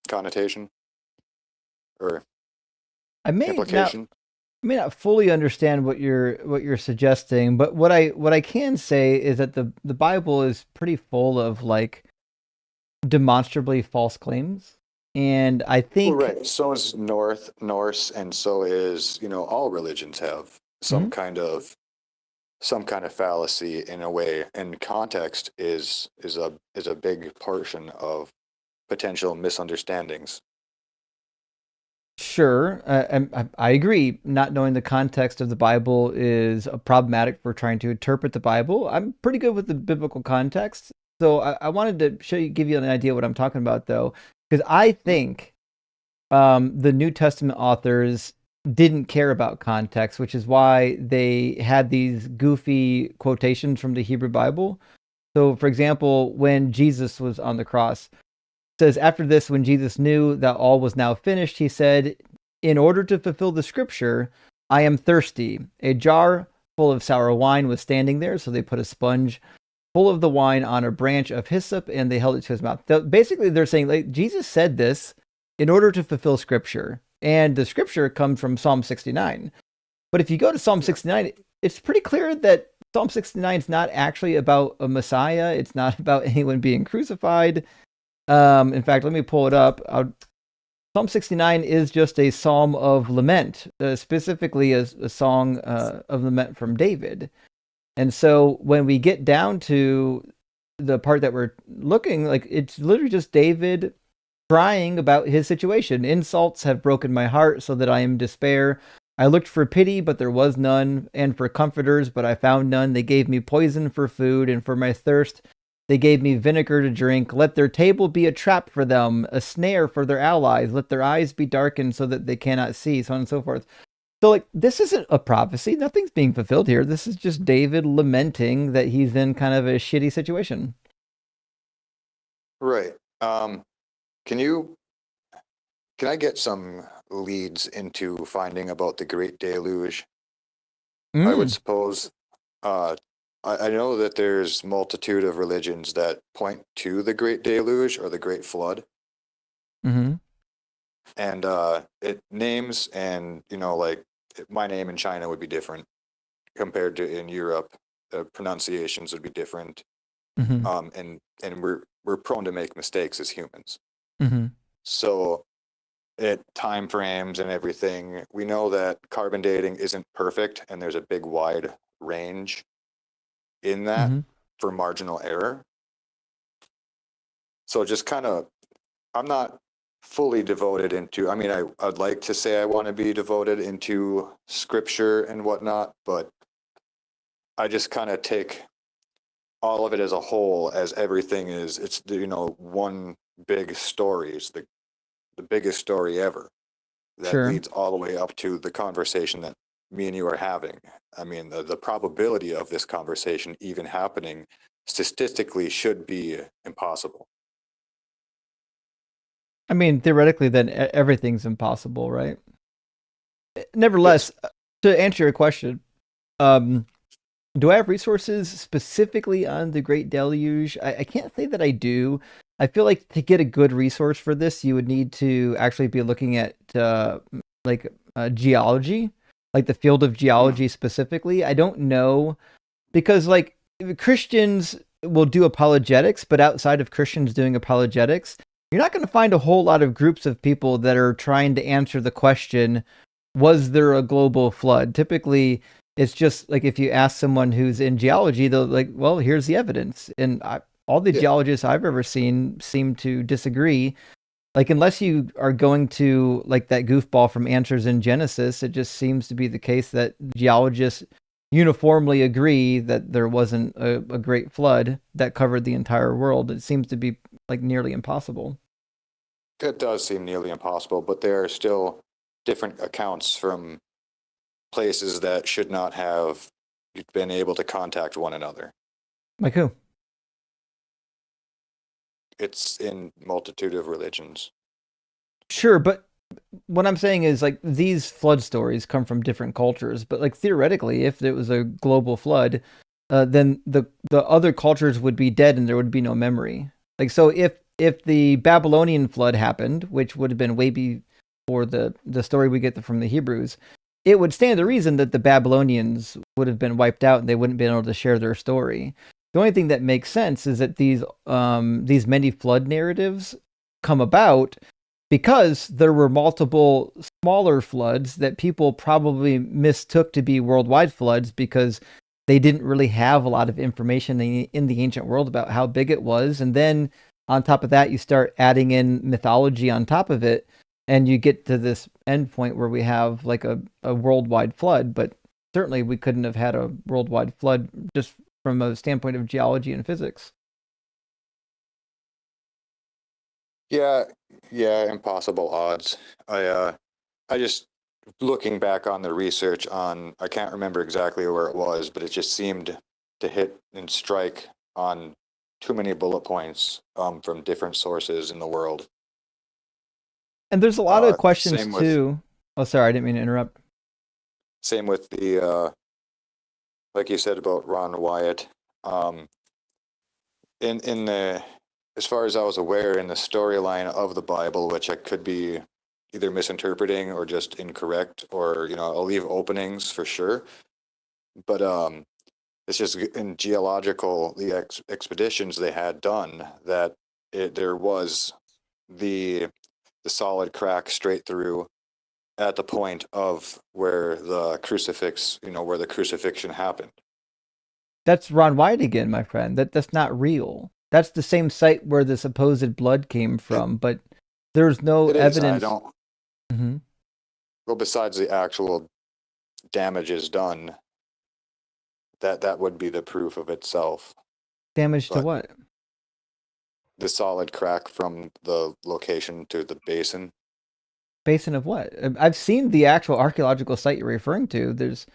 connotation or
I may
implication.
may not fully understand what you're suggesting, but what I can say is that the Bible is pretty full of like demonstrably false claims, and I think
right. So is Norse, and so is, all religions have some kind of some kind of fallacy in a way, and context is a big portion of potential misunderstandings.
Sure, I agree. Not knowing the context of the Bible is problematic for trying to interpret the Bible. I'm pretty good with the biblical context, so I wanted to give you an idea what I'm talking about, though, because I think the New Testament authors didn't care about context, which is why they had these goofy quotations from the Hebrew Bible. So, for example, when Jesus was on the cross, says, after this, when Jesus knew that all was now finished, he said, in order to fulfill the scripture, I am thirsty. A jar full of sour wine was standing there, so they put a sponge full of the wine on a branch of hyssop, and they held it to his mouth. Basically, they're saying, like, Jesus said this in order to fulfill scripture, and the scripture comes from Psalm 69. But if you go to Psalm 69, it's pretty clear that Psalm 69 is not actually about a Messiah. It's not about anyone being crucified. In fact, let me pull it up. Psalm 69 is just a psalm of lament, specifically a song of lament from David. And so when we get down to the part that we're looking, like, it's literally just David crying about his situation. Insults have broken my heart so that I am in despair. I looked for pity, but there was none, and for comforters, but I found none. They gave me poison for food, and for my thirst they gave me vinegar to drink. Let their table be a trap for them, a snare for their allies. Let their eyes be darkened so that they cannot see, so on and so forth. So, like, this isn't a prophecy. Nothing's being fulfilled here. This is just David lamenting that he's in kind of a shitty situation.
Right. Can I get some leads into finding about the Great Deluge? I would suppose, I know that there's multitude of religions that point to the Great Deluge or the Great Flood.
Mm-hmm.
And it names, and like my name in China would be different compared to in Europe. The pronunciations would be different.
Mm-hmm.
And we're prone to make mistakes as humans.
Mm-hmm.
So time frames and everything, we know that carbon dating isn't perfect, and there's a big wide range in that for marginal error. So just kind of, I'm not fully devoted into, I mean, I'd like to say I want to be devoted into scripture and whatnot, but I just kind of take all of it as a whole, as everything is, it's, one big story. It's the biggest story ever that leads all the way up to the conversation that me and you are having. I mean, the probability of this conversation even happening statistically should be impossible.
I mean, theoretically, then everything's impossible, right? Nevertheless, to answer your question, do I have resources specifically on the Great Deluge? I can't say that I do. I feel like to get a good resource for this, you would need to actually be looking at geology, like the field of geology specifically. I don't know, because like Christians will do apologetics, but outside of Christians doing apologetics, you're not going to find a whole lot of groups of people that are trying to answer the question, was there a global flood? Typically, it's just like if you ask someone who's in geology, they'll like, well, here's the evidence. And all the geologists I've ever seen seem to disagree. Like, unless you are going to like that goofball from Answers in Genesis, it just seems to be the case that geologists uniformly agree that there wasn't a great flood that covered the entire world. It seems to be like nearly impossible.
It does seem nearly impossible, but there are still different accounts from places that should not have been able to contact one another.
Like who?
It's in multitude of religions.
Sure, but what I'm saying is like these flood stories come from different cultures, but like theoretically, if it was a global flood, then the other cultures would be dead and there would be no memory. Like, so if the Babylonian flood happened, which would have been way before the story we get from the Hebrews, it would stand to reason that the Babylonians would have been wiped out and they wouldn't be able to share their story. The only thing that makes sense is that these many flood narratives come about because there were multiple smaller floods that people probably mistook to be worldwide floods because they didn't really have a lot of information in the ancient world about how big it was. And then on top of that, you start adding in mythology on top of it, and you get to this end point where we have like a worldwide flood. But certainly we couldn't have had a worldwide flood just from a standpoint of geology and physics.
Yeah, impossible odds. I just looking back on the research on, I can't remember exactly where it was, but it just seemed to hit and strike on too many bullet points from different sources in the world.
And there's a lot of questions
same with-
too. Oh, sorry, I didn't mean to interrupt.
Same with the, like you said about Ron Wyatt. In the, as far as I was aware, in the storyline of the Bible, which I could be either misinterpreting or just incorrect, or I'll leave openings for sure. But it's just in the expeditions they had done that there was the solid crack straight through at the point of where the where the crucifixion happened.
That's Ron White again, my friend. That's not real. That's the same site where the supposed blood came from, but there's no evidence.
I don't.
Mm-hmm.
Well, besides the actual damages done, that would be the proof of itself.
Damage to what?
The solid crack from the location to the basin.
Basin of what? I've seen the actual archaeological site you're referring to. There's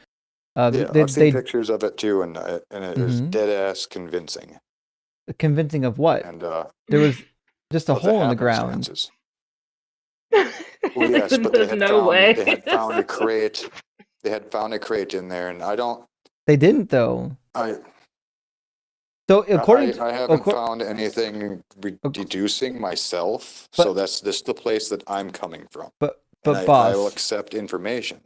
I've seen pictures of it too, and it was dead ass convincing.
Convincing of what?
And
there was just a hole in the ground.
Well, yes, but
There's no way.
They had found a crate. They had found a crate in there, and I don't.
They didn't though. So according
I haven't found anything deducing myself. So this is the place that I'm coming from.
But
boss, I will accept information.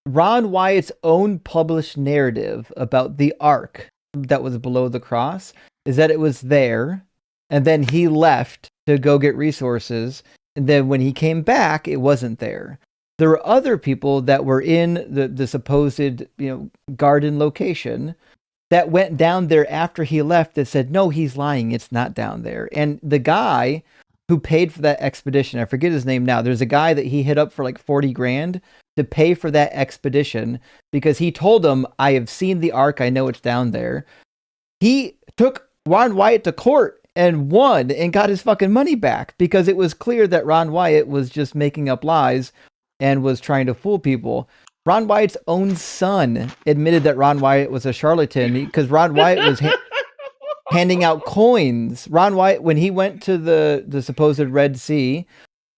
Ron Wyatt's own published narrative about the ark that was below the cross is that it was there, and then he left to go get resources, and then when he came back, it wasn't there. There were other people that were in the supposed garden location that went down there after he left that said, no, he's lying, it's not down there. And the guy who paid for that expedition, I forget his name now, there's a guy that he hit up for like 40 grand to pay for that expedition because he told him, I have seen the ark, I know it's down there. He took Ron Wyatt to court and won and got his fucking money back because it was clear that Ron Wyatt was just making up lies and was trying to fool people. Ron Wyatt's own son admitted that Ron Wyatt was a charlatan because Ron Wyatt was handing out coins. Ron Wyatt, when he went to the supposed Red Sea,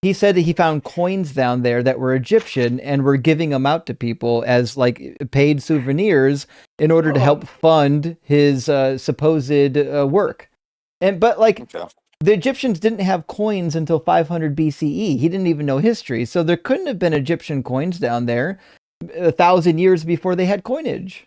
he said that he found coins down there that were Egyptian and were giving them out to people as like paid souvenirs in order to help fund his supposed work. But the Egyptians didn't have coins until 500 BCE. He didn't even know history. So there couldn't have been Egyptian coins down there 1,000 years before they had coinage.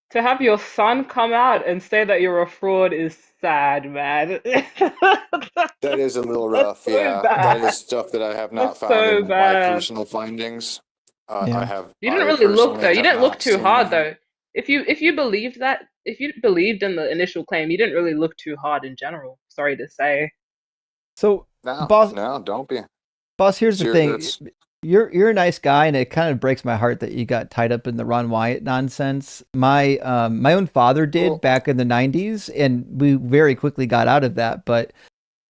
To have your son come out and say that you're a fraud is sad, man.
That is a little rough,
so
yeah.
bad.
That is stuff that I have not
That's
found
so
in
bad.
my personal findings. I have.
You didn't
I
really look
personally
though. You
have
didn't look
not
too
seen
hard
them.
though. If you believed that, if you believed in the initial claim, you didn't really look too hard in general. Sorry to say.
So,
No,
boss,
don't be.
Boss, here's the thing. You're a nice guy, and it kind of breaks my heart that you got tied up in the Ron Wyatt nonsense. My own father did back in the 90s, and we very quickly got out of that. But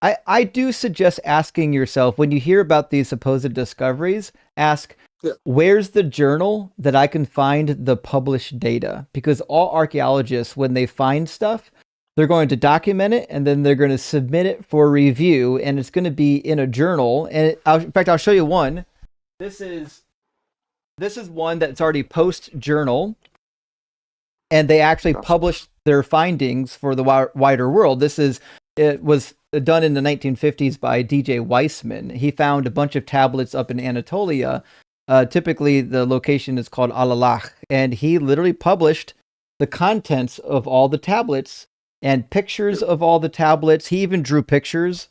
I do suggest asking yourself, when you hear about these supposed discoveries, ask, where's the journal that I can find the published data? Because all archaeologists, when they find stuff, they're going to document it, and then they're going to submit it for review, and it's going to be in a journal. And in fact, I'll show you one. This is one that's already post-journal, and they actually published their findings for the wider world. It was done in the 1950s by DJ Weissman. He found a bunch of tablets up in Anatolia. Typically, the location is called Alalach, and he literally published the contents of all the tablets and pictures of all the tablets. He even drew pictures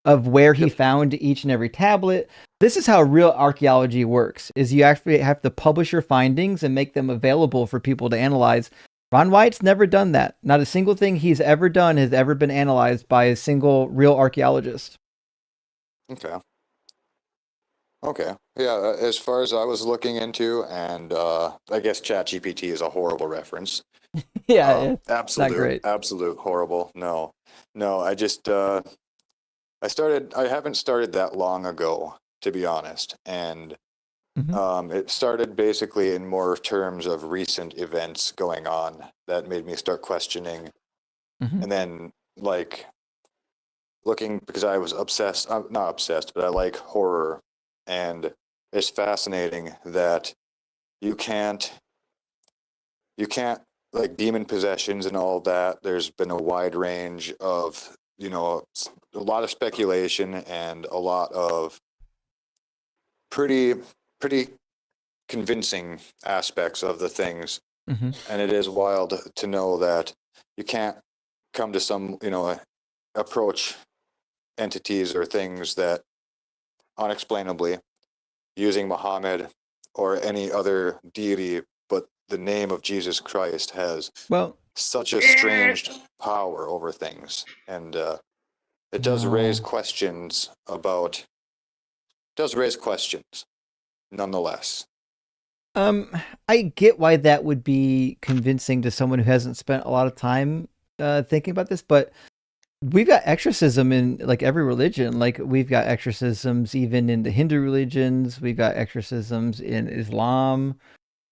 of where he found each and every tablet. This is how real archaeology works, is you actually have to publish your findings and make them available for people to analyze. Ron White's never done that. Not a single thing he's ever done has ever been analyzed by a single real archaeologist.
Okay. Okay. Yeah, as far as I was looking into, and I guess ChatGPT is a horrible reference.
Yeah, it's not
Absolute,
great.
absolute horrible. No, no, I just, I haven't started that long ago, to be honest. And it started basically in more terms of recent events going on that made me start questioning. And then, like, looking, because I was obsessed, I'm not obsessed, but I like horror. And it's fascinating that you can't, like demon possessions and all that. There's been a wide range of, a lot of speculation and a lot of pretty convincing aspects of the things. And it is wild to know that you can't come to some, approach entities or things that unexplainably using Muhammad or any other deity, but the name of Jesus Christ has such a strange power over things. And it does raise questions nonetheless.
I get why that would be convincing to someone who hasn't spent a lot of time thinking about this, but we've got exorcism in like every religion. Like we've got exorcisms even in the Hindu religions. We've got exorcisms in Islam.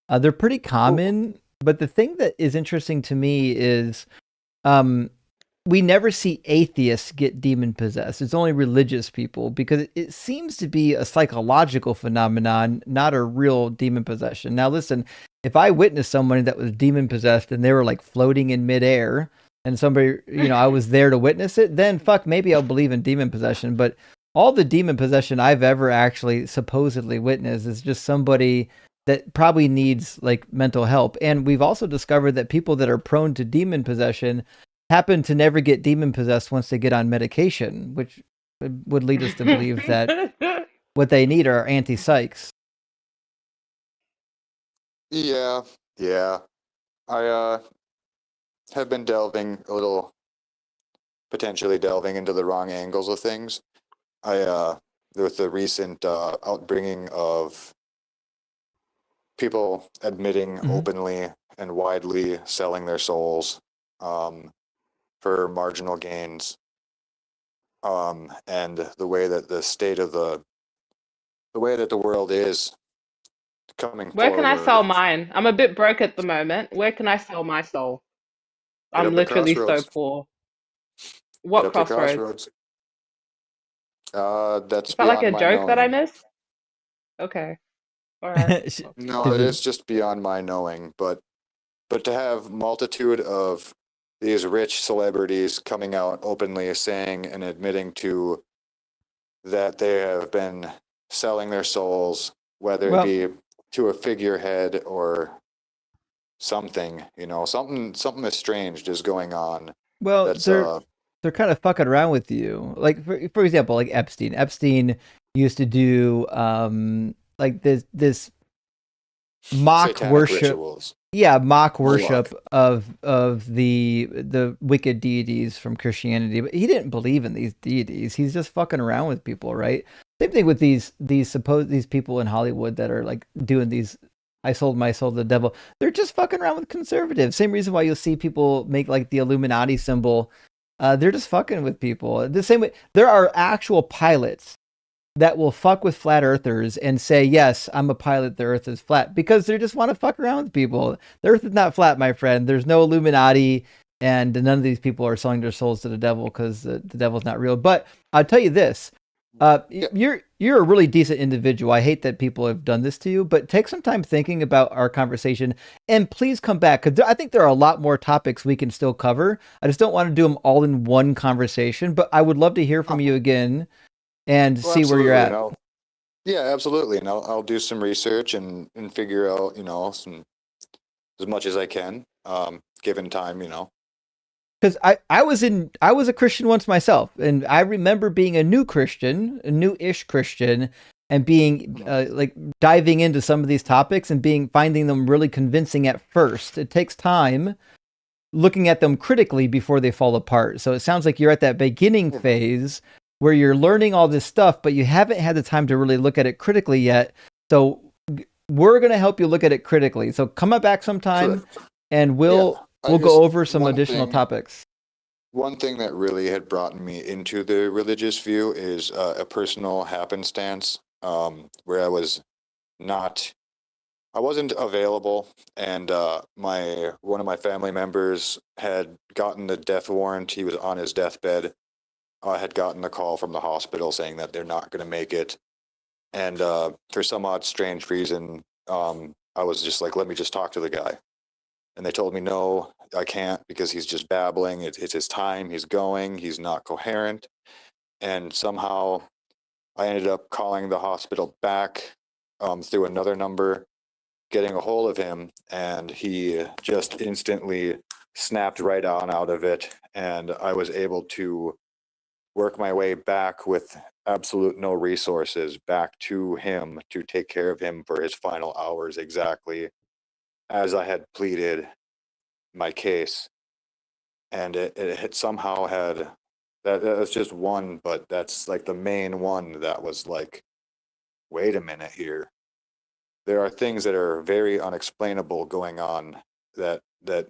They're pretty common, but the thing that is interesting to me is we never see atheists get demon possessed. It's only religious people because it seems to be a psychological phenomenon, not a real demon possession. Now, listen, if I witnessed somebody that was demon possessed and they were like floating in midair and somebody, I was there to witness it, then fuck, maybe I'll believe in demon possession. But all the demon possession I've ever actually supposedly witnessed is just somebody that probably needs like mental help. And we've also discovered that people that are prone to demon possession happen to never get demon possessed once they get on medication, which would lead us to believe that what they need are anti-psychs.
Yeah. I have been potentially delving into the wrong angles of things. With the recent outbringing of people admitting openly and widely selling their souls for marginal gains, and the way that the way that the world is coming
Where can I
forward.
sell mine? I'm a bit broke at the moment. Where can I sell my soul?
Hit
I'm
up the
literally so
crossroads.
poor.
Hit
What
up the
crossroads?
crossroads. That's
Is that like
beyond
a
my
joke that I
knowing.
missed? Okay. All right.
No, it is just beyond my knowing, but to have multitude of these rich celebrities coming out openly saying and admitting to that they have been selling their souls, whether it be to a figurehead or something, something estranged is going on.
Well,
That's
they're kind of fucking around with you. Like for example, like Epstein. Epstein used to do like this mock
satanic
worship.
rituals.
Yeah, mock
Moloch.
worship of the wicked deities from Christianity. But he didn't believe in these deities. He's just fucking around with people, right? Same thing with these people in Hollywood that are like doing these I sold my soul to the devil. They're just fucking around with conservatives. Same reason why you'll see people make like the Illuminati symbol. They're just fucking with people. The same way there are actual pilots that will fuck with flat earthers and say, yes, I'm a pilot, the earth is flat, because they just want to fuck around with people. The earth is not flat, my friend. There's no Illuminati, and none of these people are selling their souls to the devil because the devil's not real. But I'll tell you this, you're a really decent individual. I hate that people have done this to you, but take some time thinking about our conversation and please come back, because I think there are a lot more topics we can still cover. I just don't want to do them all in one conversation, but I would love to hear from you again and see where you're at.
Yeah, absolutely. And I'll do some research and figure out, some as much as I can, given time,
Because I was a Christian once myself, and I remember being a new-ish Christian, and being like diving into some of these topics and finding them really convincing at first. It takes time looking at them critically before they fall apart. So it sounds like you're at that beginning phase where you're learning all this stuff, but you haven't had the time to really look at it critically yet. So we're going to help you look at it critically. So come back sometime and we'll go over some additional topics.
One thing that really had brought me into the religious view is a personal happenstance where I wasn't available, and one of my family members had gotten the death warrant. He was on his deathbed. Had gotten the call from the hospital saying that they're not going to make it, and for some odd, strange reason, I was just like, "Let me just talk to the guy," and they told me, "No, I can't because he's just babbling. It's his time. He's going. He's not coherent," and somehow I ended up calling the hospital back through another number, getting a hold of him, and he just instantly snapped right on out of it, and I was able to work my way back with absolute no resources back to him to take care of him for his final hours, exactly as I had pleaded my case. And it had somehow had that was just one, but that's like the main one that was like, wait a minute here. There are things that are very unexplainable going on that the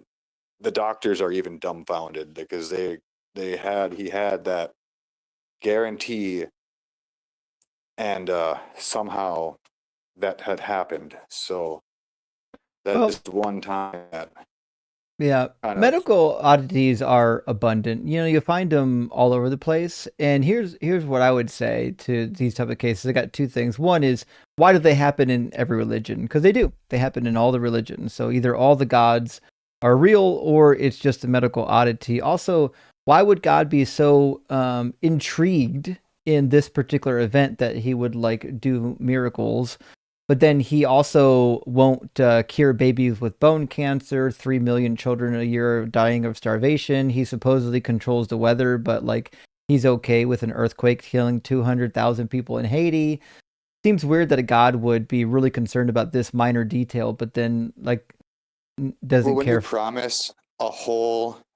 doctors are even dumbfounded because he had that guarantee, and somehow that had happened. So that is one time that
medical oddities are abundant. You know, you find them all over the place. And here's what I would say to these type of cases. I got two things. One is, why do they happen in every religion? Because they do. They happen in all the religions. So either all the gods are real or it's just a medical oddity. Also, why would God be so intrigued in this particular event that he would like do miracles? But then he also won't cure babies with bone cancer. 3 million children a year dying of starvation. He supposedly controls the weather, but like he's okay with an earthquake killing 200,000 people in Haiti. Seems weird that a god would be really concerned about this minor detail, but then like doesn't care.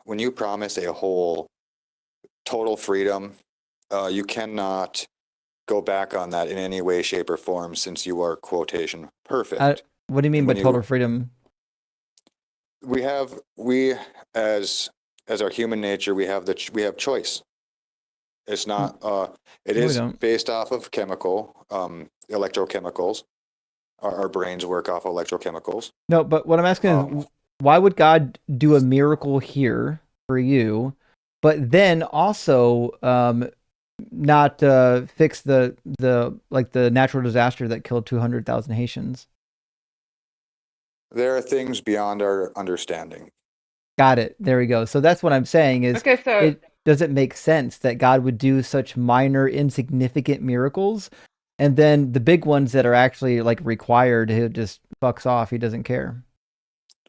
When you promise a whole total freedom, you cannot go back on that in any way, shape, or form, since you are quotation perfect.
What do you mean by total freedom?
We as our human nature, we have choice. It's not. It is based off of electrochemicals. Our brains work off electrochemicals.
No, but what I'm asking is, why would God do a miracle here for you, but then also not fix the natural disaster that killed 200,000 Haitians?
There are things beyond our understanding.
Got it. There we go. So that's what I'm saying is, it doesn't make sense that God would do such minor, insignificant miracles, and then the big ones that are actually like required, he just fucks off. He doesn't care.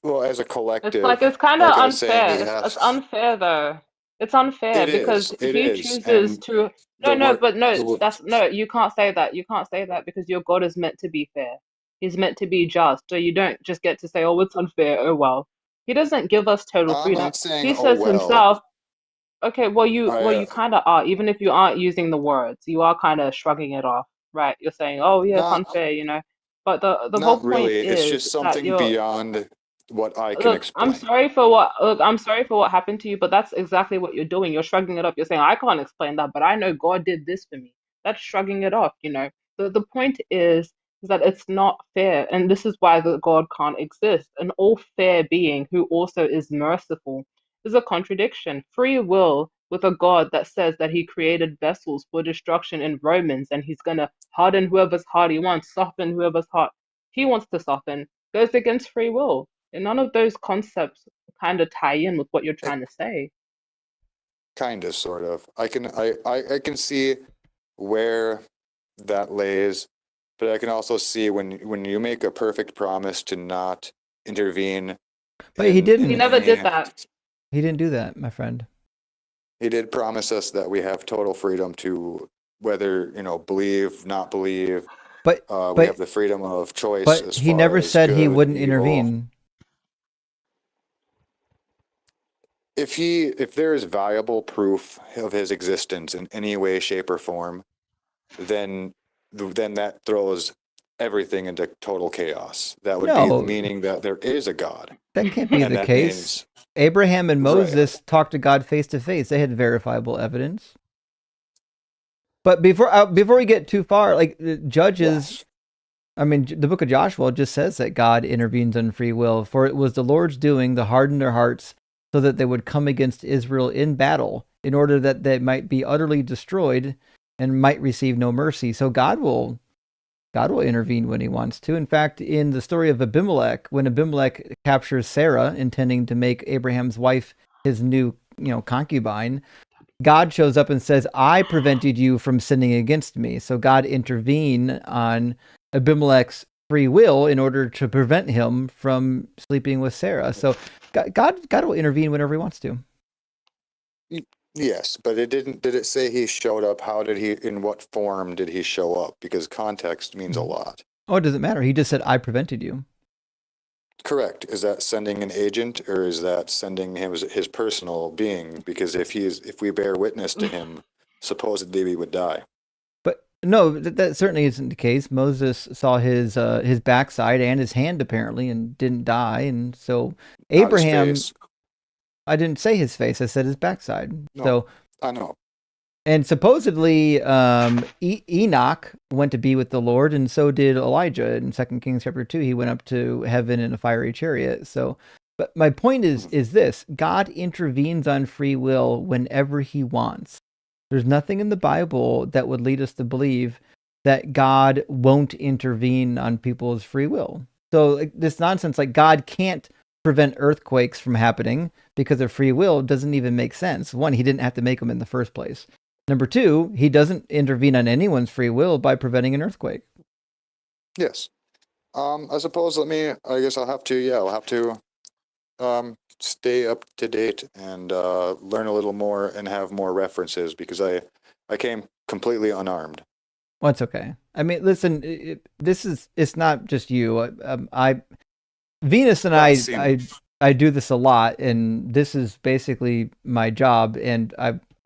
Well, as a collective,
it's kind of unfair. It's unfair though. It's unfair because he chooses to. No, you can't say that. You can't say that because your God is meant to be fair. He's meant to be just. So you don't just get to say, "Oh, it's unfair." Oh well. He doesn't give us total freedom.
I'm not saying,
he says himself. Okay, well you kind of are. Even if you aren't using the words, you are kind of shrugging it off, right? You're saying, "Oh yeah, it's unfair," you know. But the whole point is
it's just something beyond what I can explain.
I'm sorry for what happened to you, but that's exactly what you're doing. You're shrugging it off. You're saying, I can't explain that, but I know God did this for me. That's shrugging it off, you know. The point is that it's not fair, and this is why the God can't exist. An all fair being who also is merciful is a contradiction. Free will with a God that says that he created vessels for destruction in Romans, and he's gonna harden whoever's heart he wants, soften whoever's heart he wants to soften, goes against free will. And none of those concepts kind of tie in with what you're trying to say.
Kind of, sort of. I can see where that lays, but I can also see when you make a perfect promise to not intervene.
But he didn't.
He never did that.
He didn't do that, my friend.
He did promise us that we have total freedom to whether, believe, not believe.
But
we have the freedom of choice
but
as
he
far
never
as
said he
good,
wouldn't
evil.
intervene.
If there is viable proof of his existence in any way, shape, or form, then that throws everything into total chaos. That would be
No,
meaning that there is a God.
that can't be
And
the
that
case.
means
Abraham and
Right.
Moses talked to God face to face. They had verifiable evidence. But before we get too far, like Judges, I mean, the book of Joshua just says that God intervenes on free will. For it was the Lord's doing to harden their hearts so that they would come against Israel in battle in order that they might be utterly destroyed and might receive no mercy. So God will intervene when he wants to. In fact, in the story of Abimelech, when Abimelech captures Sarah, intending to make Abraham's wife his new, concubine, God shows up and says, I prevented you from sinning against me. So God intervened on Abimelech's free will in order to prevent him from sleeping with Sarah. So God will intervene whenever he wants to.
Yes, but did it say he showed up? How did he, in what form did he show up? Because context means a lot.
Oh, it doesn't matter. He just said, I prevented you.
Correct. Is that sending an agent, or is that sending him as his personal being? Because if we bear witness to him, supposedly we would die.
But no, that certainly isn't the case. Moses saw his backside and his hand apparently, and didn't die. And so Abraham,
Not his face.
I didn't say his face. I said his backside.
No,
So
I know.
And supposedly, Enoch went to be with the Lord, and so did Elijah in 2 Kings chapter 2. He went up to heaven in a fiery chariot. So, but my point is this: God intervenes on free will whenever he wants. There's nothing in the Bible that would lead us to believe that God won't intervene on people's free will. So like, this nonsense, like God can't prevent earthquakes from happening because of free will, doesn't even make sense. One, he didn't have to make them in the first place. Number two, he doesn't intervene on anyone's free will by preventing an earthquake.
Yes. I suppose I guess I'll have to stay up to date and learn a little more and have more references, because I came completely unarmed.
Well, it's okay. I mean, listen, it's not just you. Venus and I do this a lot, and this is basically my job. And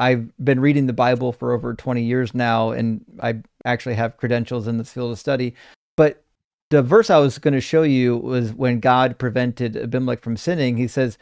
I've been reading the Bible for over 20 years now, and I actually have credentials in this field of study. But the verse I was going to show you was when God prevented Abimelech from sinning. He says,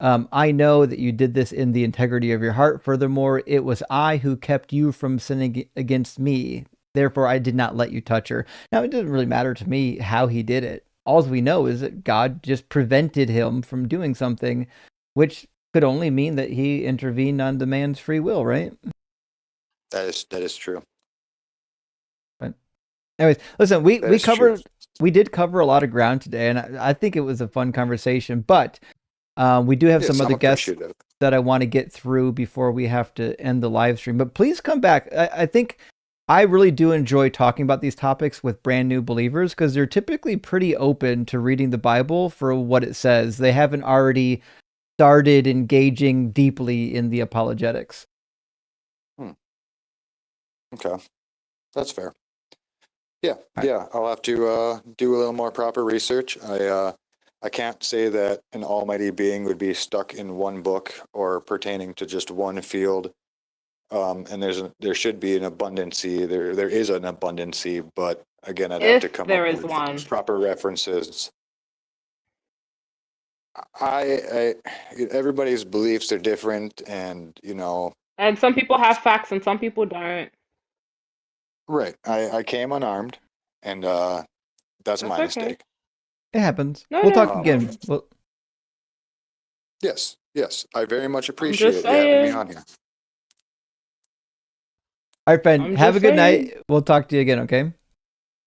I know that you did this in the integrity of your heart. Furthermore, it was I who kept you from sinning against me. Therefore, I did not let you touch her. Now, it doesn't really matter to me how he did it. All we know is that God just prevented him from doing something, which could only mean that he intervened on the man's free will, right?
That is true.
But anyways, listen, we did cover a lot of ground today, and I think it was a fun conversation. But we do have some other guests that I want to get through before we have to end the live stream. But please come back. I think I really do enjoy talking about these topics with brand new believers, because they're typically pretty open to reading the Bible for what it says. They haven't already started engaging deeply in the apologetics.
Okay, that's fair. Yeah, I'll have to do a little more proper research. I can't say that an almighty being would be stuck in one book or pertaining to just one field. And there should be an abundancy. There is an abundancy, but again, I'd have to come up with proper references. Everybody's beliefs are different, and
And some people have facts and some people don't.
Right. I came unarmed, and that's my mistake.
It happens. We'll talk again. Well,
yes. I very much appreciate you having me on here.
All right, friend. Have a good night. We'll talk to you again, okay?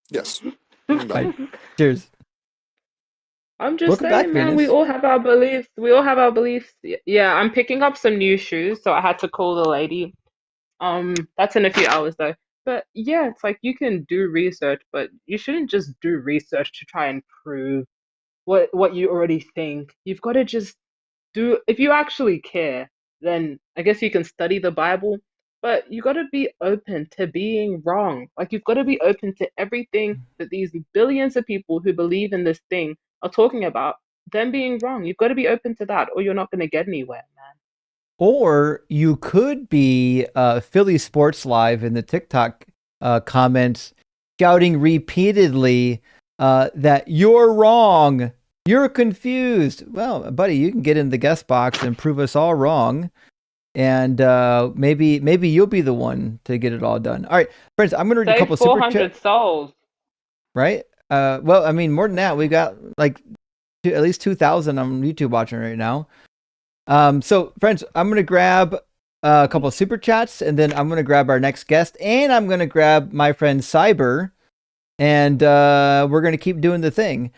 Yes.
Bye. Cheers.
I'm just saying, man, we all have our beliefs. Yeah, I'm picking up some new shoes, so I had to call the lady. That's in a few hours though. But yeah, it's like you can do research, but you shouldn't just do research to try and prove what you already think. You've got to just if you actually care, then I guess you can study the Bible, but you got to be open to being wrong. Like you've got to be open to everything that these billions of people who believe in this thing are talking about, them being wrong. You've got to be open to that, or you're not going to get anywhere, man.
Or you could be Philly Sports Live in the TikTok comments shouting repeatedly that you're wrong, you're confused. Well, buddy, you can get in the guest box and prove us all wrong. And maybe you'll be the one to get it all done. All right, friends, I'm going to read a couple super
400 souls.
Right? Well, I mean, more than that, we got like at least 2,000 on YouTube watching right now. So, friends, I'm going to grab a couple of super chats, and then I'm going to grab our next guest, and I'm going to grab my friend Cyber, and we're going to keep doing the thing.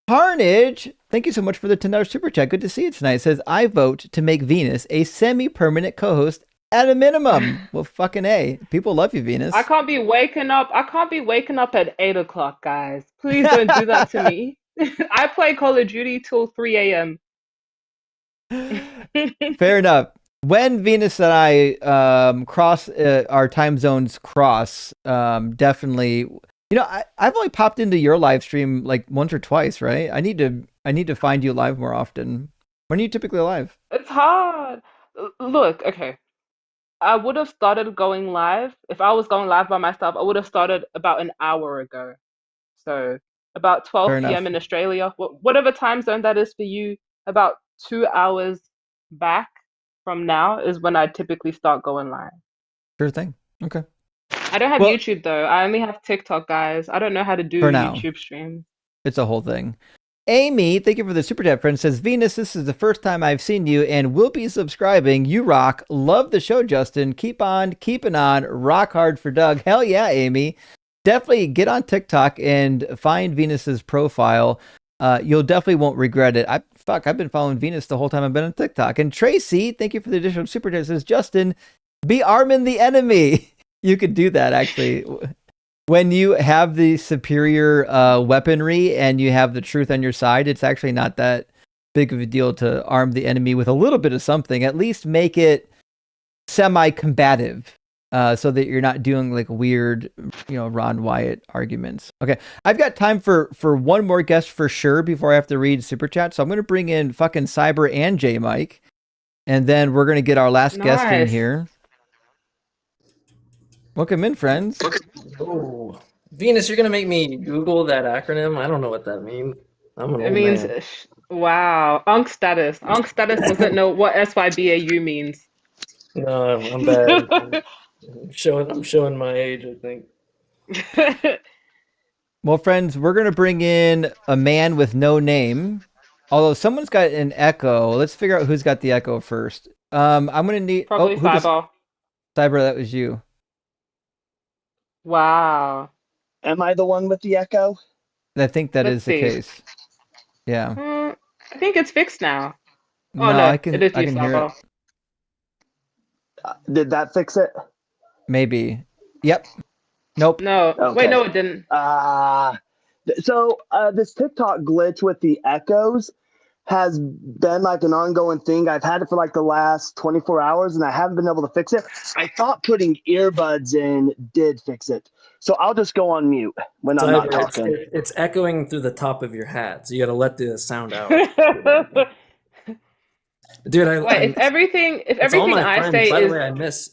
Carnage, thank you so much for the $10 super chat. Good to see you tonight. It says, I vote to make Venus a semi-permanent co-host at a minimum. Well, fucking A. People love you, Venus.
I can't be waking up at 8 o'clock, guys. Please don't do that to me. I play Call of Duty till 3 a.m.
Fair enough. When Venus and I cross our time zones definitely. You know, I've only popped into your live stream like once or twice, right? I need to find you live more often. When are you typically live?
It's hard. Look, okay. I would have started going live. If I was going live by myself, I would have started about an hour ago. So about 12
Fair
p.m.
enough.
in Australia, whatever time zone that is for you, about 2 hours back from now is when I typically start going live.
Sure thing. Okay.
I don't have YouTube though. I only have TikTok, guys. I don't know how to do
For now.
YouTube streams.
It's a whole thing. Amy, thank you for the super chat, friend. Says, Venus, this is the first time I've seen you and will be subscribing. You rock. Love the show, Justin. Keep on keeping on. Rock hard for Doug. Hell yeah, Amy. Definitely get on TikTok and find Venus's profile. You'll definitely won't regret it. I've been following Venus the whole time I've been on TikTok. And Tracy, thank you for the additional super chat. Says, Justin, be arming the enemy. You could do that, actually. When you have the superior weaponry and you have the truth on your side, it's actually not that big of a deal to arm the enemy with a little bit of something. At least make it semi-combative so that you're not doing like weird, Ron Wyatt arguments. Okay, I've got time for one more guest for sure before I have to read super chat. So I'm going to bring in fucking Cyber and J Mike, and then we're going to get our last guest in here. Welcome in, friends.
Oh, Venus, you're gonna make me Google that acronym. I don't know what that means. I'm an
It
old
means,
man.
wow, Unc status. Unc status doesn't know what SYBAU means.
No, I'm bad. I'm showing my age, I think.
Well, friends, we're going to bring in a man with no name. Although someone's got an echo. Let's figure out who's got the echo first. I'm going to need...
Probably Cyber.
Cyber, that was you.
Wow.
Am I the one with the echo?
I think that
Let's
is the
see.
case. Yeah.
I think it's fixed now.
No,
Oh, no,
I can
it is you,
hear it.
Cyber.
Did that fix it?
Maybe. Yep. Nope.
No.
Okay.
Wait, no, it didn't.
So this TikTok glitch with the echoes has been like an ongoing thing. I've had it for like the last 24 hours and I haven't been able to fix it. I thought putting earbuds in did fix it. So I'll just go on mute when I'm not talking.
It's echoing through the top of your hat, so you got to let the sound out. Dude,
if everything I say
by the
is,
way,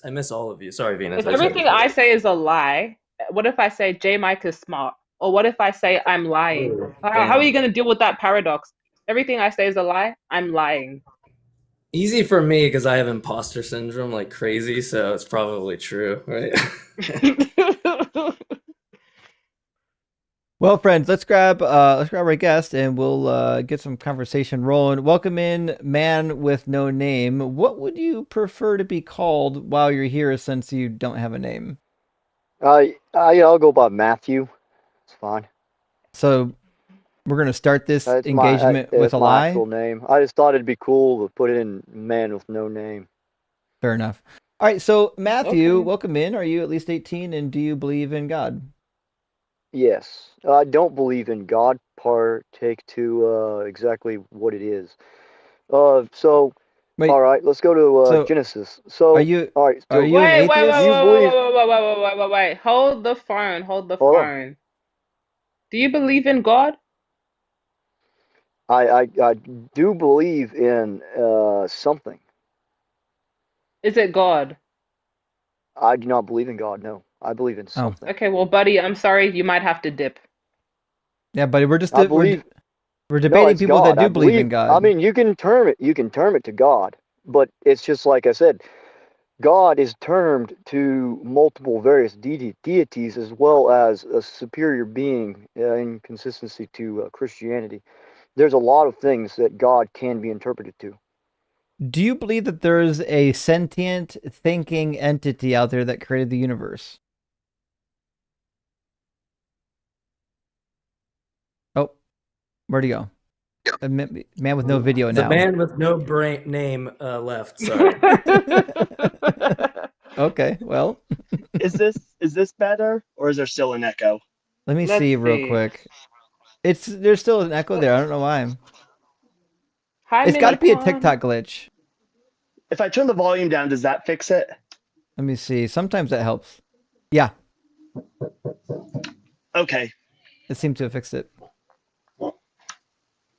I miss all of you. Sorry, Venus.
if everything I say is a lie, what if I say J Mike is smart? Or what if I say I'm lying? How are you going to deal with that paradox? Everything I say is a lie, I'm lying.
Easy for me because I have imposter syndrome like crazy, so it's probably true, right?
Well, friends, let's grab our guest and we'll get some conversation rolling. Welcome in, man with no name. What would you prefer to be called while you're here, since you don't have a name?
I'll go by Matthew. It's fine.
So we're gonna start this engagement with a lie.
Actual name. I just thought it'd be cool to put it in man with no name.
Fair enough. All right, so Matthew, welcome in. Are you at least 18, and do you believe in God?
Yes, I don't believe in God. Partake to exactly what it is. So
Wait,
All right, let's go to
so
Genesis. So,
are you
all right, so
are you an
Wait, wait, wait,
atheist?
wait,
you believe?
wait. Hold the phone. Hold the
Hold on.
phone. Do you believe in God?
I do believe in something.
Is it God?
I do not believe in God. No, I believe in
Oh,
something.
Okay, well, buddy, I'm sorry. You might have to dip.
yeah, buddy. We're just
I
we're
believe.
we're
No,
debating
it's
people that
God. I
do believe in
believe. I
God.
mean, you can term it. You can term it to God, but it's just like I said. God is termed to multiple various deities as well as a superior being in consistency to Christianity. There's a lot of things that God can be interpreted to.
Do you believe that there's a sentient, thinking entity out there that created the universe? Oh, where'd he go? A man with no video
The
now.
man with no brain name left. Sorry.
Okay, well,
Is this better, or is there still an echo?
let me
Let's
see real
see.
quick. There's still an echo there. I don't know why.
Hi,
It's got to be a
Minicon.
TikTok glitch.
If I turn the volume down, does that fix it?
Let me see. Sometimes that helps. Yeah,
Okay.
it seemed to have fixed it.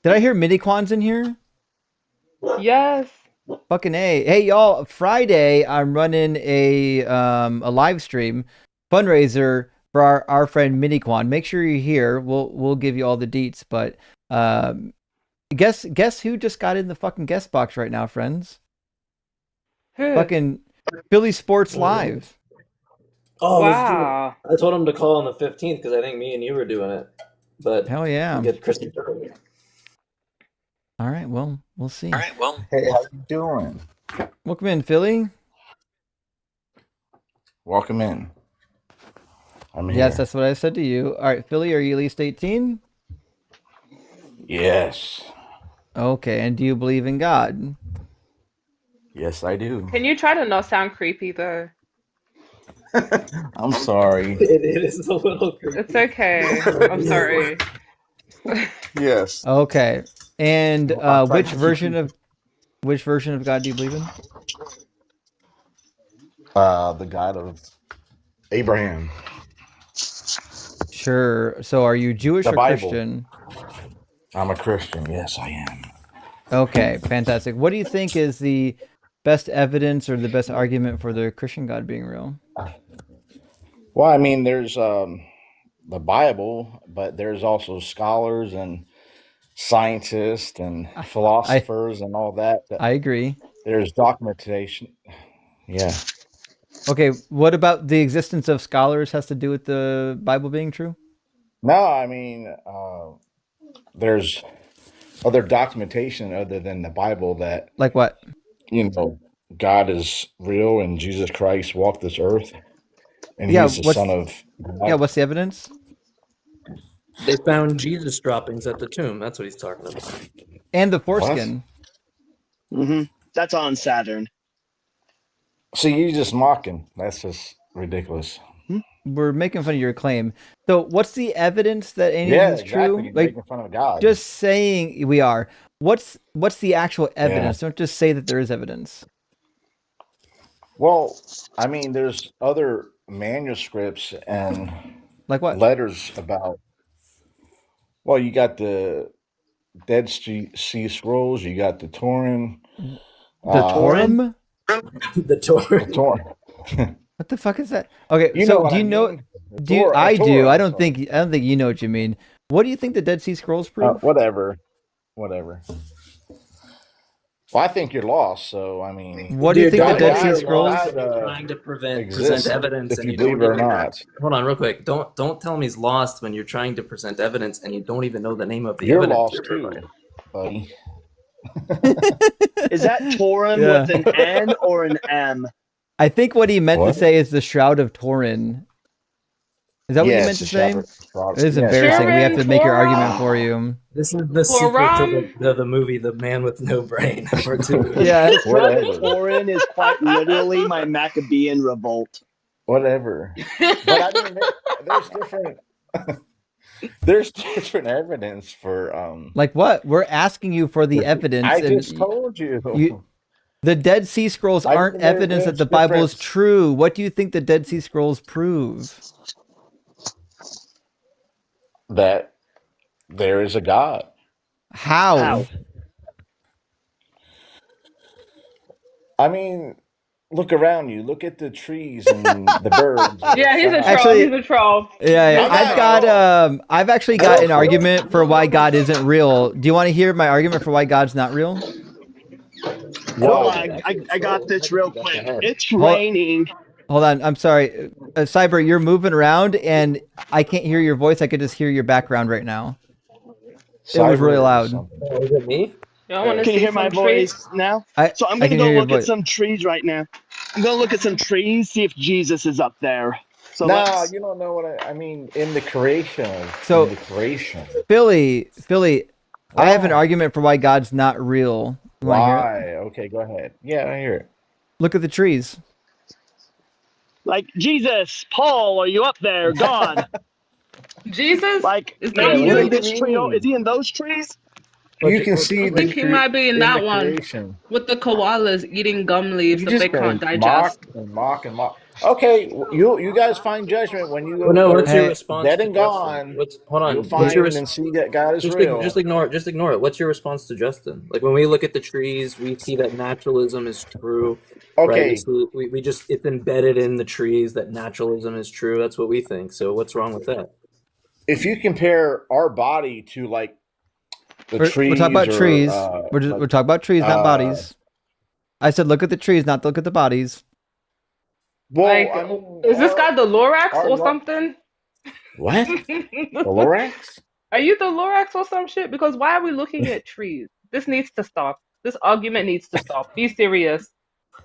Did I hear midi-quans in here?
Yes.
Fucking A. Hey y'all, Friday I'm running a live stream fundraiser for our friend Miniquan. Make sure you're here. We'll give you all the deets, but guess who just got in the fucking guest box right now, friends?
Who?
Fucking Philly Sports Live.
Oh,
Wow.
I told him to call on the 15th because I think me and you were doing it. But
Hell yeah.
we get Christy.
All right, well, we'll see.
All right, well. Hey, how you doing?
Welcome in, Philly.
Welcome in. I'm here.
Yes, that's what I said to you. All right, Philly, are you at least 18?
Yes.
Okay, and do you believe in God?
Yes, I do.
Can you try to not sound creepy, though?
I'm sorry.
It is a little creepy.
It's okay. I'm sorry.
Yes.
Okay. And
I'll try
which
to keep
version
you-
of God do you believe in?
The God of Abraham.
Sure. So are you Jewish
The
or
Bible.
Christian?
I'm a Christian. Yes, I am.
Okay, fantastic. What do you think is the best evidence or the best argument for the Christian God being real?
Well, I mean, there's the Bible, but there's also scholars and scientists and philosophers and all that.
I agree.
There's documentation. Yeah.
Okay, what about the existence of scholars has to do with the Bible being true?
No, I mean, there's other documentation other than the Bible that,
Like what?
God is real and Jesus Christ walked this earth and
Yeah,
he's the son of God.
Yeah, what's the evidence?
They found Jesus droppings at the tomb. That's what he's talking about.
And the foreskin.
Mm-hmm. That's on Saturn.
See, you're just mocking. That's just ridiculous.
We're making fun of your claim. So what's the evidence that any of this is true?
You're making fun of God.
Just saying we are. What's the actual evidence? Don't just say that there is evidence.
Well, I mean, there's other manuscripts and
like what
letters about. Well, you got the Dead Sea Scrolls. You got the Torah.
The Torah?
The Torah.
The Torah.
What the fuck is that? Okay,
You
so
know what
do you
I
know?
mean?
Do you?
Torah,
I do.
Torah,
I don't think you know what you mean. What do you think the Dead Sea Scrolls prove?
Whatever. Well, I think you're lost. So I mean,
what do you think the Dead Sea Scrolls?
Trying to present evidence,
if
and
you
you
believe
don't
it or
even.
not.
Hold on, real quick. Don't tell him he's lost when you're trying to present evidence and you don't even know the name of the
You're
evidence.
lost too, buddy.
Is that Torin
Yeah.
with an N or an M?
I think what he meant
What?
to say is the Shroud of Turin. Is that what you
Yeah,
meant
it's
to
the
say?
Shroud-
It is
yeah,
embarrassing. We have to make your
Turin,
argument for you.
This is the sequel to the movie The Man with No Brain. Part 2.
Yeah.
The Shroud of Turin is quite literally my Maccabean revolt.
Whatever. But I mean, there's different. There's different evidence for.
Like what? We're asking you for the evidence.
I
and
just told you.
The Dead Sea Scrolls aren't evidence that the Bible is true. What do you think the Dead Sea Scrolls prove?
That there is a God.
How?
I mean, look around you. Look at the trees and the birds.
Yeah, he's a troll.
Actually,
He's a troll.
Yeah, I've actually got an argument for why God isn't real. Do you want to hear my argument for why God's not real?
Well, I got this real quick. It's raining.
Hold on, I'm sorry. Cyber, you're moving around and I can't hear your voice. I could just hear your background right now. It was really loud.
Is it me?
Can you hear my voice now? So I'm going to go look at some trees right now. I'm going to look at some trees, see if Jesus is up there. So
no, you don't know what I mean. In the creation.
So, Philly,
Wow.
I have an argument for why God's not real. You wanna hear it?
Why? Okay, go ahead. Yeah, I hear it.
Look at the trees.
like, Jesus, Paul, are you up there? God.
Jesus?
Like,
Is
maybe
that
he's
you?
in this tree. Is he in those trees?
You can see
I think he might be in that one
creation.
with the koalas eating gum leaves that they can't digest.
Mock and mock. Okay, you guys find judgment when you
Well, no, what's your response
dead
to
and
Justin?
gone.
Hold on.
You'll
What's your
find and see that God is
just
real.
Just ignore it. What's your response to Justin? Like when we look at the trees, we see that naturalism is true.
Okay.
Right? We just it's embedded in the trees that naturalism is true. That's what we think. So what's wrong with that?
If you compare our body to like the trees,
we're talking about trees. We're talking about trees, not bodies. I said look at the trees, not look at the bodies.
Well,
like,
I mean,
is this guy the Lorax or something?
What? The Lorax?
Are you the Lorax or some shit? Because why are we looking at trees? This needs to stop. This argument needs to stop. Be serious.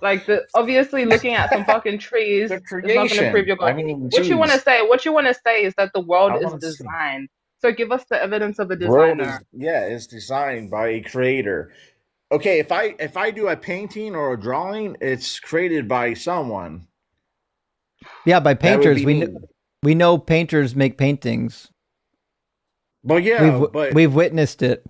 Like obviously looking at some fucking trees is not going to prove your God.
I mean,
what you want to say? What you want to say is that the world
I
is
wanna see.
designed. So give us the evidence of a
World
designer.
is designed by a creator. Okay, if I do a painting or a drawing, it's created by someone.
Yeah, by
That would
painters.
be
We know painters make paintings.
Well, yeah, but
we've witnessed it.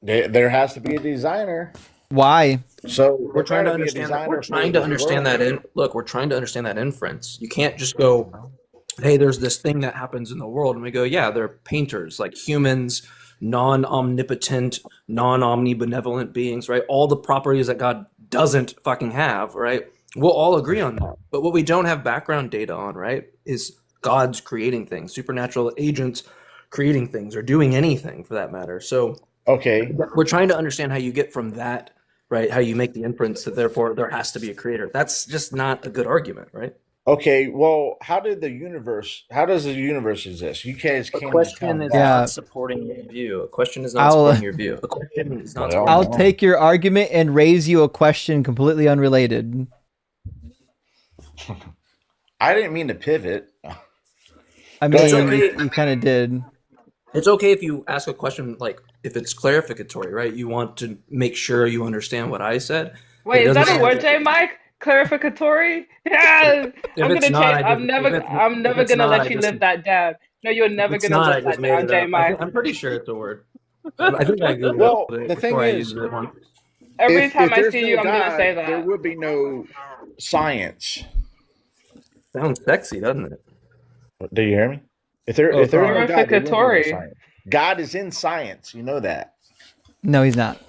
There has to be a designer.
Why?
So
We're trying to understand that. We're trying to understand that. We're trying to understand that inference. You can't just go, hey, there's this thing that happens in the world, and we go, yeah, they're painters, like humans, non-omnipotent, non-omnibenevolent beings, right? All the properties that God doesn't fucking have, right? We'll all agree on that. But what we don't have background data on, right, is God's creating things, supernatural agents creating things, or doing anything for that matter. So
okay,
we're trying to understand how you get from that, right? How you make the inference that therefore there has to be a creator. That's just not a good argument, right?
Okay, well, how does the universe exist? You guys can't.
A question is not supporting your view. A question is not supporting your view. A question is not supporting
I'll take your argument and raise you a question completely unrelated.
I didn't mean to pivot.
I mean, you kind of did.
It's okay if you ask a question, like if it's clarificatory, right? You want to make sure you understand what I said.
Wait, is that a word, J. Mike? Clarificatory? Yeah, I'm gonna change. I'm never gonna let you live that down. No, you're never gonna live that down, J. Mike.
I'm pretty sure it's a word. I think I Googled
well,
it
the thing
before I
is,
used it once.
Every time I
there's
see
no
you, I'm gonna
God,
say that.
There would be no science.
Sounds sexy, doesn't it?
Do you hear me? If there's no God, there would be no
Clarificatory.
science. God is in science. You know that.
No, he's not.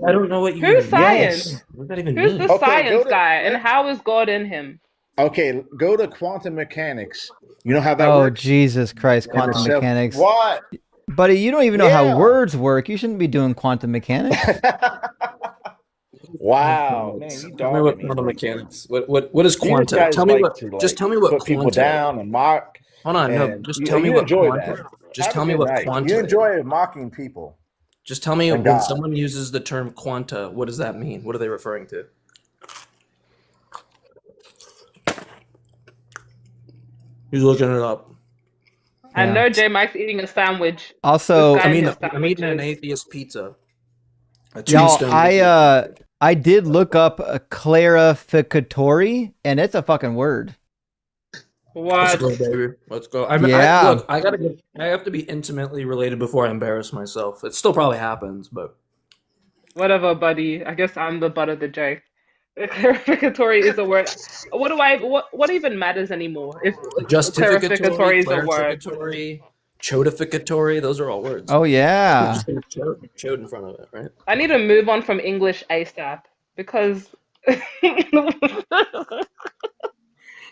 I don't know what you
Who's
mean.
science?
Yes. What does that even
Who's
mean?
the science guy, and how is God in him?
Okay, go to quantum mechanics. You know how that
Oh,
works?
Jesus Christ, quantum mechanics.
What?
Buddy, you don't even know how words work. You shouldn't be doing quantum mechanics.
Wow, man, you
Tell me what quantum mechanics. What is quanta? Tell me what. Just tell me what
put people down and mock.
Hold on, no. Just tell me what quanta. Just tell me what quanta.
You enjoy mocking people.
Just tell me when someone uses the term quanta, what does that mean? What are they referring to? He's looking it up.
I know J. Mike's eating a sandwich.
Also,
I'm eating an atheist pizza.
Y'all, I did look up a clarificatory, and it's a fucking word.
What?
Let's go, baby. Let's go. I have to be intimately related before I embarrass myself. It still probably happens, but
Whatever, buddy. I guess I'm the butt of the joke. Clarificatory is a word. What even matters anymore if
Justificatory,
clarificatory is a word?
clarificatory, chodificatory, those are all words.
Oh yeah.
Just put chode in front of it, right?
I need to move on from English ASAP because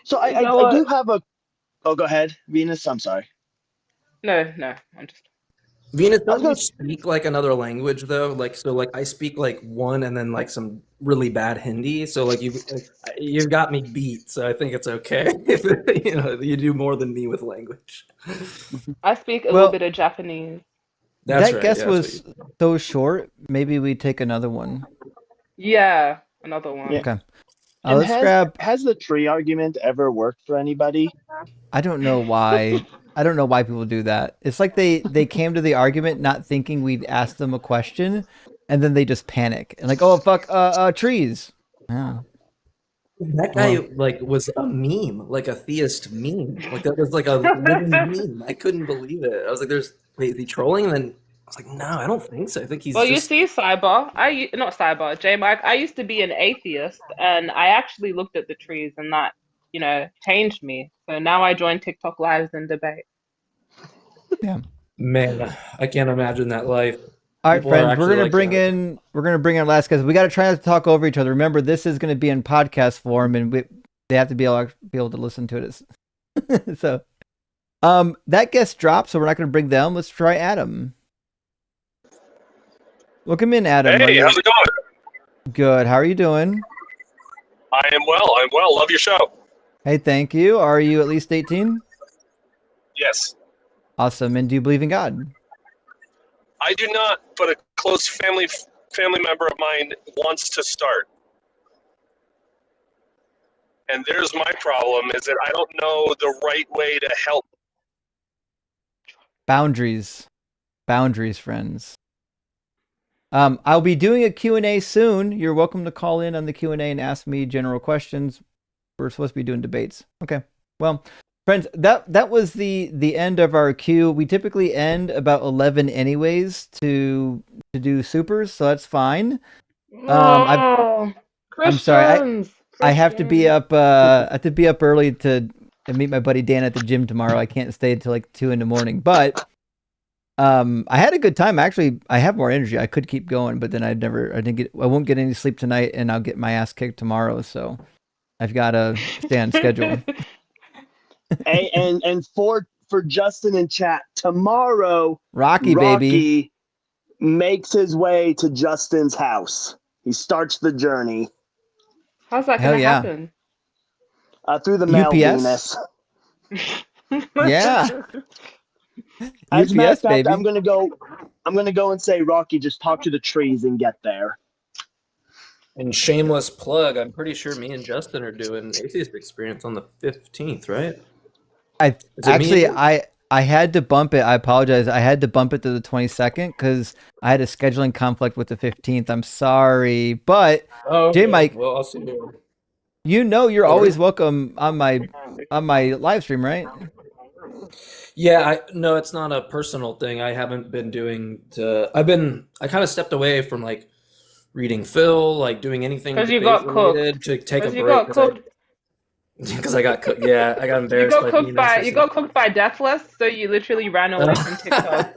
So I do have a. Oh, go ahead, Venus. I'm sorry.
No, I'm just.
Venus, don't you speak like another language though? Like so, like I speak like one and then like some really bad Hindi. So like you've got me beat. So I think it's okay if you do more than me with language.
I speak a little bit of Japanese.
That guess was so short. Maybe we take another one.
Yeah, another one.
Yeah.
Okay.
And
Let's grab.
Has the tree argument ever worked for anybody?
I don't know why. I don't know why people do that. It's like they came to the argument not thinking we'd ask them a question, and then they just panic and like, oh fuck, trees. Yeah.
That guy like was a meme, like a theist meme. Like that was like a living meme. I couldn't believe it. I was like, wait, is he trolling? And then I was like, no, I don't think so. I think he's
Well,
just...
you see, not Cyber, J-Mike, I used to be an atheist, and I actually looked at the trees, and that, changed me. So now I join TikTok lives and debate.
Yeah.
Man, I can't imagine that life.
All right,
People
friends, we're gonna
like,
bring in our last guest. We got to try not to talk over each other. Remember, this is going to be in podcast form, and they have to be able to listen to it. So, that guest dropped, so we're not going to bring them. Let's try Adam. Welcome in, Adam.
Hey, how's it going?
Good. How are you doing?
I am well. I'm well. Love your show.
Hey, thank you. Are you at least 18?
Yes.
Awesome. And do you believe in God?
I do not, but a close family member of mine wants to start. And there's my problem, is that I don't know the right way to help.
Boundaries, friends. I'll be doing a Q&A soon. You're welcome to call in on the Q&A and ask me general questions. We're supposed to be doing debates. Okay. Well, friends, that was the end of our queue. We typically end about 11 anyways to do supers, so that's fine. I'm sorry. I have to be up early to meet my buddy Dan at the gym tomorrow. I can't stay until like 2 a.m. But I had a good time. Actually, I have more energy. I could keep going, but then I won't get any sleep tonight, and I'll get my ass kicked tomorrow. So I've got to stay on schedule.
and for Justin in chat, tomorrow,
Rocky baby
makes his way to Justin's house. He starts the journey.
How's that going to happen?
Through the mail,
UPS?
Venus.
Yeah.
As a matter of
UPS,
fact,
baby.
I'm gonna go and say, Rocky, just talk to the trees and get there.
And shameless plug, I'm pretty sure me and Justin are doing Atheist Experience on the 15th, right?
I had to bump it. I apologize. I had to bump it to the 22nd because I had a scheduling conflict with the 15th. I'm sorry, but J Mike,
well, I'll see you.
You're always welcome on my live stream, right?
Yeah, no, it's not a personal thing. I haven't been doing I kind of stepped away from like reading Phil, like doing anything
because you got
related to take a break. Because I got cooked. Yeah, I got embarrassed.
You got cooked by Deathless, so you literally ran away from TikTok.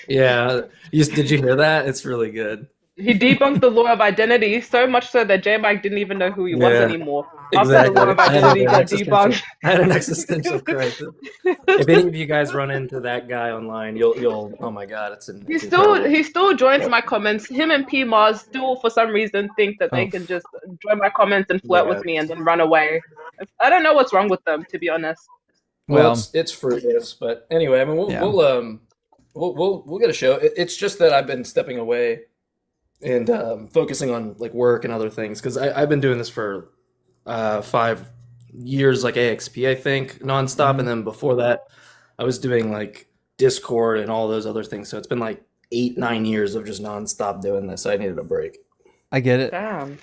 Yeah, did you hear that? It's really good.
He debunked the law of identity so much so that J Mike didn't even know who he was anymore.
Exactly.
After the law of identity got debunked.
I had an existential crisis. If any of you guys run into that guy online, you'll oh my god,
he still joins my comments. Him and P Mars still for some reason think that they can just join my comments and flirt with me and then run away. I don't know what's wrong with them, to be honest.
Well, it's fruitless, but anyway, I mean we'll get a show. It's just that I've been stepping away and focusing on like work and other things because I've been doing this for 5 years, like AXP, I think, nonstop, and then before that, I was doing like Discord and all those other things. So it's been like 8-9 years of just nonstop doing this. I needed a break.
I get it.
Damn.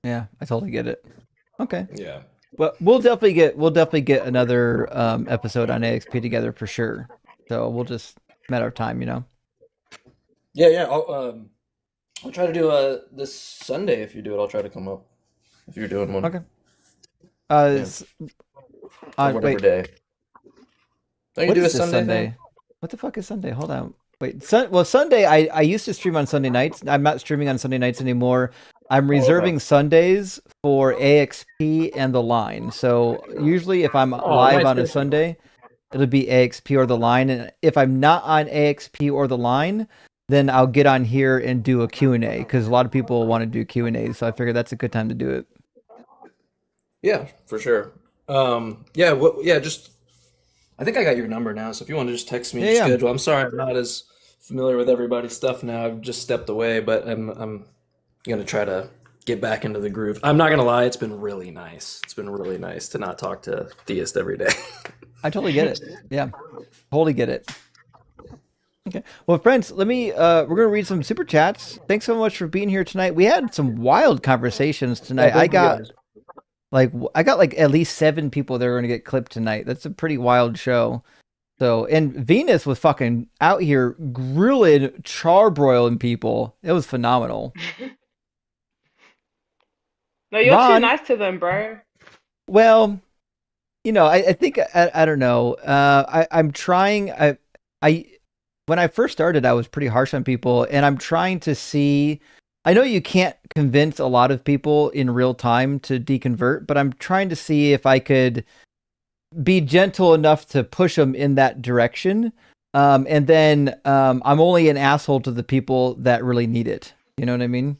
Yeah, I totally get it. Okay.
Yeah.
Well, we'll definitely get another episode on AXP together for sure. So we'll just matter of time,
Yeah. I'll try to do this Sunday. If you do it, I'll try to come up. If you're doing one.
Okay.
Yeah. Or whatever
Wait.
day. Don't you
What
do
is
a
this
Sunday
Sunday?
thing?
What the fuck is Sunday? Hold on. Wait. Sunday, I used to stream on Sunday nights. I'm not streaming on Sunday nights anymore. I'm reserving Sundays for AXP and the line. So usually if I'm live on a Sunday, it'll be AXP or the line. And if I'm not on AXP or the line, then I'll get on here and do a Q&A because a lot of people want to do Q&A. So I figured that's a good time to do it.
Yeah, for sure. Just I think I got your number now, so if you want to just text me your schedule. I'm sorry I'm not as familiar with everybody's stuff now. I've just stepped away, but I'm gonna try to get back into the groove. I'm not gonna lie, it's been really nice. It's been really nice to not talk to Theist every day.
I totally get it. Yeah, totally get it. Okay. Well, friends, we're going to read some super chats. Thanks so much for being here tonight. We had some wild conversations tonight. I got like at least 7 people that are going to get clipped tonight. That's a pretty wild show. So, and Venus was fucking out here grilling, charbroiling people. It was phenomenal.
No, you're
Ron,
too nice to them, bro.
Well, I think I don't know. I'm trying. I when I first started, I was pretty harsh on people, and I'm trying to see. I know you can't convince a lot of people in real time to deconvert, but I'm trying to see if I could be gentle enough to push them in that direction. And then I'm only an asshole to the people that really need it. You know what I mean?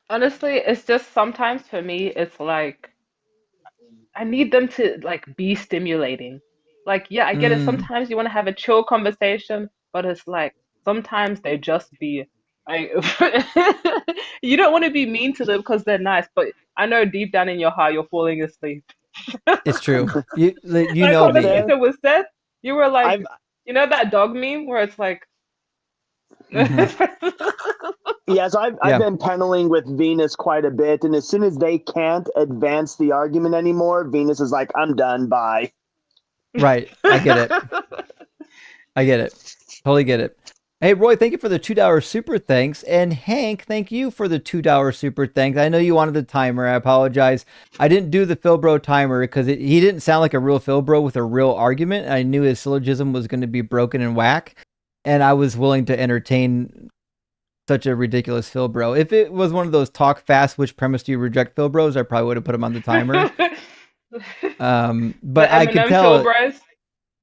Honestly, it's just sometimes for me, it's like I need them to like be stimulating. Like, yeah, I get it. Sometimes you want to have a chill conversation, but it's like sometimes they just be like you don't want to be mean to them because they're nice, but I know deep down in your heart you're falling asleep.
It's true. You
That
know me.
conversation was said, you were like, you know that dog meme where it's like
Yes, I've been pennaling with Venus quite a bit, and as soon as they can't advance the argument anymore, Venus is like, "I'm done. Bye."
Right, I get it. I get it. Totally get it. Hey, Roy, thank you for the $2 super thanks, and Hank, thank you for the $2 super thanks. I know you wanted the timer. I apologize. I didn't do the Philbro timer because he didn't sound like a real Philbro with a real argument. I knew his syllogism was going to be broken and whack, and I was willing to entertain such a ridiculous Philbro. If it was one of those talk fast, which premise do you reject Philbros, I probably would have put him on the timer. But I could tell.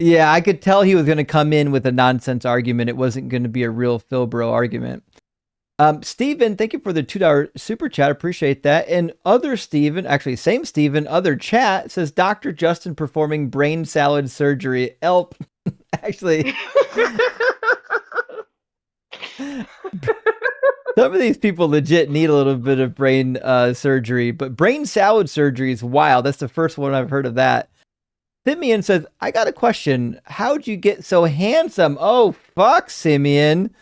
Yeah, I could tell he was going to come in with a nonsense argument. It wasn't going to be a real Philbro argument. Steven, thank you for the $2 super chat. Appreciate that. And other Steven, actually same Steven, other chat says Dr. Justin performing brain salad surgery. Help. Actually. Some of these people legit need a little bit of brain surgery, but brain salad surgery is wild. That's the first one I've heard of that. Simeon says, I got a question. How'd you get so handsome? Oh, fuck, Simeon.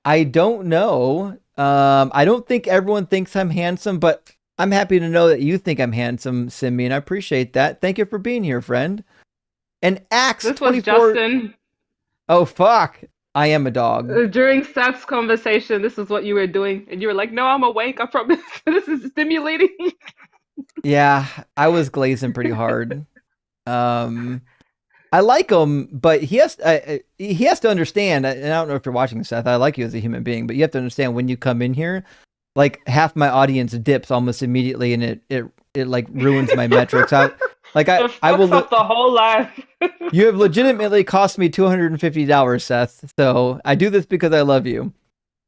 I don't know. I don't think everyone thinks I'm handsome, but I'm happy to know that you think I'm handsome, Simeon. I appreciate that. Thank you for being here, friend. And Axe 24.
This was Justin.
Oh, fuck. I am a dog.
During Seth's conversation, this is what you were doing. And you were like, no, I'm awake. I promise. This is stimulating.
Yeah, I was glazing pretty hard. I like him, but he has to understand, and I don't know if you're watching, Seth, I like you as a human being, but you have to understand when you come in here, like half my audience dips almost immediately, and it like ruins my metrics. I will
up the whole life.
You have legitimately cost me $250, Seth. So I do this because I love you.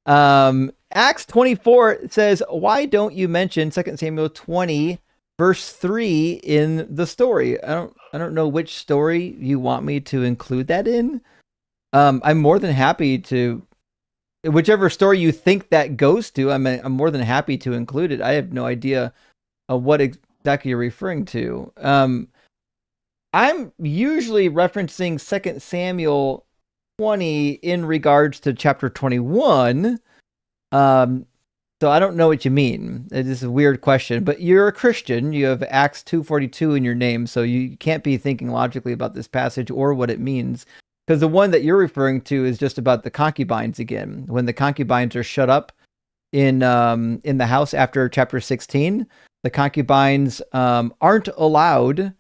Acts 24 says, why don't you mention 2 Samuel 20 verse 3 in the story? I don't know which story you want me to include that in. I'm more than happy to, whichever story you think that goes to, I'm more than happy to include it. I have no idea what exactly you're referring to. I'm usually referencing 2 Samuel 20 in regards to chapter 21. So I don't know what you mean. This is a weird question, but you're a Christian. You have Acts 2:42 in your name, so you can't be thinking logically about this passage or what it means. Because the one that you're referring to is just about the concubines again. When the concubines are shut up in the house after chapter 16, the concubines aren't allowed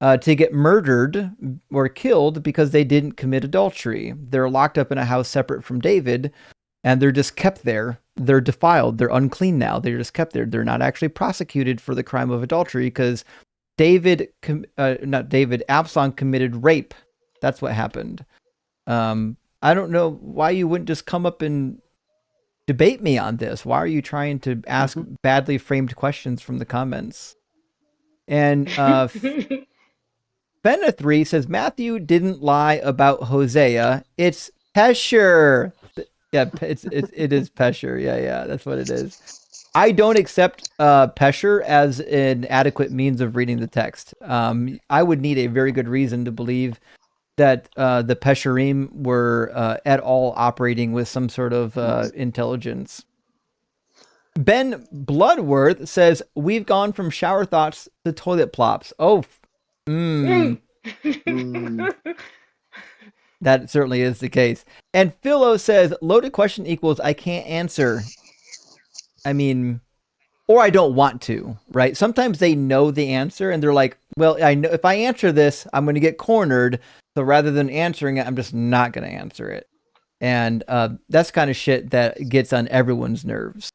to get murdered or killed because they didn't commit adultery. They're locked up in a house separate from David, and they're just kept there. They're defiled. They're unclean now. They're just kept there. They're not actually prosecuted for the crime of adultery because Absalom committed rape. That's what happened. I don't know why you wouldn't just come up and debate me on this. Why are you trying to ask badly framed questions from the comments? And Fenna3 says Matthew didn't lie about Hosea. It's Pesher. Yeah, it is Pesher. Yeah, that's what it is. I don't accept Pesher as an adequate means of reading the text. I would need a very good reason to believe that the Pesherim were at all operating with some sort of intelligence. Ben Bloodworth says, we've gone from shower thoughts to toilet plops. Oh, that certainly is the case. And Philo says, loaded question equals I can't answer. I mean, or I don't want to, right? Sometimes they know the answer and they're like, well, I know if I answer this, I'm going to get cornered. So rather than answering it, I'm just not going to answer it. And that's kind of shit that gets on everyone's nerves.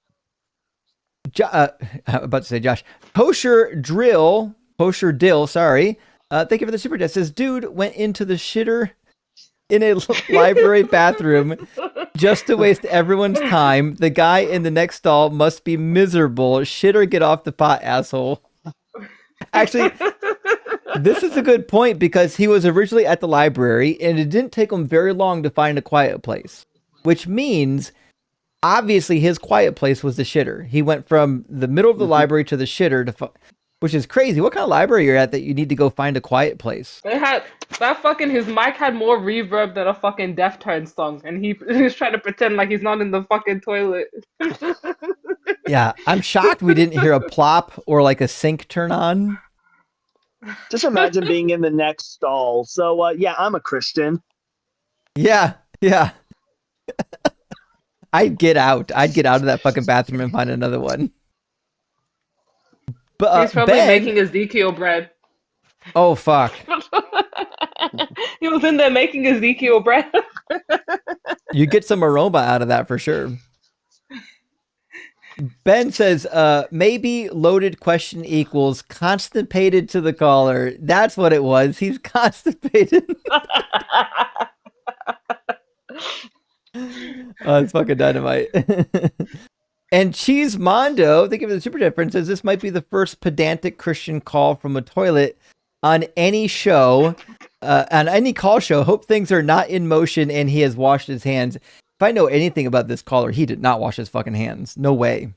I'm about to say Josh. Kosher Dill, sorry. Thank you for the super chat. Says, dude went into the shitter in a library bathroom just to waste everyone's time. The guy in the next stall must be miserable. Shitter, get off the pot, asshole. Actually, this is a good point because he was originally at the library and it didn't take him very long to find a quiet place, which means obviously his quiet place was the shitter. He went from the middle of the library to the shitter, which is crazy. What kind of library you're at that you need to go find a quiet place?
They had his mic had more reverb than a fucking Deftones song, and he's trying to pretend like he's not in the fucking toilet.
Yeah, I'm shocked we didn't hear a plop or like a sink turn on.
Just imagine being in the next stall. So yeah, I'm a Christian.
Yeah. I'd get out of that fucking bathroom and find another one. But
he's probably making Ezekiel bread.
Oh fuck.
He was in there making Ezekiel bread.
You get some aroma out of that for sure. Ben says, maybe loaded question equals constipated to the caller. That's what it was. He's constipated. Oh, it's fucking dynamite. And Cheese Mondo, thank you for the super chat, friend, says this might be the first pedantic Christian call from a toilet on any show, on any call show. Hope things are not in motion and he has washed his hands. If I know anything about this caller, he did not wash his fucking hands. No way.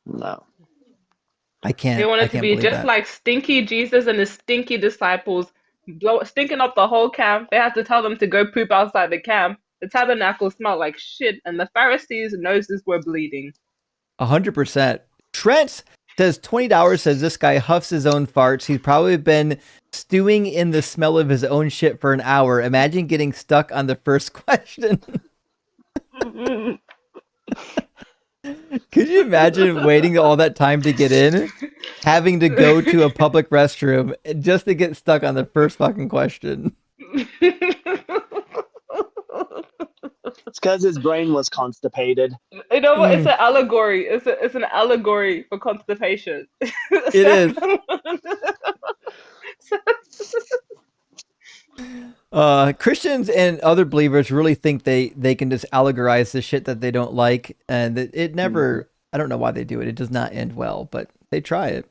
No.
I can't.
They wanted to be just like stinky Jesus and his stinky disciples, stinking up the whole camp. They had to tell them to go poop outside the camp. The tabernacle smelled like shit, and the Pharisees' noses were bleeding.
100%. Trent says $20, says this guy huffs his own farts. He's probably been stewing in the smell of his own shit for an hour. Imagine getting stuck on the first question. Could you imagine waiting all that time to get in, having to go to a public restroom just to get stuck on the first fucking question?
It's because his brain was constipated.
You know what? It's an allegory. It's an allegory for constipation.
It is. Christians and other believers really think they can just allegorize the shit that they don't like, and it never. I don't know why they do it. It does not end well, but they try it.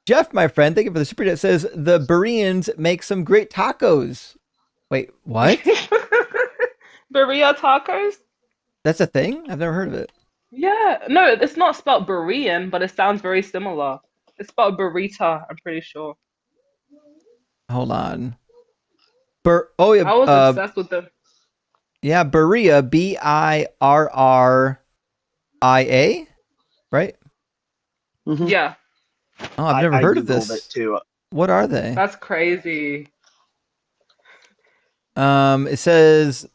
Jeff, my friend, thank you for the super chat. Says the Bereans make some great tacos. Wait, what?
Berea tacos?
That's a thing? I've never heard of it.
Yeah, no, it's not spelled Berean, but it sounds very similar. It's spelled burrito, I'm pretty sure.
Hold on.
I was obsessed with them.
Yeah, Berea, Birria, right?
Mm-hmm.
Yeah.
Oh, I've never heard of
Googled
this.
it too.
What are they?
That's crazy.
It says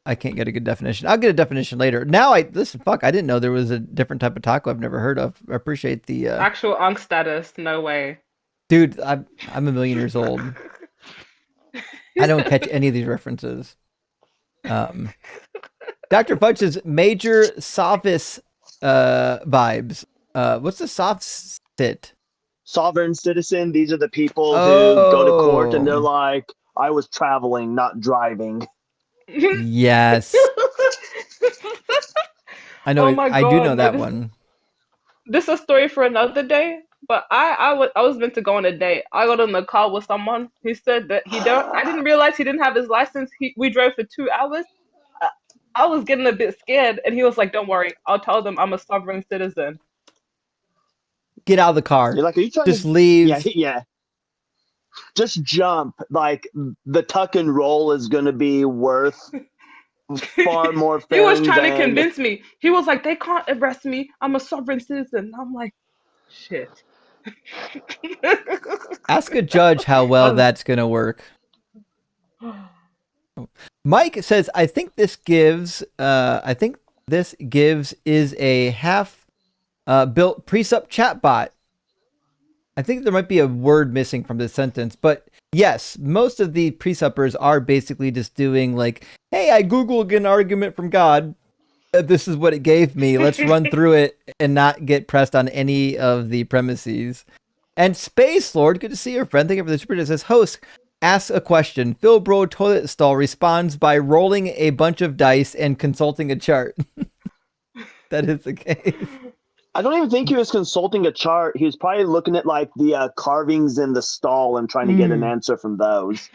I can't get a good definition. I'll get a definition later. Now I didn't know there was a different type of taco I've never heard of. I appreciate the
Actual unk status, no way.
dude. I'm a million years old. I don't catch any of these references. Dr. Fudge says major sophist vibes. What's the sophist?
Sovereign citizen. These are the people who go to court and they're like, I was traveling, not driving.
Yes. I know.
Oh my
I do
God,
know
no,
that one.
This is a story for another day. But I was meant to go on a date. I got in the car with someone who said that I didn't realize he didn't have his license. We drove for 2 hours. I was getting a bit scared, and he was like, "Don't worry, I'll tell them I'm a sovereign citizen."
Get out of the car.
You're like, are you trying
Just
to
leave.
Yeah. Just jump. Like the tuck and roll is going to be worth far more.
He was trying to convince me. He was like, "They can't arrest me. I'm a sovereign citizen." I'm like, "Shit."
Ask a judge how well that's gonna work. Mike says, I think this gives is a half built precept chatbot. I think there might be a word missing from this sentence, but yes, most of the preceptors are basically just doing like, hey, I Googled an argument from God. This is what it gave me. Let's run through it and not get pressed on any of the premises. And Space Lord, good to see you, friend. Thank you for the super chat. Says, host asks a question. Phil Bro Toilet Stall responds by rolling a bunch of dice and consulting a chart. That is the case.
I don't even think he was consulting a chart. He was probably looking at like the carvings in the stall and trying to get an answer from those.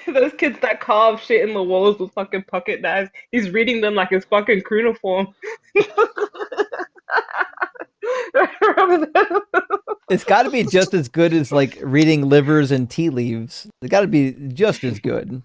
Those kids that carve shit in the walls with fucking pocket knives. He's reading them like it's fucking cuneiform.
It's got to be just as good as like reading livers and tea leaves. It's got to be just as good.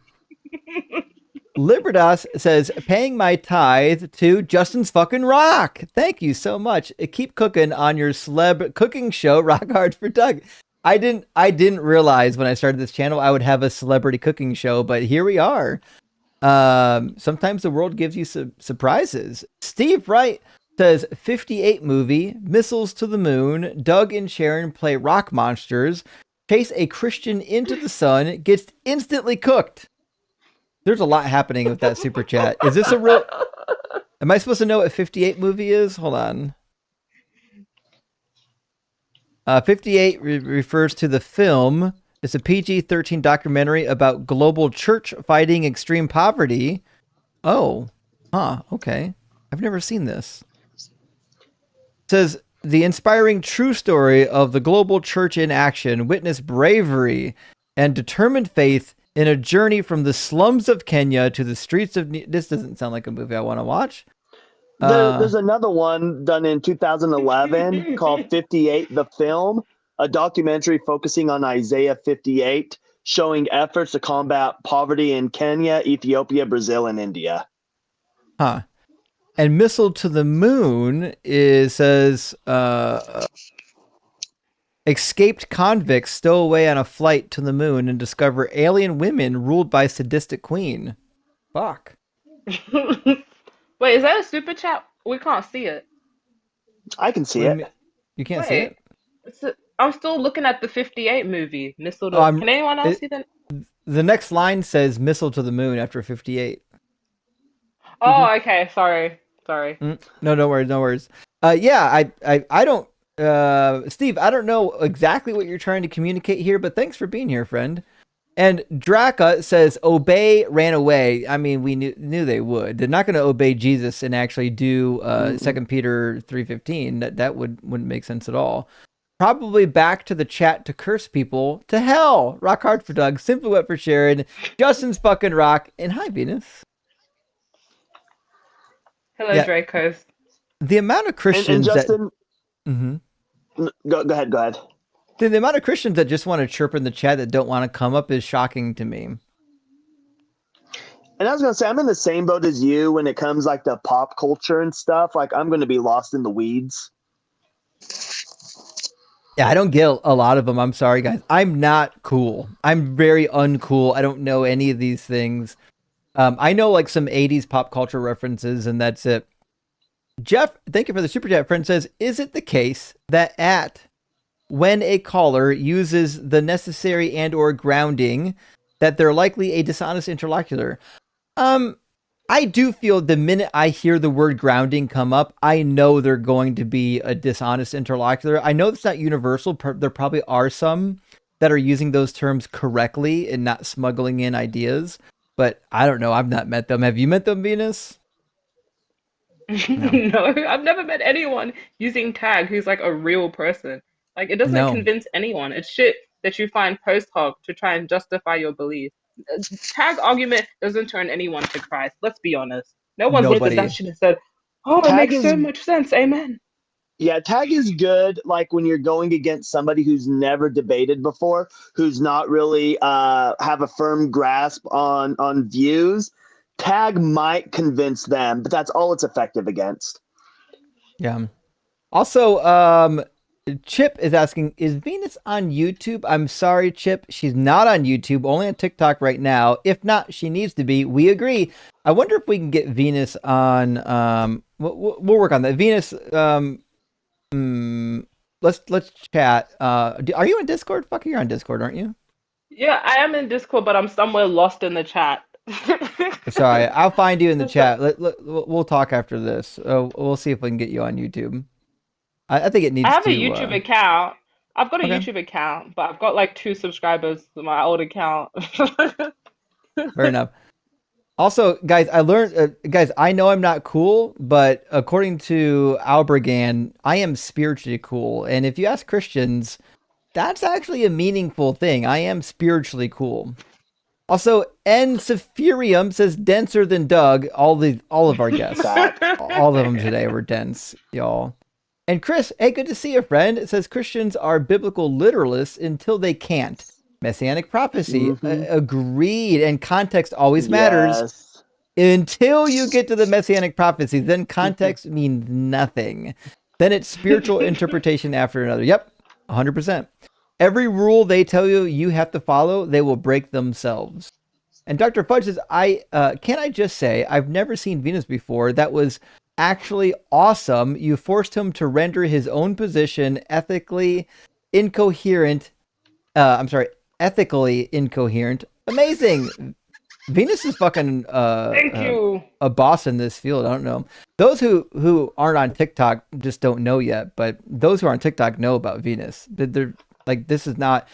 Libertas says, paying my tithe to Justin's fucking rock. Thank you so much. Keep cooking on your celeb cooking show, Rock Hard for Doug. I didn't realize when I started this channel I would have a celebrity cooking show, but here we are. Sometimes the world gives you surprises. Steve Wright says 58 movie, missiles to the moon, Doug and Sharon play rock monsters, chase a Christian into the sun, gets instantly cooked. There's a lot happening with that super chat. Is this a real... Am I supposed to know what 58 movie is? Hold on. 58 refers to the film. It's a PG-13 documentary about global church fighting extreme poverty. Oh. Huh. Okay. I've never seen this. It says, the inspiring true story of the global church in action, witness bravery and determined faith in a journey from the slums of Kenya to the streets of... This doesn't sound like a movie I want to watch.
There's another one done in 2011 called 58 the Film, a documentary focusing on Isaiah 58, showing efforts to combat poverty in Kenya, Ethiopia, Brazil, and India.
Huh. And Missile to the Moon says... escaped convicts stow away on a flight to the moon and discover alien women ruled by sadistic queen. Fuck.
Wait, is that a super chat? We can't see it.
I can see it.
You can't see it?
I'm still looking at the 58 movie. Missile to... Can anyone else see that?
The next line says Missile to the Moon after 58.
Oh, okay. Sorry.
No worries. No worries. Yeah, I don't... Steve, I don't know exactly what you're trying to communicate here, but thanks for being here, friend. And Draka says, obey ran away. I mean, we knew they would. They're not going to obey Jesus and actually do 2 Peter 3:15. That wouldn't make sense at all. Probably back to the chat to curse people to hell. Rock hard for Doug. Simply wet for Sharon. Justin's fucking rock. And hi, Venus.
Hello, yeah. Dracos.
The amount of Christians
and Justin,
that...
Go ahead.
The amount of Christians that just want to chirp in the chat that don't want to come up is shocking to me.
And I was going to say, I'm in the same boat as you when it comes like to pop culture and stuff. Like, I'm going to be lost in the weeds.
Yeah, I don't get a lot of them. I'm sorry, guys. I'm not cool. I'm very uncool. I don't know any of these things. I know like some 80s pop culture references, and that's it. Jeff, thank you for the super chat. Friend says, is it the case that when a caller uses the necessary and or grounding, that they're likely a dishonest interlocutor? I do feel the minute I hear the word grounding come up, I know they're going to be a dishonest interlocutor. I know it's not universal. There probably are some that are using those terms correctly and not smuggling in ideas. But I don't know. I've not met them. Have you met them, Venus? No.
No, I've never met anyone using tag who's like a real person. Like, it doesn't
No.
convince anyone. It's shit that you find post hoc to try and justify your belief. Tag argument doesn't turn anyone to Christ. Let's be honest. No one's looked at that
Nobody.
shit and said, "Oh, it
Tag
makes so
is
much sense. Amen."
Yeah, tag is good like when you're going against somebody who's never debated before, who's not really have a firm grasp on views. Tag might convince them, but that's all it's effective against.
Yeah. Also, Chip is asking, is Venus on YouTube? I'm sorry, Chip. She's not on YouTube, only on TikTok right now. If not, she needs to be. We agree. I wonder if we can get Venus on. We'll work on that. Venus, let's chat. Are you in Discord? Fuck, you're on Discord, aren't you?
Yeah, I am in Discord, but I'm somewhere lost in the chat.
Sorry, I'll find you in the chat. We'll talk after this. We'll see if we can get you on YouTube. I think it needs
I have
to.
a YouTube account. I've got a
Okay.
YouTube account, but I've got like 2 subscribers to my old account.
Fair enough. Also, guys, I learned, guys, I know I'm not cool, but according to Albergan, I am spiritually cool. And if you ask Christians, that's actually a meaningful thing. I am spiritually cool. Also, N. Sephirium says denser than Doug. All of our guests, all of them today were dense, y'all. And Chris, hey, good to see you, friend. It says Christians are biblical literalists until they can't. Messianic prophecy, agreed. And context always matters until you get to the Messianic prophecy. Then context means nothing. Then it's spiritual interpretation after another. Yep, 100%. Every rule they tell you you have to follow, they will break themselves. And Dr. Fudge says, can I just say, I've never seen Venus before. That was actually awesome. You forced him to render his own position ethically incoherent. Ethically incoherent. Amazing. Venus is fucking
Thank you.
A boss in this field. I don't know. Those who aren't on TikTok just don't know yet, but those who are on TikTok know about Venus. They're like, this is not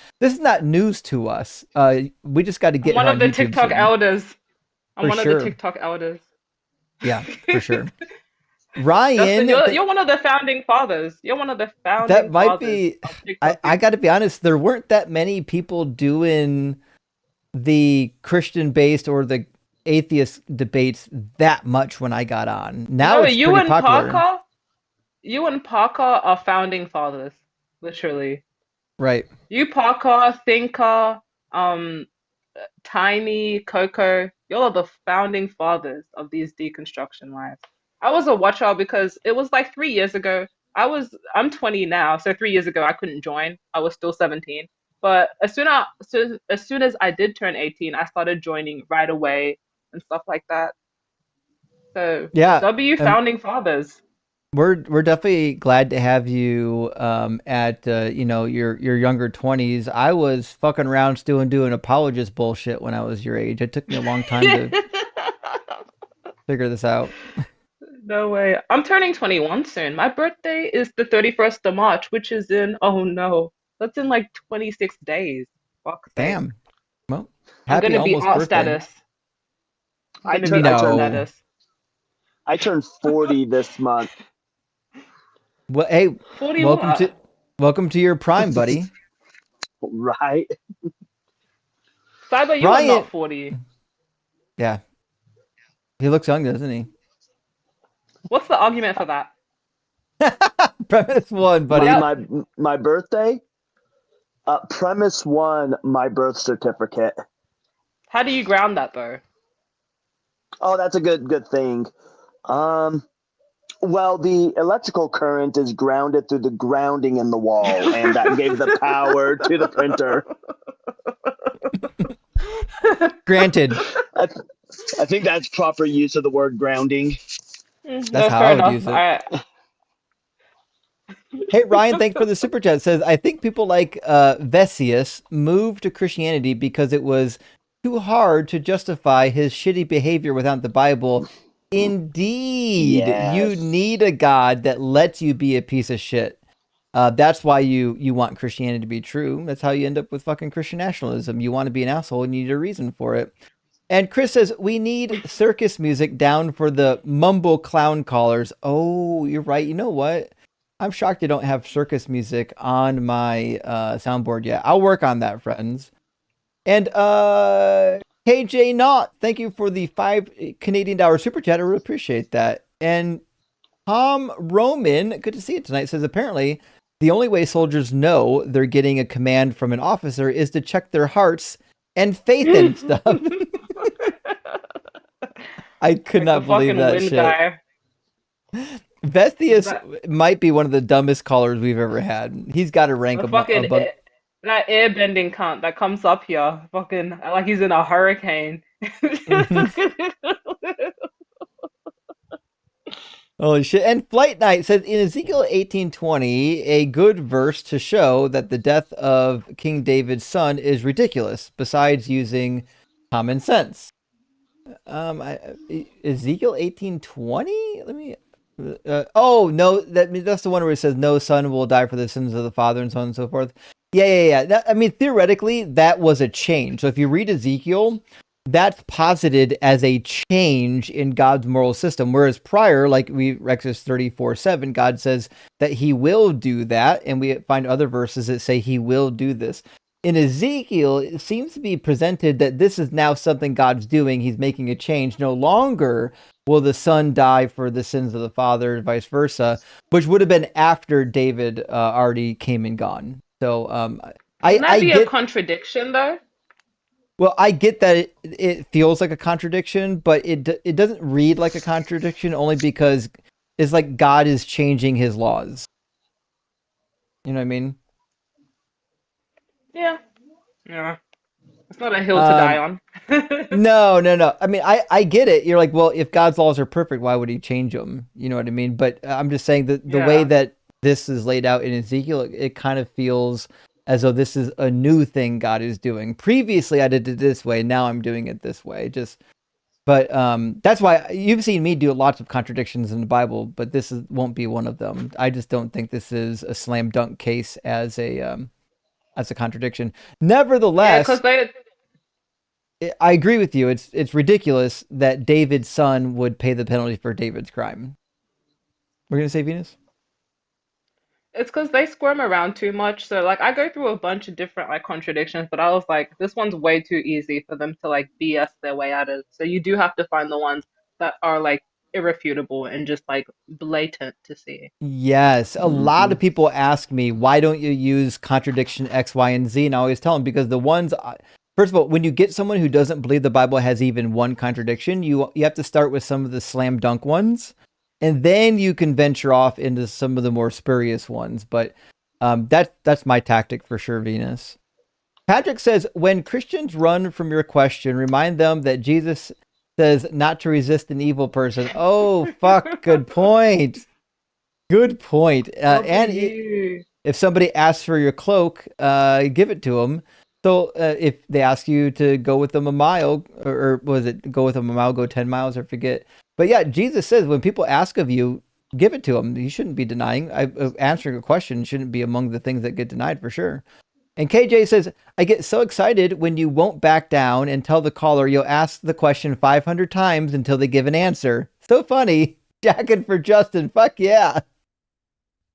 news to us. We just got to get
I'm one
her
of
on
the
YouTube
TikTok
soon.
elders. I'm
For
one
sure.
of the TikTok elders.
Yeah, for sure. Ryan,
Justin, you're one of the founding fathers. You're one of the founding
that might
fathers
be.
of TikTok.
I got to be honest. There weren't that many people doing the Christian-based or the atheist debates that much when I got on. Now
No,
it's pretty popular.
You and Parker are founding fathers, literally.
Right.
You, Parker, Thinker, Tiny, Coco, y'all are the founding fathers of these deconstruction lives. I was a watcher because it was like 3 years ago. I'm 20 now, so 3 years ago I couldn't join. I was still 17. But as soon as I did turn 18, I started joining right away and stuff like that. So
Yeah.
W founding fathers.
We're definitely glad to have you at your younger 20s. I was fucking around still doing apologist bullshit when I was your age. It took me a long time to figure this out.
No way. I'm turning 21 soon. My birthday is the 31st of March, which is that's in like 26 days. Fuck's sake.
Damn. Well,
I'm
happy
gonna be
almost
art
birthday.
status. Status.
I turned 40 this month.
Well, hey,
40
welcome to your prime, buddy.
Right.
Cyber, you are not 40.
Yeah. He looks young, doesn't he?
What's the argument for that?
Premise 1, buddy.
My birthday? Premise 1, my birth certificate.
How do you ground that though?
Oh, that's a good thing. Well, the electrical current is grounded through the grounding in the wall, and that gave the power to the printer.
Granted.
I think that's proper use of the word grounding.
That's how I would use it. Hey, Ryan, thanks for the super chat. Says, I think people like Vesius moved to Christianity because it was too hard to justify his shitty behavior without the Bible. Indeed, you need a God that lets you be a piece of shit. That's why you want Christianity to be true. That's how you end up with fucking Christian nationalism. You want to be an asshole and you need a reason for it. And Chris says, we need circus music down for the mumble clown callers. Oh, you're right. You know what? I'm shocked you don't have circus music on my soundboard yet. I'll work on that, friends. And KJ Knott, thank you for the $5 Canadian super chat. I really appreciate that. And Tom Roman, good to see you tonight, says apparently the only way soldiers know they're getting a command from an officer is to check their hearts and faith in stuff. I could not believe that shit. Guy. Vestius might be one of the dumbest callers we've ever had. He's got to rank above.
That airbending cunt that comes up here, fucking like he's in a hurricane.
Holy shit. And Flight Night says in Ezekiel 18:20, a good verse to show that the death of King David's son is ridiculous, besides using common sense. Ezekiel 18:20? Let me oh no, that's the one where it says no son will die for the sins of the father and so on and so forth. Yeah. I mean, theoretically, that was a change. So if you read Ezekiel, that's posited as a change in God's moral system. Whereas prior, like Exodus 34:7, God says that he will do that. And we find other verses that say he will do this. In Ezekiel, it seems to be presented that this is now something God's doing. He's making a change. No longer will the son die for the sins of the father, and vice versa, which would have been after David already came and gone. So
I get a contradiction though.
Well, I get that it feels like a contradiction, but it doesn't read like a contradiction only because it's like God is changing his laws. You know what I mean?
Yeah. It's not a hill to die on.
No. I mean, I get it. You're like, well, if God's laws are perfect, why would he change them? You know what I mean? But I'm just saying that the way that this is laid out in Ezekiel, it kind of feels as though this is a new thing God is doing. Previously, I did it this way. Now I'm doing it this way. But that's why you've seen me do lots of contradictions in the Bible, but this won't be one of them. I just don't think this is a slam dunk case as a contradiction. Nevertheless, I agree with you. It's ridiculous that David's son would pay the penalty for David's crime. We're gonna say Venus?
It's because they squirm around too much. So like I go through a bunch of different like contradictions, but I was like, this one's way too easy for them to like BS their way out of. So you do have to find the ones that are like irrefutable and just like blatant to see.
Yes. A lot of people ask me, why don't you use contradiction X, Y, and Z? And I always tell them because the ones, first of all, when you get someone who doesn't believe the Bible has even one contradiction, you have to start with some of the slam dunk ones. And then you can venture off into some of the more spurious ones. But that's my tactic for sure, Venus. Patrick says, when Christians run from your question, remind them that Jesus says not to resist an evil person. Oh, fuck. Good point. Good point. And if somebody asks for your cloak, give it to them. So if they ask you to go with them a mile, or was it go with them a mile, go 10 miles, or forget. But yeah, Jesus says when people ask of you, give it to them. You shouldn't be denying. Answering a question shouldn't be among the things that get denied for sure. And KJ says, I get so excited when you won't back down and tell the caller you'll ask the question 500 times until they give an answer. So funny. Jacking for Justin. Fuck yeah.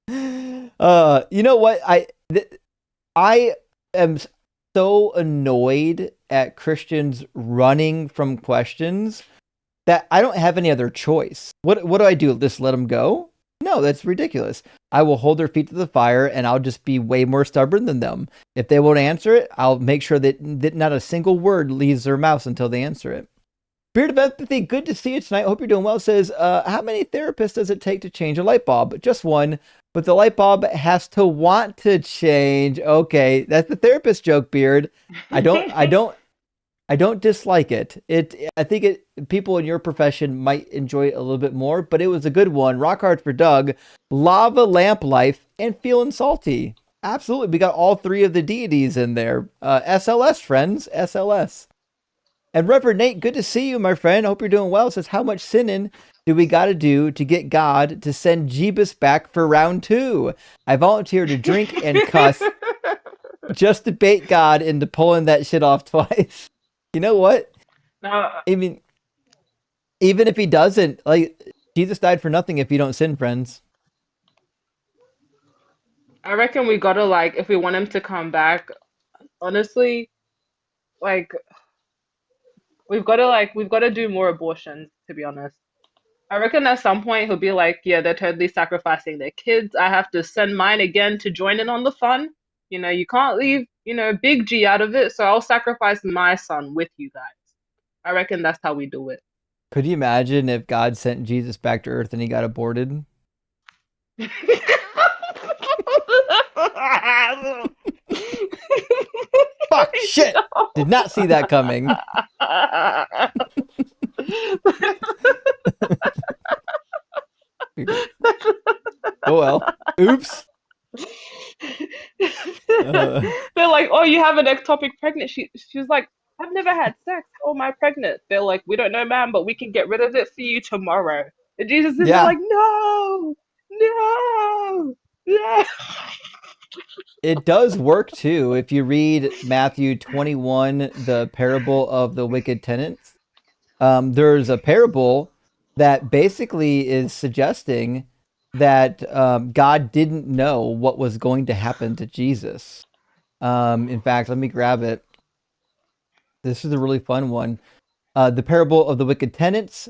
You know what? I am so annoyed at Christians running from questions that I don't have any other choice. What do I do? Just let them go? No, that's ridiculous. I will hold their feet to the fire and I'll just be way more stubborn than them. If they won't answer it, I'll make sure that not a single word leaves their mouths until they answer it. Beard of Empathy, good to see you tonight. Hope you're doing well. Says, how many therapists does it take to change a light bulb? Just one, but the light bulb has to want to change. Okay, that's the therapist joke, Beard. I don't dislike it. I think people in your profession might enjoy it a little bit more, but it was a good one. Rock hard for Doug. Lava lamp life and feeling salty. Absolutely, we got all three of the deities in there. SLS friends, SLS. And Reverend Nate, good to see you, my friend. Hope you're doing well. Says, how much sinning do we got to do to get God to send Jeebus back for round 2? I volunteer to drink and cuss just to bait God into pulling that shit off twice. You know what?
No.
I mean, even if he doesn't, like, Jesus died for nothing if you don't sin, friends.
I reckon we gotta, like, if we want him to come back, honestly, like, we've gotta do more abortions, to be honest. I reckon at some point he'll be like, yeah, they're totally sacrificing their kids. I have to send mine again to join in on the fun. You know, you can't leave, big G out of it, so I'll sacrifice my son with you guys. I reckon that's how we do it.
Could you imagine if God sent Jesus back to Earth and he got aborted? Fuck, shit! Did not see that coming. Oh well. Oops.
They're like, oh, you have an ectopic pregnant. She's like, I've never had sex. How am I pregnant? They're like, we don't know, ma'am, but we can get rid of it for you tomorrow. And Jesus is like, no.
It does work too. If you read Matthew 21, the parable of the wicked tenants, there's a parable that basically is suggesting that God didn't know what was going to happen to Jesus. In fact, let me grab it. This is a really fun one. The parable of the wicked tenants.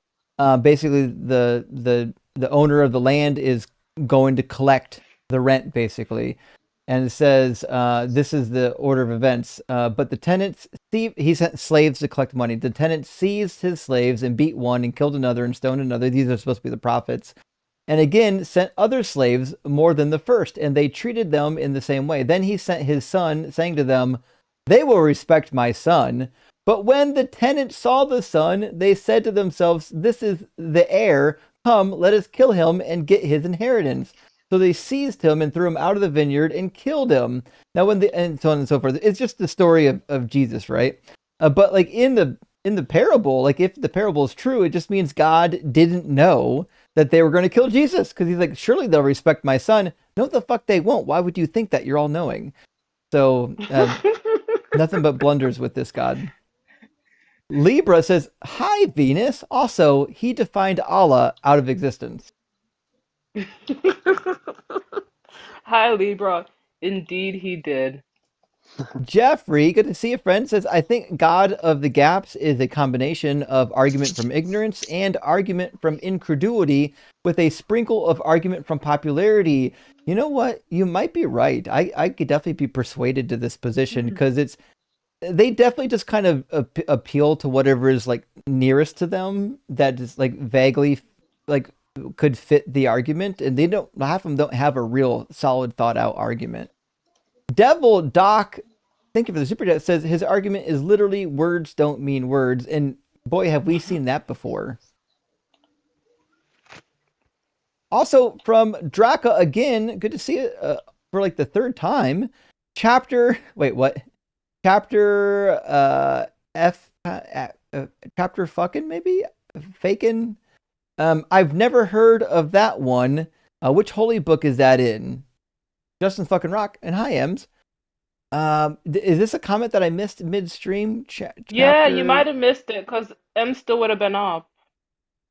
Basically, the owner of the land is going to collect the rent, basically. And it says, this is the order of events. But the tenants, he sent slaves to collect money. The tenants seized his slaves and beat one and killed another and stoned another. These are supposed to be the prophets. And again, sent other slaves more than the first, and they treated them in the same way. Then he sent his son, saying to them, they will respect my son. But when the tenants saw the son, they said to themselves, this is the heir. Come, let us kill him and get his inheritance. So they seized him and threw him out of the vineyard and killed him. Now, and so on and so forth. It's just the story of Jesus, right? But like in the parable, like if the parable is true, it just means God didn't know that they were going to kill Jesus, because he's like, surely they'll respect my son. No, the fuck they won't. Why would you think that? You're all knowing. So nothing but blunders with this God. Libra says, hi, Venus. Also, he defined Allah out of existence.
Hi, Libra. Indeed, he did.
Jeffrey, good to see you, friend, says, I think God of the Gaps is a combination of argument from ignorance and argument from incredulity with a sprinkle of argument from popularity. You know what? You might be right. I could definitely be persuaded to this position, because they definitely just kind of appeal to whatever is like nearest to them, that is like vaguely like could fit the argument, and half of them don't have a real solid thought out argument. Devil Doc, thank you for the super chat, says his argument is literally words don't mean words, and boy, have we seen that before. Also from Draka again, good to see it for like the third time. Chapter chapter fucking maybe fakin. I've never heard of that one. Which holy book is that in? Justin fucking Rock and hi Ems. Is this a comment that I missed midstream?
Yeah, you might have missed it because M still would have been up.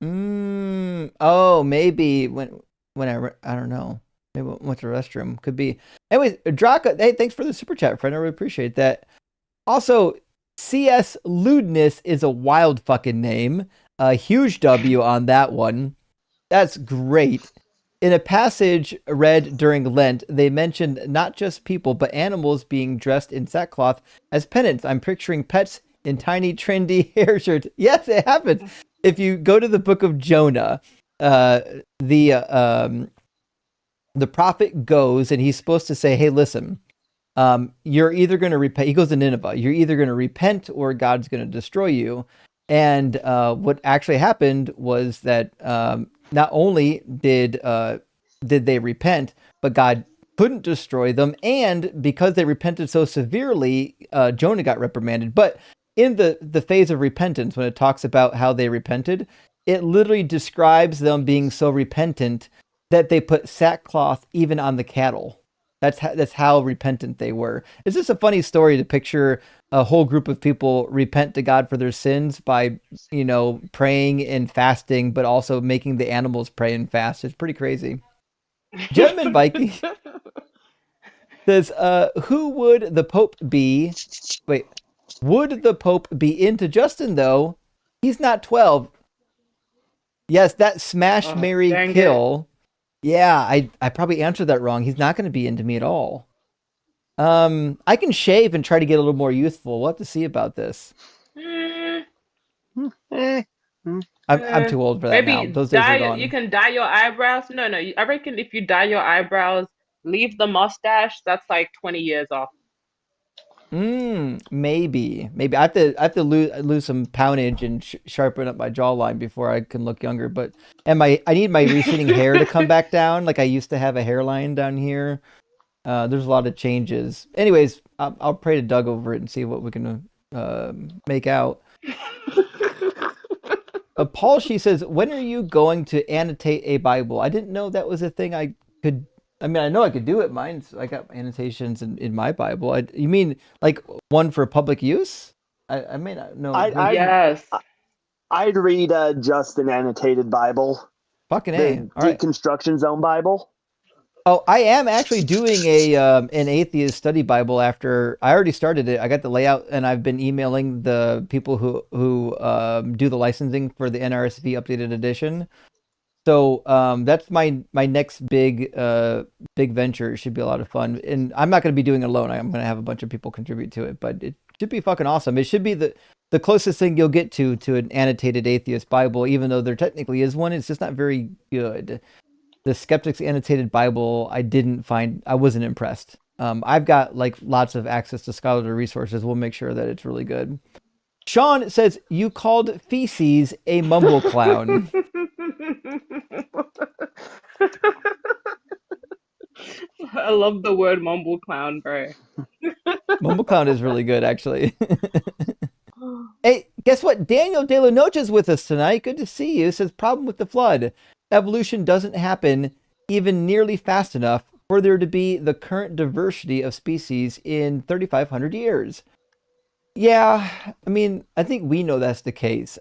Oh, maybe when I don't know. Maybe went to the restroom. Could be. Anyways, Draka, hey, thanks for the super chat, friend. I really appreciate that. Also, CS Lewdness is a wild fucking name. A huge W on that one. That's great. In a passage read during Lent, they mentioned not just people, but animals being dressed in sackcloth as penance. I'm picturing pets in tiny, trendy hair shirts. Yes, it happens. If you go to the book of Jonah, the prophet goes and he's supposed to say, "Hey, listen, you're either going to repent." He goes to Nineveh. You're either going to repent or God's going to destroy you. And what actually happened was that not only did they repent, but God couldn't destroy them, and because they repented so severely, Jonah got reprimanded. But in the phase of repentance, when it talks about how they repented, it literally describes them being so repentant that they put sackcloth even on the cattle. That's how repentant they were. It's just a funny story to picture a whole group of people repent to God for their sins by, praying and fasting, but also making the animals pray and fast. It's pretty crazy. Gentleman Viking says, who would the Pope be? Wait, would the Pope be into Justin, though? He's not 12. Yes, that smash, marry, kill. Yeah, I probably answered that wrong. He's not going to be into me at all. I can shave and try to get a little more youthful. We'll have to see about this. I'm too old for that now. Those days are gone.
You can dye your eyebrows. No, I reckon if you dye your eyebrows, leave the mustache, that's like 20 years off.
Maybe I have to lose some poundage and sharpen up my jawline before I can look younger. But I need my receding hair to come back down. Like I used to have a hairline down here. There's a lot of changes. Anyways, I'll pray to Doug over it and see what we can make out. Paul, she says, when are you going to annotate a Bible? I didn't know that was a thing I could. I mean, I know I could do it. I got annotations in my Bible. You mean like one for public use? I may not know.
Yes.
I'd read just an annotated Bible.
Fucking A.
The Deconstruction Zone Bible.
Oh, I am actually doing an atheist study Bible after I already started it. I got the layout and I've been emailing the people who do the licensing for the NRSV updated edition. So that's my next big venture. It should be a lot of fun. And I'm not going to be doing it alone. I'm going to have a bunch of people contribute to it, but it should be fucking awesome. It should be the closest thing you'll get to an annotated atheist Bible, even though there technically is one. It's just not very good. The Skeptics Annotated Bible, I wasn't impressed. I've got like lots of access to scholarly resources. We'll make sure that it's really good. Sean says, you called feces a mumble clown.
I love the word mumble clown, bro.
Mumble clown is really good, actually. Hey, guess what? Daniel De La Noche is with us tonight. Good to see you. Says, problem with the flood. Evolution doesn't happen even nearly fast enough for there to be the current diversity of species in 3,500 years. Yeah, I mean, I think we know that's the case.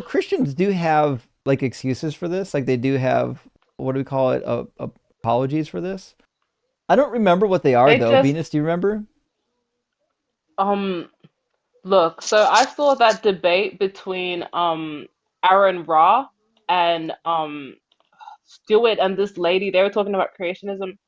Christians do have like excuses for this. Like they do have, what do we call it? Apologies for this. I don't remember what they are though. Venus, do you remember?
Look, so I saw that debate between Aaron Ra and Stewart and this lady. They were talking about creationism.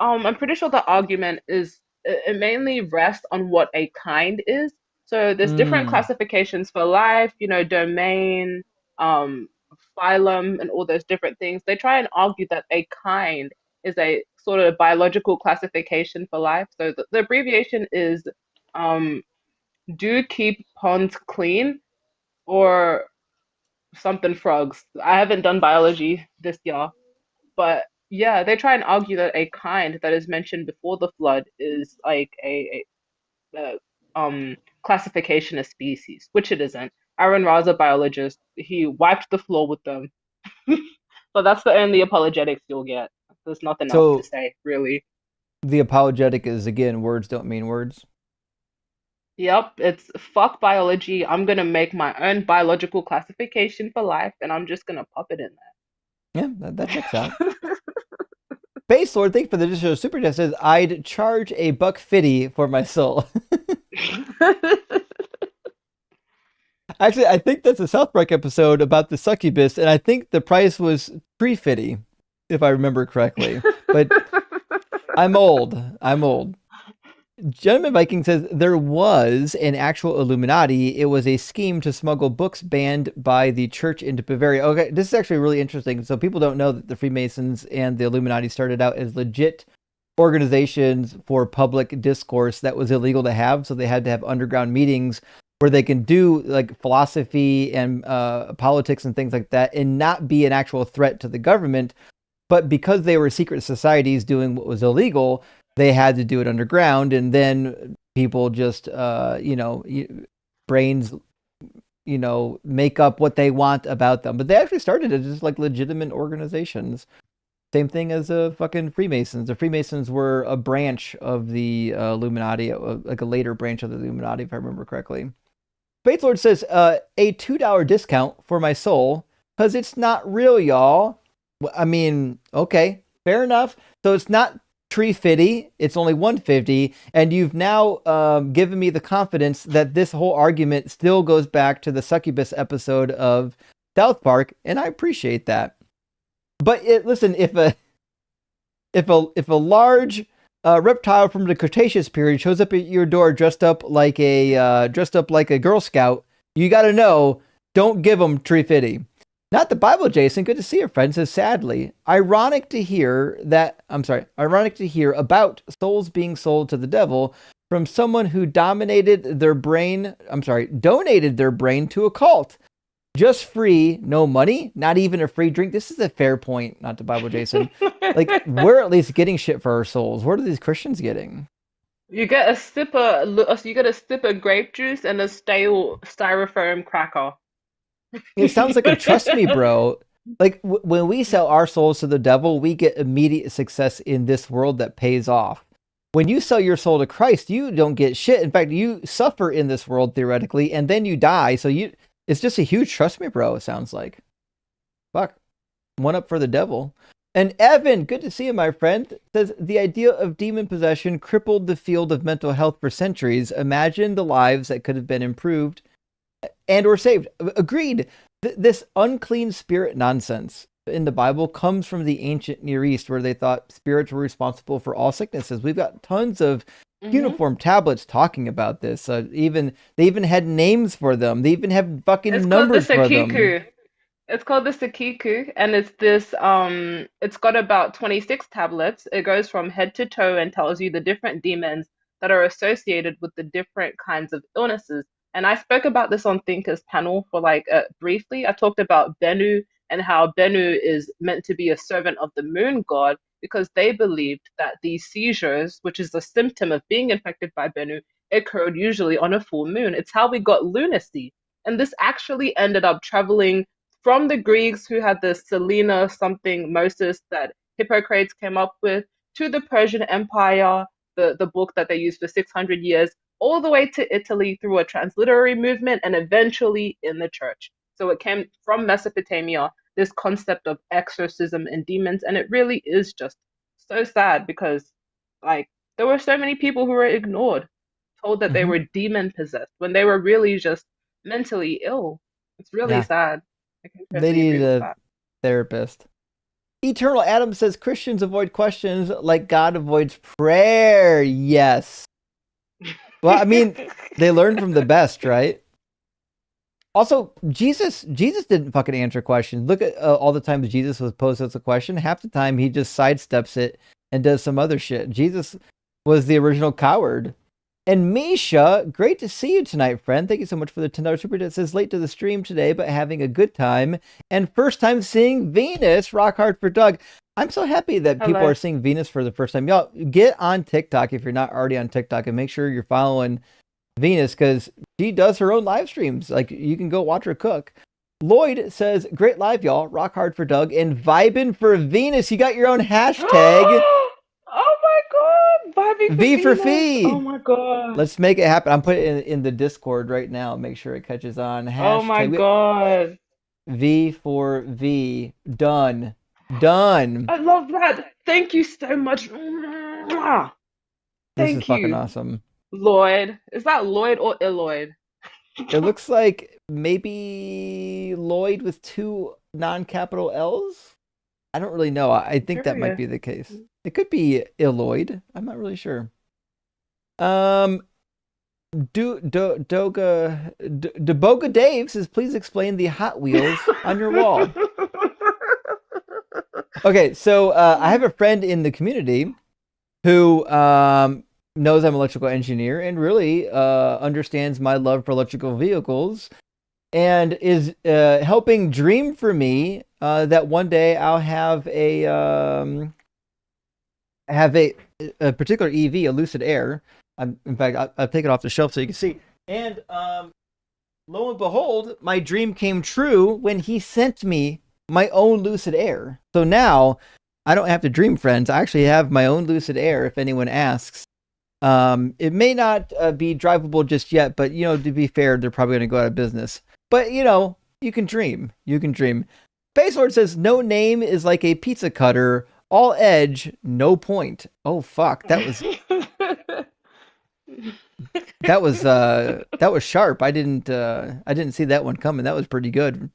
I'm pretty sure the argument is it mainly rests on what a kind is. So there's different classifications for life, domain, phylum, and all those different things. They try and argue that a kind is a sort of biological classification for life. So the abbreviation is do keep ponds clean or something frogs. I haven't done biology this year, but yeah, they try and argue that a kind that is mentioned before the flood is like a classification of species, which it isn't. Aaron Ra's a biologist. He wiped the floor with them. But that's the only apologetics you'll get. There's nothing else to say, really.
The apologetic is, again, words don't mean words.
Yep, it's fuck biology. I'm going to make my own biological classification for life, and I'm just going to pop it in there.
Yeah, that checks out. Base Lord, thank you for the additional super chat. Says, I'd charge $150 for my soul. Actually, I think that's a South Park episode about the succubus, and I think the price was $350, if I remember correctly. But I'm old. Gentleman Viking says there was an actual Illuminati. It was a scheme to smuggle books banned by the church into Bavaria. Okay, this is actually really interesting. So people don't know that the Freemasons and the Illuminati started out as legit organizations for public discourse that was illegal to have. So they had to have underground meetings where they can do like philosophy and politics and things like that and not be an actual threat to the government. But because they were secret societies doing what was illegal, they had to do it underground. And then people just, brains, make up what they want about them. But they actually started as just like legitimate organizations. Same thing as fucking Freemasons. The Freemasons were a branch of the Illuminati, like a later branch of the Illuminati, if I remember correctly. Space Lord says, a $2 discount for my soul, because it's not real, y'all. I mean, okay, fair enough. So it's not $350, it's only $150, and you've now given me the confidence that this whole argument still goes back to the Succubus episode of South Park, and I appreciate that. But listen, if a large reptile from the Cretaceous period shows up at your door dressed up like a Girl Scout, you got to know, don't give them $350. Not the Bible, Jason. Good to see you, friend. Says sadly, ironic to hear about souls being sold to the devil from someone who donated their brain to a cult. Just free, no money, not even a free drink. This is a fair point, not to Bible, Jason. Like, we're at least getting shit for our souls. What are these Christians getting?
You get a sip of grape juice and a stale styrofoam cracker.
It sounds like a trust me, bro. Like when we sell our souls to the devil, we get immediate success in this world that pays off. When you sell your soul to Christ, you don't get shit. In fact, you suffer in this world theoretically, and then you die. So it's just a huge trust me, bro. It sounds like. Fuck. One up for the devil. And Evan, good to see you, my friend, says the idea of demon possession crippled the field of mental health for centuries. Imagine the lives that could have been improved and or saved. Agreed. This unclean spirit nonsense in the Bible comes from the ancient Near East, where they thought spirits were responsible for all sicknesses. We've got tons of uniform tablets talking about this. They even had names for them. They even have fucking numbers for them.
It's called the Sakiku, and it's this it's got about 26 tablets. It goes from head to toe and tells you the different demons that are associated with the different kinds of illnesses. And I spoke about this on Thinker's panel for briefly. I talked about Bennu and how Bennu is meant to be a servant of the moon god because they believed that these seizures, which is a symptom of being infected by Bennu, occurred usually on a full moon. It's how we got lunacy. And this actually ended up traveling from the Greeks, who had the Selena something Moses that Hippocrates came up with, to the Persian Empire, the book that they used for 600 years, all the way to Italy through a transliterary movement and eventually in the church. So it came from Mesopotamia, this concept of exorcism and demons, and it really is just so sad because there were so many people who were ignored, told that they were demon possessed when they were really just mentally ill. It's really sad.
They need a therapist. Eternal Adam says Christians avoid questions like God avoids prayer. Yes. Well, I mean, they learn from the best, right? Also, Jesus didn't fucking answer questions. Look at all the times Jesus was posed as a question. Half the time he just sidesteps it and does some other shit. Jesus was the original coward. And Misha, great to see you tonight, friend. Thank you so much for the $10 super chat. It says late to the stream today, but having a good time. And first time seeing Venus. Rock hard for Doug. I'm so happy that people are seeing Venus for the first time. Y'all, get on TikTok if you're not already on TikTok and make sure you're following Venus because she does her own live streams. Like, you can go watch her cook. Lloyd says, great live, y'all. Rock hard for Doug. And vibing for Venus. You got your own hashtag.
Oh my god! Vibing for
V for
Venus.
Fee.
Oh my god.
Let's make it happen. I'm putting it in the Discord right now. Make sure it catches on.
Oh my god.
V for V. Done. Done.
I love that. Thank you so much.
This is fucking awesome.
Lloyd. Is that Lloyd or Eloyd?
It looks like maybe Lloyd with 2 non-capital L's. I don't really know. I think that might be the case. It could be Eloyd. I'm not really sure. Deboga Dave says, please explain the Hot Wheels on your wall. Okay, so I have a friend in the community who knows I'm an electrical engineer and really understands my love for electrical vehicles and is helping dream for me that one day I'll have a particular EV, a Lucid Air. In fact, I'll take it off the shelf so you can see. And lo and behold, my dream came true when he sent me my own Lucid Air. So now I don't have to dream, friends. I actually have my own Lucid Air if anyone asks. It may not be drivable just yet, but to be fair, they're probably going to go out of business. But you can dream. You can dream. Space Lord says no name is like a pizza cutter, all edge, no point. Oh fuck, that was sharp. I didn't see that one coming. That was pretty good.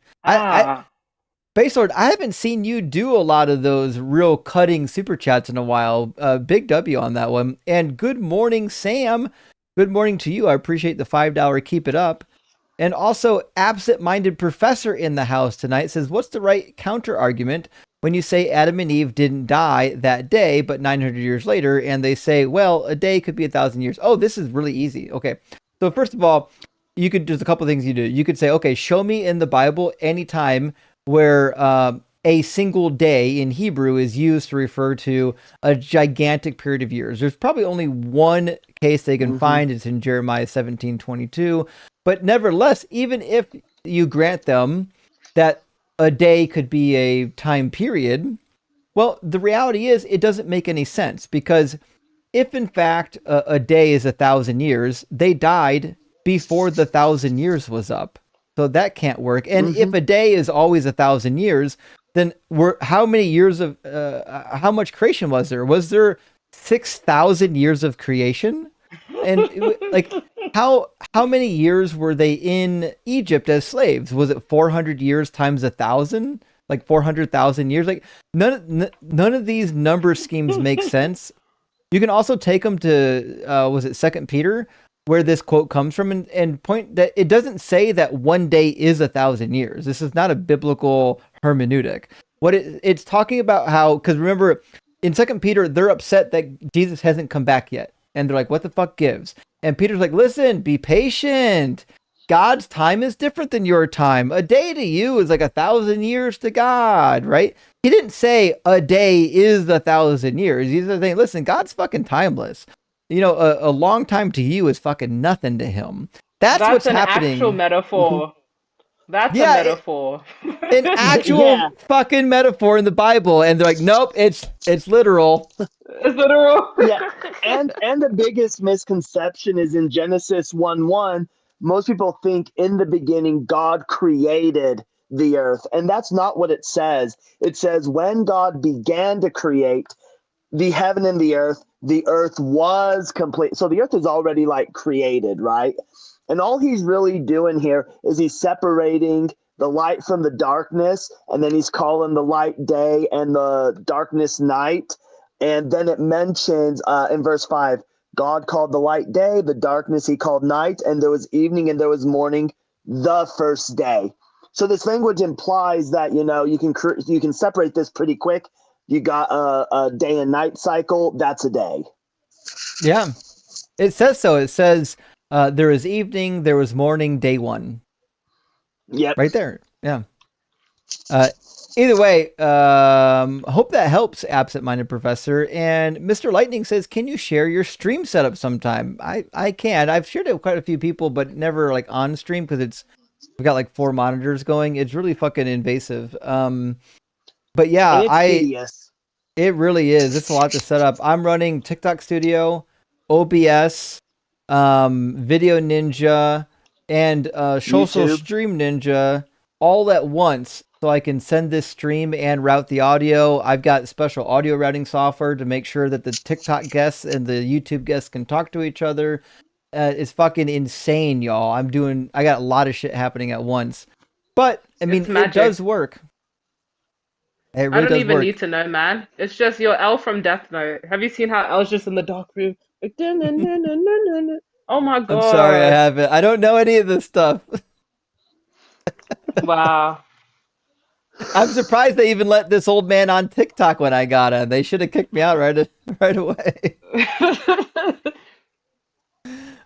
Space Lord, I haven't seen you do a lot of those real cutting super chats in a while. Big W on that one. And good morning, Sam. Good morning to you. I appreciate the $5. Keep it up. And also, absent-minded professor in the house tonight says, what's the right counter argument when you say Adam and Eve didn't die that day, but 900 years later, and they say, well, a day could be 1,000 years. Oh, this is really easy. Okay. So first of all, there's a couple things you do. You could say, okay, show me in the Bible any time where a single day in Hebrew is used to refer to a gigantic period of years. There's probably only one case they can find. It's in Jeremiah 17:22. But nevertheless, even if you grant them that a day could be a time period, well, the reality is it doesn't make any sense, because if in fact a day is 1,000 years, they died before the 1,000 years was up. So that can't work. And if a day is always 1,000 years, then how many years of how much creation was there? Was there 6,000 years of creation? And how many years were they in Egypt as slaves? Was it 400 years times 1,000? Like 400,000 years? Like none of these number schemes make sense. You can also take them to was it 2 Peter, where this quote comes from, and point that it doesn't say that one day is 1,000 years. This is not a biblical hermeneutic. What it's talking about how, because remember, in 2 Peter, they're upset that Jesus hasn't come back yet. And they're like, what the fuck gives? And Peter's like, listen, be patient. God's time is different than your time. A day to you is like 1,000 years to God, right? He didn't say a day is 1,000 years. He's saying, listen, God's fucking timeless. A long time to you is fucking nothing to him. That's what's happening.
That's an actual metaphor. That's a metaphor.
An actual fucking metaphor in the Bible, and they're like, nope, it's literal.
It's literal.
Yeah, and the biggest misconception is in Genesis 1:1. Most people think in the beginning God created the earth, and that's not what it says. It says when God began to create the heaven and the earth was complete. So the earth is already created, right? And all he's really doing here is he's separating the light from the darkness, and then he's calling the light day and the darkness night. And then it mentions in verse 5, God called the light day, the darkness he called night, and there was evening and there was morning the first day. So this language implies that, you can separate this pretty quick. You got a day and night cycle. That's a day.
Yeah, it says so. It says there was evening, there was morning, day one.
Yep.
Right there. Yeah. Either way, hope that helps, absent-minded professor. And Mr. Lightning says, can you share your stream setup sometime? I can. I've shared it with quite a few people, but never on stream, because we've got 4 monitors going. It's really fucking invasive. But yeah,
it's tedious.
It really is. It's a lot to set up. I'm running TikTok Studio, OBS, Video Ninja, and Social Stream Ninja all at once, so I can send this stream and route the audio. I've got special audio routing software to make sure that the TikTok guests and the YouTube guests can talk to each other. It's fucking insane, y'all. I got a lot of shit happening at once. But, I mean, it does work. It
I
really
don't
does
even
work.
need to know, man. It's just your L from Death Note. Have you seen how L's just in the dark room? Like, oh my
I'm sorry, I
god.
haven't. I don't know any of this stuff.
Wow.
I'm surprised they even let this old man on TikTok when I got him. They should have kicked me out right away.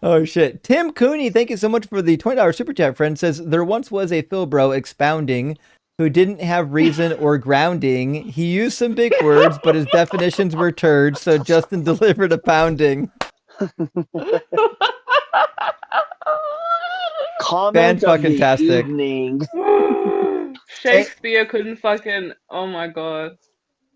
Oh shit. Tim Cooney, thank you so much for the $20 super chat, friend. Says there once was a Philbro expounding who didn't have reason or grounding. He used some big words, but his definitions were turds, so Justin delivered a pounding.
Comment of the
Fan-fucking-tastic.
evening.
Shakespeare couldn't fucking. Oh my god.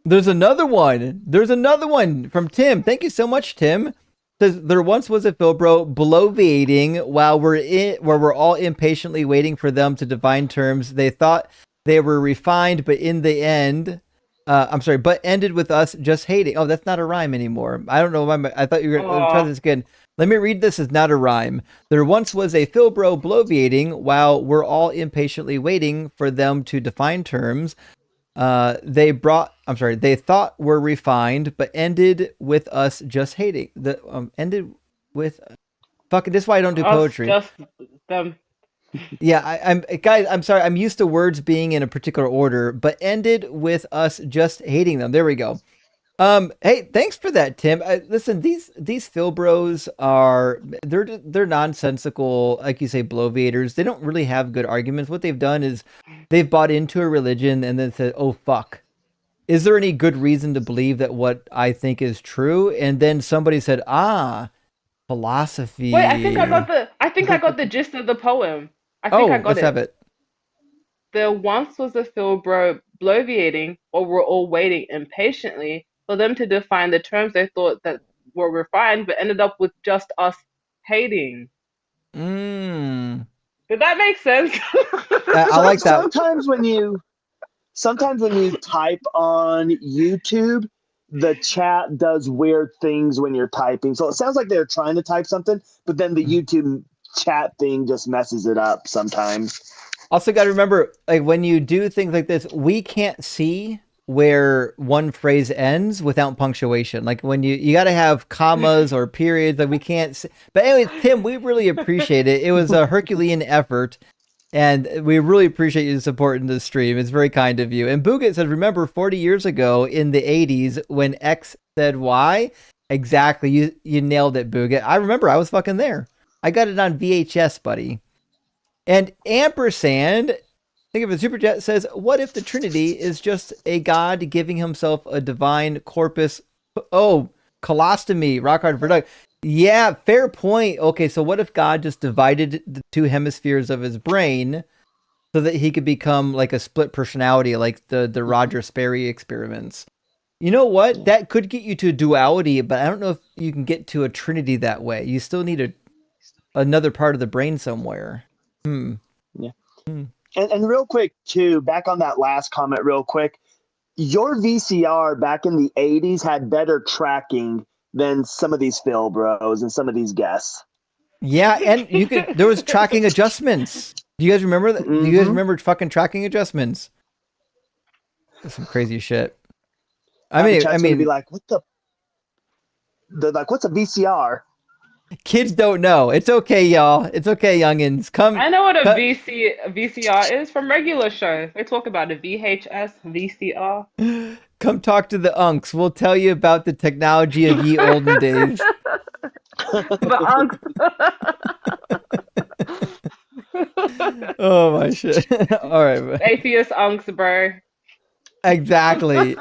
There's another one. There's another one from Tim. Thank you so much, Tim. Says there once was a Philbro bloviating while we're all impatiently waiting for them to define terms. They thought they were refined, but in the end, but ended with us just hating. Oh, that's not a rhyme anymore. I don't know why. I thought you were going to try this again. Let me read this as not a rhyme. There once was a Philbro bloviating while we're all impatiently waiting for them to define terms. They thought were refined, but ended with us just hating. Ended with fucking. This is why I don't do poetry.
Just them.
Yeah, I'm guys. I'm sorry. I'm used to words being in a particular order, but ended with us just hating them. There we go. Hey, thanks for that, Tim. Listen, these Philbros they're nonsensical, like you say, bloviators. They don't really have good arguments. What they've done is they've bought into a religion and then said, "Oh fuck, is there any good reason to believe that what I think is true?" And then somebody said, philosophy.
Wait, I think I got the gist of the poem. I think I got
let's
it.
have it.
There once was a Philbro bloviating, or we're all waiting impatiently for them to define the terms they thought that were refined, but ended up with just us hating.
Mm.
Did that make sense?
I like that.
Sometimes when you type on YouTube, the chat does weird things when you're typing. So it sounds like they're trying to type something, but then the YouTube chat thing just messes it up sometimes.
Also got to remember, like when you do things like this, we can't see where one phrase ends without punctuation. Like when you got to have commas or periods that we can't see. But anyways, Tim, we really appreciate it. It was a Herculean effort. And we really appreciate you supporting the stream. It's very kind of you. And Booget says, remember 40 years ago in the 80s when X said Y? Exactly. You nailed it, Booget. I remember. I was fucking there. I got it on VHS, buddy. And Ampersand, think of a super chat, says, what if the Trinity is just a God giving himself a divine corpus? Oh, colostomy, rock hard for Doug. Yeah, fair point. Okay, so what if God just divided the two hemispheres of his brain so that he could become like a split personality, like the Roger Sperry experiments? You know what? That could get you to duality, but I don't know if you can get to a trinity that way. You still need another part of the brain somewhere.
Yeah. And real quick, too, back on that last comment real quick, your VCR back in the 80s had better tracking than some of these Philbros and some of these guests.
Yeah, and there was tracking adjustments. Do you guys remember that? Do you guys remember fucking tracking adjustments? That's some crazy shit. I mean,
be like, what's a VCR?
Kids don't know. It's okay, y'all. It's okay, youngins.
I know what a VCR is from regular shows. They talk about a VHS, VCR.
Come talk to the unks. We'll tell you about the technology of ye olden days.
The unks.
Oh my shit. All right.
Atheist unks, bro.
Exactly.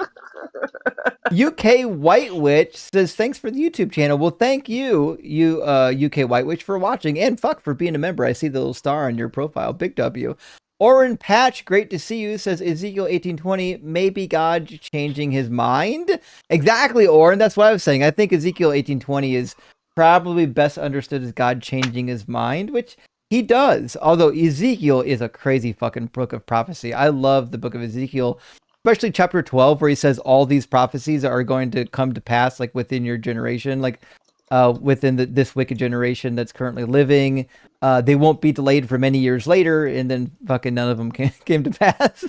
UK White Witch says, thanks for the YouTube channel. Well, thank you, UK White Witch, for watching, and fuck for being a member. I see the little star on your profile. Big W. Oren Patch, great to see you, says Ezekiel 18:20, maybe God changing his mind? Exactly, Oren. That's what I was saying. I think Ezekiel 18:20 is probably best understood as God changing his mind, which he does. Although Ezekiel is a crazy fucking book of prophecy. I love the book of Ezekiel, especially chapter 12, where he says all these prophecies are going to come to pass, like within your generation, like within this wicked generation that's currently living. They won't be delayed for many years later, and then fucking none of them came to pass.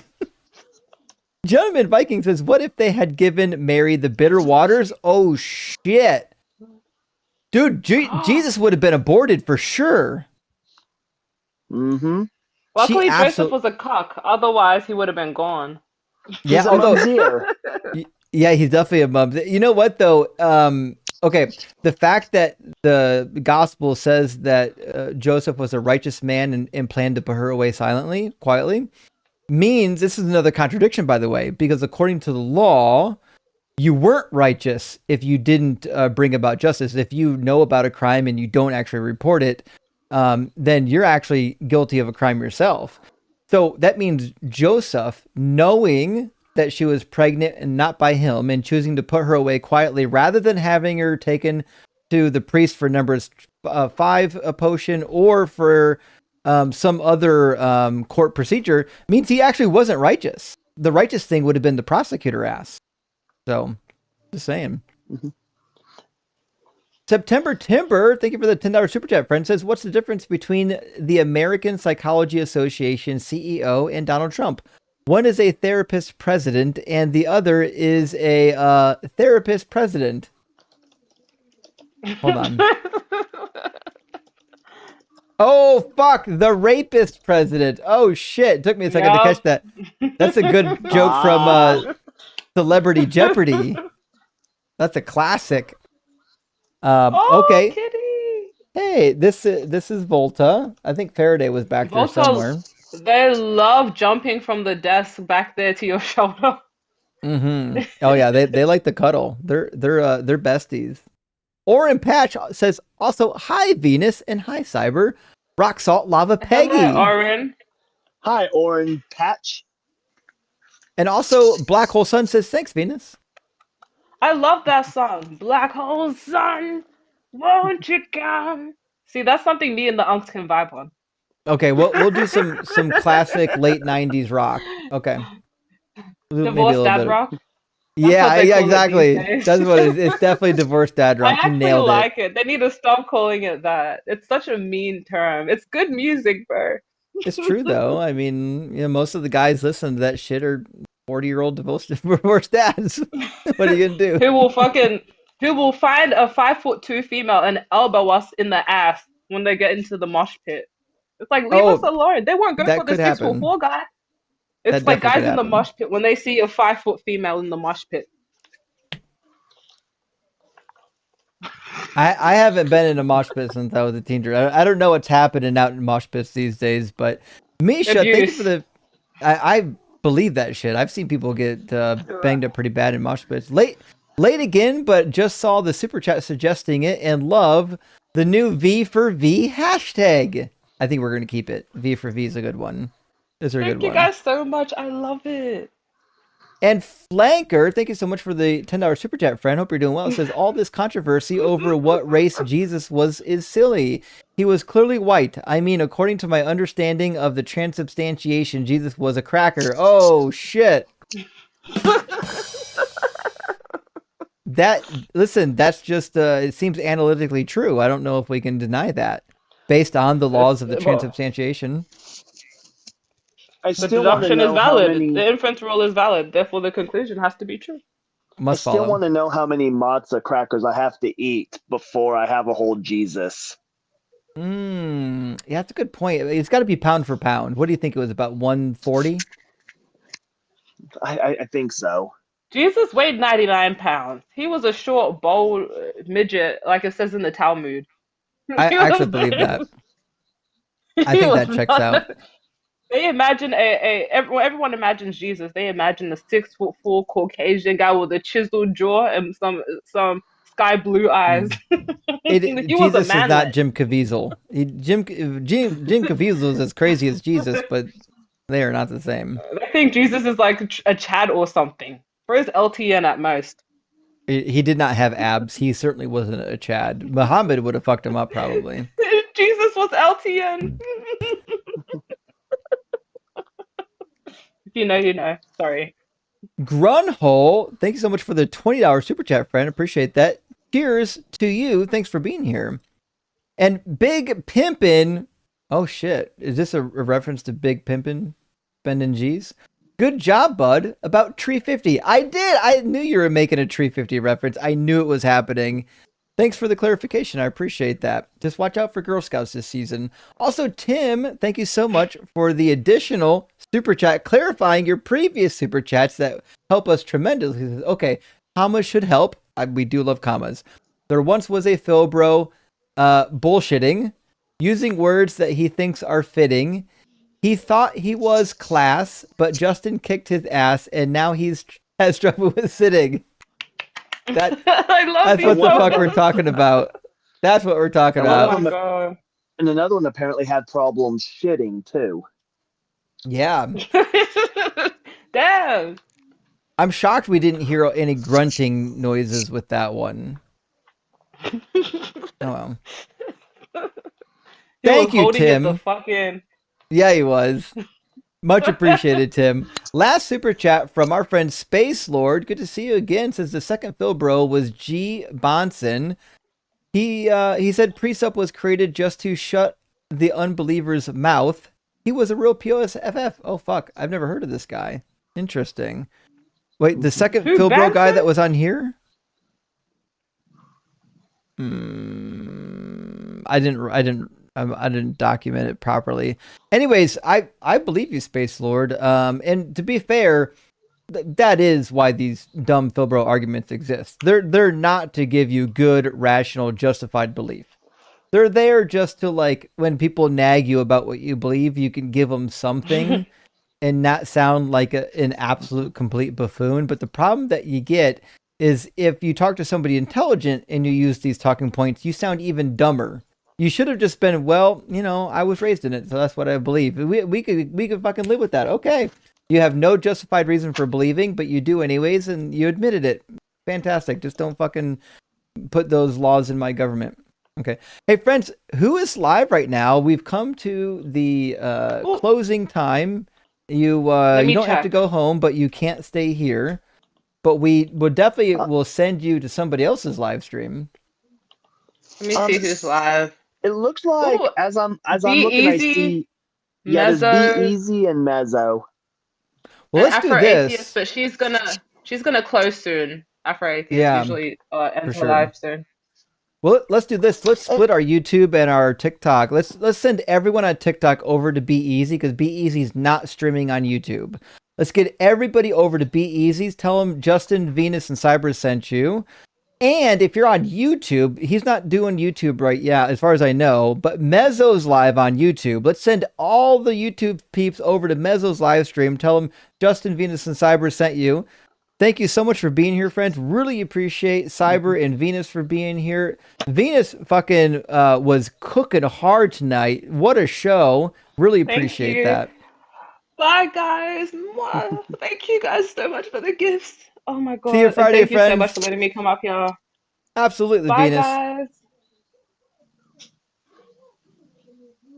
Gentleman Viking says, what if they had given Mary the bitter waters? Oh, shit. Dude, Jesus would have been aborted for sure.
Mm-hmm.
Luckily, Joseph was a cock. Otherwise, he would have been gone.
Yeah, yeah, he's definitely a mum. You know what, though? Okay, the fact that the gospel says that Joseph was a righteous man and planned to put her away quietly, means this is another contradiction, by the way, because according to the law, you weren't righteous if you didn't bring about justice. If you know about a crime and you don't actually report it, then you're actually guilty of a crime yourself. So that means Joseph, knowing that she was pregnant and not by him, and choosing to put her away quietly rather than having her taken to the priest for Numbers 5 a potion or for some other court procedure, means he actually wasn't righteous. The righteous thing would have been the prosecutor asked. So, just saying.
Mm-hmm.
September Timber, thank you for the $10 super chat, friend, says, what's the difference between the American Psychology Association CEO and Donald Trump? One is a therapist president and the other is a therapist president. Hold on. Oh, fuck, the rapist president. Oh, shit. It took me a second to catch that. That's a good joke from Celebrity Jeopardy. That's a classic. Okay.
Kitty.
Hey, this is Volta. I think Faraday was back there somewhere.
They love jumping from the desk back there to your shoulder.
Mm-hmm. Oh yeah, they like the cuddle. They're besties. Orin Patch says also, hi Venus and hi Cyber. Rock Salt Lava Peggy.
Hello, Orin.
Hi, Orin Patch.
And also Black Hole Sun says, thanks, Venus.
I love that song. Black Hole Sun, won't you come? See, that's something me and the Unks can vibe on.
Okay, we'll do some classic late 90s rock. Okay.
Divorced dad rock?
Yeah, exactly. That's what it is. It's definitely divorced dad rock.
I
You
actually
nailed
like
it.
it. They need to stop calling it that. It's such a mean term. It's good music, bro.
It's true though. I mean, most of the guys listening to that shit are 40-year-old divorced dads. What are you gonna do?
Who will find a 5'2" female and elbow us in the ass when they get into the mosh pit. It's like, leave us alone. They won't go for the 6'4" guy. It's like guys in the mosh pit when they see a 5-foot female in the mosh pit.
I haven't been in a mosh pit since I was a teenager. I don't know what's happening out in mosh pits these days, but Misha, thank you for the. I believe that shit. I've seen people get banged up pretty bad in mosh pits. Late again, but just saw the super chat suggesting it and love the new V for V hashtag. I think we're gonna keep it. V for V is a good one.
Thank you guys so much. I love it.
And Flanker, thank you so much for the $10 super chat, friend. Hope you're doing well. It says all this controversy over what race Jesus was is silly. He was clearly white. I mean, according to my understanding of the transubstantiation, Jesus was a cracker. Oh shit. That's just it seems analytically true. I don't know if we can deny that based on the laws of the transubstantiation.
The deduction is valid. The inference rule is valid. Therefore, the conclusion has to be true.
I still want to know how many matzah crackers I have to eat before I have a whole Jesus.
Yeah, that's a good point. It's got to be pound for pound. What do you think it was, about 140?
I think so.
Jesus weighed 99 pounds. He was a short, bold midget, like it says in the Talmud.
I actually believe that. I think that checks out.
They imagine everyone imagines Jesus. They imagine a 6'4" Caucasian guy with a chiseled jaw and some sky blue eyes.
Jesus is not Jim Caviezel. Jim Caviezel is as crazy as Jesus, but they are not the same.
I think Jesus is like a Chad or something. For his LTN at most.
He did not have abs. He certainly wasn't a Chad. Muhammad would have fucked him up probably.
Jesus was LTN. If you know, you know. Sorry.
Grunhole, thank you so much for the $20 super chat, friend. Appreciate that. Cheers to you. Thanks for being here. And Big Pimpin'. Oh shit. Is this a reference to Big Pimpin'? Spending G's? Good job, bud. About Tree 50. I did. I knew you were making a Tree 50 reference. I knew it was happening. Thanks for the clarification. I appreciate that. Just watch out for Girl Scouts this season. Also, Tim, thank you so much for the additional super chat, clarifying your previous super chats that help us tremendously. Okay, commas should help. We do love commas. There once was a Philbro bullshitting, using words that he thinks are fitting. He thought he was class, but Justin kicked his ass, and now has trouble with sitting. That's what the fuck we're talking about. That's what we're talking about.
Oh my god.
And another one apparently had problems shitting too.
Yeah.
Damn.
I'm shocked we didn't hear any grunting noises with that one. Oh well. Thank you, Tim. Yeah, he was. Much appreciated, Tim. Last super chat from our friend Space Lord. Good to see you again. Since the second Phil bro was G. Bonson. He said Precept was created just to shut the unbeliever's mouth. He was a real POSFF. Oh fuck, I've never heard of this guy. Interesting. Wait, the second Phil bro guy that was on here? I didn't document it properly. Anyways, I believe you, Space Lord. And to be fair, that is why these dumb Philbro arguments exist. They're not to give you good, rational, justified belief. They're there just to, like, when people nag you about what you believe, you can give them something and not sound like an absolute complete buffoon. But the problem that you get is if you talk to somebody intelligent and you use these talking points, you sound even dumber. You should have just been, well, you know, I was raised in it, so that's what I believe. We could fucking live with that. Okay. You have no justified reason for believing, but you do anyways, and you admitted it. Fantastic. Just don't fucking put those laws in my government. Okay. Hey, friends, who is live right now? We've come to the closing time. You don't have to go home, but you can't stay here. But we will definitely will send you to somebody else's live stream.
Let me see who's live.
It looks like as I'm looking, I see there's Be Easy and Mezzo.
Well, let's do this.
But she's gonna close soon. Afro Atheist usually ends her live soon.
Well, let's do this. Let's split our YouTube and our TikTok. Let's send everyone on TikTok over to Be Easy because Be Easy's not streaming on YouTube. Let's get everybody over to Be Easy's. Tell them Justin, Venus, and Cyber sent you. And if you're on YouTube, he's not doing YouTube right, as far as I know, but Mezzo's live on YouTube. Let's send all the YouTube peeps over to Mezzo's live stream. Tell them Justin, Venus, and Cyber sent you. Thank you so much for being here, friends. Really appreciate Cyber and Venus for being here. Venus fucking was cooking hard tonight. What a show. Really appreciate that.
Bye, guys. Mwah. Thank you guys so much for the gifts. Oh my god.
See you Friday,
thank
friends.
You so much for letting me come up here.
Absolutely,
Bye,
Venus.
guys.